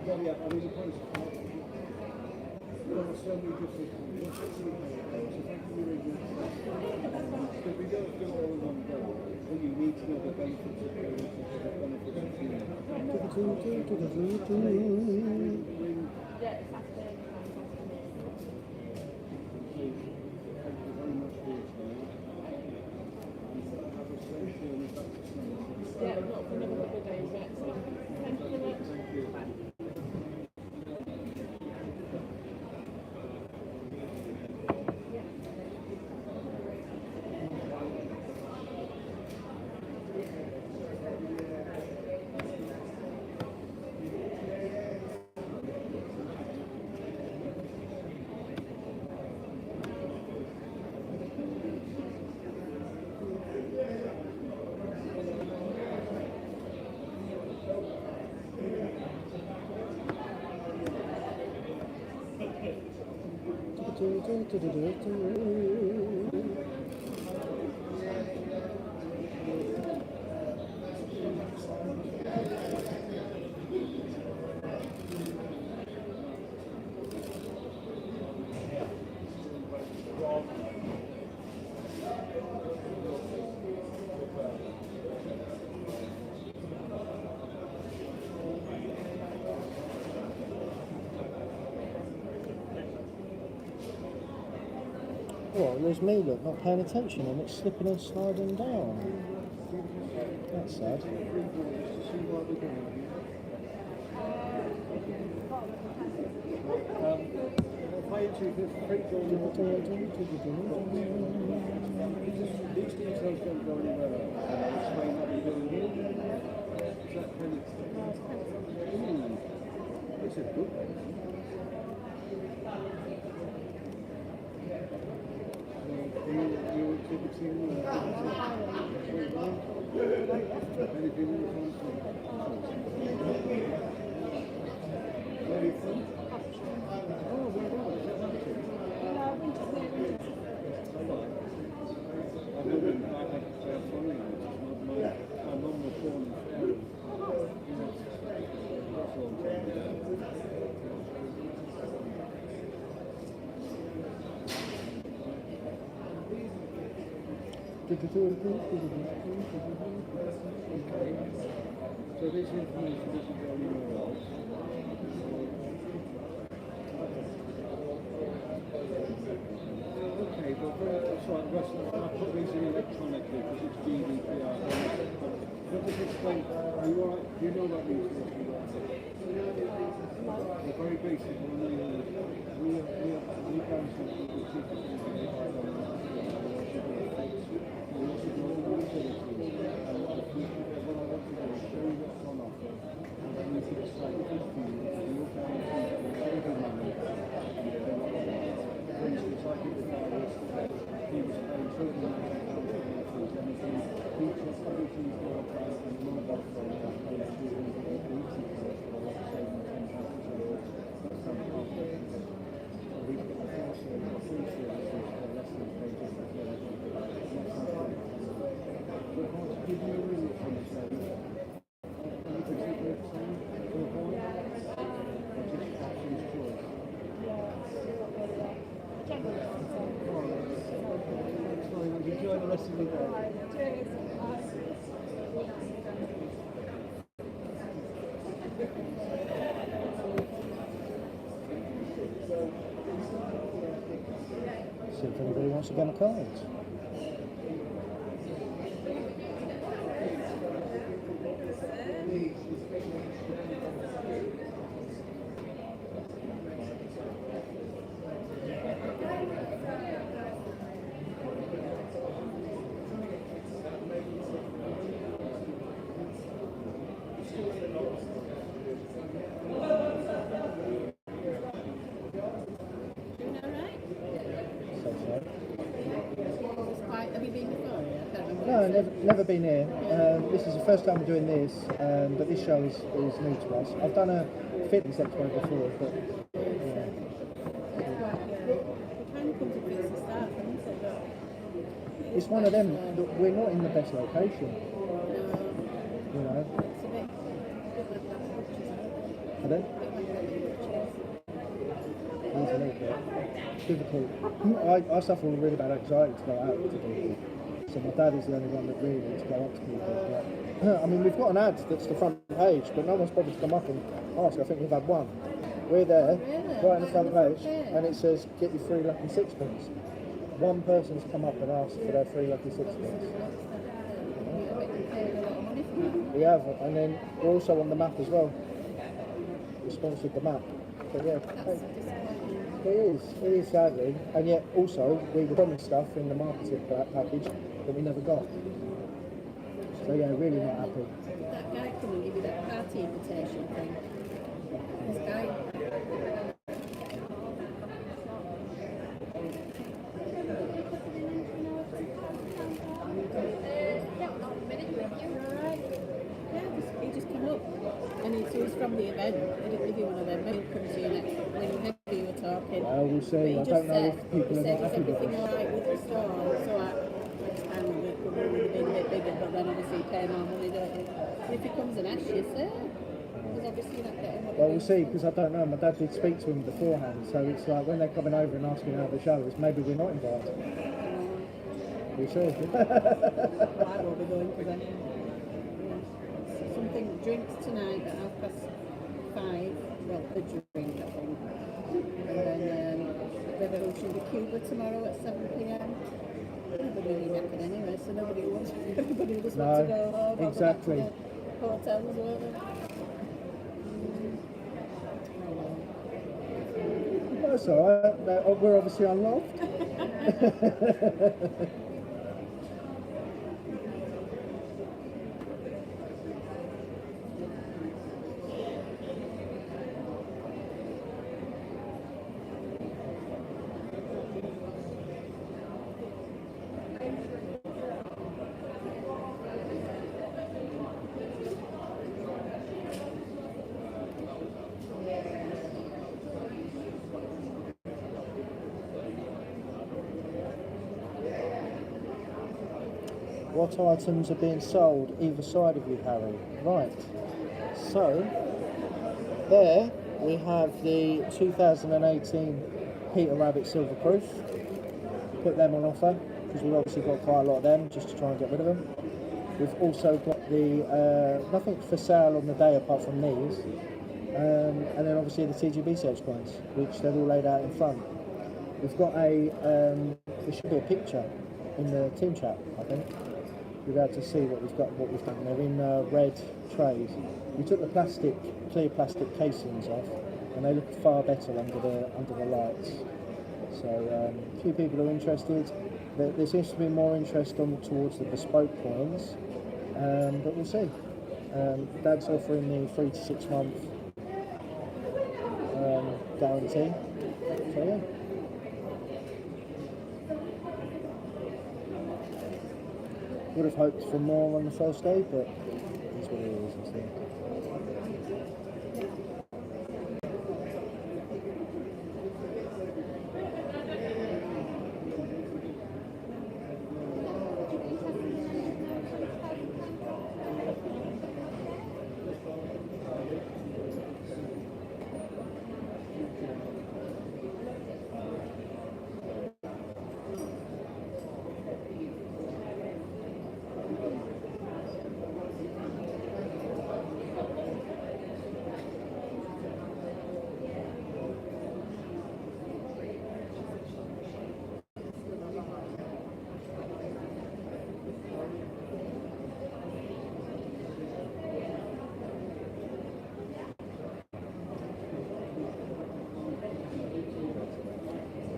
Well, yeah, I mean, the point is, there are so many different so if we don't do all in one go, then you need to know the benefits of the Yeah, exactly. Yeah, not for another couple of days yet. So thank you very much. Bye. Well, there's me, look, not paying attention and it's slipping and sliding down. That's sad. These details don't go anywhere else, and I'll explain what we're doing here. Is that really... This is good. You exhibiting anything in the front? Where are you from? Oh, where are you? Is that Latin? I wouldn't like to say I'm from England. My mum was born in Ireland. That's a long time ago. Okay. So this information doesn't go anywhere else. Okay, but sorry, Russ, I put these in electronically because it's GDPR. But just explain, are you alright? Do you know about these things? They're very basic. We can something with citizens and they buy them. We also know the utilities. And what I want to do is show you what's on offer. And then you can decide if it's for you, you'll guarantee for every money. For instance, I did the guy yesterday, he was paying £290 for everything. He took everything broadband and mobile phone and paid £280 for the saving £10. That's fantastic. So we've got the first free services for less than pages for services. We're going to give you a ring from the service. Any particular time to avoid? Or just options choice? Enjoy the rest of your day. See if anybody wants to get a card. No, never been here. This is the first time we're doing this, but this show is new to us. I've done a fitness expo before, but it's one of them that we're not in the best location. You know. Pardon? Difficult. I suffer with really bad anxiety to go out to people. So my dad is the only one that really needs to go up to people. But, I mean, we've got an ad that's the front page, but no one's bothered to come up and ask. I think we've had one. We're there, right in the front page, and it says, get your free lucky sixpence. One person's come up and asked for their free lucky sixpence. We have, and then we're also on the map as well. We sponsored the map. But yeah, it is sadly, and yet also we were promised stuff in the marketing package that we never got. So yeah, really not happy. That guy couldn't give you that party invitation thing. This guy. He just came up, and he was from the event. He didn't give you one of them. Maybe come to you next when you were talking. We'll see. I don't know if people are not happy with everything alright with the store? So I understand that it would have been a bit bigger, but then obviously you pay more money, don't you? And if he comes and asks you, say, because obviously you're not getting what. Well, we'll see, because I don't know. My dad did speak to him beforehand, so it's like when they're coming over and asking how the show is, maybe we're not invited. We'll see. I will be going to them. Something drinks tonight at 5:30. Well, a drink, I think. And then Revolution to Cuba tomorrow at 7 p.m. Everybody will be knackered anyway, so nobody wants. Everybody will just want to go home. Exactly. Or go back to the hotels or whatever. That's alright. We're obviously unloved. What items are being sold either side of you, Harry? Right. So, there we have the 2018 Peter Rabbit Silver Proof. Put them on offer because we've obviously got quite a lot of them just to try and get rid of them. We've also got the nothing for sale on the day apart from these, and then obviously the TGBCH coins, which they're all laid out in front. We've got a there should be a picture in the team chat, I think. You'll be able to see what we've got, what we've done. They're in red trays. We took the clear plastic casings off, and they look far better under the lights. So a few people are interested. There seems to be more interest towards the bespoke coins, but we'll see. Dad's offering the 3 to 6 month guarantee. So yeah. Would have hoped for more on the first day, but it's what it is, I think.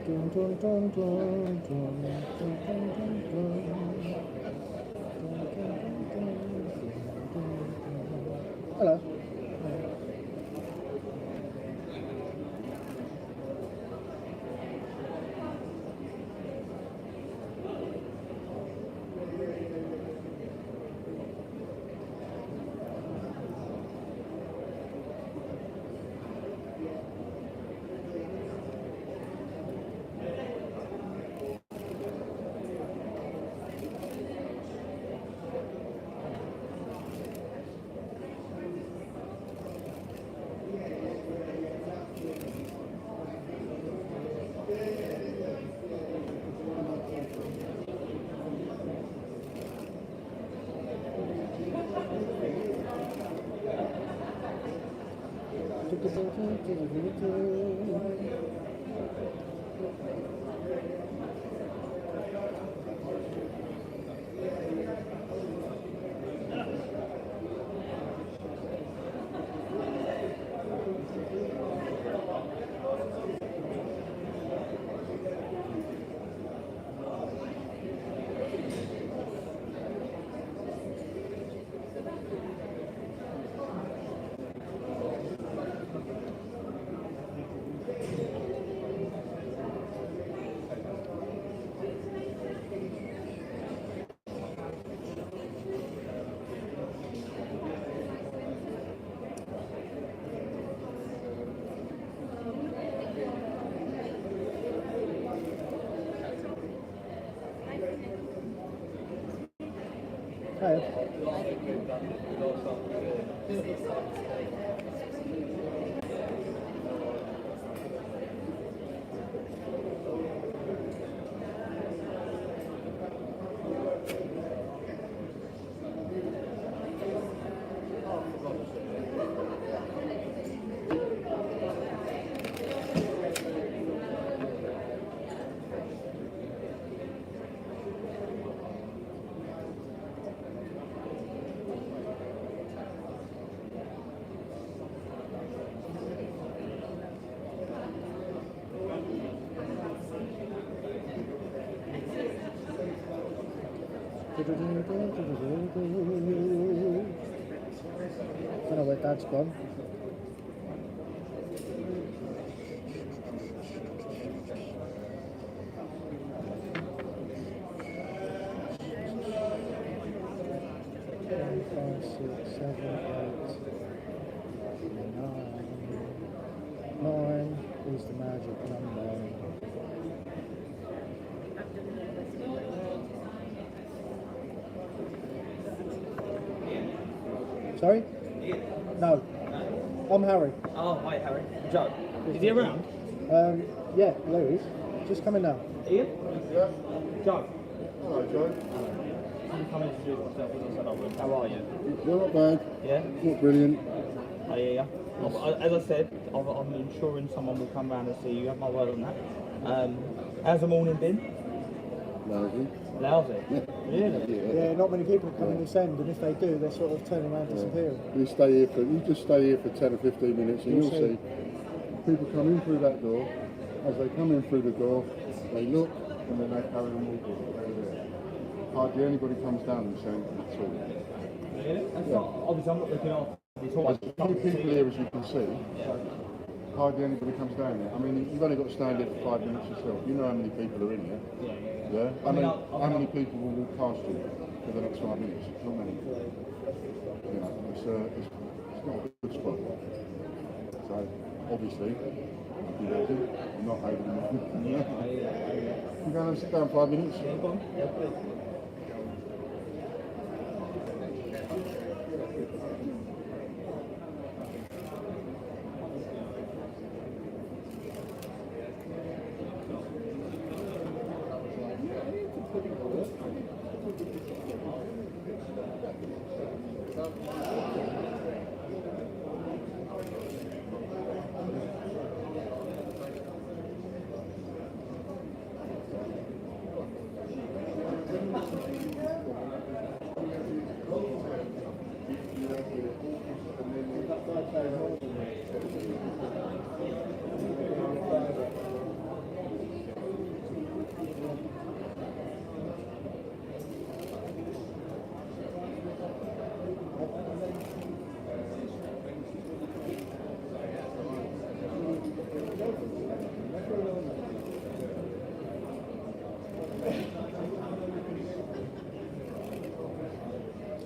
Dun, dun, dun, dun, dun, dun, dun, dun. Hello. don't know where Dad's gone. One, 5, 6, 7, 8, 9. 9 is the magic number. Sorry? No. I'm Harry. Oh, hi Harry. Joe. Is he around? Yeah, there he is. Just coming now. Ian? Yeah. Joe. Hello, Joe. Can you come introduce myself as I said I would? How are you? You're not bad. Yeah? Not brilliant. I hear ya. As I said, I'm ensuring someone will come round and see you. You have my word on that. How's the morning been? Lousy. Lousy? Really? Yeah, not many people come in this end, and if they do, they're sort of turning around and disappearing. You just stay here for 10 or 15 minutes and you'll see people come in through that door. As they come in through the door, they look and then they carry on walking. Hardly anybody comes down and says at all. Really? That's not, obviously I'm not looking after this There's a few people here, as you can see. Yeah. Hardly anybody comes down here. I mean, you've only got to stand here for 5 minutes yourself. You know how many people are in here. Yeah? How many people will walk past you for the next 5 minutes? Not many. You know, it's not a good spot. So, obviously, I'm ready. I'm not over the You go and sit down 5 minutes? Yeah, go on. Yeah, please.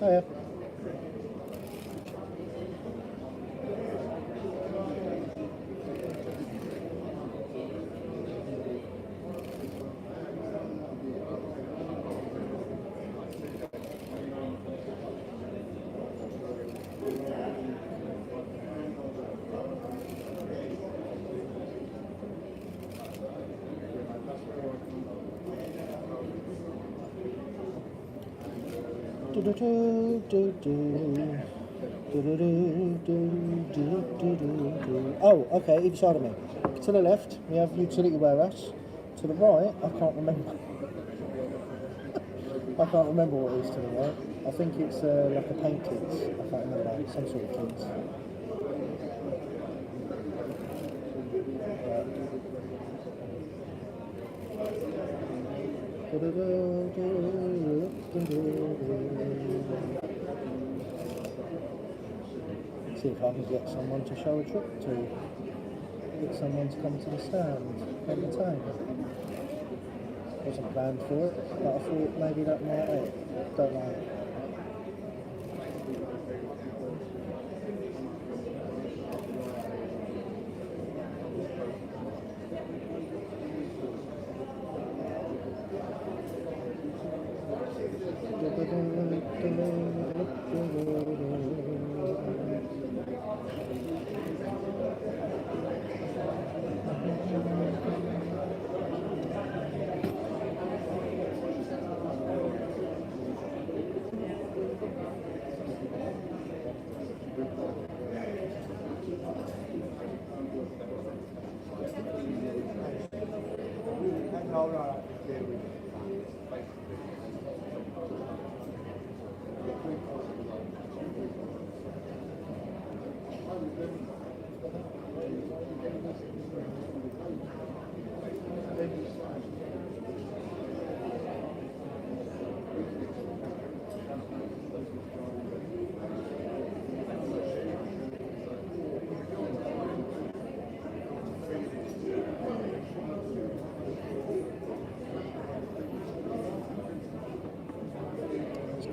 Hiya. Oh, okay, either side of me. To the left, we have utility warehouse. To the right, I can't remember. I can't remember what it is to the right. I think it's like a paint kids. I can't remember, some sort of kids. See if I can get someone to show a trick to. Get someone to come to the stand, entertain. Wasn't planned for it, but I thought maybe that might help. Don't know.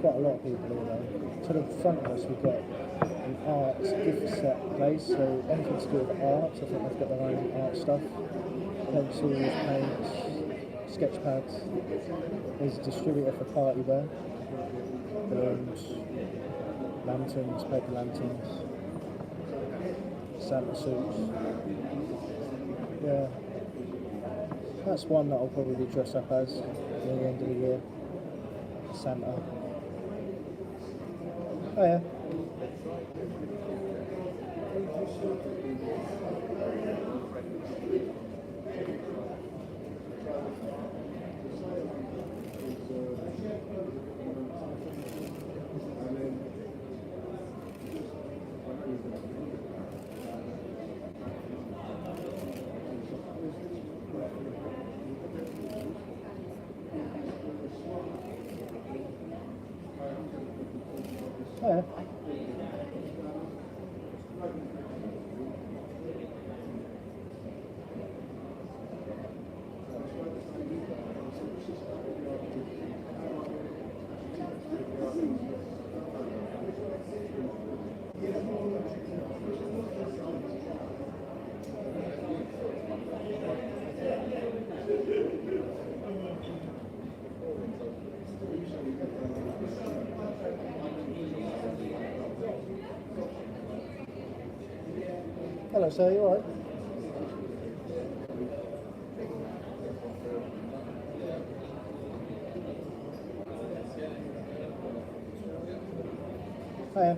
quite a lot of people here though. To the front of us we've got an arts gift set place, so anything to do with arts, I think they've got their own art stuff. Pencils, paints, sketch pads. There's a distributor for party wear. Balloons, lanterns, paper lanterns, Santa suits. Yeah. That's one that I'll probably dress up as near the end of the year. Santa. Oh yeah. Oh yeah. Hello sir, you alright? Hiya.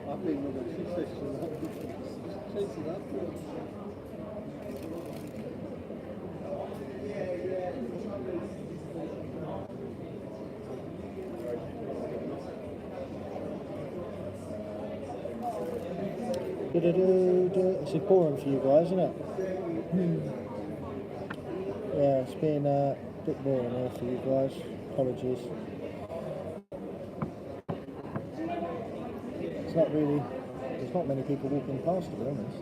I've been with her, she says she's chasing up. It's boring for you guys, isn't it? Yeah, it's been a bit boring here for you guys. Apologies. It's not really, there's not many people walking past, to be honest.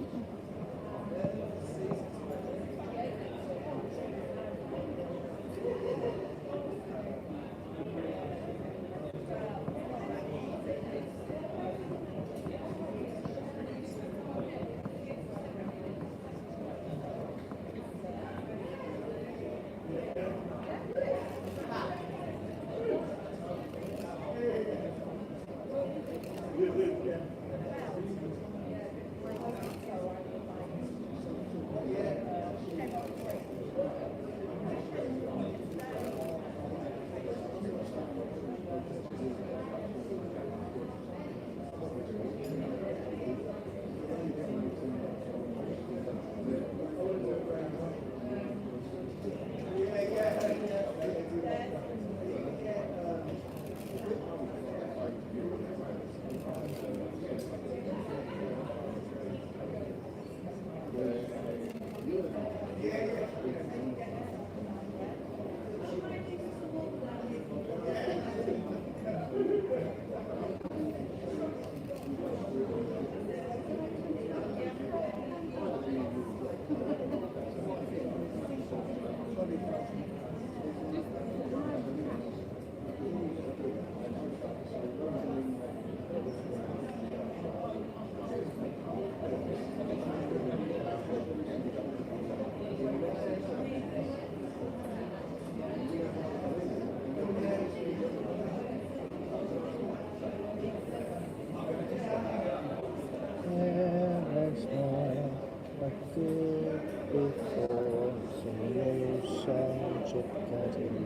before singing new songs you getting.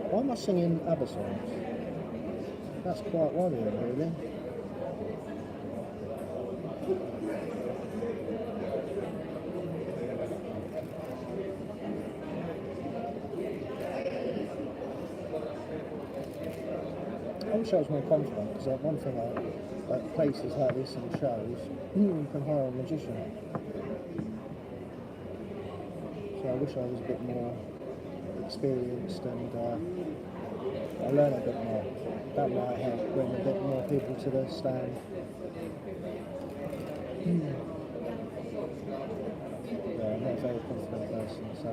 Why am I singing ABBA songs? That's quite worrying, really. I wish I was more confident, because one thing at places like this and shows, you can hire a magician. So I wish I was a bit more experienced and I learn a bit more. That might help bring a bit more people to the stand. Yeah, I'm not a very confident person, so.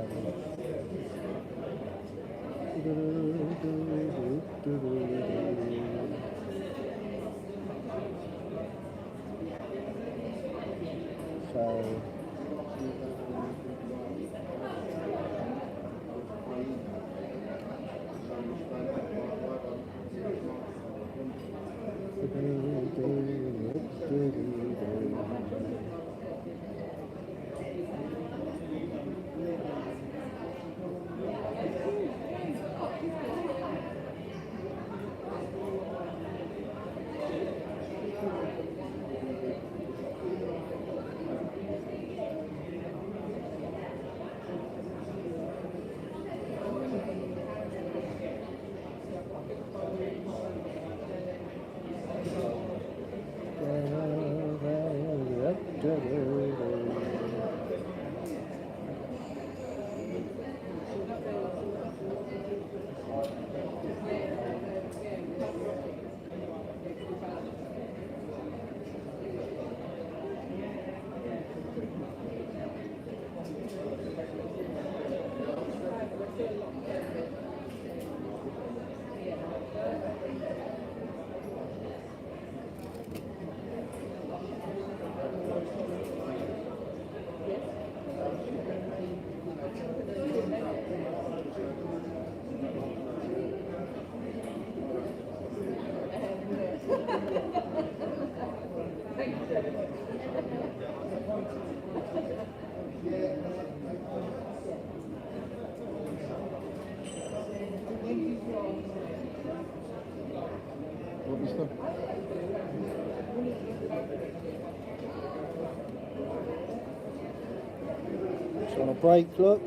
Just on a break, look.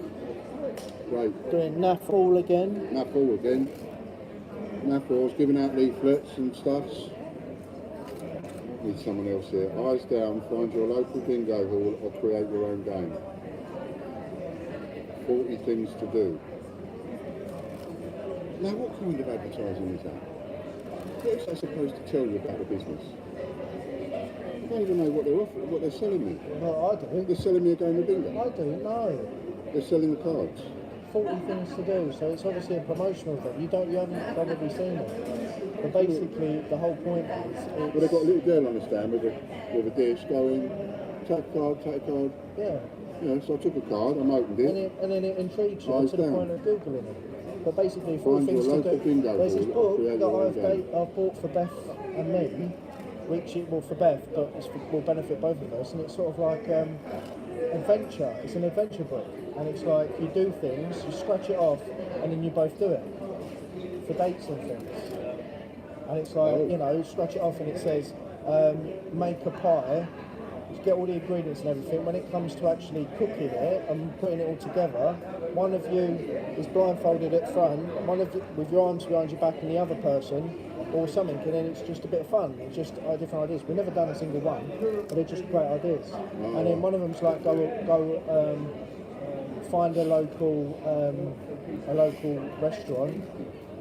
Right. Doing naff all again. Naff all again. Naff all's giving out leaflets and stuffs. Need someone else here. Eyes down, find your local bingo hall or create your own game. 40 things to do. Now what kind of advertising is that? What is that supposed to tell you about the business? I don't even know what they're offering, what they're selling me. No, I do. They're selling me a game of bingo. I do, no. They're selling the cards. 40 things to do, so it's obviously a promotional thing. You haven't probably seen it. But basically, the whole point is... Well, they've got a little girl on the stand with a dish going, take a card. Yeah. Yeah, so I took a card, I opened it. And then it intrigues you Eyes to the down. point of Googling it. But basically, 4 Find things your to local do. bingo There's this hall, book create that your own game. I've bought for Beth and me, which it will for Beth, but will benefit both of us. And it's sort of like adventure. It's an adventure book, and it's like you do things, you scratch it off, and then you both do it for dates and things. And it's like, you know, scratch it off, and it says make a pie. Get all the ingredients and everything. When it comes to actually cooking it and putting it all together, one of you is blindfolded at front, one of you with your arms behind your back, and the other person, or something, and then it's just a bit of fun. It's just different ideas. We've never done a single one, but they're just great ideas. And then one of them's like go find a local restaurant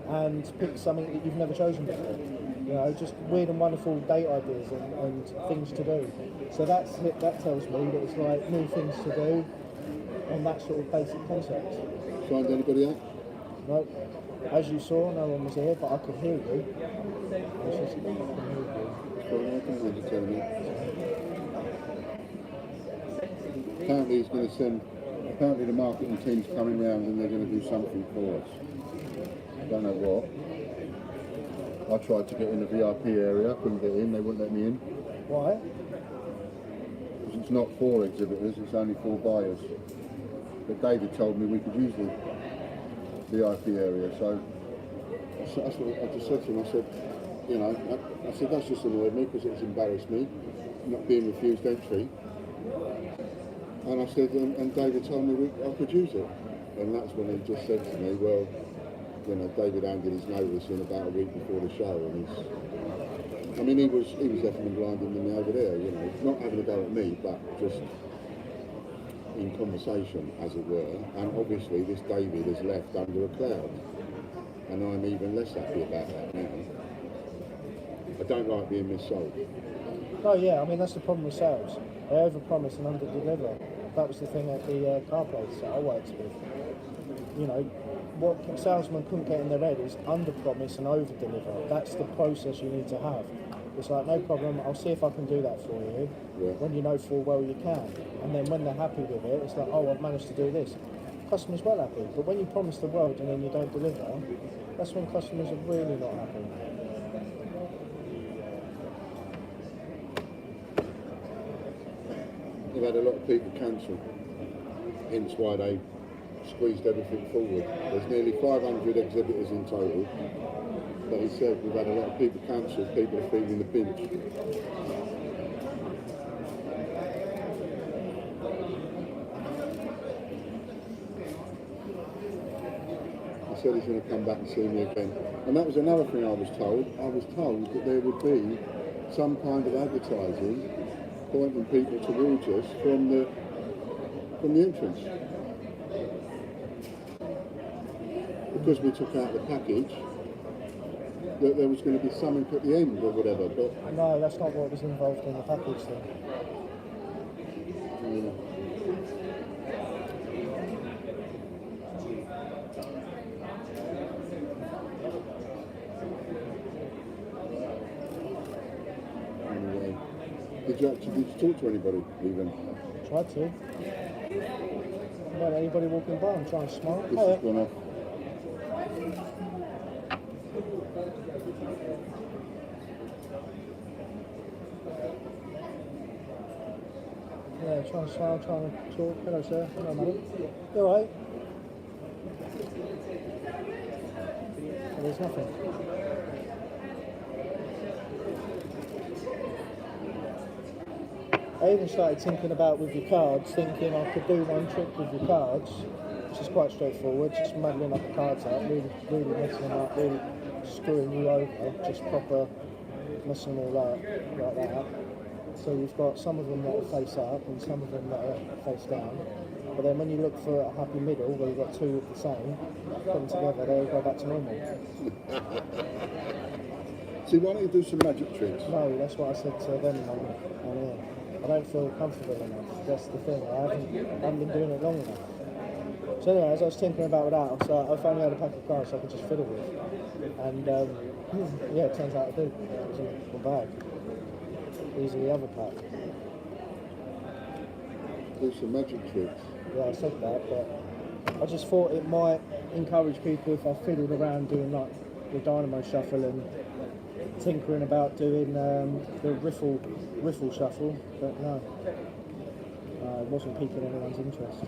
and pick something that you've never chosen before. You know, just weird and wonderful date ideas and things to do. So that tells me that it's like new things to do on that sort of basic concept. Signed anybody out? No. As you saw, no one was here, but I could hear you. It's just, I can hear you. Apparently the marketing team's coming round and they're going to do something for us. Don't know what. I tried to get in the VIP area, couldn't get in, they wouldn't let me in. Why? Wasn't it's not for exhibitors, it's only for buyers. But David told me we could use the VIP area, so that's what I just said to him. I said, you know, I said that's just annoyed me because it's embarrassed me, not being refused entry. And I said, and David told me I could use it. And that's when he just said to me, well, you know, David handed his notice in about a week before the show, and I mean, he was effing and blinding me over there, you know, not having a go at me, but just in conversation, as it were. And obviously, this David has left under a cloud, and I'm even less happy about that now. I don't like being missold. Oh yeah, I mean that's the problem with sales. They overpromise and underdeliver. That was the thing at the car place that I worked with. You know, what salesmen couldn't get in their head is underpromise and overdeliver. That's the process you need to have. It's like, no problem, I'll see if I can do that for you, when you know full well you can. And then when they're happy with it, it's like, oh, I've managed to do this. Customer's well happy. But when you promise the world and then you don't deliver, that's when customers are really not happy. We've had a lot of people cancel, hence why they squeezed everything forward. There's nearly 500 exhibitors in total, but he said we've had a lot of people cancel, people are feeling the pinch. He said he's going to come back and see me again. And that was another thing I was told. I was told that there would be some kind of advertising pointing people towards us from the entrance. Because we took out the package, that there was going to be something at the end or whatever, but... No, that's not what was involved in the package then. Anyway, did you talk to anybody even? Tried to. Not anybody walking by, I'm trying to smile. This has gone off. Yeah, trying to smile, trying to talk. Hello, sir. Hello, madam. You alright? Well, there's nothing. I even started thinking about with your cards, thinking I could do one trick with your cards, which is quite straightforward, just muddling up the cards out, really messing them up, really screwing you over, just proper messing them all up, like that. So you've got some of them that are face up and some of them that are face down. But then when you look for a happy middle, where you've got two of the same, put them together, they go back to normal. See, why don't you do some magic tricks? No, that's what I said to them on here. I don't feel comfortable enough. That's the thing. I haven't been doing it long enough. So anyway, as I was thinking about that, I finally had a pack of cards I could just fiddle with. And yeah, it turns out I do. It was in my bag. These are the other pack. Do some magic tricks. Yeah, I said that, but I just thought it might encourage people if I fiddled around doing like the dynamo shuffle and tinkering about doing the riffle shuffle, but no, it wasn't piquing anyone's interest.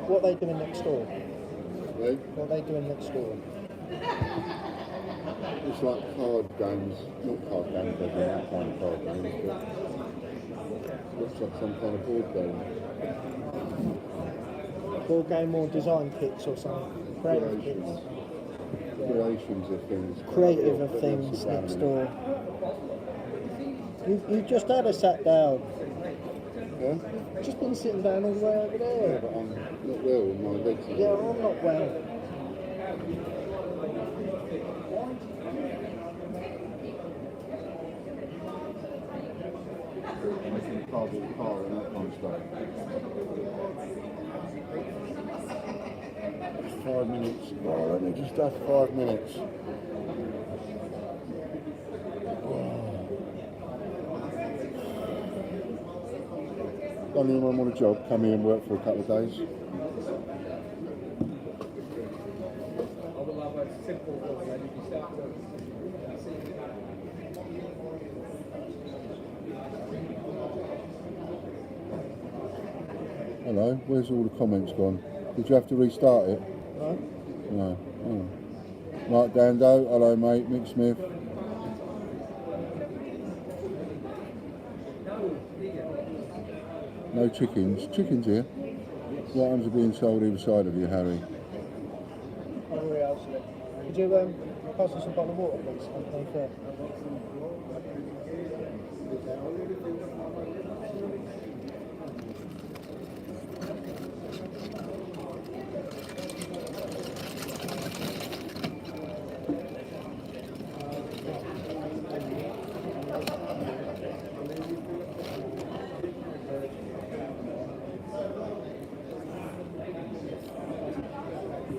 What are they doing next door? Right? What are they doing next door? It's like card games, not card games, but that kind of card games, but looks like some kind of board game. Board game or design kits or something? Creative kits. Creations of things. Creative of things next door. You've just had a sat down. Yeah? You've just been sitting down all the way over there. Yeah, but I'm not well with my legs. Yeah, I'm not well. Making a cardboard car and that kind of stuff. 5 minutes. Oh, let me just have 5 minutes. Oh. Don't anyone want a job? Come here and work for a couple of days. Hello, where's all the comments gone? Did you have to restart it? No. No. Oh. Right, Dando, hello mate, Mick Smith. No chickens. Chickens here? What arms are being sold either side of you, Harry? Could you pass us a bottle of water, please? Thank you.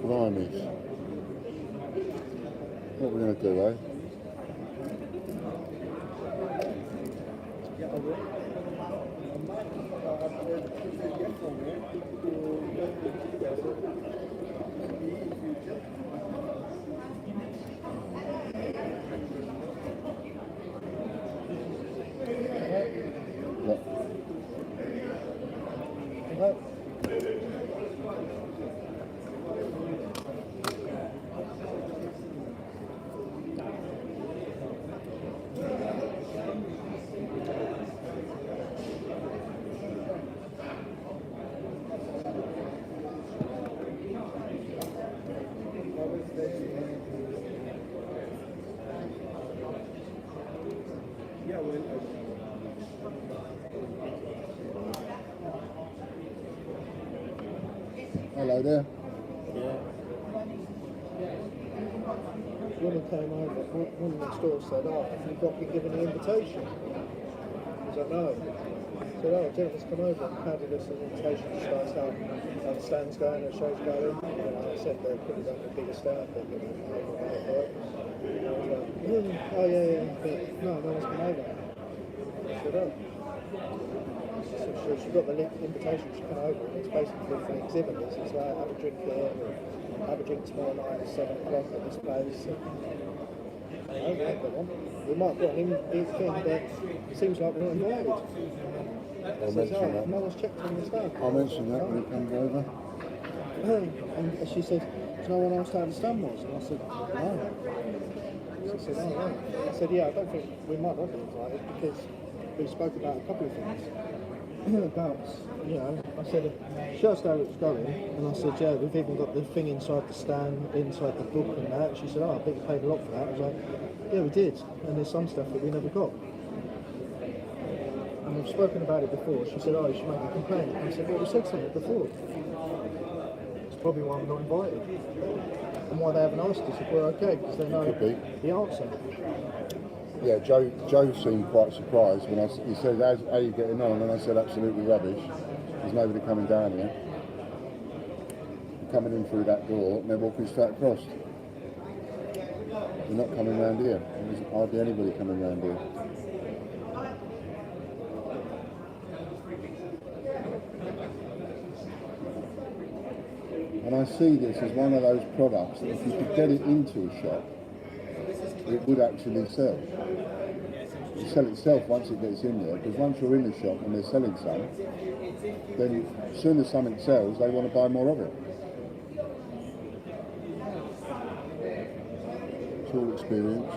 Blimey. What are we going to do, eh? Hello there. Woman came over, one in the store said, "Oh, have you got me given an invitation?" I was like, "No." I said, "Oh, a gentleman's come over and handed us an invitation to start how the stand's going, the show's going." And I said they're probably going to the biggest stand, but you know, how it works. And I was like, "Oh yeah, but no one's come over." I said, "Oh." So she got the invitation, she came over, and it's basically for exhibitors. It's like, have a drink here, and have a drink tomorrow night at 7 o'clock at this place. We might put an in thing, but it seems like we're not invited. I'll mention that. No one's checked on the stand. I'll mention that when it comes over. And she said, "Do no one else how the stand was?" And I said, "No." She said, "Oh, no." I said, "Yeah, I don't think we might not be invited because we spoke about a couple of things." About, you know, I said, she asked how it was going, and I said, "Yeah, we've even got the thing inside the stand, inside the book and that." And she said, "Oh, I bet you paid a lot for that." I was like, "Yeah, we did, and there's some stuff that we never got." And we've spoken about it before. She said, "Oh, you should make a complaint." And I said, "Well, we said something before. It's probably why we're not invited. And why they haven't asked us if we're okay, because they know the answer." Yeah, Joe seemed quite surprised when he said, how are you getting on? And I said, absolutely rubbish. There's nobody coming down here. They're coming in through that door and they're walking straight across. They're not coming round here. There's hardly anybody coming round here. And I see this as one of those products that if you could get it into a shop, it would actually sell. It sell itself once it gets in there, because once you're in the shop and they're selling some, then as soon as something sells, they want to buy more of it. It's all experience.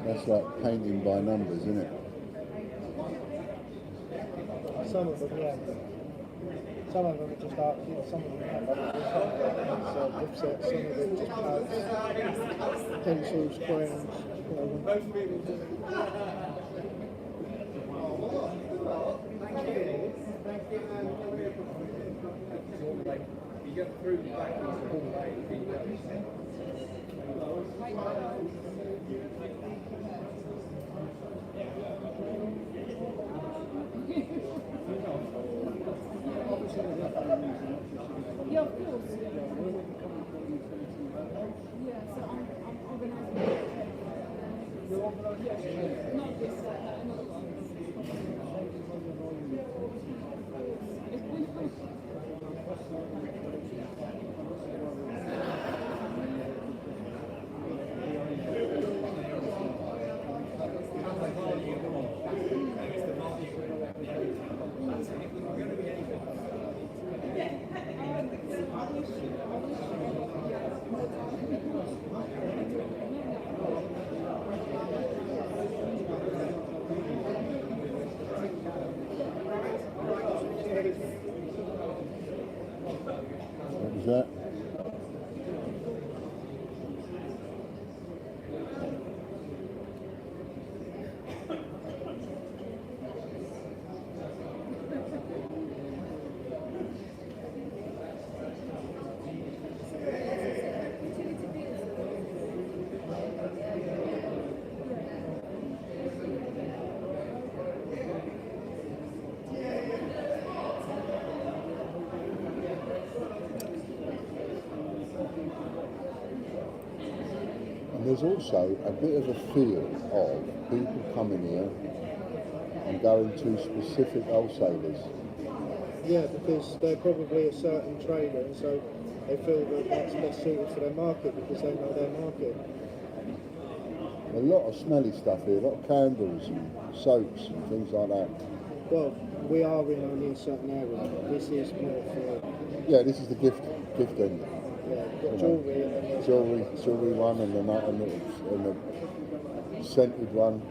That's like painting by numbers, isn't it? Some of them, yeah. Some of them are just art, you know, some of them have gift sets, some of it just pads, pencils, crayons, You get through the back of the hallway. Not this another one. What was that? And there's also a bit of a fear of people coming here and going to specific wholesalers. Yeah, because they're probably a certain trader, and so they feel that that's best suited for their market because they know their market. A lot of smelly stuff here, a lot of candles and soaps and things like that. Well, we are in only a certain area. This is more for Yeah, this is the gift end. yeah, got jewellery and then there's Jewellery one and the scented one.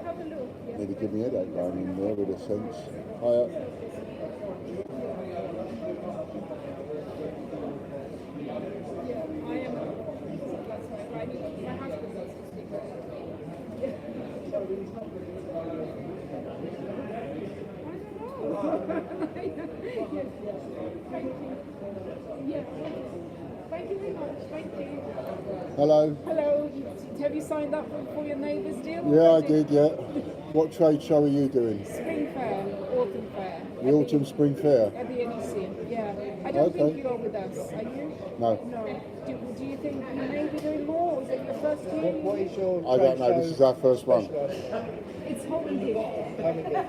Have a look. Yeah. Nearly give me a headache going in there with a sense. Hiya. I am. That's my husband does Yeah. Thank you very much. Thank you. Hello. Hello. Have you signed up for your neighbour's deal? Yeah, I did, yeah. What trade show are you doing? Spring fair, autumn fair. The autumn spring fair? At the NEC, yeah. I don't think you're with us, are you? No. No. Do you think you may be doing more? Or is it your first year? what is your I don't know, this is our first one. It's home and gift.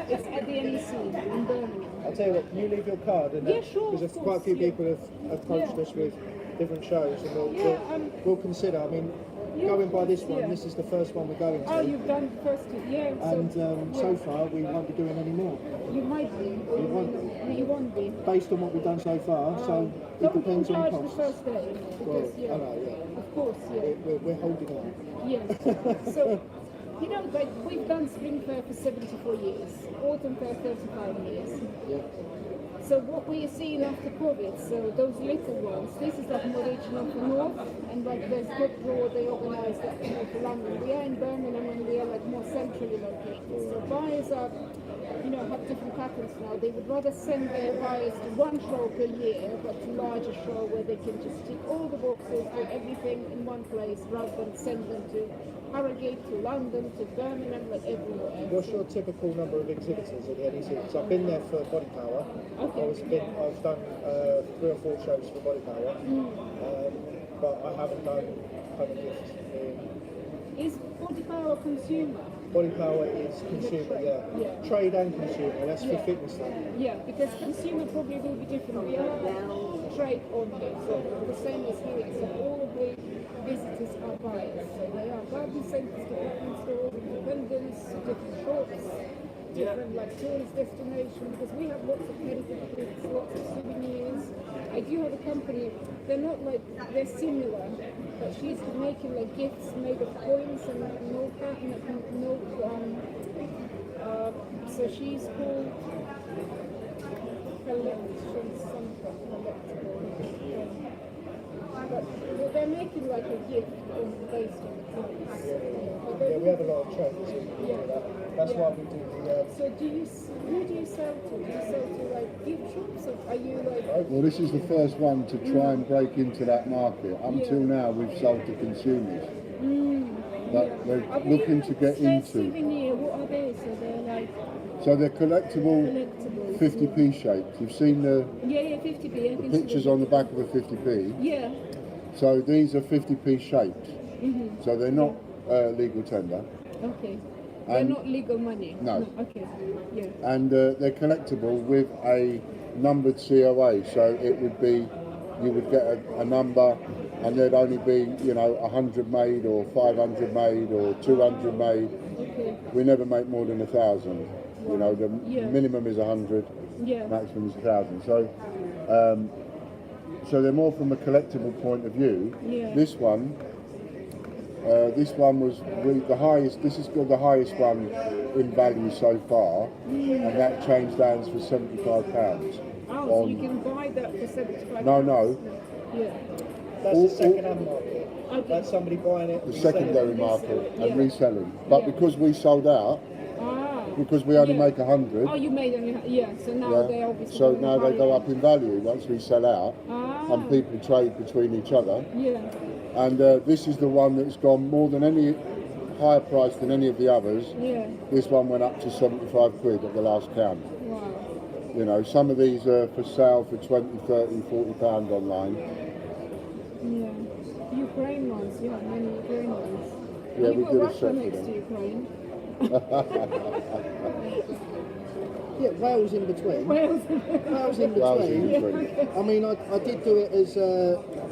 It's at the NEC in Birmingham. I'll tell you what, can you leave your card? And Yeah, sure, because of quite a few course, yeah. people have approached Yeah. us with different shows, and we'll consider. I mean, Yeah, going by this one, yeah. this is the first one we're going to. Oh, you've done the first two, yeah. And yeah. so far, we won't be doing any more. You might be, or We you, won't may not, you won't be. Based on what we've done so far, so it Don't depends on charge costs. the first day, Well, because, yeah, I know, yeah. of course, yeah. We're holding on. Yeah. So, you know, like we've done Spring Fair for 74 years, Autumn Fair 35 years. Yeah. So what we are seeing after COVID, so those little ones, this is like more regional for North, and like there's Giftware, they organise that more for London. We are in Birmingham and we are like more centrally located. So buyers are, you know, have different patterns now. They would rather send their buyers to one show per year, but to larger show where they can just tick all the boxes, do everything in one place, rather than send them to Harrogate, to London, to Birmingham, like everywhere. What's your typical number of exhibitors at the NEC? Because I've been there for Body Power. Okay. I've done 3 or 4 shows for Body Power, but I haven't done Home and Gift. Is Body Power consumer? Body Power is consumer, yeah. Trade and consumer, that's for fitness though. Yeah, because consumer probably will be different. We are trade only, so the same as here. So all of the visitors are buyers. So they are garden centres, different stores, independents, different shops, different like tourist destinations, because we have lots of heritage goods, lots of souvenirs. I do have a company, they're not like, they're similar, but she's making like gifts made of coins and so she's called Collection something, collectible. But they're making like a gift based on the coins. Yeah, we have a lot of trades in that. That's why we do the... So who do you sell to? Do you sell to like gift shops, or are you like... Well, this is the first one to try and break into that market. Up until now, we've sold to consumers. But we're looking to get into... Souvenir, what are they? So they're like... So they're collectible 50p shaped. You've seen the 50p. pictures on the back of a 50p. Yeah. So these are 50p shaped. Mm-hmm. So they're not legal tender. Okay. They're And- not legal money. No. Okay. Yeah. And they're collectible with a numbered COA. So it would be, you would get a number, and there'd only be, you know, 100 made or 500 made or 200 made. Okay. We never make more than 1,000. You know, the Yeah. minimum is 100, Yeah. maximum is 1,000. So they're more from a collectible point of view. Yeah. This one was the highest. This is the highest one in value so far, and that changed hands for £75. Oh, so you can buy that for 75. No. Yeah. That's the second-hand market. Okay. That's somebody buying it. The reselling secondary it. market and Yeah. reselling. But Yeah. because we sold out, because we only Yeah. make 100. Oh, you made only, yeah, so now they obviously So go now they go higher. up in value once we sell out, and people trade between each other. Yeah. And this is the one that's gone more than any higher price than any of the others. Yeah. This one went up to 75 quid at the last count. Wow. You know, some of these are for sale for 20, 30, 40 pound online. Yeah. Ukraine ones, yeah, many Ukraine ones. Yeah, And we you got did a Russia set for next them. to Ukraine. Yeah, Wales in between. Wales. Wales in Wales in between. between. I mean, I did do it as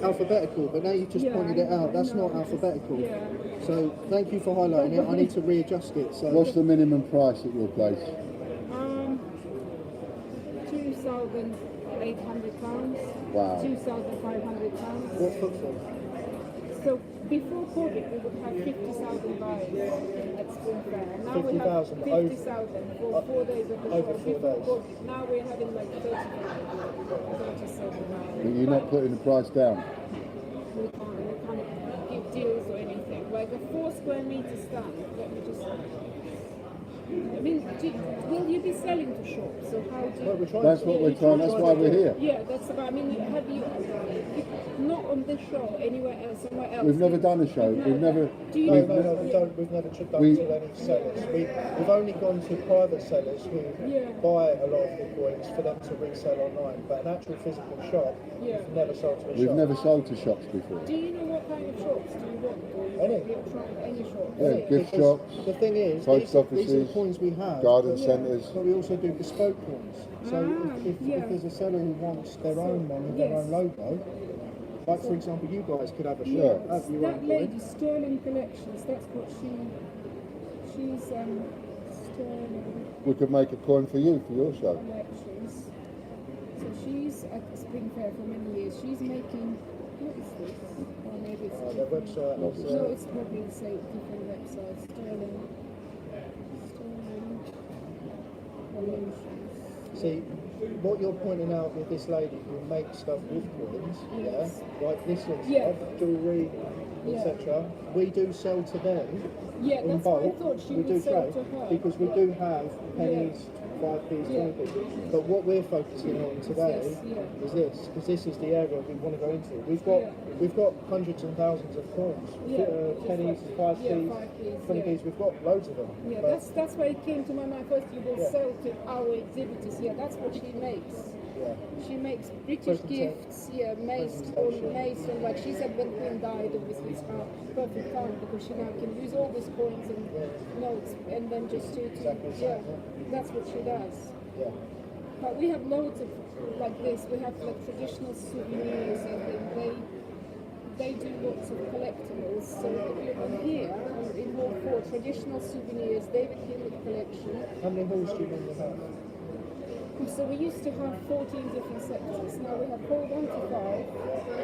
alphabetical, but now you've just Yeah, pointed it I out. That's know. not alphabetical. Yeah. So thank you for highlighting it. I need to readjust it. So What's the minimum price at your place? £2,800. Wow. £2,500. what footfall? So before COVID, we would have 50,000 buyers at Spring Fair. Now we have 50,000 50,000 for 4 days of the over show. 4 Before days. COVID, now we're having like 37 now. But you're not putting the price down. We can't give deals or anything. Like a 4 square meter stand, let me just... I mean, will you be selling to shops? So how do you... That's what we're trying. That's why we're here. Yeah, that's about... I mean, have you... Not on this show, anywhere else, somewhere else? We've never done a show. We've never. Do you No, we've no, we don't. We've never done We- to any sellers. We've only gone to private sellers who Yeah. buy a lot of the coins for them to resell online. But an actual physical shop, Yeah. we've never sold to a We've shop. never sold to shops before. Do you know what kind of shops do you want? Any. You're trying any shop? Yeah, gift Because shops, the thing is, post these are offices, the coins we have. garden but- centres. But we also do bespoke coins. So if yeah. there's a seller who wants their own one with their Yes. own logo, like for example, you guys could have a Yeah. shop, have your That own lady, coin. Sterling Collections, that's what she's Sterling We could make a coin for you for your show. Collections. So she's at Spring Fair for many years. She's making, what is this? Or maybe it's Their website is, no, it's probably the same, different website. Sterling Collections. See, what you're pointing out with this lady who makes stuff with coins, Yes. yeah, like this sort of Yeah. stuff, jewellery, Yeah. etc. We do sell to them Yeah, in that's what I bulk. thought she we would do sell trade to her. because we do have pennies, 5p's, Yeah. 20p's. But what we're focusing on today Yes, yeah. is this, because this is the area we want to go into. Yeah. We've got hundreds and thousands of coins, Yeah. pennies, 5p's, Yeah, 5p's, 20p's. We've got loads of them. Yeah, But- that's why it came to my mind first. You will Yeah. sell to our exhibitors. Yeah, that's what she makes. yeah. She makes British Presentation. gifts. Yeah, maced on like she said when Queen died. Obviously, it's her perfect time because she now can use all these coins and notes and then just to Exactly the yeah, same, that's what she does. Yeah. But we have loads of like this. We have like traditional souvenirs and they do lots of collectibles. So on here, in Hall 4, traditional souvenirs, David Hewlett collection. How many halls do you normally have? So we used to have 14 different sectors. Now we have hall 1 to 5,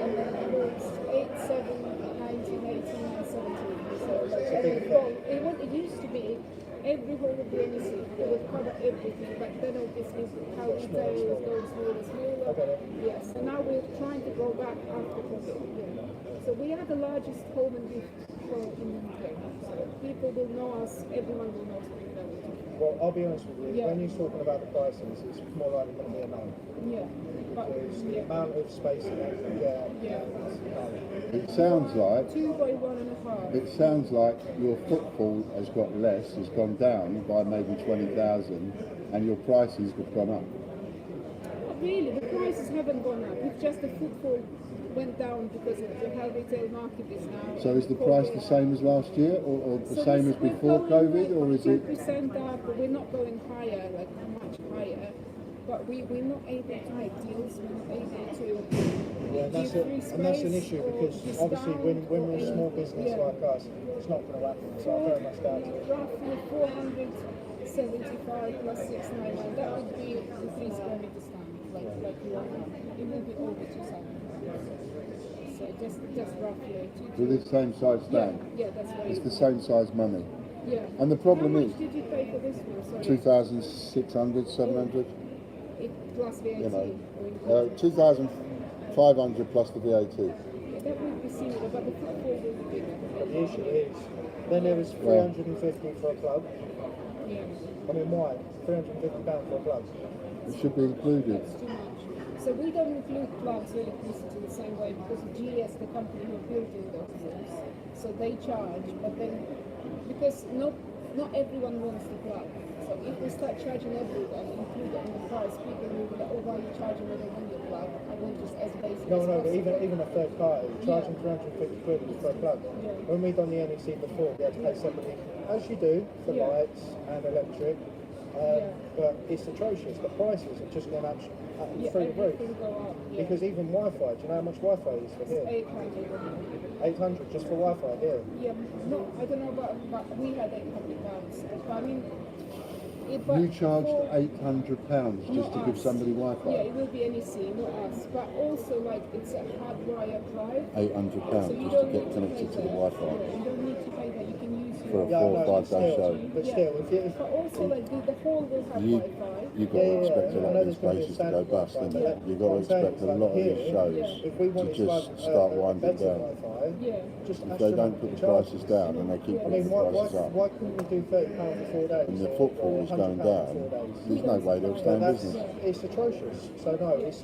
and then halls 8, 7, 19, 18, and 17. So like every hall, it used to be every hall would be anything. It would cover everything, but then obviously how retail was going smaller. Yes, so now we're trying to go back after COVID. Yeah. So we are the largest home and gift show in the UK. So people will know us, everyone will know us. Well, I'll be honest with you, Yeah. when you're talking about the prices, it's more likely going to be a no. Yeah. But, Because the yeah. amount of space that they can get, Yeah. It sounds like 2 by 1.5. it sounds like your footfall has got less, has gone down by maybe 20,000, and your prices have gone up. really, the prices haven't gone up. It's just the footfall went down because of how retail market is now. So is the price the same as last year, or the So same as we're before going COVID, or is it? 2% up, but we're not going higher, like much higher. But we're not able to make deals. We're not able to. Yeah, and that's an issue because obviously when we're a small business like us, it's not going to happen. So I very much doubt it. Roughly 475 plus 699. That would be the 3 square meter stand, like you want. It will be over 2,000. So just roughly. With the same size stand? Yeah, that's right. It's the same size money. Yeah. And the problem How is, much did you pay for this one? Sorry. 2,600, 700. Plus VAT. You know, 2,500 plus the VAT. Yeah, that would be similar, but the footfall will be bigger. But the issue is, then there was 350 for a plug. Yeah. I mean, why? £350 for a plug. It should be included. That's too much. So we don't include plugs or electricity the same way because GS, the company who are building those things, so they charge, but then because not everyone wants the plug. So if we start charging everyone, include it in the price, people will be like, oh, why are you charging me? I don't want your plug. I want just as basic No, as but possible. even a third party charging 350 quid for a plug. Yeah. When we done the NEC before, we had to pay separately, as you do, for lights and electric. But it's atrocious. The prices have just gone up through the roof. Everything go up. Yeah. Because even Wi-Fi, do you know how much Wi-Fi is for here? 800. 800 just for Wi-Fi here. Yeah, no, I don't know, but we had £800. But I mean, You charged £800 just to give somebody Wi-Fi? Yeah, it will be NEC, not us. But also, like, it's a hardwire drive. £800 So you just to don't get need connected to pay the that. Wi-Fi. Yeah, you don't need to pay that. You can use For a your... 4 or 5 day show. But still, if But also, like, the hall will have Wi-Fi. You've got to expect a lot of these places to go bust, haven't you? You've got to expect a lot of these shows to just start winding down. Just if they don't put the prices down and they keep putting the prices up, why couldn't we do £30 for 4 days? and the footfall is going down, there's no way they'll stay in business. It's atrocious. So no, it's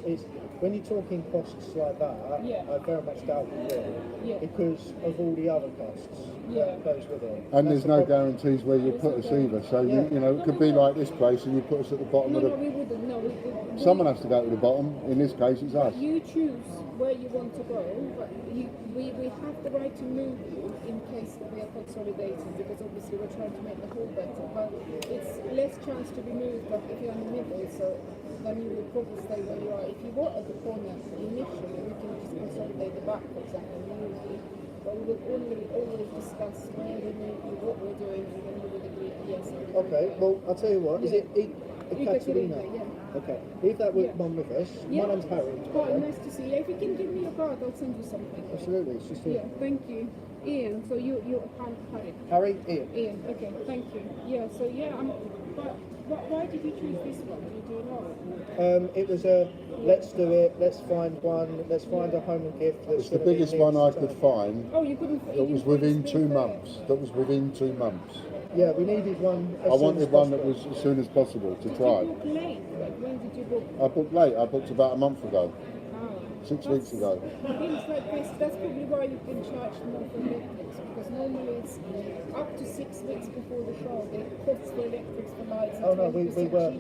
when you're talking costs like that, I very much doubt we will, because of all the other costs that goes with it. And there's no guarantees where you put us either. So you know, it could be like this place, and you put us at the bottom of the. we wouldn't. No, we wouldn't. Someone has to go to the bottom. In this case, it's us. You choose where you want to go, but we have the right to move you in case we are consolidating, because obviously we're trying to make the whole better. But it's less chance to be moved, but if you're in the middle, so then you will probably stay where you are. If you were at the corner initially, we can just consolidate the back, for example, but we will always discuss where we move you, what we're doing, and then we will agree, yes. Okay, well, I'll tell you what, is it Ekaterina? Yeah. Okay, leave that one with us. Yeah. My name's Harry. Quite nice to see you. If you can give me your card, I'll send you something. Absolutely, it's just Yeah, thank you. Ian, so you're Harry. Harry, Ian. Ian, okay, thank you. Yeah, so yeah, but why did you choose this one? Did you do another? It was a let's do it, let's find one, let's find a home and gift. It's the biggest one I could find. Oh, you couldn't. That was within 2 months. That was within 2 months. Yeah, we needed one. I wanted one that was as soon as possible to try. Did you book late? Like, when did you book? I booked late. I booked about a month ago. 6 weeks ago. Things like this, that's probably why you've been charged more for electrics, because normally it's up to 6 weeks before the show. The costs for electrics for lights are 20% cheaper.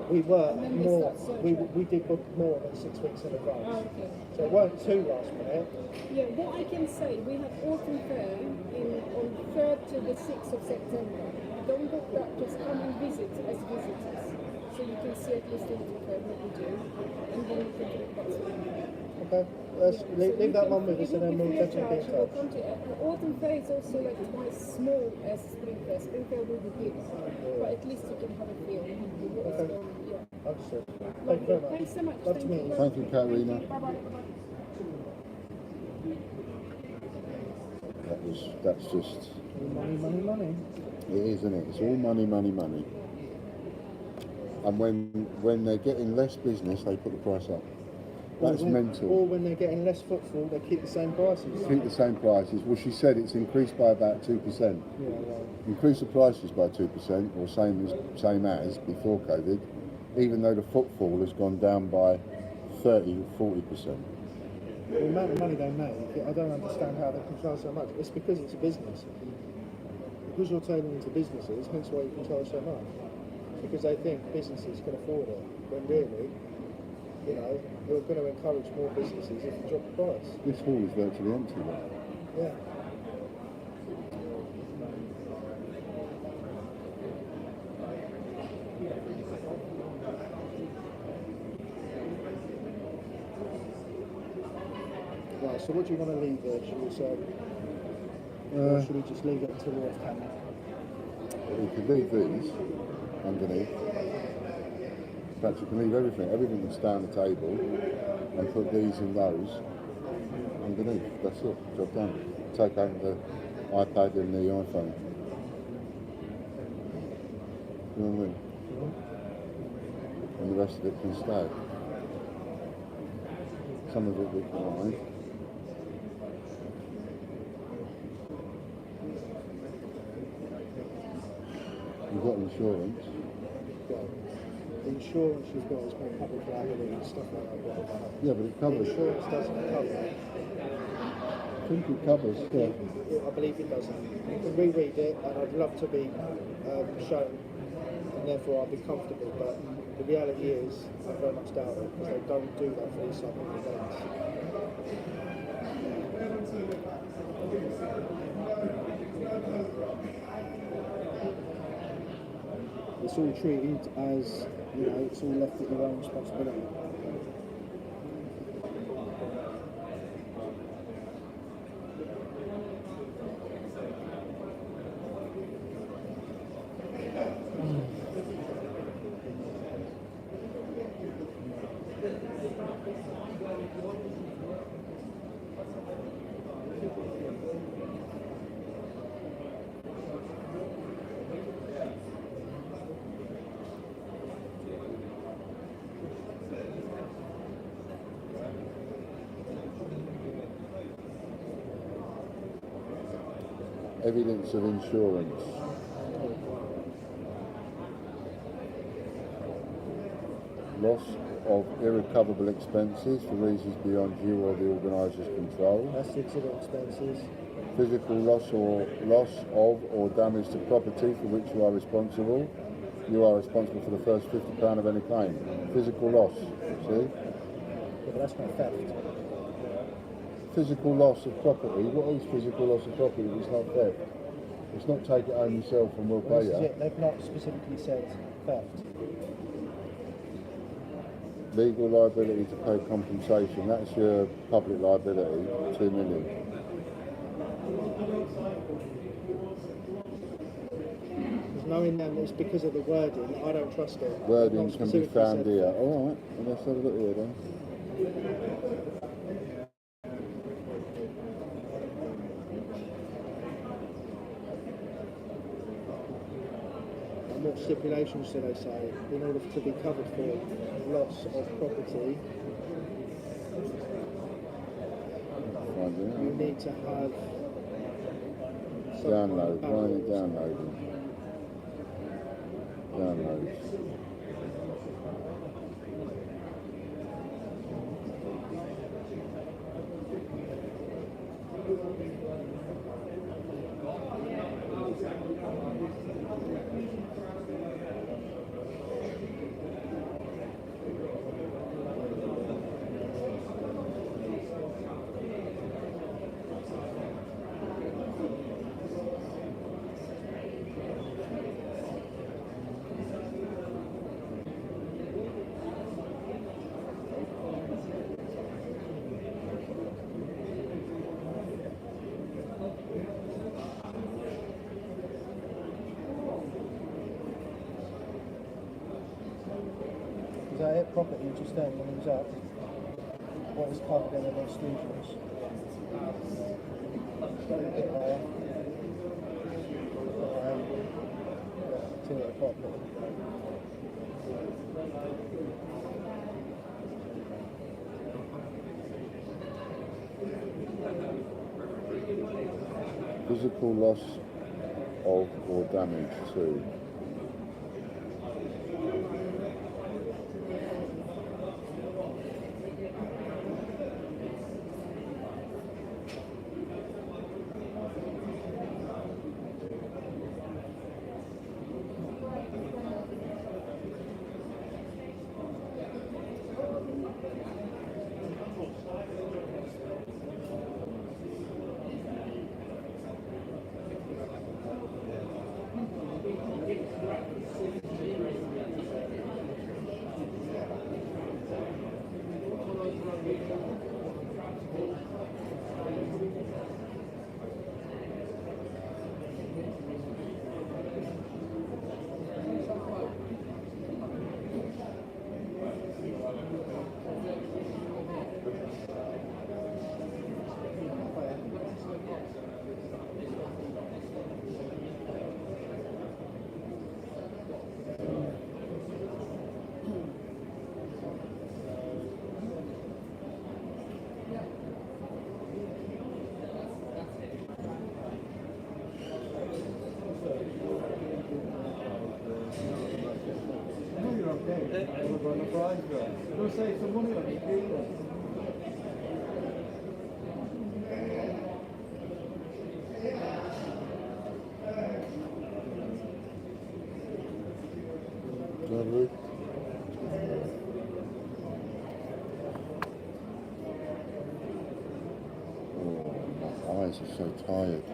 We were And then they more. start We did book more than 6 weeks in advance. Oh, okay. So it weren't too last minute. Yeah, what I can say, we have Autumn Fair on 3rd to the 6th of September. Don't book that, just come and visit as visitors. So you can see at least Autumn Fair, what we do, and then you can talk about something. Okay, let's leave that one with us and then we'll definitely be in touch. Autumn Fair is also like twice small as Spring Fair. Spring Fair will be big, but at least you can have a feel. Okay. Yeah. Understood. Thank you very much. Thanks so much. Love to meet you. Thank you, Karina. Bye-bye. That's just. Money, money, money. It is, isn't it? It's all money, money, money. And when they're getting less business, they put the price up. That's mental. Or when they're getting less footfall, they keep the same prices. Keep the same prices. Well, she said it's increased by about 2%. Yeah, right. Increase the prices by 2%, or same as before COVID, even though the footfall has gone down by 30 or 40%. The amount of money they make, I don't understand how they can charge so much. It's because it's a business. Because you're tailoring into businesses, hence why you can charge so much. Because they think businesses can afford it, when really, you know, you're going to encourage more businesses if you drop the price. This hall is virtually empty. Though. Yeah. Right, so what do you want to leave there? Should we say, or should we just leave it until we're off camera? You could leave these underneath. In fact, you can leave everything that's down the table, and put these and those underneath. That's it. Job done. Take out the iPad and the iPhone. You know what I mean? And the rest of it can stay. Some of it we can hide. You've got insurance. The insurance you've got is more public liability and stuff like that. Yeah, but it covers. The insurance doesn't cover it. I think it covers. Yeah. I believe it doesn't. You can reread it, and I'd love to be shown, and therefore I'll be comfortable. But the reality is, I very much doubt it, because they don't do that for these type of events. It's all treated as, you know, it's all left at your own responsibility. Evidence of insurance. Loss of irrecoverable expenses for reasons beyond you or the organiser's control. That's the exhibit expenses. Physical loss of or damage to property for which you are responsible. You are responsible for the first £50 of any claim. Physical loss, see? Yeah, but that's not theft. Physical loss of property. What is physical loss of property? It's not theft. It's not take it home yourself and we'll pay you. They've not specifically said theft. Legal liability to pay compensation. That's your public liability. 2 million. Knowing them, it's because of the wording. I don't trust it. Wording can be found here. All right. Well, let's have a look here then. What stipulations do they say in order to be covered for loss of property? You need to have download. Why are you downloading? Download. Is that it? Property just then when it was up? What is covered in the exclusions? Physical loss of or damage to. to save some money on your fuel? Lovely. Oh, my eyes are so tired.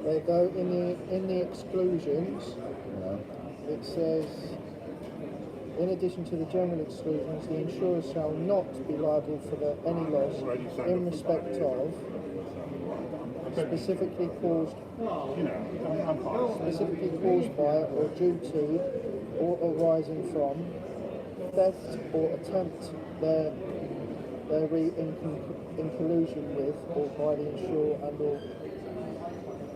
They go in the exclusions. It says, in addition to the general exclusions, the insurer shall not be liable for any loss in respect of specifically caused by or due to or arising from theft or attempt therein in collusion with or by the insurer and or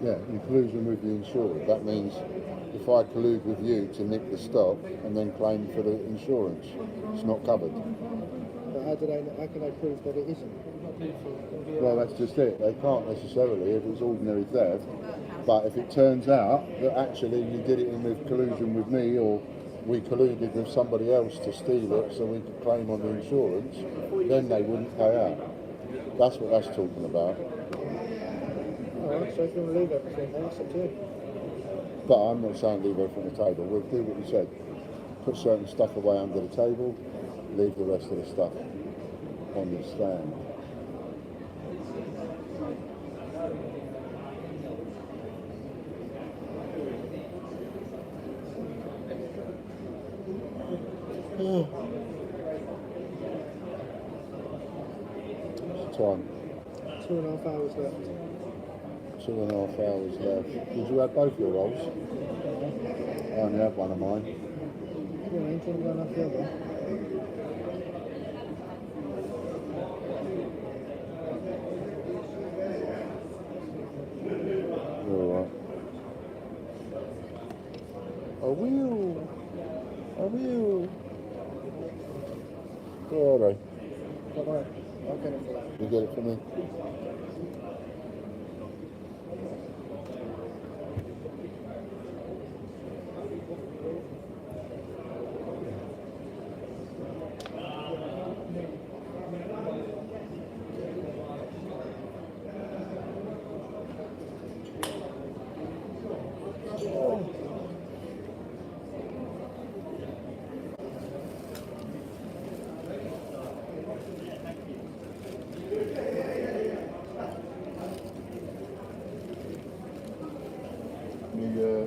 Yeah, in collusion with the insurer. That means if I collude with you to nick the stock and then claim for the insurance, it's not covered. But how can they prove that it isn't? Well, that's just it. They can't necessarily if it's ordinary theft. But if it turns out that actually you did it in with collusion with me, or we colluded with somebody else to steal it so we could claim on the insurance, then they wouldn't pay out. That's what that's talking about. Alright, so if you want to leave everything there, it's up to you. But I'm not saying leave everything on the table. We'll do what you said. Put certain stuff away under the table, leave the rest of the stuff on the stand. What's the time? 2.5 hours left. 2.5 hours left. Did you have both your rolls? I only have one of mine. Yeah, you want to go enough the other? Alright. I will. Where are they? Don't worry, I'll get it for you. You get it for me?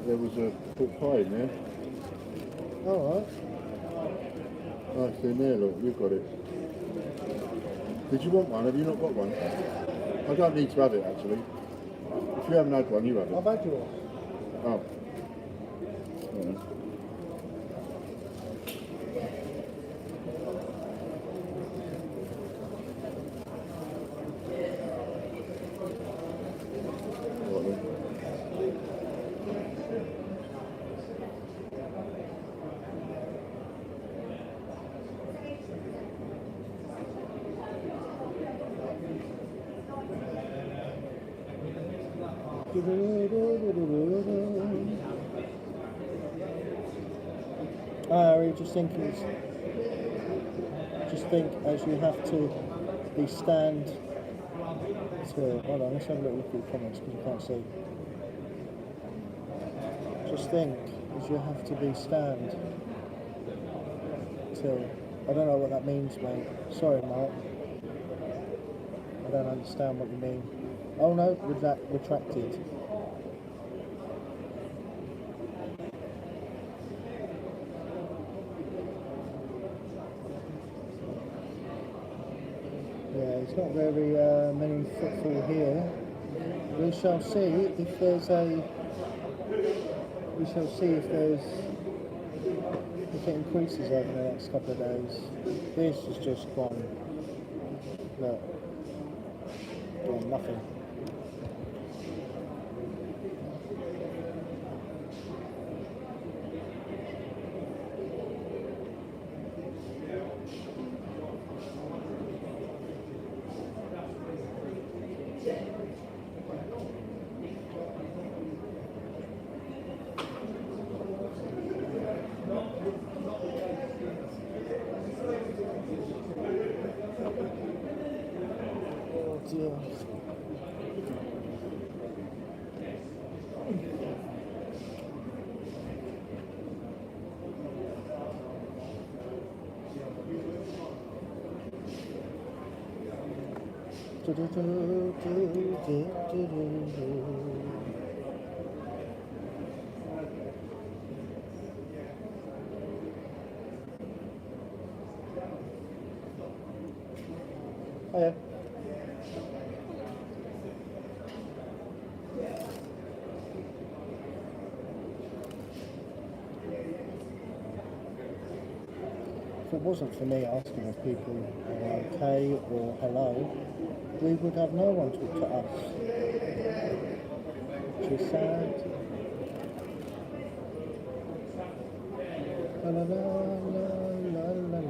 There was a pork pie in there. Alright. Nice in there, look, you've got it. Did you want one? Have you not got one? I don't need to have it actually. If you haven't had one, you have it. I've had yours. Oh. Alright. I just think it's, just think as you have to be stand to, hold on, let's have a little look at the comments because you can't see. Just think as you have to be stand till, I don't know what that means, mate. Sorry, Mark. I don't understand what you mean. Oh no, with that retracted. Yeah, it's not very many footfall here. We shall see if there's a. We shall see if there's. If it increases over the next couple of days. This is just gone. Look. Doing nothing. Oh dear. Hiya. If it wasn't for me asking if people are okay or hello, we would have no one talk to us. Which is sad. La la la la la la la.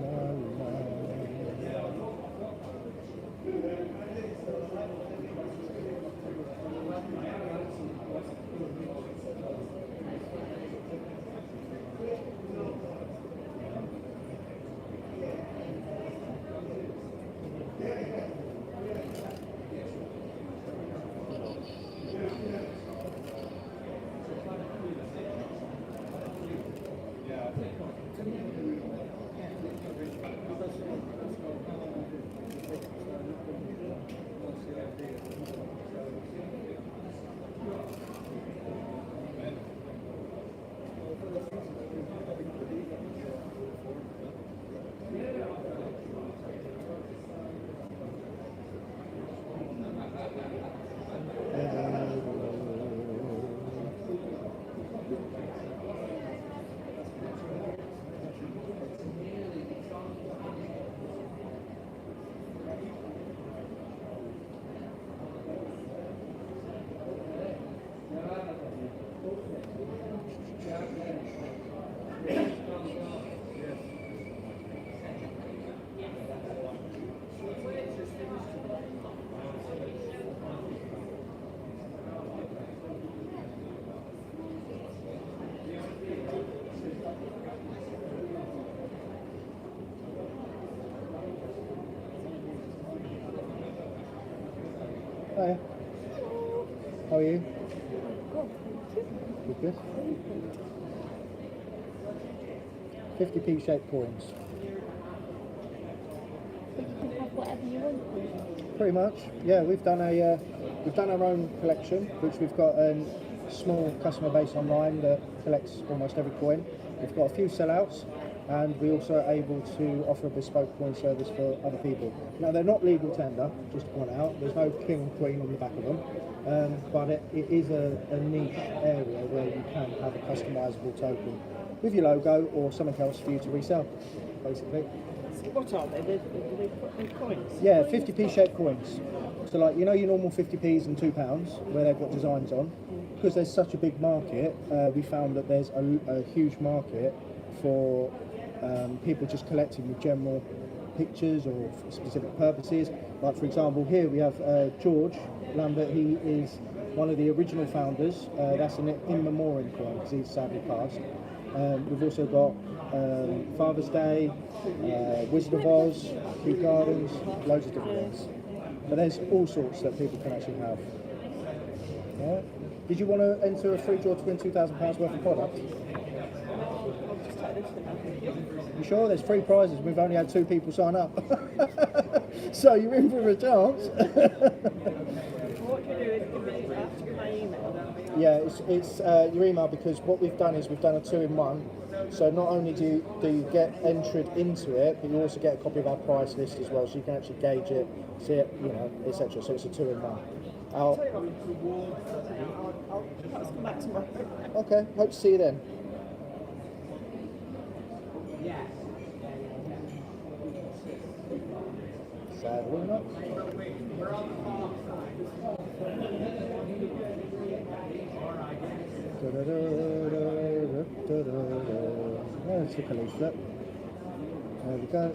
Hi. How are you? Good, good. 50p shaped coins. But you can have whatever you want. Pretty much. Yeah, we've done our own collection, which we've got a small customer base online that collects almost every coin. We've got a few sellouts, and we also are able to offer a bespoke coin service for other people. Now, they're not legal tender, just to point out. There's no king and queen on the back of them, but it is a niche area where you can have a customisable token with your logo or something else for you to resell, basically. What are they? Do they put in coins? Yeah, 50p shaped coins. So like, you know your normal 50p's and £2 where they've got designs on? Because there's such a big market, we found that there's a huge market for people just collecting with general pictures or for specific purposes. Like for example, here we have George Lambert. He is one of the original founders. That's an in memoriam coin because he's sadly passed. We've also got Father's Day, Wizard of Oz, Kew Gardens, loads of different things. But there's all sorts that people can actually have. Right? Did you want to enter a free draw to win £2,000 worth of product? You sure? There's 3 prizes. We've only had 2 people sign up. So you're in for a chance. What you do is give me my email. Yeah, it's your email, because what we've done is we've done a 2-in-1. So not only do you get entered into it, but you also get a copy of our price list as well, so you can actually gauge it, see it, you know, etc. So it's a 2-in-1. I'll perhaps come back tomorrow. Okay, hope to see you then. Sadly not. Let's take a leaflet. There we go.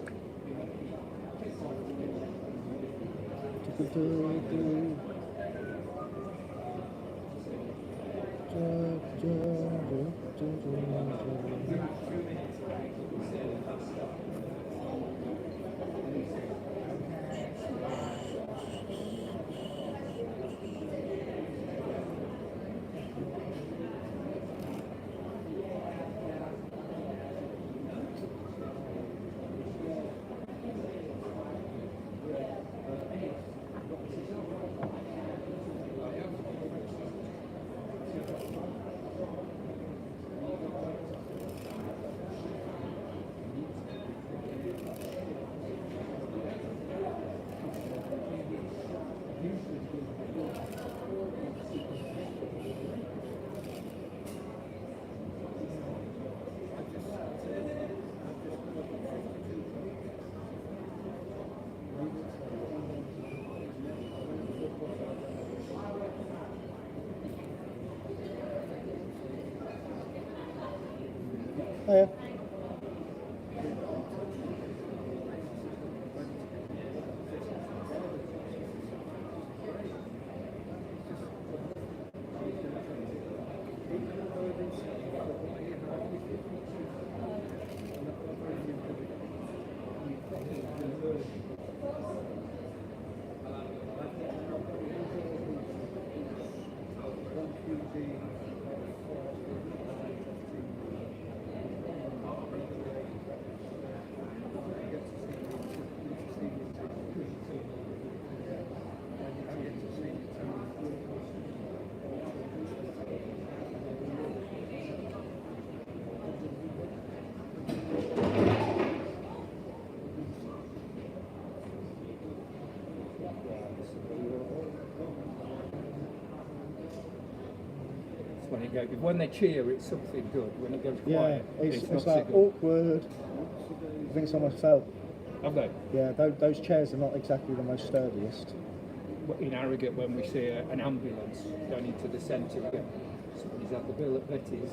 Hiya. When they cheer, it's something good. When it goes Yeah, quiet, it's not so like good. awkward. I think someone fell. Have they? Yeah, those chairs are not exactly the most sturdiest. In Harrogate, when we see an ambulance going into the centre, we go, somebody's had the bill at Betty's.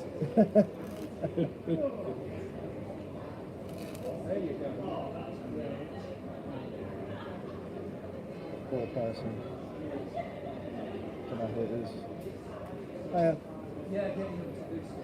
There you go. Poor person. Don't know who it is. Hiya. Yeah, getting them to do stuff.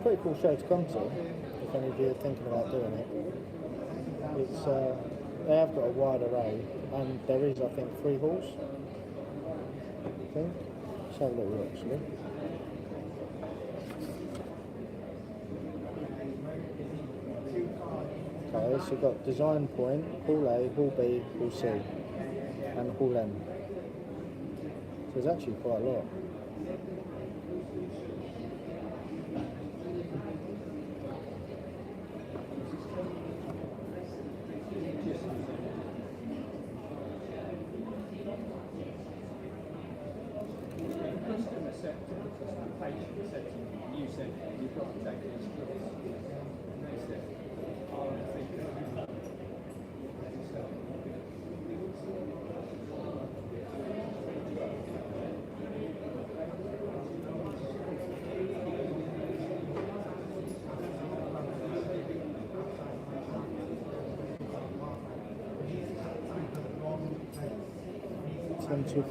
Pretty cool show to come to if any of you are thinking about doing it. It's they have got a wide array, and there is, I think, 3 halls. I think. Let's have a little look actually. Okay, so you've got Design Point, Hall A, Hall B, Hall C, and Hall M. So there's actually quite a lot. the patient said to me, you said you've got to take these drugs, and they said, oh, I think Three.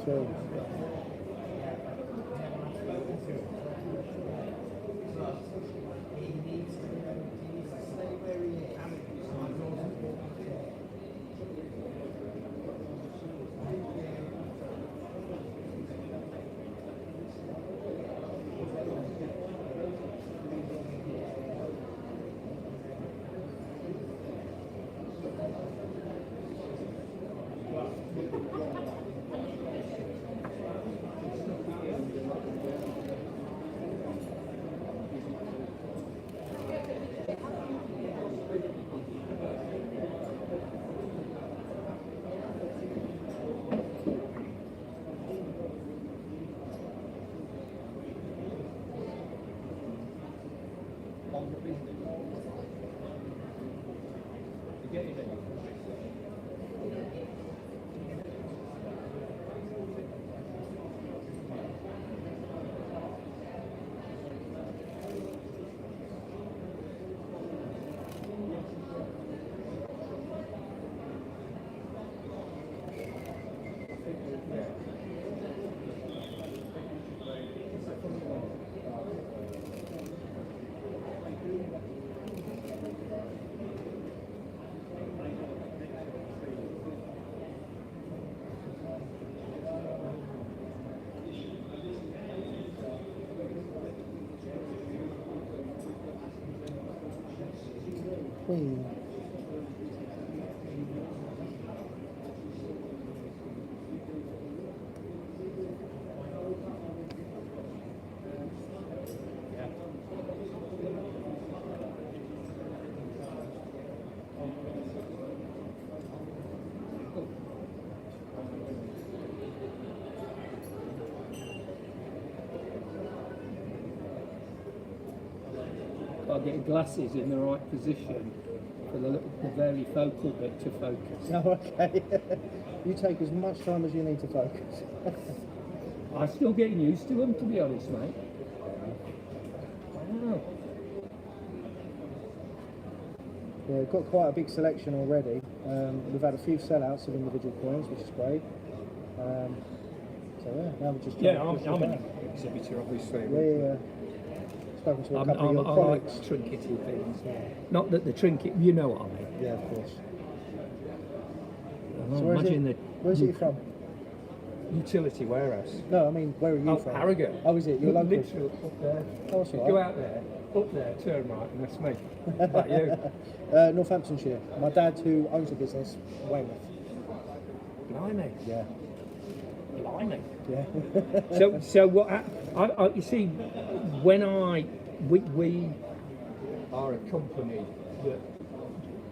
Queen. I'll get glasses in the right position for the very focal bit to focus. Oh, okay. You take as much time as you need to focus. I'm still getting used to them, to be honest, mate. I don't know. Yeah, we've got quite a big selection already. We've had a few sellouts of individual coins, which is great. So yeah, now we're just I'm an exhibitor, obviously. Yeah. Spoken to a couple of your I like colleagues. trinkety things. Not that the trinket, you know what I mean. Yeah, of course. So where's it from? Utility warehouse. No, I mean, where are you from? Harrogate. Oh, is it? You're local? Literally up there. Oh, that's all Go right. out there, up there, turn right, and that's me. What about you? Northamptonshire. My dad, who owns a business, Weymouth. Blimey. Yeah. Blimey. Yeah. So what? I you see, when we are a company that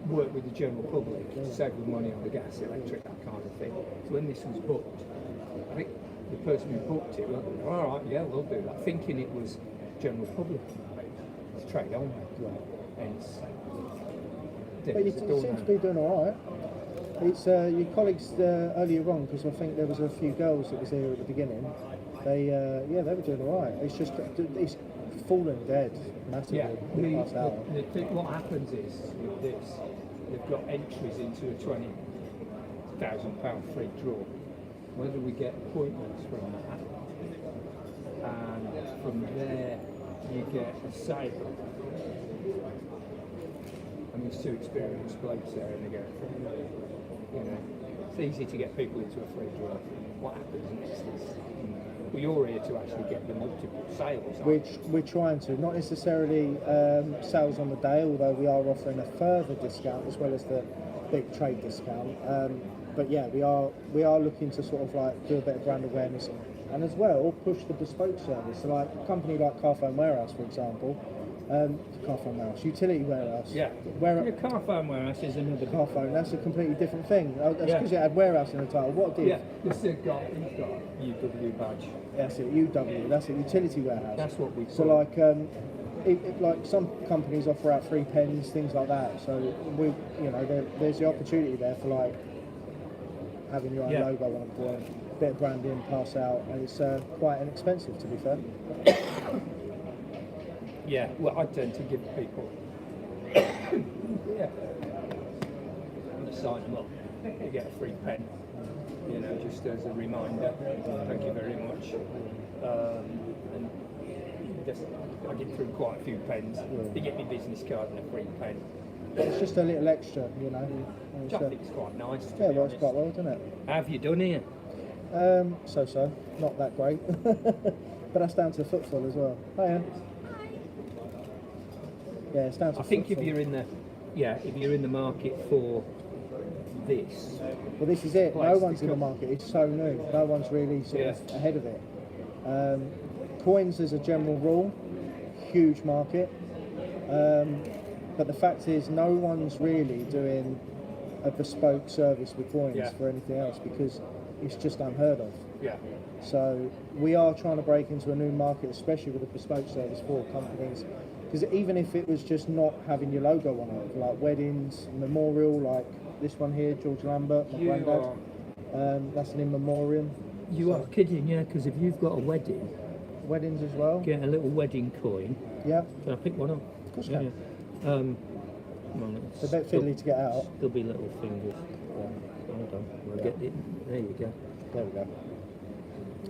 work with the general public to save them money on the gas, electric, that kind of thing. So when this was booked, I think the person who booked it went, all right, yeah, we'll do that, thinking it was general public. It's trade only. Hence, But you seem to be doing all right. It's your colleagues earlier on, because I think there was a few girls that was here at the beginning. They were doing all right. It's just it's fallen dead massively. Yeah, in the past hour. what happens is with this, they've got entries into a £20,000 free draw. Whether we get appointments from that, and from there you get a sale. And there's two experienced blokes there, and they go, it's easy to get people into a free draw. What happens next is, you're here to actually get the multiple sales. We're trying to, not necessarily sales on the day, although we are offering a further discount as well as the big trade discount. But yeah, we are looking to sort of like do a bit of brand awareness and as well push the bespoke service. So like a company like Car Phone Warehouse, for example, Carphone warehouse, utility warehouse. Yeah. Your car phone warehouse is another. Carphone, that's a completely different thing. That's Yeah. because it had warehouse in the title. What did? Yeah, this has got UW badge. That's it, UW. That's a utility warehouse. That's what we So call like, like some companies offer out free pens, things like that. So we, you know, there's the opportunity there for like having your own Yeah. logo on a coin, bit of branding, pass out, and it's quite inexpensive to be fair. Yeah, well, I tend to give people. Yeah. And sign them up. You get a free pen, you know, just as a reminder. Thank you very much. And just, I get through quite a few pens. You get me business card and a free pen. It's just a little extra, you know. Which I think is quite nice. To Yeah, be works honest. quite well, doesn't it? How have you done here? So, not that great. But that's down to footfall as well. Hiya. Yeah, it's down to I think if footfall. you're in the market for this. Well, this is it. No place one's to in the come. market. It's so new. No one's really sort of ahead of it. Coins, as a general rule, huge market. But the fact is, no one's really doing a bespoke service with coins for anything else because it's just unheard of. Yeah. So we are trying to break into a new market, especially with a bespoke service for companies. Because even if it was just not having your logo on it, like weddings, memorial, like this one here, George Lambert, my granddad, that's an in memoriam. You are kidding, yeah, because if you've got a wedding, weddings as well, get a little wedding coin. Yeah. Can I pick one up? Of course you yeah. can. Come on, It's a bit fiddly to get out. There'll be little fingers. Hold on. We'll get it. There you go. There we go.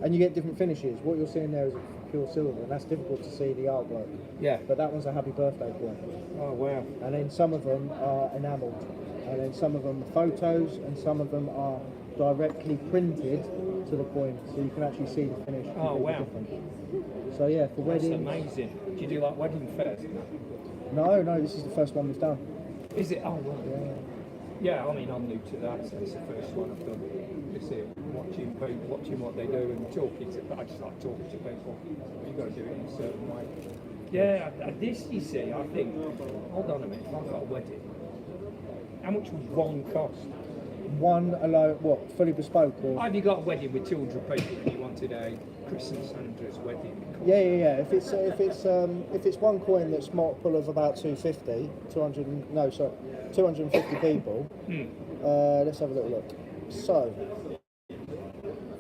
And you get different finishes. What you're seeing there is pure silver, and that's difficult to see the artwork. Yeah. But that one's a happy birthday coin. Oh wow. And then some of them are enamelled, and then some of them are photos, and some of them are directly printed to the coin, so you can actually see the finish. Oh completely wow. different. So yeah, for That's weddings. amazing. Do you do like wedding fairs? No, this is the first one we've done. Is it? Oh well. Yeah. Yeah, I mean, I'm new to that, so it's the first one I've done. Just watching people, watching what they do and talking to I just like talking to people. You've got to do it in a certain way. Yeah, this, you see, I think, hold on a minute, if I've got a wedding, how much would one cost? One alone, what, fully bespoke? Or? Have you got a wedding with 200 people and you wanted a Chris and Sandra's wedding? Yeah. If it's one coin that's multiple of about 250 people. Let's have a little look. So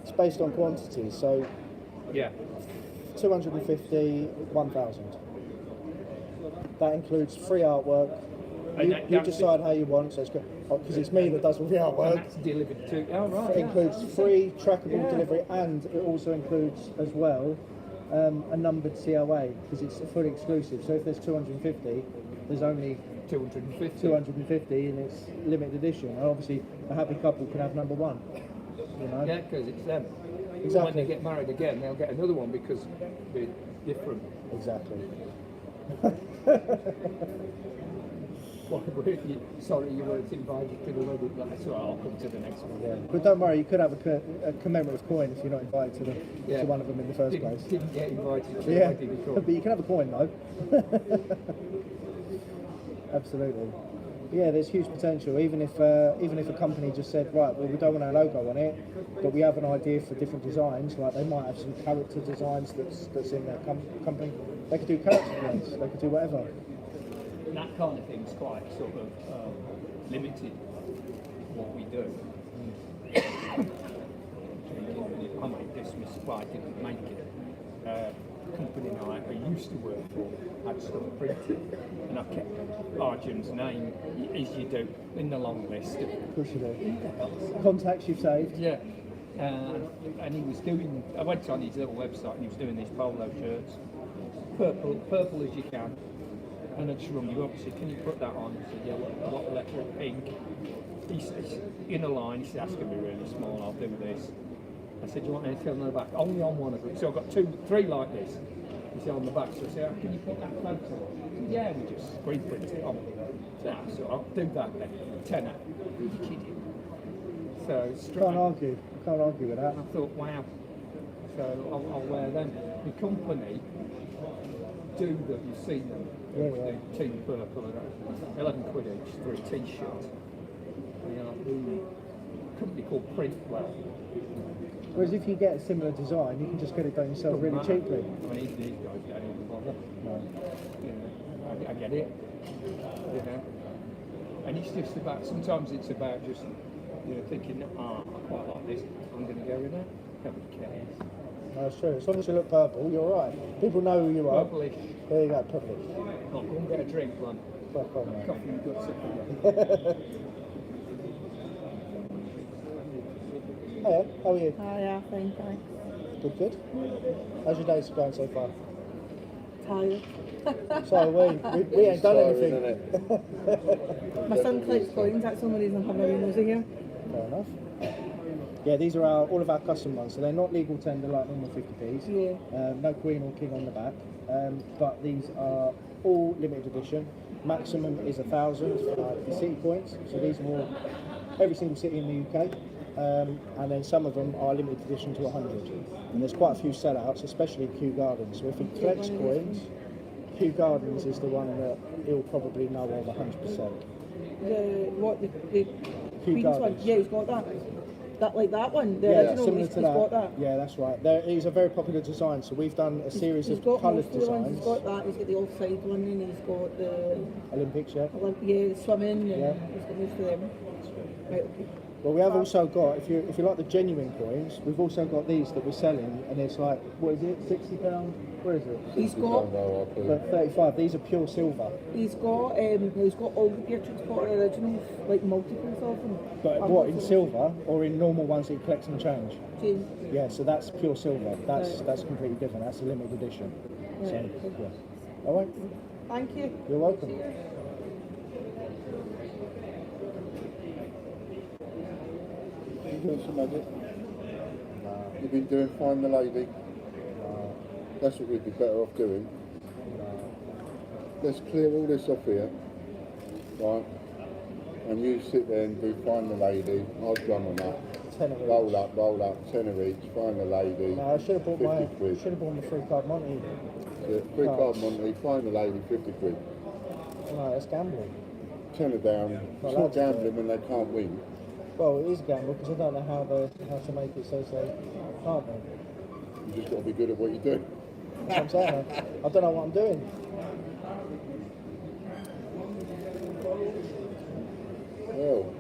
it's based on quantity. So yeah, 250, 1,000. That includes free artwork. You decide how you want. So it's good because it's me that does all the artwork. And that's delivered to. Oh right. It includes free trackable delivery, and it also includes as well a numbered COA because it's fully exclusive. So if there's 250, there's only 250 and it's limited edition. And obviously, a happy couple can have number one. You know? Yeah, because it's them. Exactly. When they get married again, they'll get another one because they're different. Exactly. Well, sorry, you weren't invited to the wedding, but that's all right, I'll come to the next one. Yeah. But don't worry, you could have a commemorative coin if you're not invited to one of them in the first place. Didn't get invited to the Yeah, wedding at all. but you can have a coin though. Absolutely. Yeah, there's huge potential. Even if a company just said, right, well, we don't want our logo on it, but we have an idea for different designs. Like they might have some character designs that's in their company. They could do character designs. They could do whatever. And that kind of thing's quite sort of limited. What we do. I might dismiss why I didn't make it. Company I used to work for had stuff printed, and I kept Arjun's name, as you do, in the long list. Of course you do. Contacts you've saved. Yeah. And he was doing, I went on his little website and he was doing these polo shirts, purple as you can. And I just rung you up and said, can you put that on? I said, yeah, what letter? Pink. He says, in a line, he said, that's going to be really small, I'll do this. I said, do you want anything on the back? Only on one of them. So I've got three like this. You see on the back. So I said, can you put that photo on? Said, yeah, we just screen print it on. So I'll do that then. Tenner. Are you kidding? So Can't argue with that. I thought, wow. So I'll wear them. The company do them, you've seen them. Yeah, with yeah. the team purple, and 11 quid each for a t-shirt. They are the company called Printwell. Whereas if you get a similar design, you can just get it done yourself really cheaply. I mean, these guys don't even bother. No. You know, I get it. You know, and it's just about. Sometimes it's about just thinking, I quite like this. I'm going to go with that. Nobody cares. That's true. As long as you look purple, you're all right. People know who you are. Purplish. There you go, purplish. Go and get a drink, man. Fuck on, mate. Coffee and guts. Hiya, how are you? Yeah, fine, thanks. Good, good. How's your day going so far? Tired. So are we ain't done anything. My son collects coins, that's the only reason I'm having a nosy here. Fair enough. Yeah, these are all of our custom ones, so they're not legal tender like normal 50p's. Yeah. No queen or king on the back, but these are all limited edition. Maximum is 1,000 for the city points, so these are all every single city in the UK. And then some of them are limited edition to 100. And there's quite a few sellouts, especially Kew Gardens. So if he collects coins, Kew Gardens is the one that he'll probably know of 100%. The Kew Queen's one? Gardens. Yeah, he's got that. That like that one? The Yeah, original, similar he's to that. got that. Yeah, that's right. There is a very popular design, so we've done a series He's of got coloured most of the ones. designs. He's got that, he's got the offside one, and he's got the Olympics, yeah. the swimming, and Yeah. he's got most of them. Right, okay. Well, we have also got, if you like the genuine coins, we've also got these that we're selling, and it's like, what is it, £60? Where is it? He's got But 35. These are pure silver. He's got all the Beatrix Potter originals, like multiples of them. But what, in silver or in normal ones that you collect and change? Change. Yeah, so that's pure silver. That's completely different. That's a limited edition. So, Right. yeah. All right. Thank you. You're welcome. You doing some magic? You've been doing Find the Lady? That's what we'd be better off doing. Let's clear all this off here, right? And you sit there and do Find the Lady. I'll drum them up. Roll up, tenner each, Find the Lady. No, I should have bought 50 quid. my 3-card Monty. Yeah, 3-card Monty, Find the Lady, 50 quid. No, that's gambling. Tenner down. It's not gambling when they can't win. Well, it is gambling because I don't know how to make it so they can't win. You just got to be good at what you do. That's what I'm saying. I don't know what I'm doing. Well.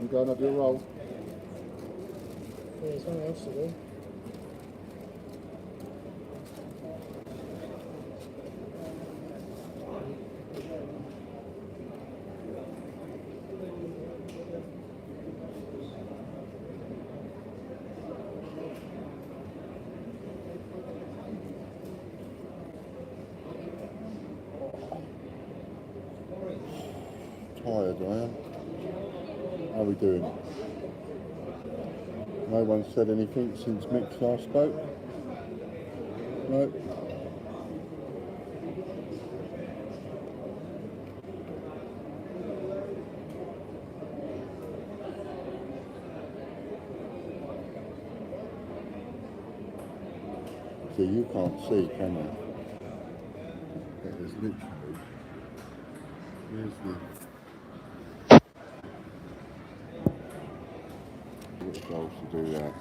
You go and have your roll. Yeah, there's nothing else to do. Tired, I am. How are we doing? No one said anything since Mick last spoke? No? So you can't see, can you? But there's literally, here's the goals to do that.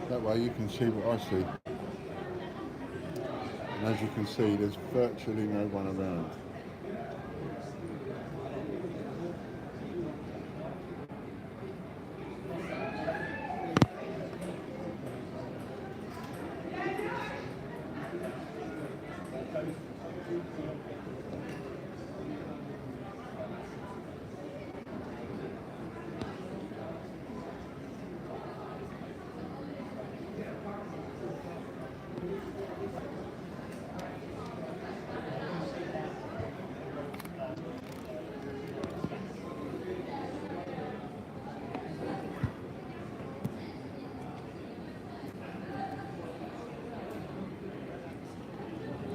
That way you can see what I see. And as you can see, there's virtually no one around.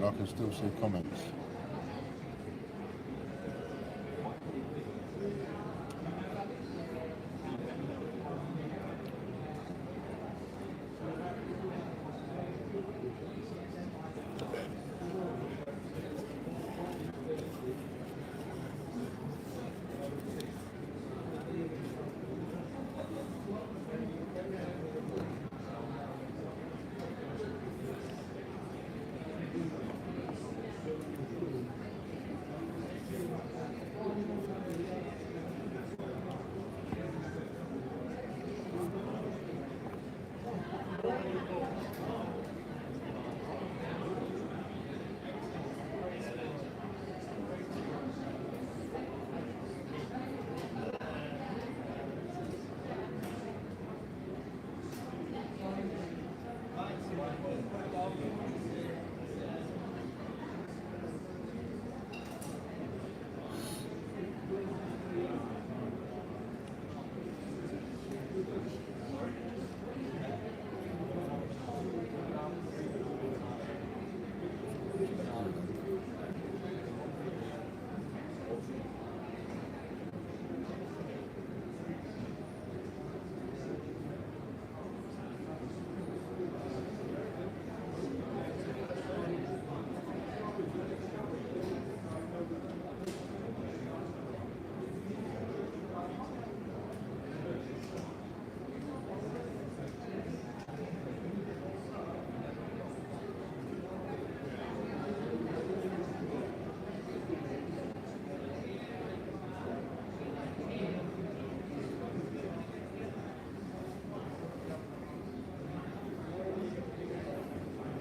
I can still see comments.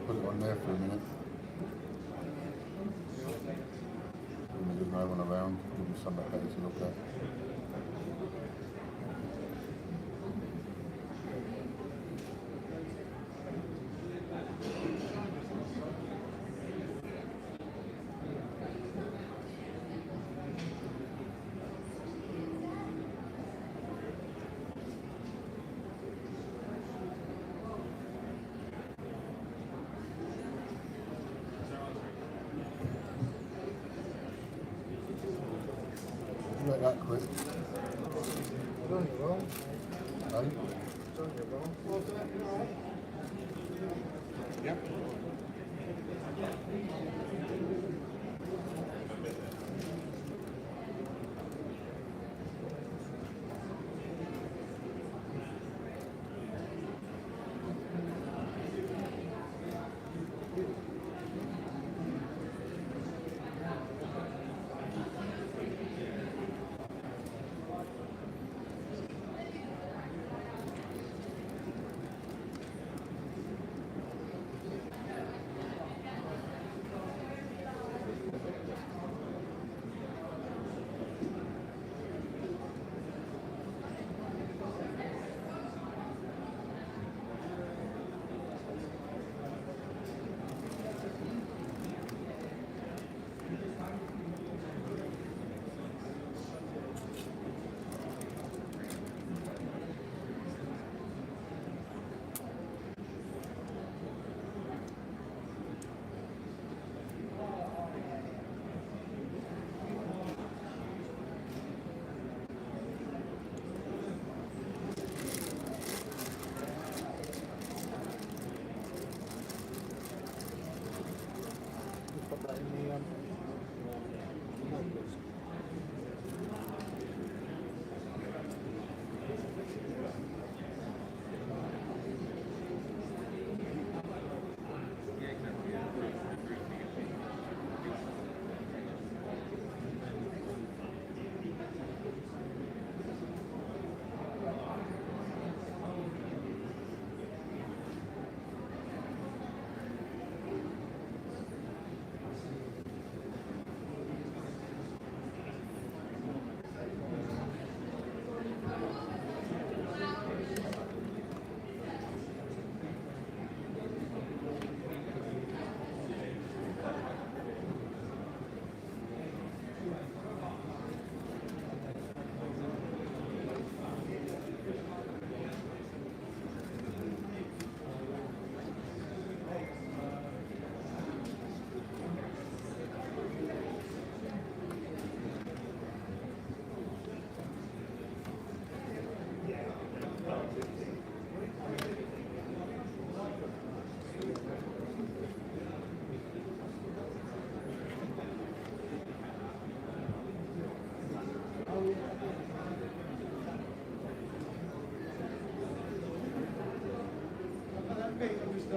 Put it on there for a minute. When there's no one around, give them something better to look at. Not that quick. Done you wrong. Eh? Done you wrong. Yep.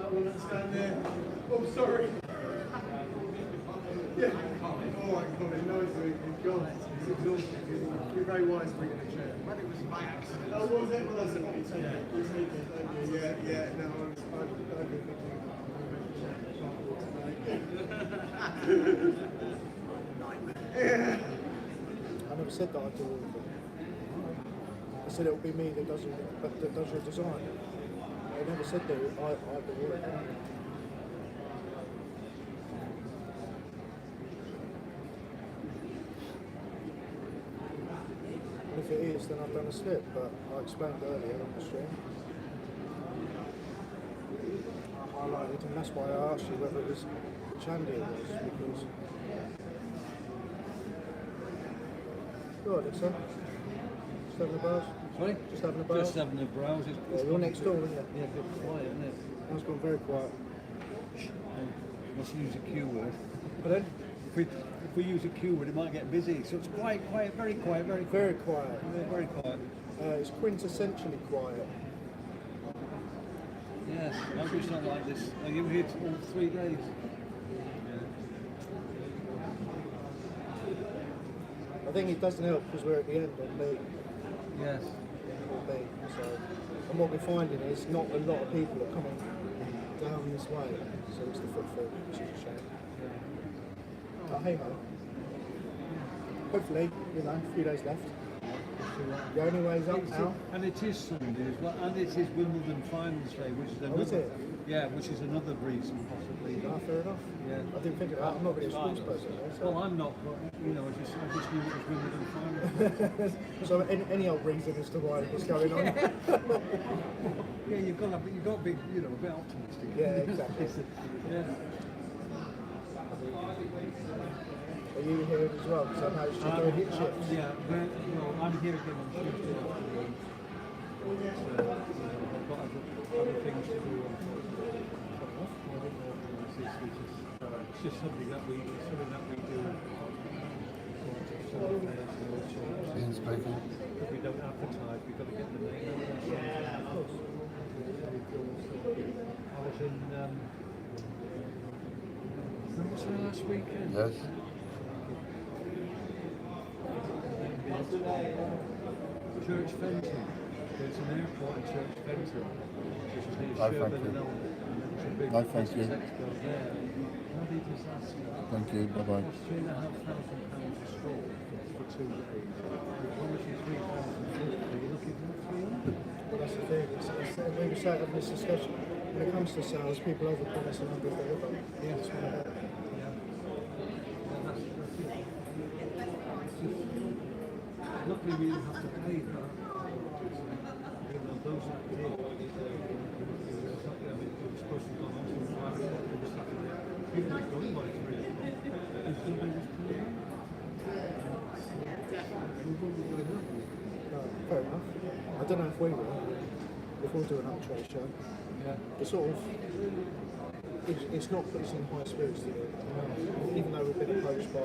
that one that's down there. Oh, sorry. Yeah. All right, Colin. No, it's God. It's exhausting. You're very wise bringing a chair. But it was by accident. Oh, was it? Well, that's it. You take it. You take it. Yeah. No, I've been thinking yeah. I never said that I do all of it. I said it'll be me that does your design. I never said that I do all of it. If it is, then I've done a slip, but I explained earlier on the stream. I highlighted, and that's why I asked you whether it was which Andy it was, because... Go on, Alexa. Just having a browse? Sorry? Just having a browse? Just having a browse. Yeah, you're next door, aren't you? Yeah, a bit quiet, isn't it? It's gone very quiet. Must use a Q word. But then? If we use a Q word, it might get busy. So it's quiet, very quiet, very quiet. Very quiet. Yeah, very quiet. It's quintessentially quiet. Yes, I wish it's not like this. Are you here all 3 days? I think it doesn't help because we're at the end on me. Yes. On me. So, and what we're finding is not a lot of people are coming down this way. So it's the footfall, which is a shame. But hey ho. Hopefully, a few days left. The only way's up now. And it is Sunday as well, and it is Wimbledon Finals Day, which is another. Is it? Yeah, which is another reason possibly. Fair enough. Yeah. I didn't think of that. I'm not really a sports person. So. Well, I'm not, but I just knew it was Wimbledon Finals. So any old reason as to why it's going on. Yeah, you've got to be, a bit optimistic. Yeah, exactly. Yeah. Are you here as well? Because I noticed you're doing hit shifts. Yeah, well, I'm here again on Tuesday afternoon. I've got other things to do. It's just something that we do. Ian speaking. If we don't advertise, we've got to get the name out. Yeah, of course. I was in, when was I last weekend? Yes. Church Fenton. There's an airport in Church Fenton, which is near Oh, Sherburn thank you. and Elm. And there was a big Oh, thank you. expo there. Bloody disaster. Thank you. Bye bye. It cost £3,500 a stall for 2 days. We promise you 3,050. You're looking for 300. Well, that's the thing. We were saying in this discussion, when it comes to sales, people overpromise and underdeliver. Yeah. That's one of them. Luckily, we didn't have to pay that. Those that did, it was supposed to go home from 5 o'clock on Saturday. People were going by 3 o'clock. And somebody was paying. Fair enough. I don't know if we will. If we'll do an up-trade show. Yeah. It's sort of... It's not put us in high spirits to do it. Even though we've been approached by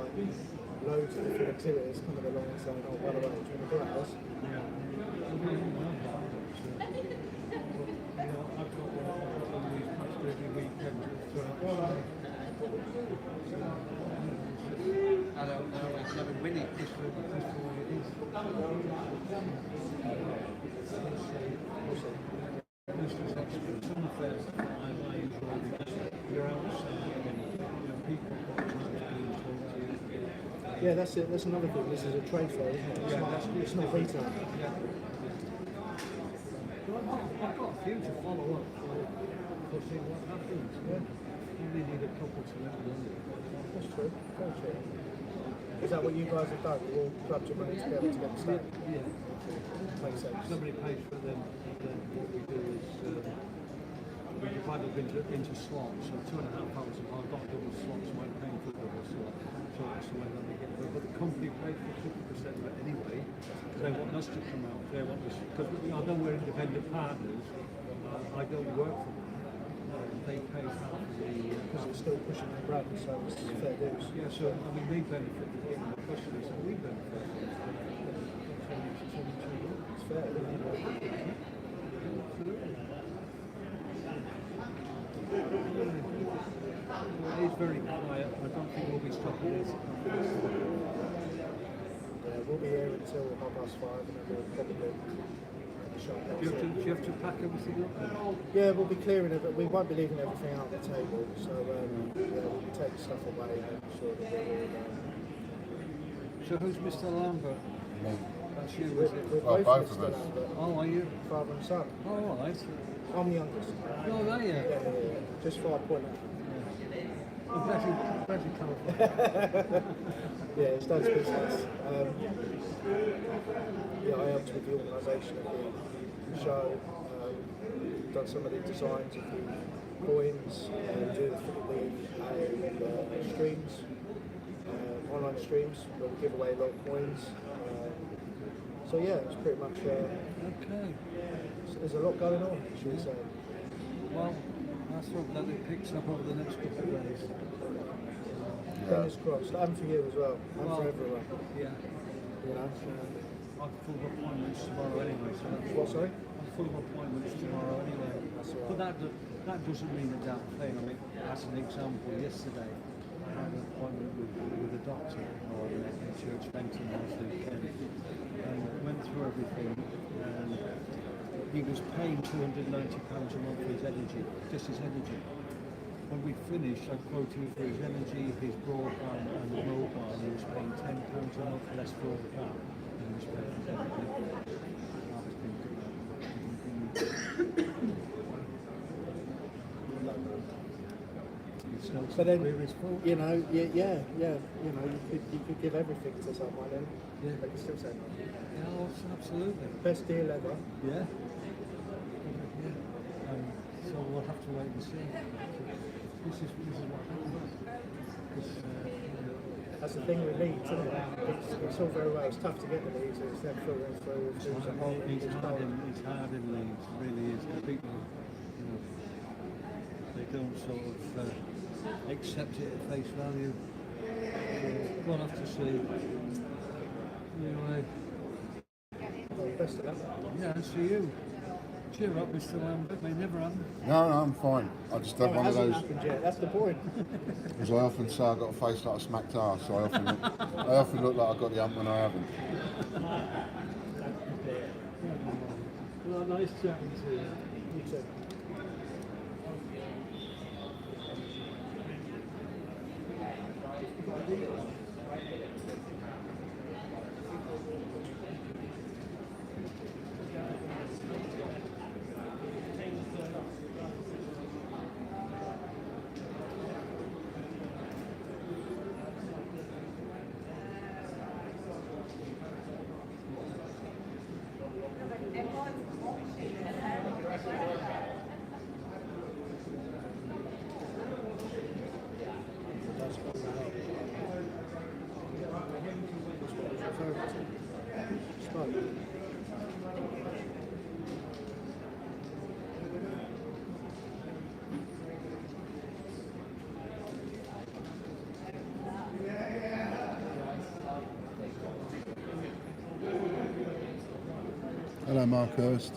loads of different activities coming along and saying, oh, by the way, do you want to go at us? Yeah. I've got one of these perhaps every weekend throughout. I don't know, it's never win it, just for what it is. This is extra. Some affairs that I enjoy because you're outside and people got time to talk to you. Yeah, that's it. That's another thing. This is a trade fair, isn't it? It's not retail. Yeah. I've got a few to follow up to see what happens. Yeah. You only need a couple to let me know. That's true. Very true. Is that what you guys have done? You all clubbed your money together to get the stand? Yeah. Makes sense. Somebody pays for them, and then what we do is we divide up into slots. So £2,500. I've got double slots, so I'm paying for double slots. So that's the way that we get it. But the company pays for 50% of it anyway. They want us to come out. They want us because although we're independent partners, I don't work for them. They pay half of the because it's still pushing the brand, so it's fair dues. Yeah, so I mean we benefit from getting the customers, so we benefit. It's fair, isn't it? think we'll be stopping this. We'll be here until 5:30 and then we'll probably shut down. Do you have to pack everything up? Yeah, we'll be clearing it, but we won't be leaving everything out on the table. So yeah, we'll take stuff away and make sure that we're all So who's Mr. Lambert? Me. That's you, We're is it? Well, both of us. Oh, are you? father and son. Oh, all right. I'm the youngest. Oh, there you Yeah. Just for I point out. I'm glad you clarified. Yeah, it's Dad's business. Yeah, I helped with the organisation of the show. Done some of the designs of the coins, doing the streams, online streams where we give away a lot of coins. So yeah, it's pretty much. Okay. There's a lot going on, should we say? Well, let's hope that it picks up over the next couple of days. Fingers crossed, and for you as well, and Well, for everyone. Yeah. You know. I'm full of appointments tomorrow anyway. So that's What, sorry? I'm full of appointments tomorrow anyway. That's all But right. that doesn't mean a damn thing. I mean, as an example, yesterday I had an appointment with a doctor in Church Benton last weekend, and went through everything. And he was paying £290 a month for his energy, just his energy. When we finished, I quoted him for his energy, his broadband and the mobile. He was paying £10 a month less for all of that. And he was paying his energy. I was thinking But then, you know, yeah, you know, you could give everything to someone and they can still say no. Yeah, absolutely. Best deal ever. Yeah. So we'll have to wait and see. This is what happens. That's the thing with Leeds, isn't it? It's all very well. It's tough to get the Leeds. It's them filtering through. It's hard in Leeds, it really is. The people, you know, they don't sort of accept it at face value. We'll have to see. Anyway. Well, best of luck. Yeah, and see you. Cheer up, Mr. Lambert. May never happen. No, I'm fine. I just had one of those. Happened yet. That's the point. As I often say, I've got a face like a smacked ass, so I often look like I've got the hump when I haven't. Well, nice chatting to you. You too. Hello, Mark Hurst.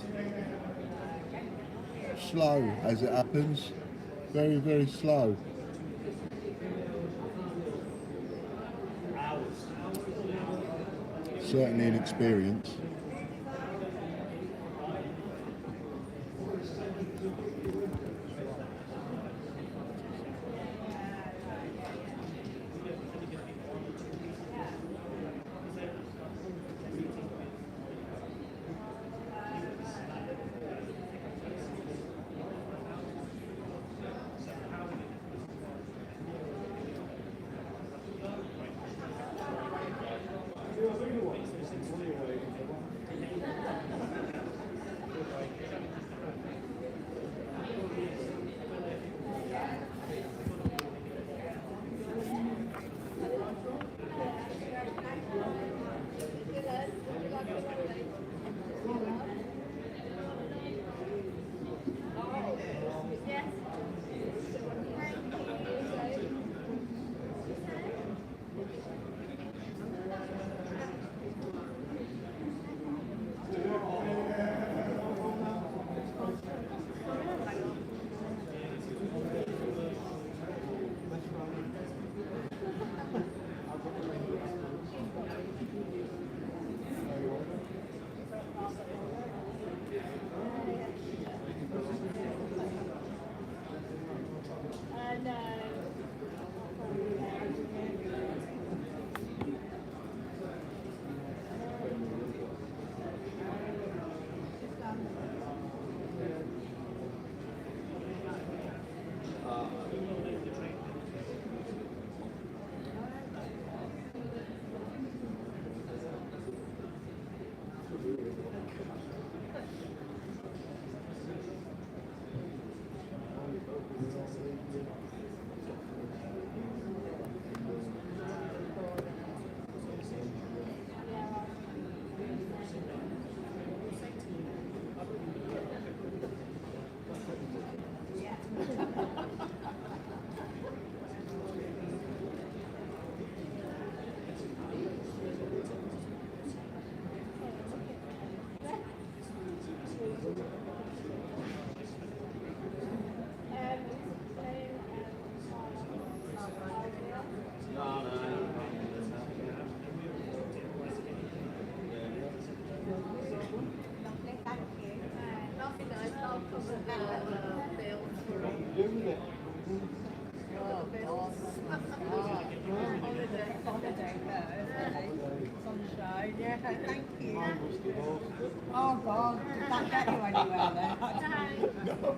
Slow, as it happens. Very, very slow. Certainly an experience. thank you. Oh God, did that get you anywhere then? No.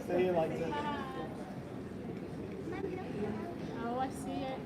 See you later. Oh, I see it.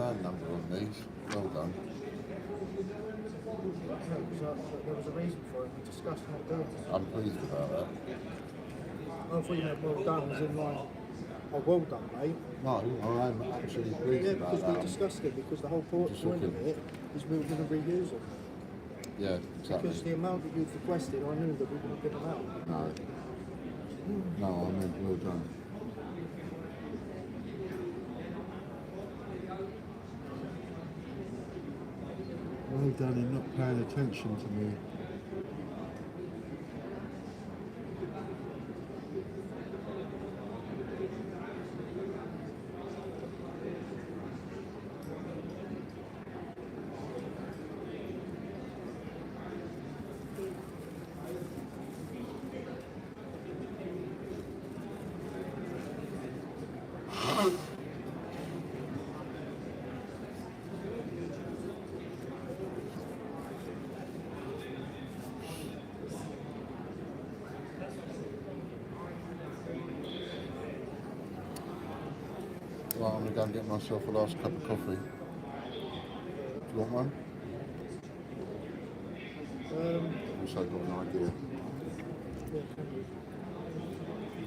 stand number on these. Well done. There was a reason for it. We discussed not doing it. I'm pleased about that. I thought you meant well done, as in like, oh, well done, mate. No, I'm actually pleased Yeah, about because that. we discussed it, because the whole point Just of looking. it is we were going to reuse them. Yeah, exactly. Because the amount that you've requested, I knew that we wouldn't give them out. No. No, I meant well done. Well done in not paying attention to me. Right, I'm going to go and get myself a last cup of coffee. Do you want one? Also got an idea.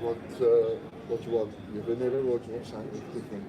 What do you want? Your vanilla or do you want something different?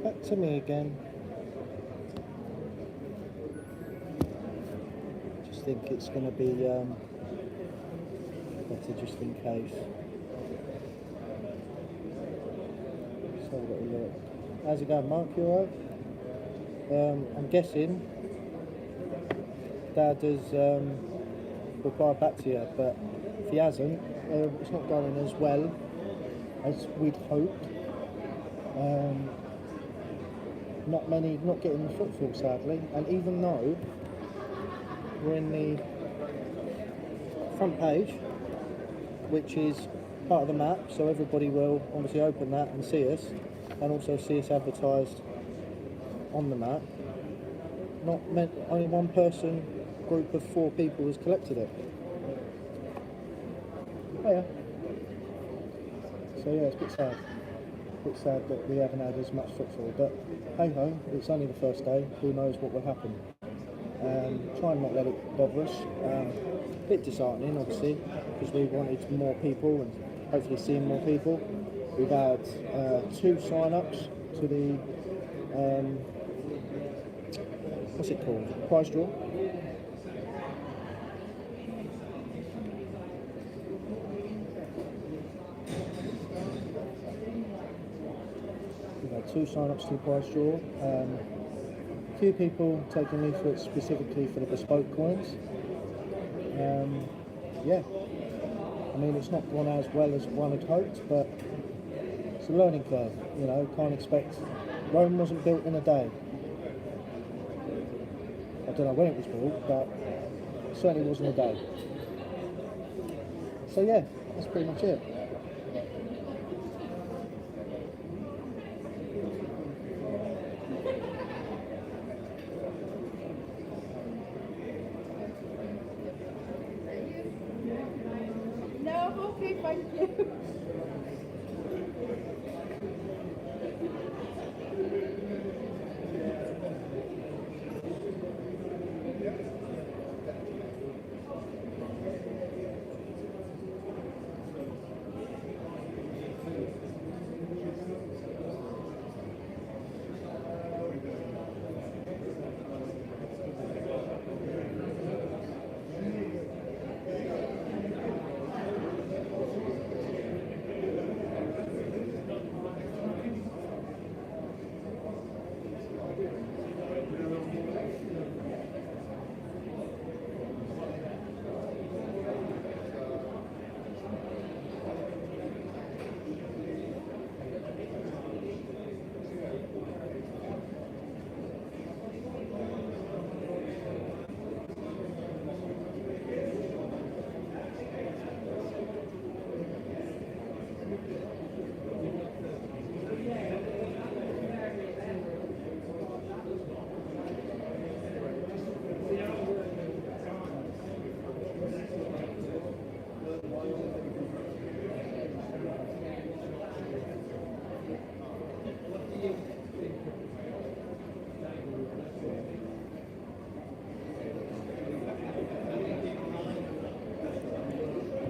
Back to me again. Just think it's going to be better just in case. So I've got a look. How's it going, Mark? You alright? I'm guessing Dad has replied back to you, but if he hasn't, it's not going as well as we'd hoped. Not getting the footfall, sadly, and even though we're in the front page, which is part of the map, so everybody will obviously open that and see us, and also see us advertised on the map. Only one person, group of 4 people has collected it. Oh yeah. So yeah, it's a bit sad. It's sad that we haven't had as much footfall, but hey ho, it's only the first day, who knows what will happen. Try and not let it bother us. A bit disheartening, obviously, because we wanted more people and hopefully seeing more people. We've had 2 sign-ups to the what's it called? Prize draw. We've had 2 sign-ups to the prize draw. A few people taking leaflets specifically for the bespoke coins. Yeah, I mean, it's not gone as well as one had hoped, but it's a learning curve, you know. Can't expect. Rome wasn't built in a day. I don't know when it was built, but it certainly wasn't a day. So yeah, that's pretty much it. No, okay, thank you.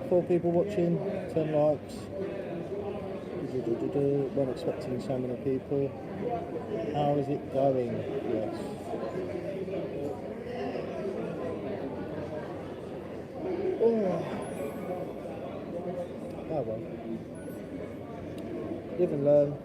Four people watching, 10 likes. Weren't expecting so many people. How is it going? Yes. Oh well. Live and learn.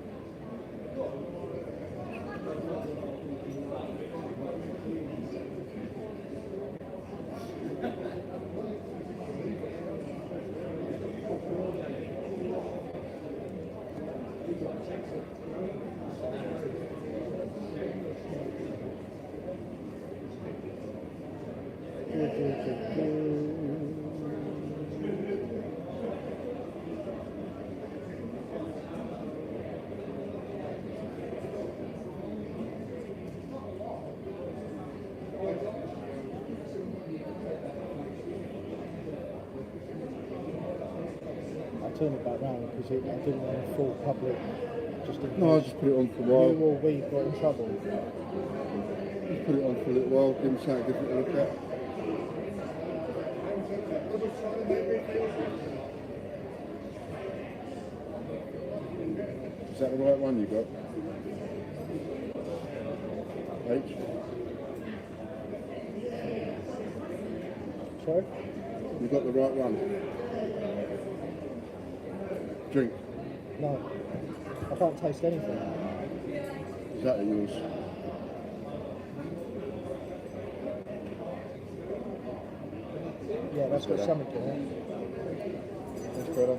Turn it back round because I didn't want a full public. Just in No, I case just put it on for a while. you or we got in trouble. Just put it on for a little while, give them something different to look at. Is that the right one you got? H? Sorry? You got the right one? Drink. No, I can't taste anything. Is that yours? Yeah, that's got something in it. That's better.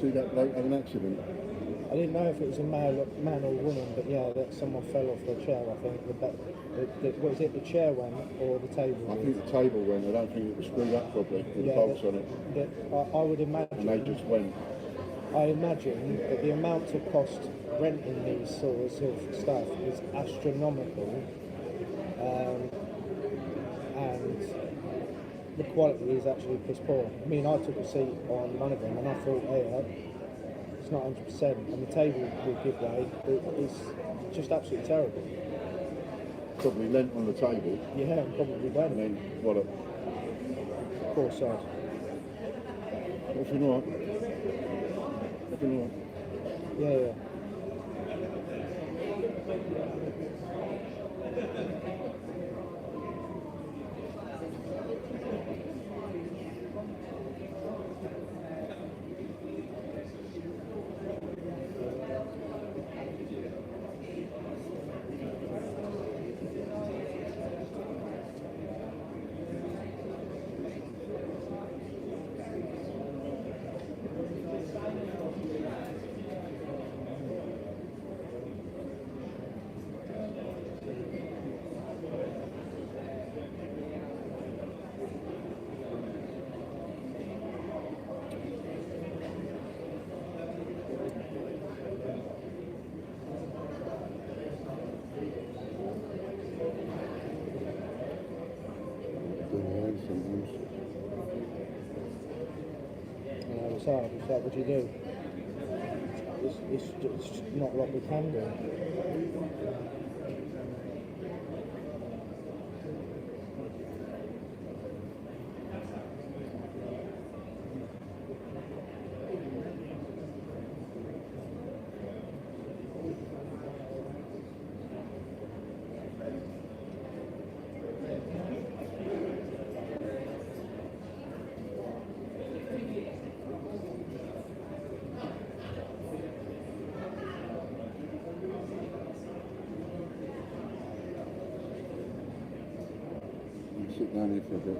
see that bloke have an accident? I didn't know if it was a man or woman, but yeah, that someone fell off their chair. I think what is it? The chair went or the table? I think the table went. I don't think it was screwed up properly with the bolts on it. I would imagine. And they just went. I imagine that the amount of cost renting these sorts of stuff is astronomical, and the quality is actually piss poor. I mean, I took a seat on one of them and I thought, hey, it's not 100%, and the table will give way. It's just absolutely terrible. Probably lent on the table. Yeah, probably went. And then what a poor side. Everything alright? Everything alright? Yeah. It's hard. It's like, what do you do? It's not what we can do. Sit down here for a bit.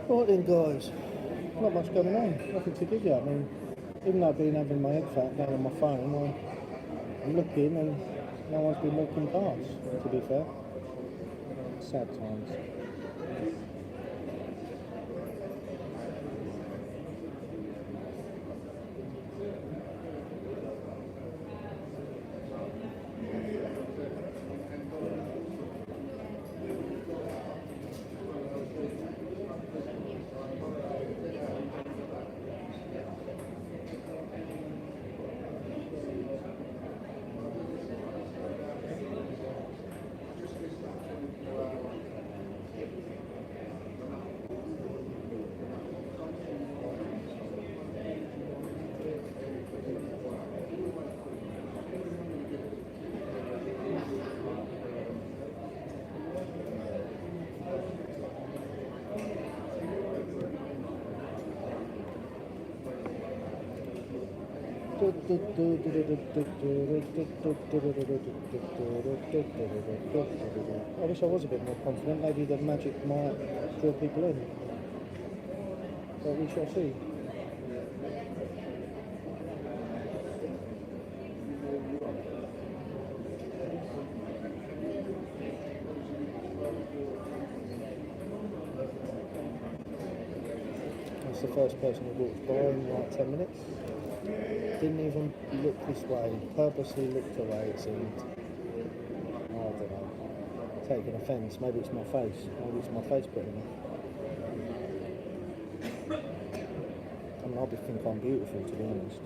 Right then, guys, not much going on, nothing to give you. I mean, even though I've been having my headset down on my phone, I'm looking and no one's been walking past, to be fair. Sad times. I wish I was a bit more confident. Maybe the magic might draw people in. But we shall see. That's the first person who walked by in like 10 minutes. Didn't even look this way, purposely looked away, it seemed. I don't know. Taking offence, maybe it's my face. Maybe it's my face putting it. I mean, I think I'm beautiful, to be honest.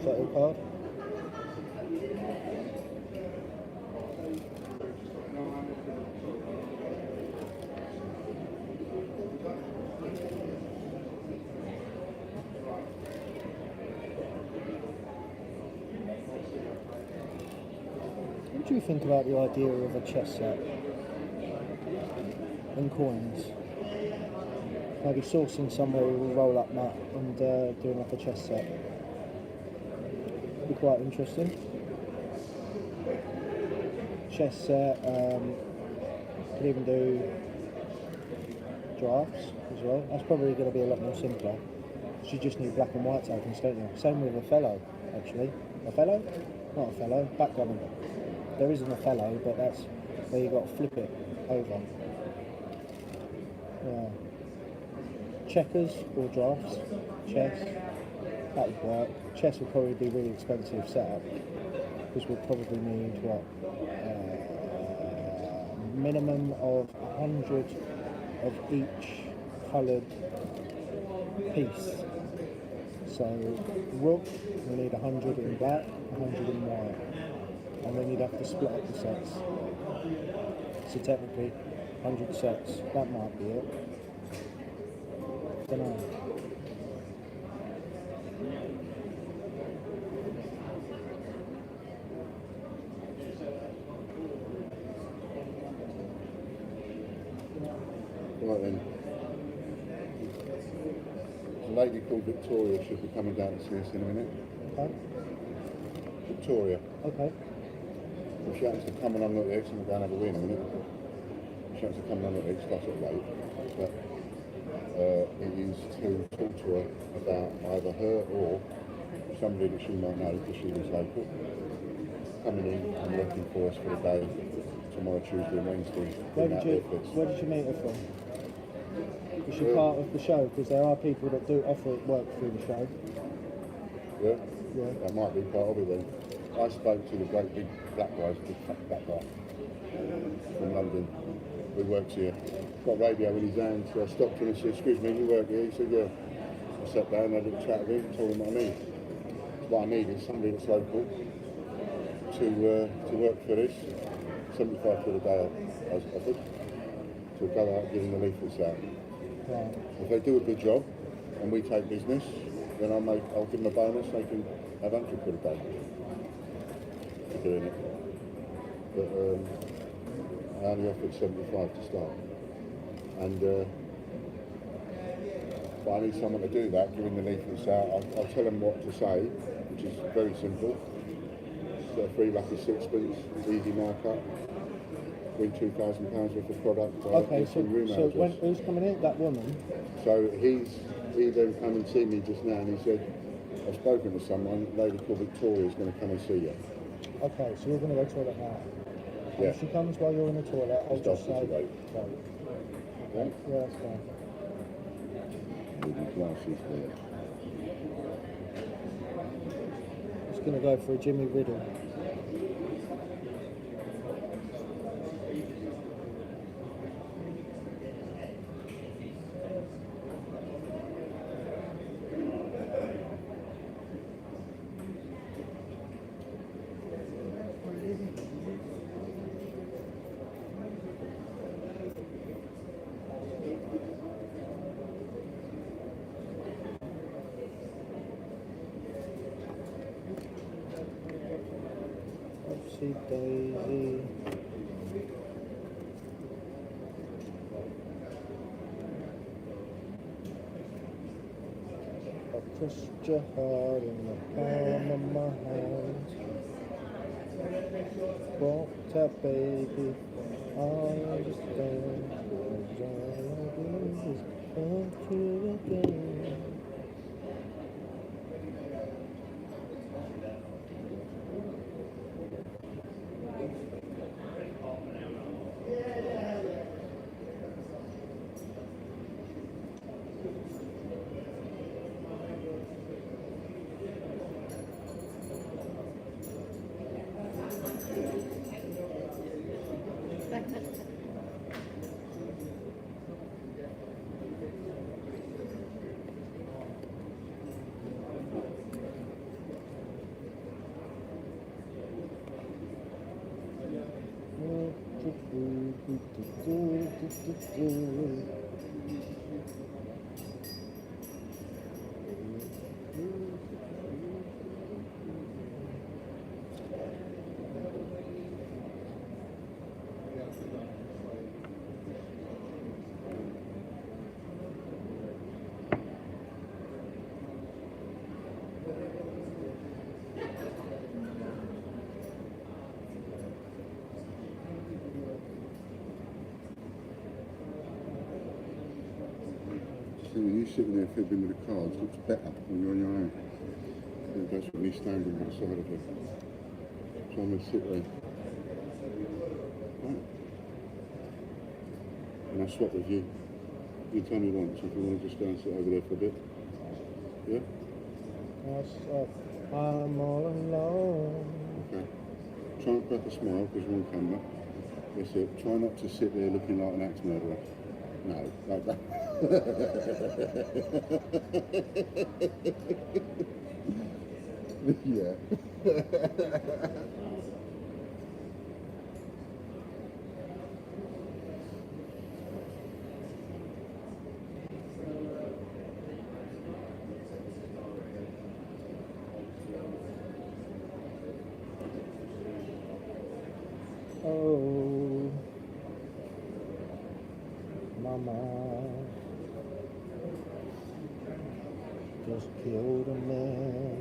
Photo card. What do you think about the idea of a chess set and coins? Maybe sourcing somewhere with a roll-up mat and doing like a chess set. Be quite interesting. Chess set, could even do drafts as well. That's probably going to be a lot more simpler. You just need black and white tokens, don't you? Same with Othello, actually. Othello? Not Othello, backgammon. There isn't Othello, but that's where you got to flip it over. Yeah. Checkers or drafts, chess, that would work. Chess would probably be really expensive setup because we'd probably need what? Minimum of 100 of each coloured piece. So rook, we need 100 in black, 100 in white, and then you'd have to split up the sets. So technically, 100 sets. That might be it. Don't know. Right then. A lady called Victoria should be coming down to see us in a minute. Okay. Victoria. Okay. If she happens to come along at the eggs, and we'll go and have a wee in a minute. If she happens to come along at the eggs, that's at late. But it is to talk to her about either her or somebody that she might know because she lives local, coming in and working for us for the day tomorrow, Tuesday and Wednesday. Where did you meet her from? Is she part of the show? Because there are people that do offer work through the show. Yeah? Yeah. That might be part of it then. I spoke to the great big black guy, big fat black guy from London, who works here. Got radio in his hand, so I stopped him and said, "Excuse me, you work here?" He said, "Yeah." I sat down, had a little chat with him, told him what I need. What I need is somebody that's local to work for this. 75 quid a day I was offered to go out giving the leaflets out. Right. If they do a good job and we take business, then I'll give them a bonus. They can have 100 quid a day for doing it. But I only offered 75 to start. And but I need someone to do that, giving the leaflets out. I'll tell them what to say, which is very simple. So a free rack of sixpence, easy markup, win £2,000 worth of product. Okay, so who's coming in? That woman? So he then came and see me just now and he said, "I've spoken to someone, a lady called Victoria is going to come and see you." Okay, so you're going to go to the toilet now. And Yeah. if she comes while you're in the toilet, I'll just say, Right. yeah, that's fine. With your glasses there. Just going to go for a Jimmy Riddle. Oopsie daisy. Trust your heart in the palm of my hand. Walked up, baby. I understand. All I do is come to again. See, when you're sitting there fiddling with the cards, it looks better when you're on your own. It goes with me standing by the side of it. So I'm going to sit there. Right. And I'll swap with you. You tell me once if you want to just go and sit over there for a bit. Yeah? I'm all alone. Okay. Try not to crack a smile because you're on camera. That's it. Try not to sit there looking like an axe murderer. No, like that. Yeah. Oh, mama just killed a man.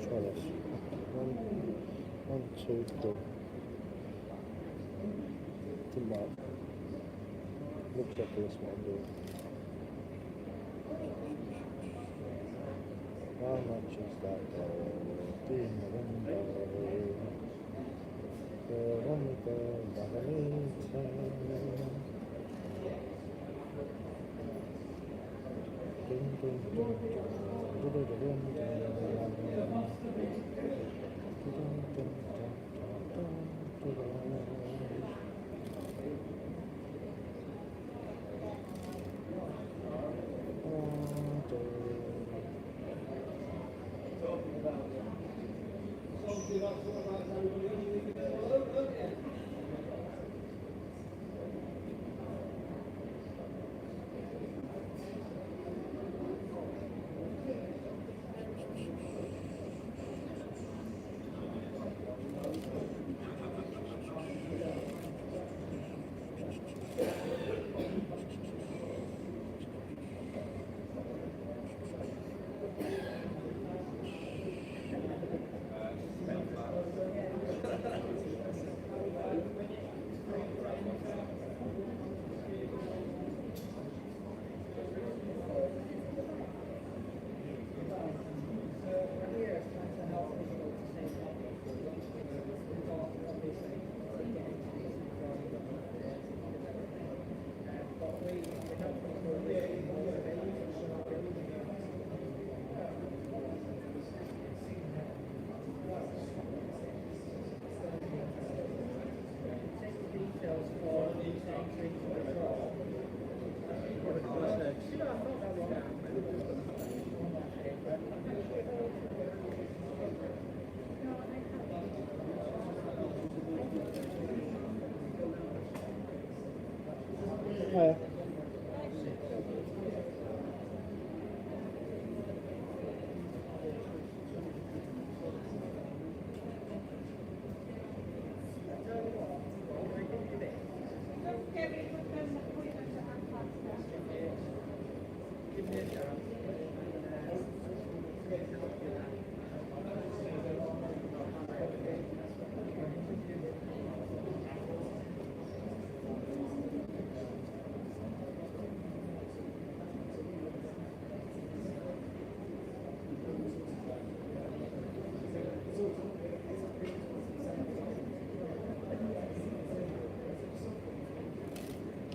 Try this. One, two, three. Didn't work. Looks like this one I'm doing. How much is that gold in the window? The one with the Margarita. Dun, dun, dun, dun, dun, dun, dun, dun.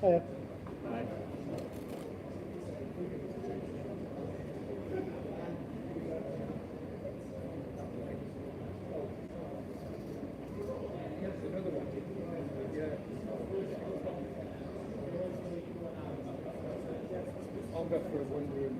Hiya. I'll go for a one-room.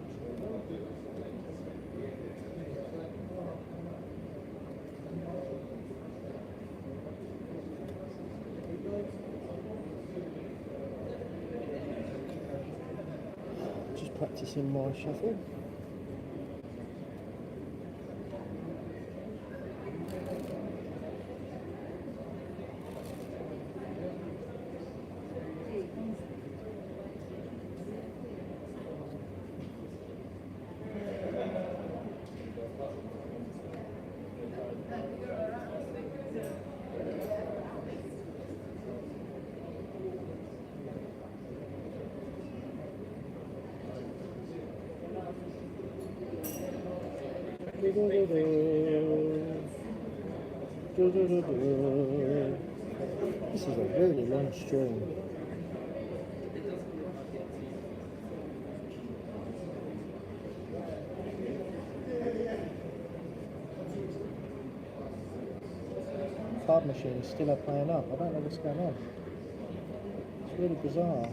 Just practicing my shuffle. This is a really long string. Card machine is still playing up. I don't know what's going on. It's really bizarre.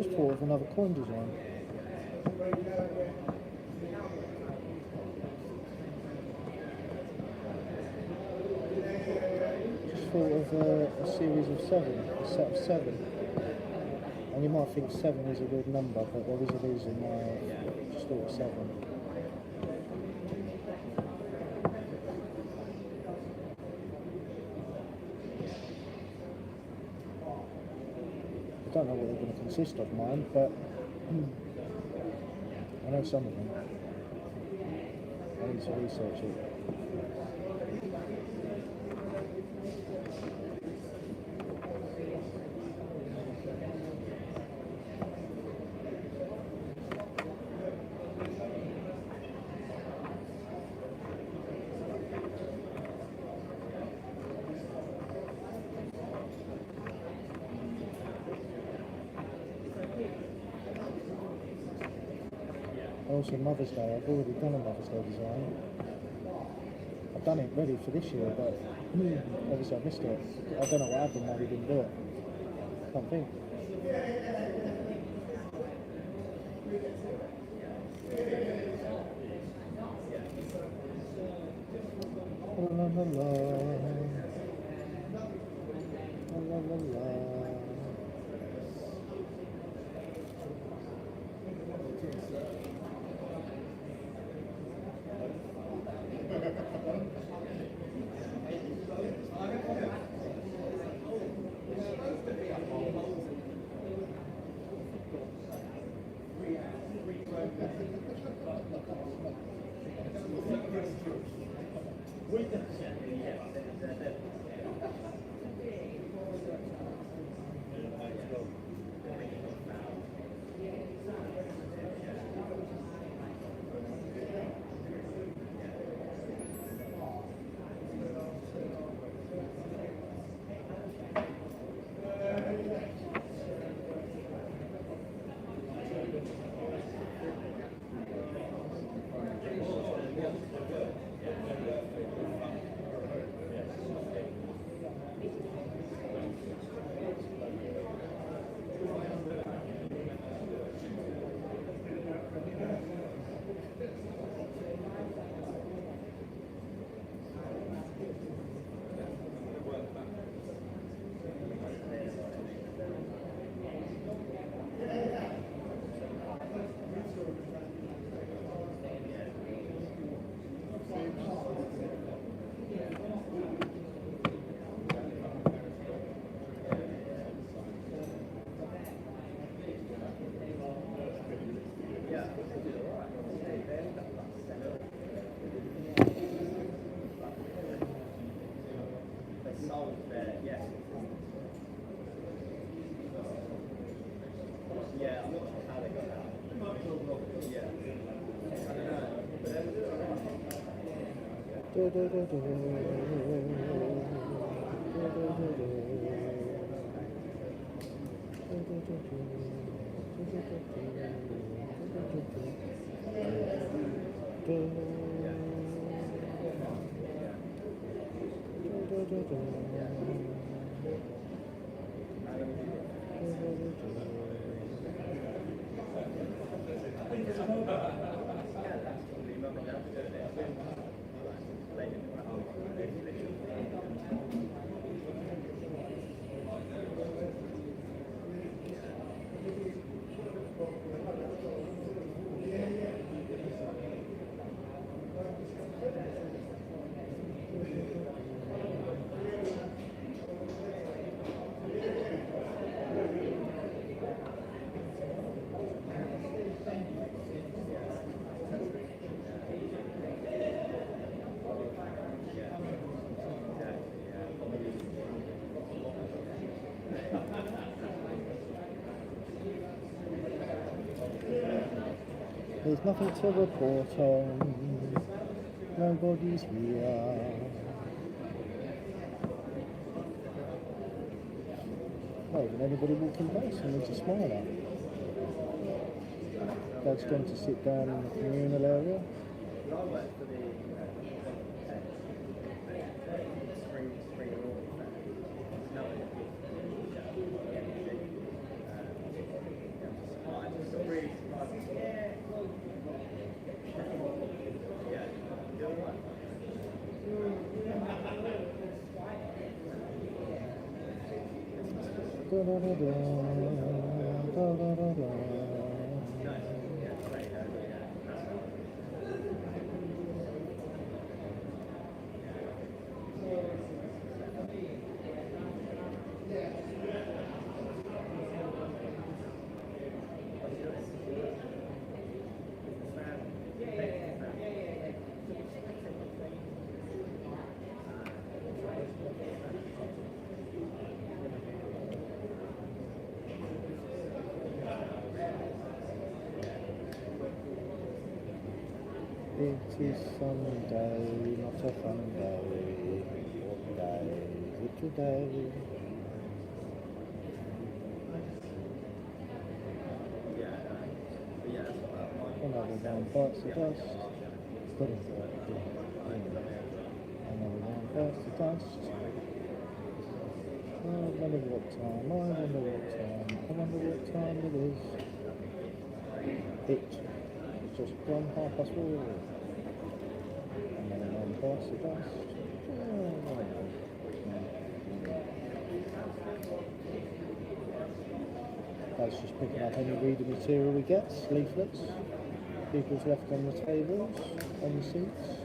Just thought of another coin design. Just thought of a series of 7, a set of 7. And you might think 7 is a weird number, but there is a reason why I just thought 7. I don't know what they're going to consist of, mine, but I know some of them. I need to research it. Also Mother's Day, I've already done a Mother's Day design. I've done it ready for this year, but obviously I missed it. I don't know what happened, why we didn't do it. Can't think. La la la la. La la la la. There's nothing to report on. Nobody's here. Not even anybody walking past for me to smile at. Dad's gone to sit down in the communal area. It is Sunday, not a fun day. What day is it today? Another one bites the dust. Another one bites the dust. I wonder what time, I wonder what time, I wonder what time it is. It's just gone 4:30. Another one bites the dust. That's just picking up any reading material we get, leaflets, people's left on the tables, on the seats.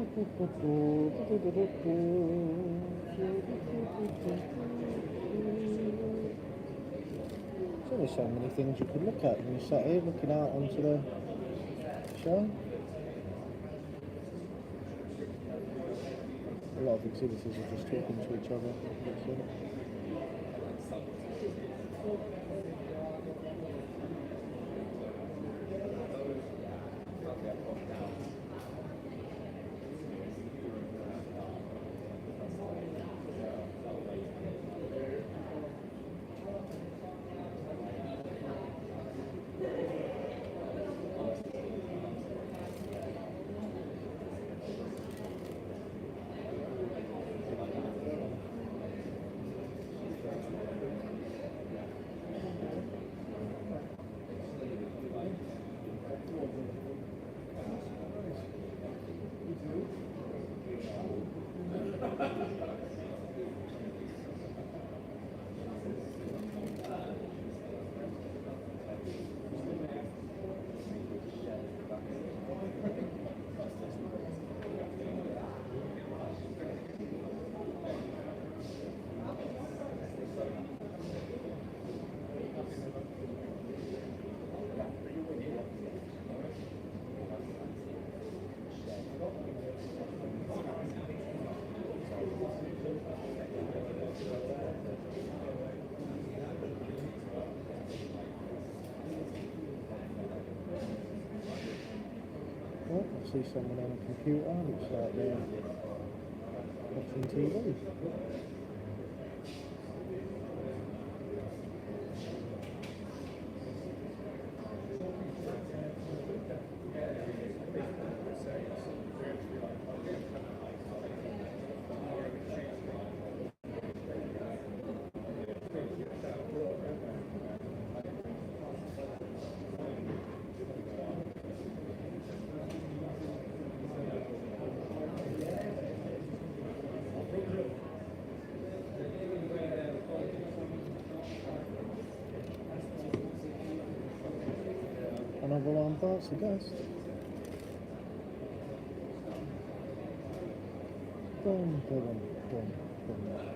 So there's so many things you could look at when you sat here looking out onto the show. A lot of exhibitors are just talking to each other. That's it. Oh, I see someone on a computer, looks like they're watching TV. Another alarm parts, I guess. Boom, boom, boom, boom,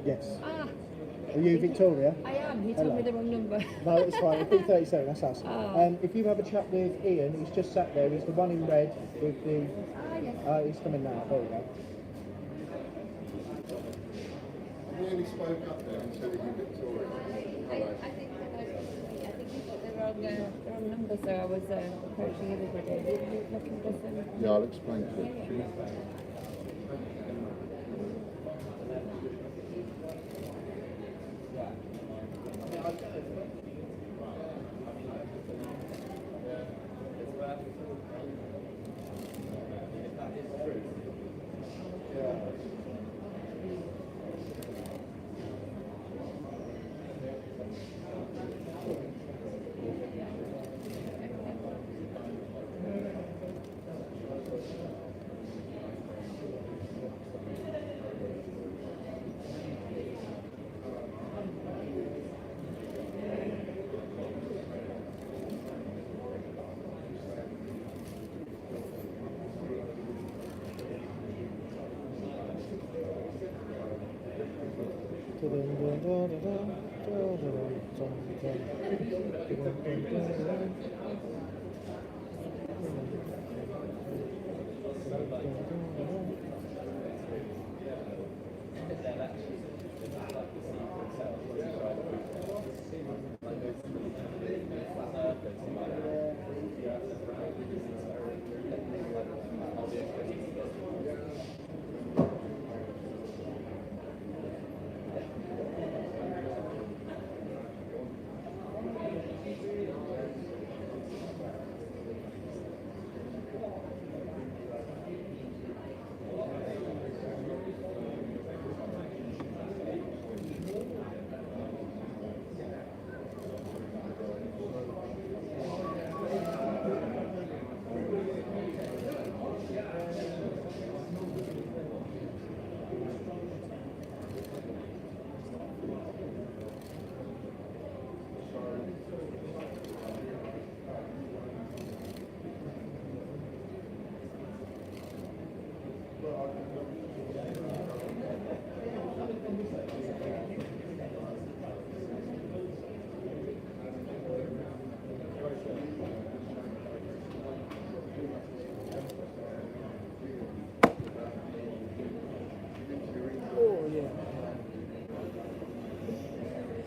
Yes. Ah, Are you Victoria? I am. You Hello. told me the wrong number. No, it's fine. It's B37, that's us. Ah. If you have a chat with Ian, he's just sat there. He's the one in red with the. Yes. He's coming now. There we go. Really spoke up there and said that you're Victoria. I think you got the wrong number, so I was approaching everybody. You're looking for some. Yeah, I'll explain to you.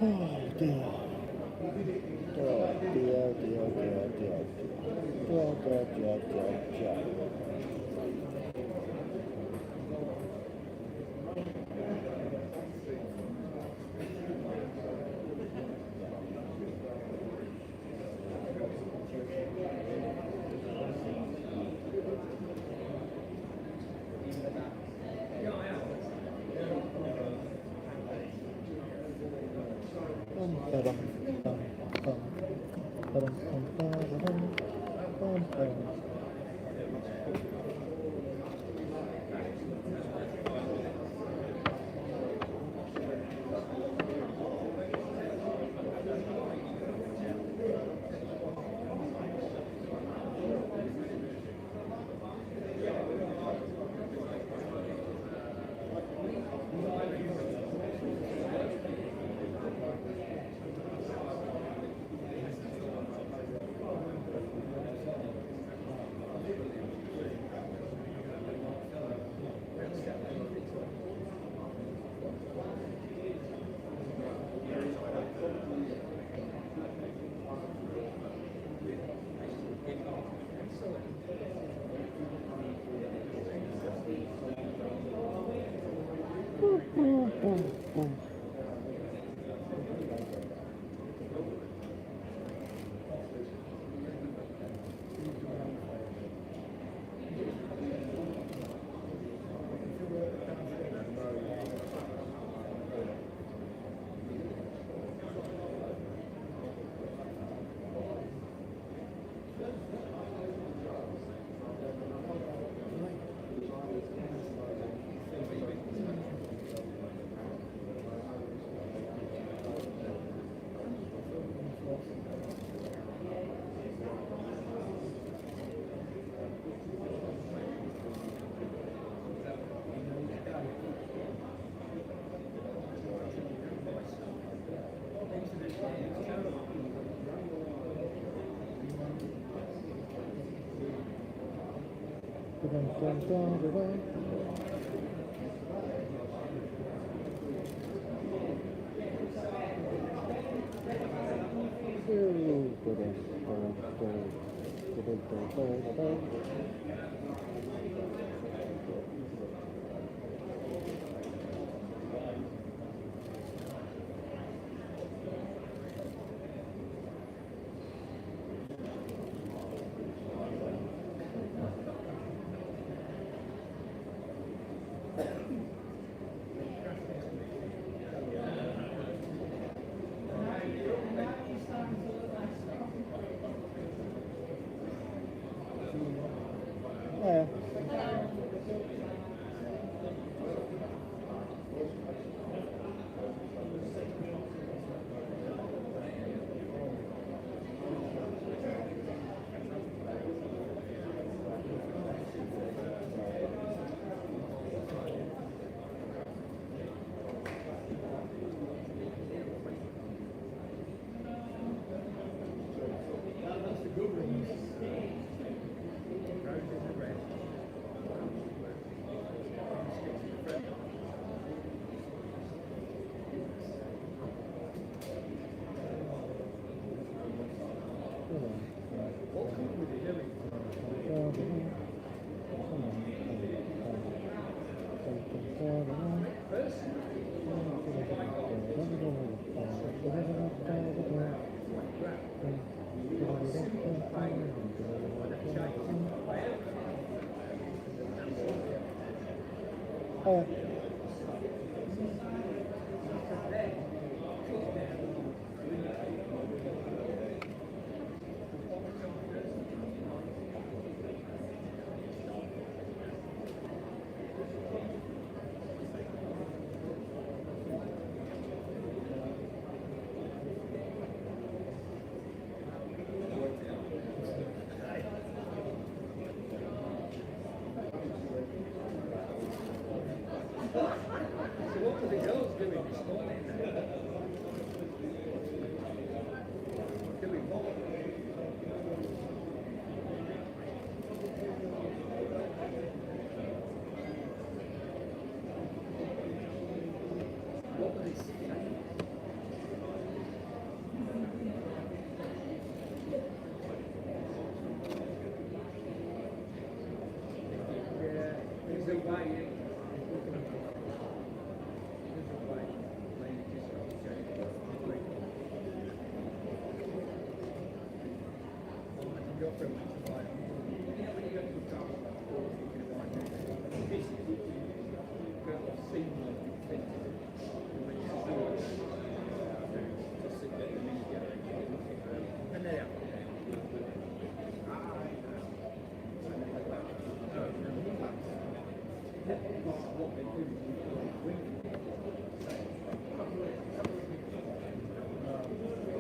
Oh dear. Dear, dear, dear, dear, dear. Dear, dear, dear, dear, dear. Yeah.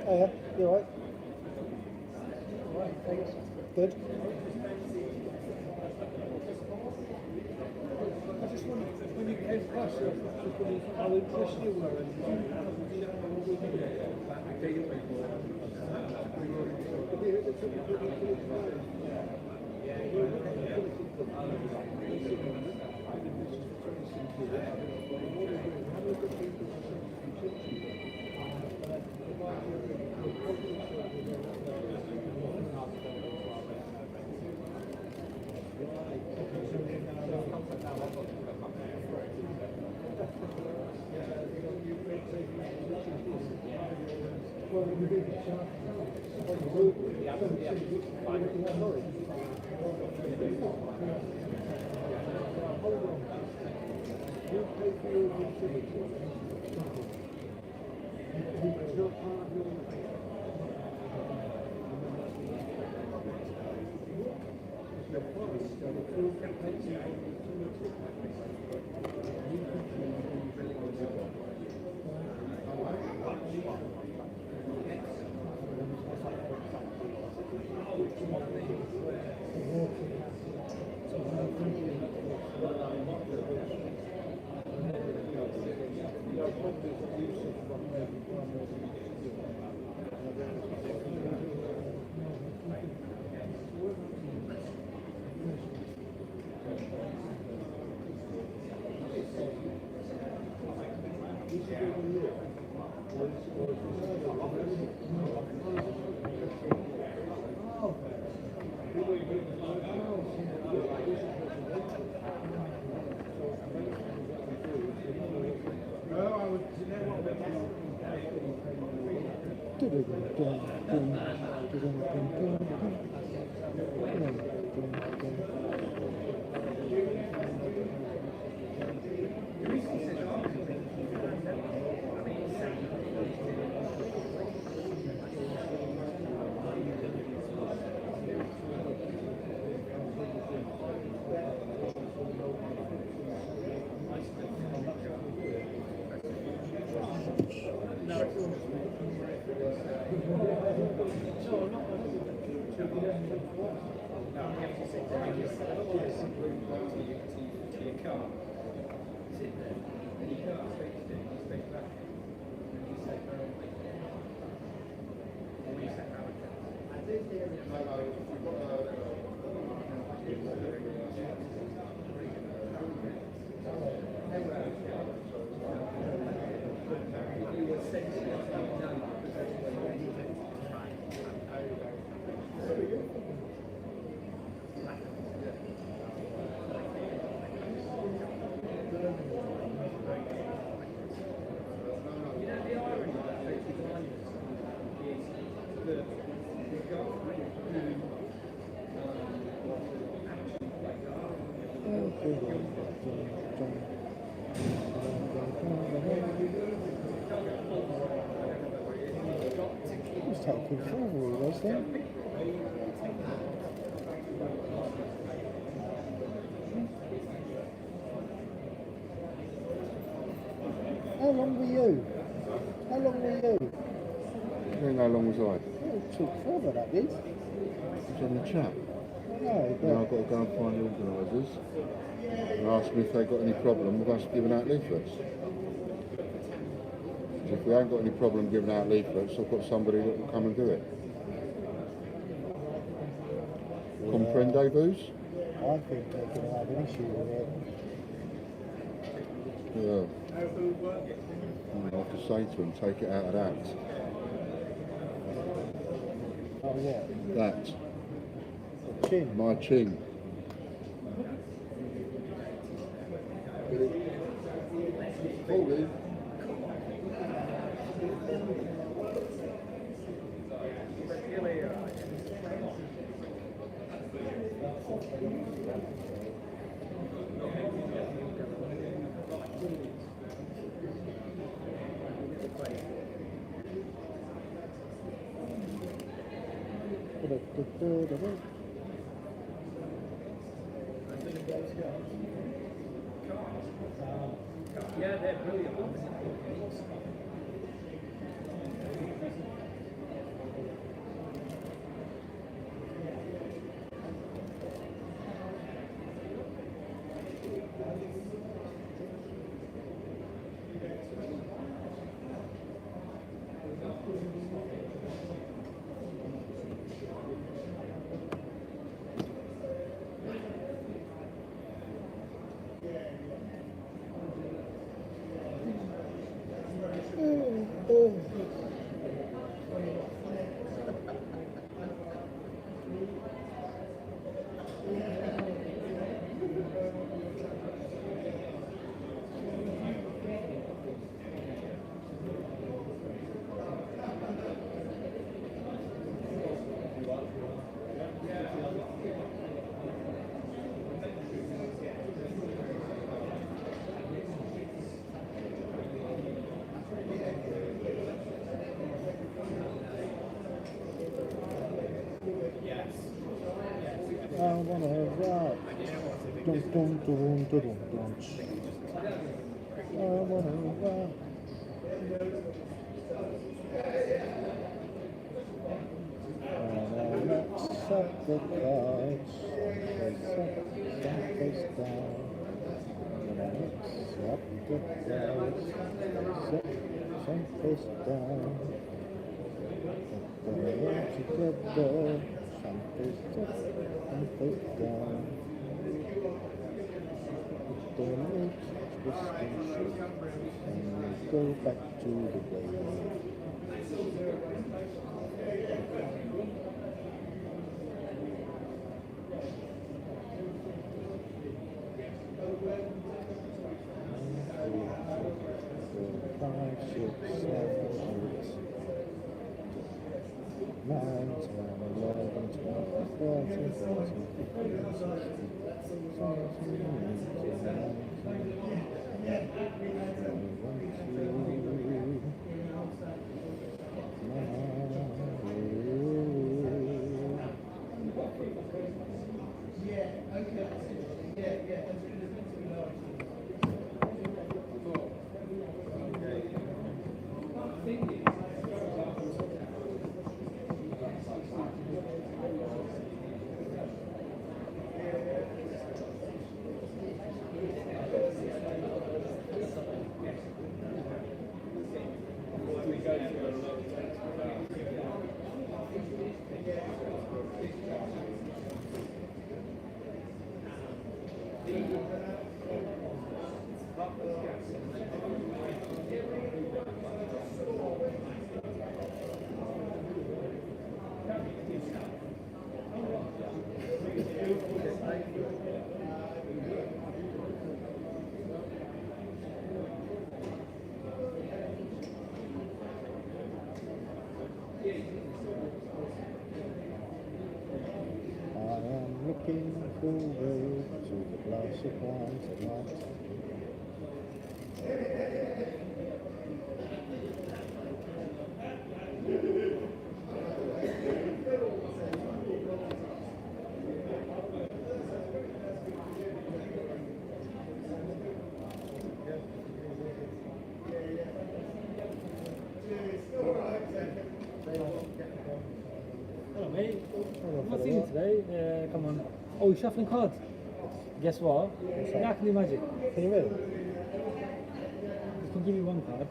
Oh yeah, you alright? Good. I just wondered, when you came across it, just wondered how interested you were in It's taking forever, was there? How long were you? How long were you? I don't know how long was I? It took forever, that did. I was on the chat. No, but... Now I've got to go and find the organisers and ask them if they've got any problem with us giving out leaflets. If we haven't got any problem giving out leaflets, I've got somebody that will come and do it. Yeah. Comprendez-vous? I think they're going to have an issue with it. Yeah. I have to say to them, take it out of that. Oh, yeah. That. The chin. My chin. Holy. Yeah, they're brilliant. I wanna rock. Dun, dun, dun, dun, dun, dun. I wanna rock. And I accept the cards. Face down. And I accept the cards. Face down. And we're together. Face up and face down. Put the lips twisting and we go back to the way. Five, six, 7, 8, 9, 10, 11, 12, 13, 14, 15, 16, 17, looking forward to the glass of wine tonight. Hello mate, I'm not seeing you today. Come on. Oh, you're shuffling cards? Guess what? I can do magic. Can you really? I can give you one card.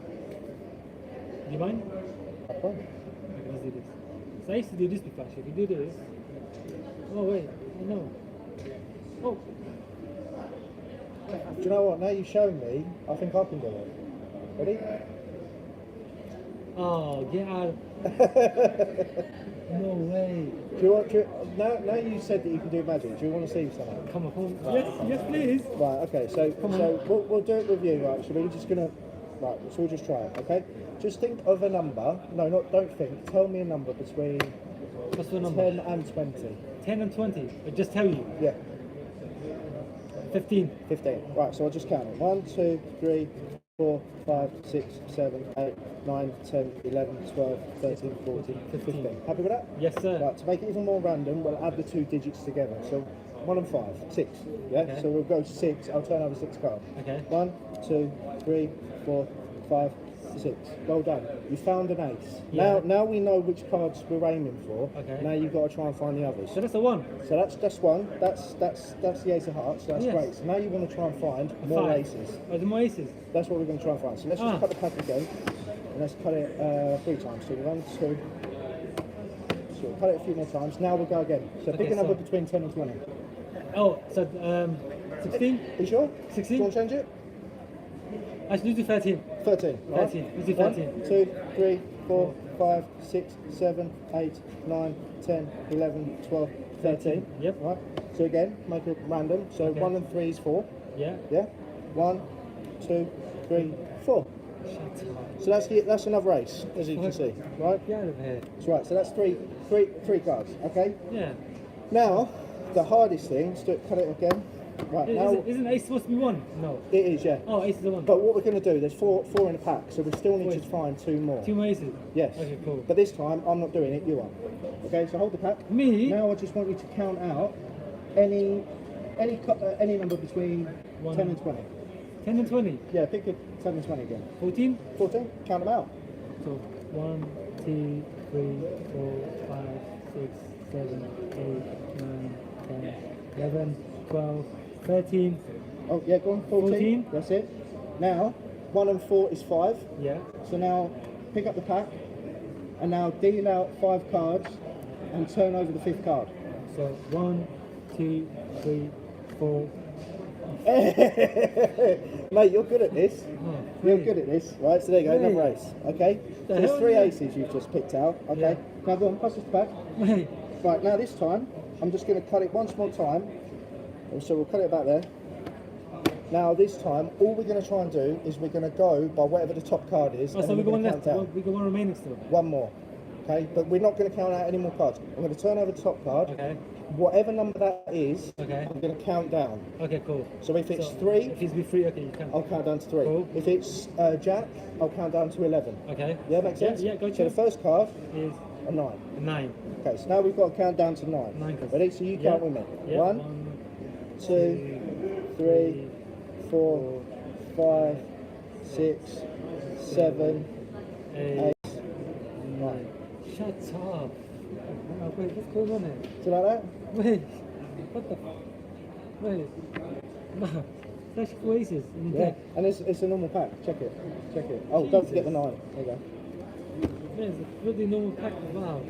Do you mind? Okay, let's do this. So I used to do this before actually. If you do this. Oh wait, I know. Oh. Do you know what? Now you've shown me, I think I can do it. Ready? Oh, get out. No way. Do you want to, now you said that you can do magic, do you want to see something? Come on. Right. Yes please. Right, okay, so we'll do it with you, right? So we're just gonna, right, so we'll just try it, okay? Just think of a number, don't think, tell me a number between 10 and 20. 10 and 20. I just tell you. Yeah. 15. 15. Right, so I'll just count it. 1, 2, 3, 4, 5, 6, 7, 8, 9, 10, 11, 12, 13, 14, 15. Happy with that? Yes, sir. Right, to make it even more random, we'll add the 2 digits together. So 1 and 5, 6. Yeah? Okay. So we'll go 6. I'll turn over 6 cards. Okay. 1, 2, 3, 4, 5, 6. Well done. You found an ace. Yeah. Now we know which cards we're aiming for. Okay. Now you've got to try and find the others. So that's the 1. So that's 1. That's the ace of hearts. So that's Yes. great. So now you want to try and find more 5. aces. Oh, the more aces. That's what we're going to try and find. So let's just cut the pack again, and let's cut it 3 times. So 1, 2. So we'll cut it a few more times. Now we'll go again. So pick a number between 10 and 20. Oh, so 16? Are you sure? 16? Do you want to change it? Actually, do 13. 13. 13. Let's do 13. 1, 2, 3, 4, 5, 6, 7, 8, 9, 10, 11, 12, 13. Yep. Right. So again, make it random. So 1 and 3 is 4. Yeah. Yeah. 1, 2, 3, 4. So that's another ace, as you can see, right? Get out of here. That's right. So that's three cards. Okay. Yeah. Now, the hardest thing is to cut it again. Right now, Isn't ace supposed to be 1? No. it is, yeah. Oh, ace is the 1. But what we're going to do, there's four in a pack, so we still need to find 2 more. 2 more aces? Yes. Okay, cool. But this time, I'm not doing it, you are. Okay, so hold the pack. Me? Now I just want you to count out any number between 10 and 20. 10 and 20? Yeah, pick a 10 and 20 again. 14? 14? Count them out. So 1, 2, 3, 4, 5, 6, 7, 8, 9, 10, 11, 12, 13. Oh, yeah, go on. 14. That's it. Now, 1 and 4 is 5. Yeah. So now, pick up the pack, and now deal out 5 cards, and turn over the 5th card. So 1, 2, 3, 4. Mate, you're good at this. You're good at this. Right, so there you go, another ace. Okay? So there's 3 aces you've just picked out. Okay? Now go on, pass this back. Right, now this time, I'm just going to cut it once more time. And so we'll cut it back there. Now this time, all we're going to try and do is we're going to go by whatever the top card is. Oh, and so then we we're got one gonna left. count down. We got 1 remaining still. 1 more. Okay? But we're not going to count out any more cards. I'm going to turn over the top card. Okay. Whatever number that is, Okay. I'm going to count down. Okay, cool. So if it's So 3, if it's be 3, okay, you can. I'll count down to 3. Cool. If it's Jack, I'll count down to 11. Okay. Yeah, makes sense? Yeah, gotcha. So the first card is a 9. 9. Okay, so now we've got to count down to 9. 9 cards. Ready? So you Yeah. count with me. Yeah. 1, 2, 3, 4, 5, 6, 7, 8, 9. Shut up. Oh, wait, what's going on here? Do you like that? Wait, what the? Wait. No, it's actually 4 aces in the Yeah, deck. and it's a normal pack. Check it. Check it. Oh, don't forget the 9. There you go. Yeah, it's a bloody normal pack. Wow.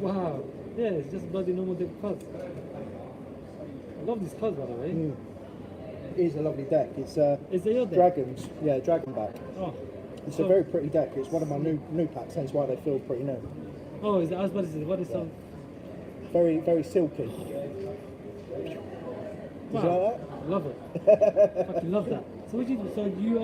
Wow. Yeah, it's just bloody normal deck cards. I love these cards, by the way. It is a lovely deck. It's Is it your deck? Dragons. Yeah, Dragon back. Oh. It's So- a very pretty deck. It's one of my new packs, hence why they feel pretty new. Oh, is that, I was about to say, what is some? Very, very silky. Did you like Love it. Fucking love that. So what you do? So you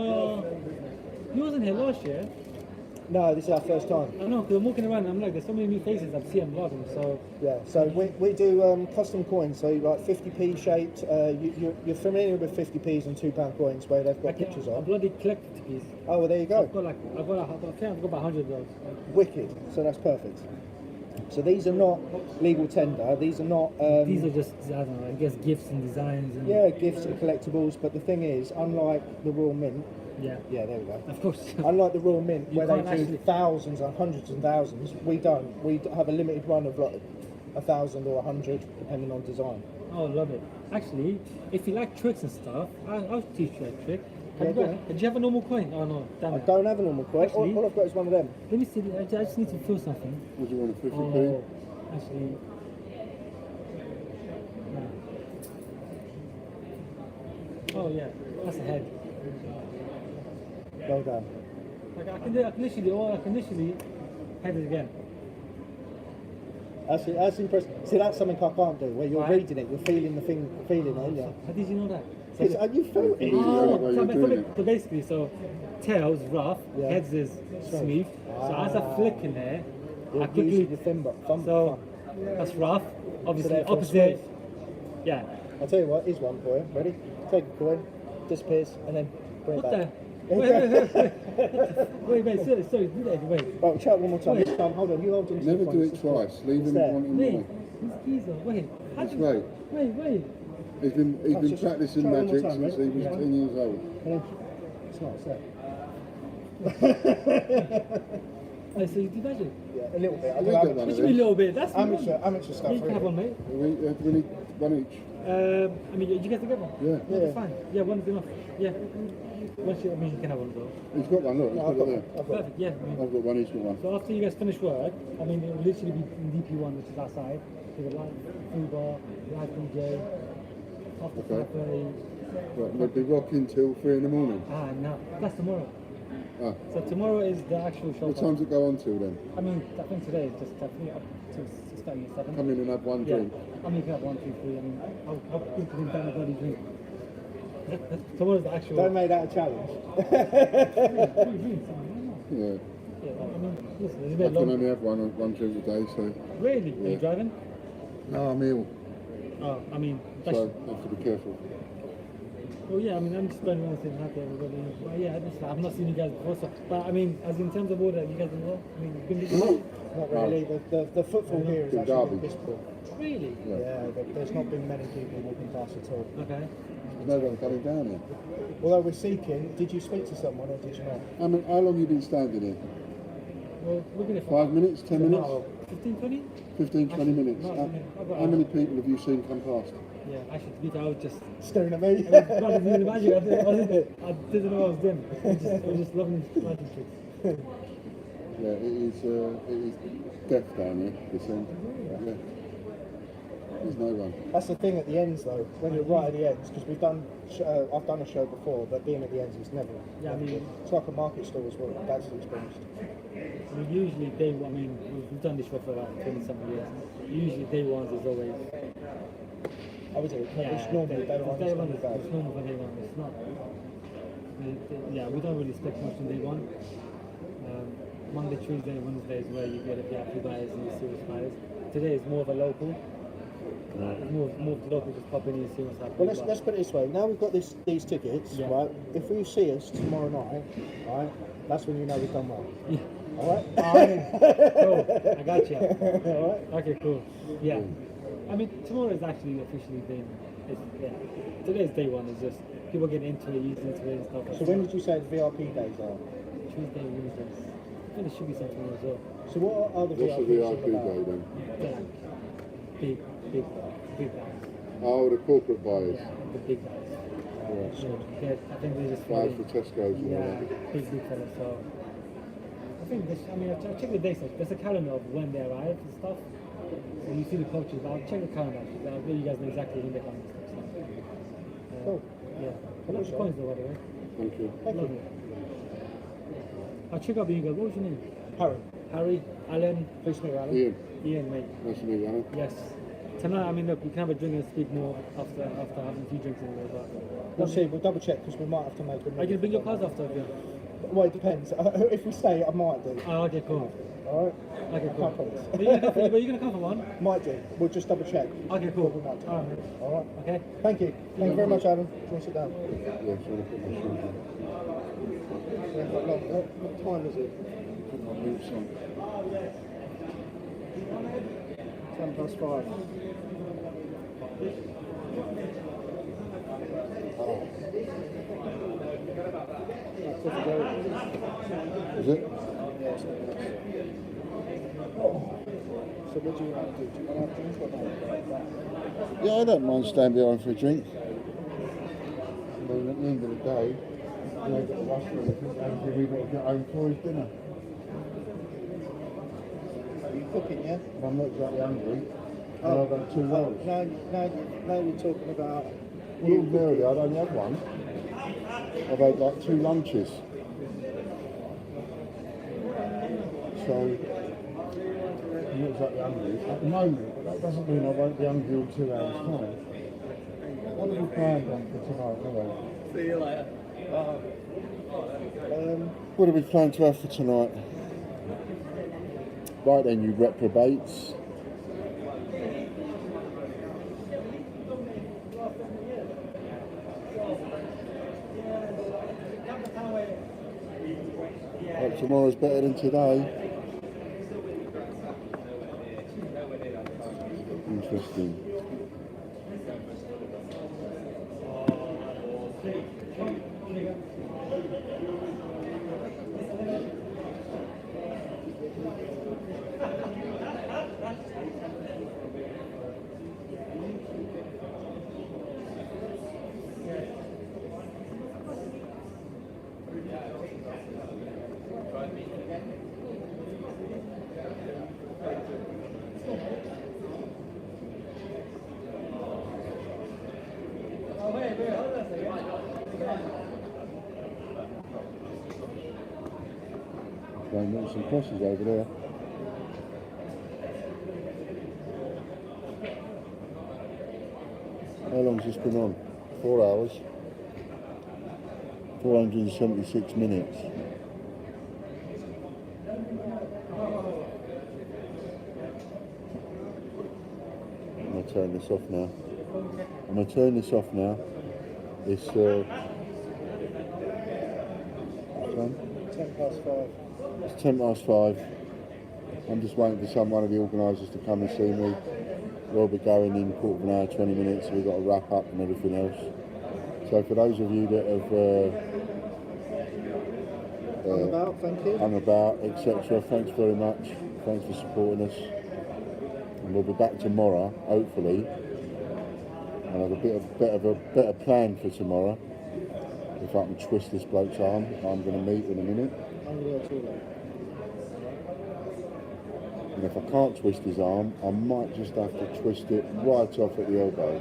wasn't here last year. that? No, this is our first time. I know, because I'm walking around and I'm like, there's so many new faces I've seen them, love them. So Yeah, so we do custom coins, so like 50p shaped. You're familiar with 50p's and £2 coins where they've got pictures a on. bloody collector's piece. Oh, well, there you go. I think I've got about 100 of those. Wicked. So that's perfect. So these are not legal tender. These are not. These are just, I don't know, I guess gifts and designs. And Yeah, gifts and collectibles. But the thing is, unlike the Royal Mint. Yeah. Yeah, there we go. Of course. Unlike the Royal Mint, You where they can't do actually- thousands and hundreds and thousands, we don't. We have a limited run of like 1,000 or 100, depending on design. Oh, love it. Actually, if you like tricks and stuff, I'll teach you a trick. Yeah, go on. Did you have a normal coin? Oh no, damn I it. don't have a normal coin. Actually- All I've got is one of them. Let me see, I just need to feel something. Would you want a 50p? Oh, actually. No. Oh yeah, that's a head. Well done. Like I can literally head it again. That's impressive. See, that's something I can't do. Where you're Right. reading it, you're feeling the thing, yeah. How did you know that? You felt it. So basically, so tails rough, Yeah. heads is smooth. So as I flick in there, I You're quickly using your thumb. so That's rough. Obviously, So therefore opposite. smooth. Yeah. I'll tell you what, here's one for you. Ready? Take a coin, disappears, and then bring What it back. Wait, sorry, do that again, wait. Right, we'll try it one more time. This time, hold on, you hold on to Never the do coin, it it's coin. twice. Leave It's him there. wanting Wait, more. these keys are, wait. That's right. Wait. He's been just practicing try it one more magic time, since he right? was Yeah. 10 years old. And then, it's not set. Wait, so you do magic? Yeah, a little bit. I We do get amateur- one What of do you mean a these. little bit? That's Amateur stuff, You can have one, mate. We need one each. I mean, you guys together? Yeah. That's fine. Yeah, one's enough. Yeah. Once you, I mean, you can have one as well. He's got one, look. He's got it there. Perfect, yeah. I've got one, he's got one. So after you guys finish work, I mean, it will literally be in DP1, which is outside. There's a live food bar, live DJ, after Okay. 5:30. Right, we'll be rocking till 3 in the morning. Ah, no, that's tomorrow. Ah. So tomorrow is the actual show. What time's it go on till then? I mean, I think today is just definitely up to 6:30 or 7. Come in and have one Yeah. drink. I mean, you can have 1, 2, 3. I mean, I'll give them down a bloody drink. Tomorrow's the actual. Don't make that a challenge. Yeah. Yeah, I mean, listen, there's a I bit can long. only have one drink a day, so. Really? Are you Yeah. driving? No, I'm ill, Oh, I mean, that's. so I have to be careful. Well, yeah, I mean, I'm just going around saying happy everybody. Well, yeah, I've not seen you guys before, so. But I mean, as in terms of order, you guys as well? I mean, you've been busy? Not really. The footfall here is Been actually garbage. visible. Really? Yeah, there's not been many people walking past at all. Okay. There's no one coming down here. Although we're seeking, did you speak to someone or did you not? How long have you been standing here? Well, we're going to 5 minutes, 10 minutes? 15, 20? 15, 20 minutes. no, I mean, I've got How many people have you seen come past? Yeah, actually, to be fair, I was just. Staring at me. I was trying to do the magic. I didn't know what I was doing. I was just loving the magic tricks. Yeah, it is death down here, this end. Yeah. There's no one. That's the thing at the ends though, when you're right at the ends, because I've done a show before, but being at the ends is never. Yeah, I mean, it's like a market stall as well. That's experienced. I mean, usually day one, I mean, we've done this show for about 20-something years. Usually day ones is always. I would say it's normal. Day one is not bad. It's normal for day one. It's not. Yeah, we don't really expect much on day one. Monday, Tuesday, Wednesday is where you get the VIP buyers and the serious buyers. Today is more of a local. More of the local just popping in and seeing what's happening. Well, let's put it this way. Now we've got these tickets, Yeah. right? If you see us tomorrow night, right, that's when you know we've done well. Yeah. All right. Cool. I got you. All right. Okay, cool. Yeah. I mean, tomorrow is actually officially been. Yeah. Today's day one is just people getting into it, using it and stuff. So when did you say the VIP days are? Tuesday, Wednesdays. I think there should be something as well. So what are the What's the VIPs VIP all about? day then? They're like big guys. Oh, the corporate buyers. Yeah, the big guys. Right. So I think they just Buys for Tesco's and all yeah, that. big fellas. So I think this. I mean, I check the dates. There's a calendar of when they arrive and stuff. So you see the coaches. I'll check the calendar. I'll let you guys know exactly when they come and stuff. So, Cool. Yeah. I love the Sure. coins though, by the way. Thank you. Thank Love you. it. I'll check up with you guys. What was your name? Harry. Harry, Alan. Please meet you, Alan. Ian. Ian, mate. Nice to meet you, Alan. Yes. Tonight, I mean, look, we can have a drink and speak more after having a few drinks in there. But We'll see. We'll double check because we might have to make a. are you gonna bring your cards after? Yeah. Well, it depends. If we stay, I might do. Oh, okay, cool. All right. Okay, I cool. can't promise. Are you gonna come for one? Might do. We'll just double check. Okay, cool. We might do. All right. All right. Okay. Thank you. Thank you very much, Adam. Do you want to sit down? Yeah, so I'll put my shoes on. What time is it? Put my boots on. 5:10. Oh. Is it? So what do you want to do? Do you want to have a drink or not? Yeah, I don't mind staying behind for a drink. I mean, at the end of the day, we ain't got to rush for anything. Everything we've got to get home for is dinner. Are you cooking, yeah? If I'm not exactly hungry, then I've got 2 rolls. Now you're talking about. Well, ordinarily, I'd only have one. I've had like 2 lunches. So, I'm not exactly hungry at the moment, but that doesn't mean I won't be hungry in 2 hours' time. What have we planned on for tonight, anyway? See you later. What have we planned to have for tonight? Right then, you reprobates. Hope tomorrow's better than today. Interesting. Going some crosses over there. How long's this been on? 4 hours. 476 minutes. I'm going to turn this off now. It's 10 past 5. It's 10 past 5. I'm just waiting for one of the organisers to come and see me. We'll be going in quarter of an hour, 20 minutes, so we've got to wrap up and everything else. So for those of you that have hung about, etc., thanks very much. Thanks for supporting us. And we'll be back tomorrow, hopefully. And have a better plan for tomorrow. If I can twist this bloke's arm, I'm going to meet in a minute. I'm going to go toilet. And if I can't twist his arm, I might just have to twist it right off at the elbow.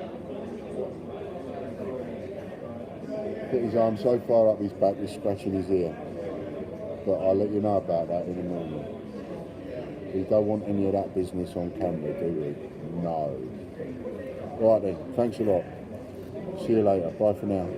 Put his arm so far up his back, he's scratching his ear. But I'll let you know about that in the morning. We don't want any of that business on camera, do we? No. Right then, thanks a lot. See you later. Bye for now.